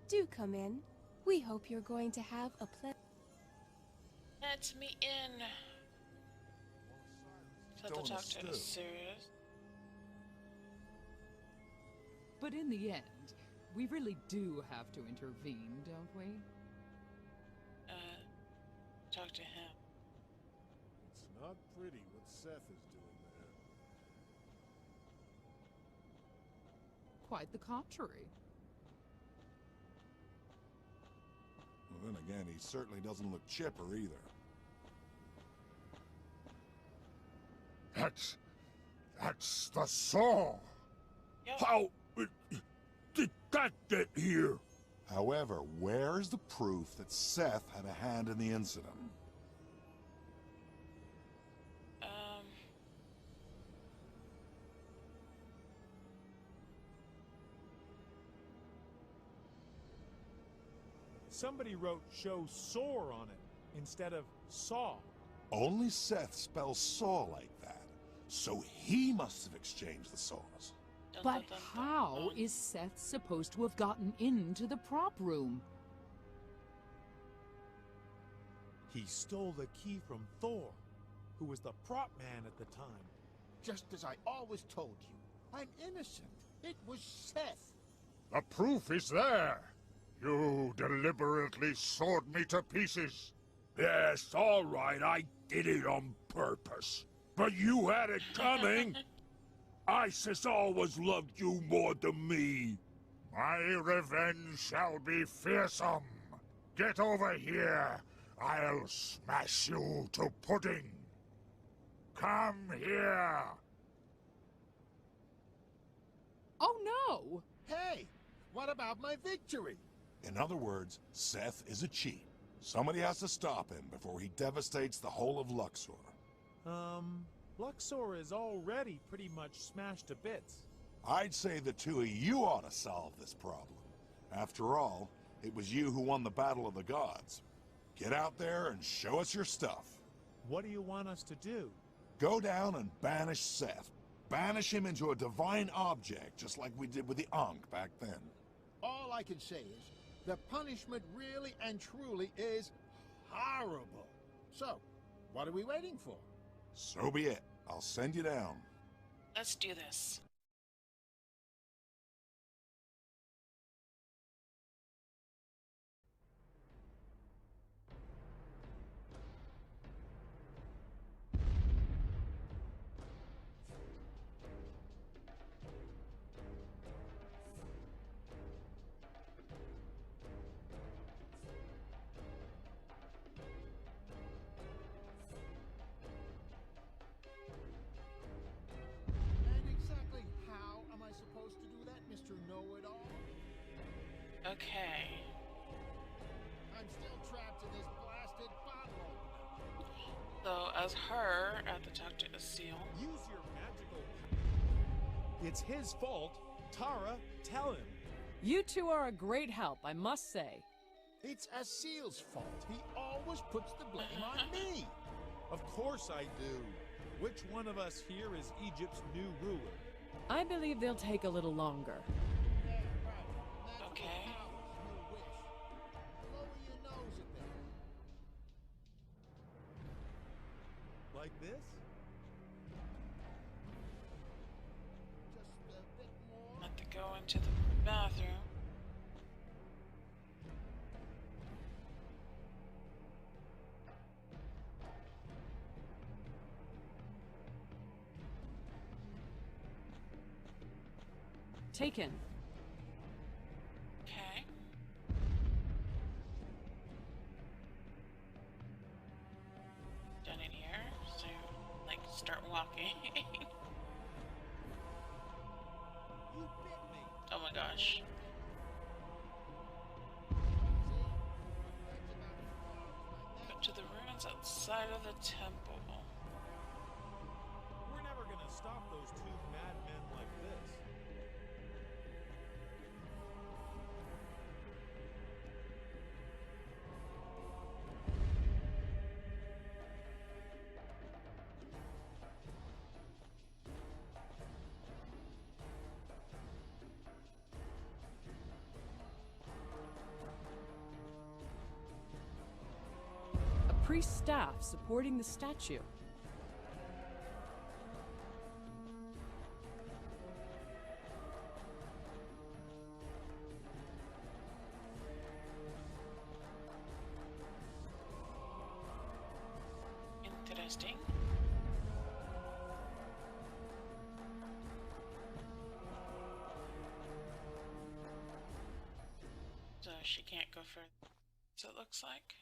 Do come in. We hope you're going to have a pleasant. Let me in. So the doctor is serious. But in the end, we really do have to intervene, don't we? Talk to him. It's not pretty what Seth is doing there. Quite the contrary. Well, then again, he certainly doesn't look chipper either. That's the saw. Yep. How did that get here? However, where's the proof that Seth had a hand in the incident? Somebody wrote "show sore" on it instead of saw. Only Seth spells saw like that, so he must have exchanged the saws. But how is Seth supposed to have gotten into the prop room? He stole the key from Thor, who was the prop man at the time. Just as I always told you, I'm innocent. It was Seth. The proof is there. You deliberately sawed me to pieces. Yes, all right, I did it on purpose. But you had it coming. Isis always loved you more than me. My revenge shall be fearsome. Get over here. I'll smash you to pudding. Come here. Oh no! Hey, what about my victory? In other words, Seth is a cheat. Somebody has to stop him before he devastates the whole of Luxor. Luxor is already pretty much smashed to bits. I'd say the two of you ought to solve this problem. After all, it was you who won the Battle of the Gods. Get out there and show us your stuff. What do you want us to do? Go down and banish Seth. Banish him into a divine object, just like we did with the Ankh back then. All I can say is, the punishment really and truly is horrible. So, what are we waiting for? So be it. I'll send you down. Let's do this. Okay. I'm still trapped in this blasted bottle opener. So, as her, I have to talk to Asil. Use your magical. It's his fault. Tara, tell him. You two are a great help, I must say. It's Asil's fault. He always puts the blame on me. Of course I do. Which one of us here is Egypt's new ruler? I believe they'll take a little longer. Okay. Like this? Have to go into the bathroom. Taken. Okay. Done in here, so like start walking. Oh my gosh. Go to the ruins outside of the temple. We're never gonna stop those two madmen like this. A priest's staff supporting the statue. Interesting. So she can't go further, so it looks like.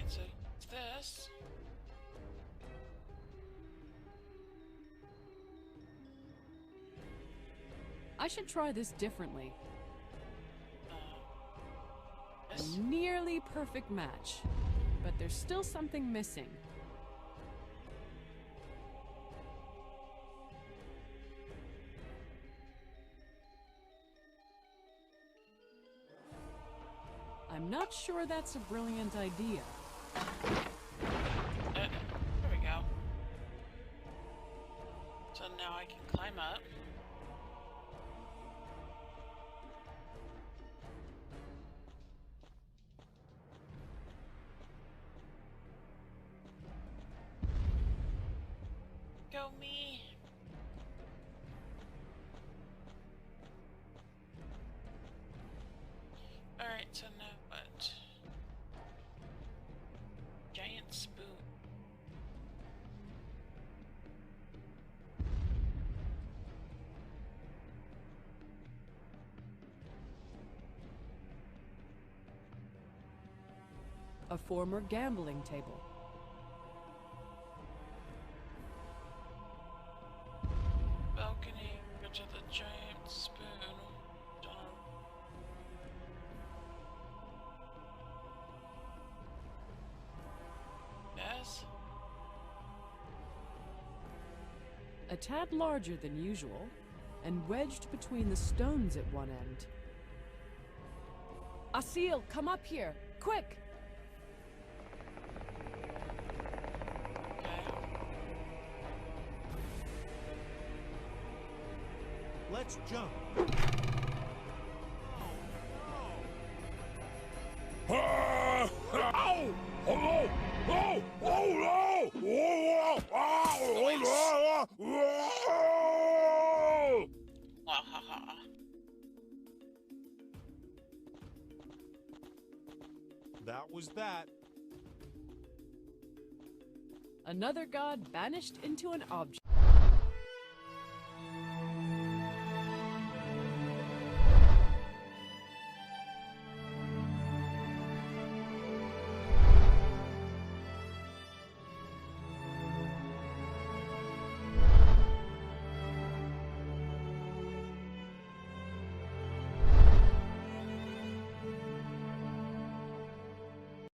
And so it's this. I should try this differently. Yes. A nearly perfect match, but there's still something missing. I'm not sure that's a brilliant idea. There we go. So now I can climb up. Go me. Alright, so now what? Giant spoon. A former gambling table. Balcony, go to the giant spoon. Done. Yes? A tad larger than usual, and wedged between the stones at one end. Asil, come up here, quick! Let's jump. Ah! Ow! Oh! Oh! Oh! Oh! Oh! Oh! Oh! Wahaha. That was that. Another god banished into an object.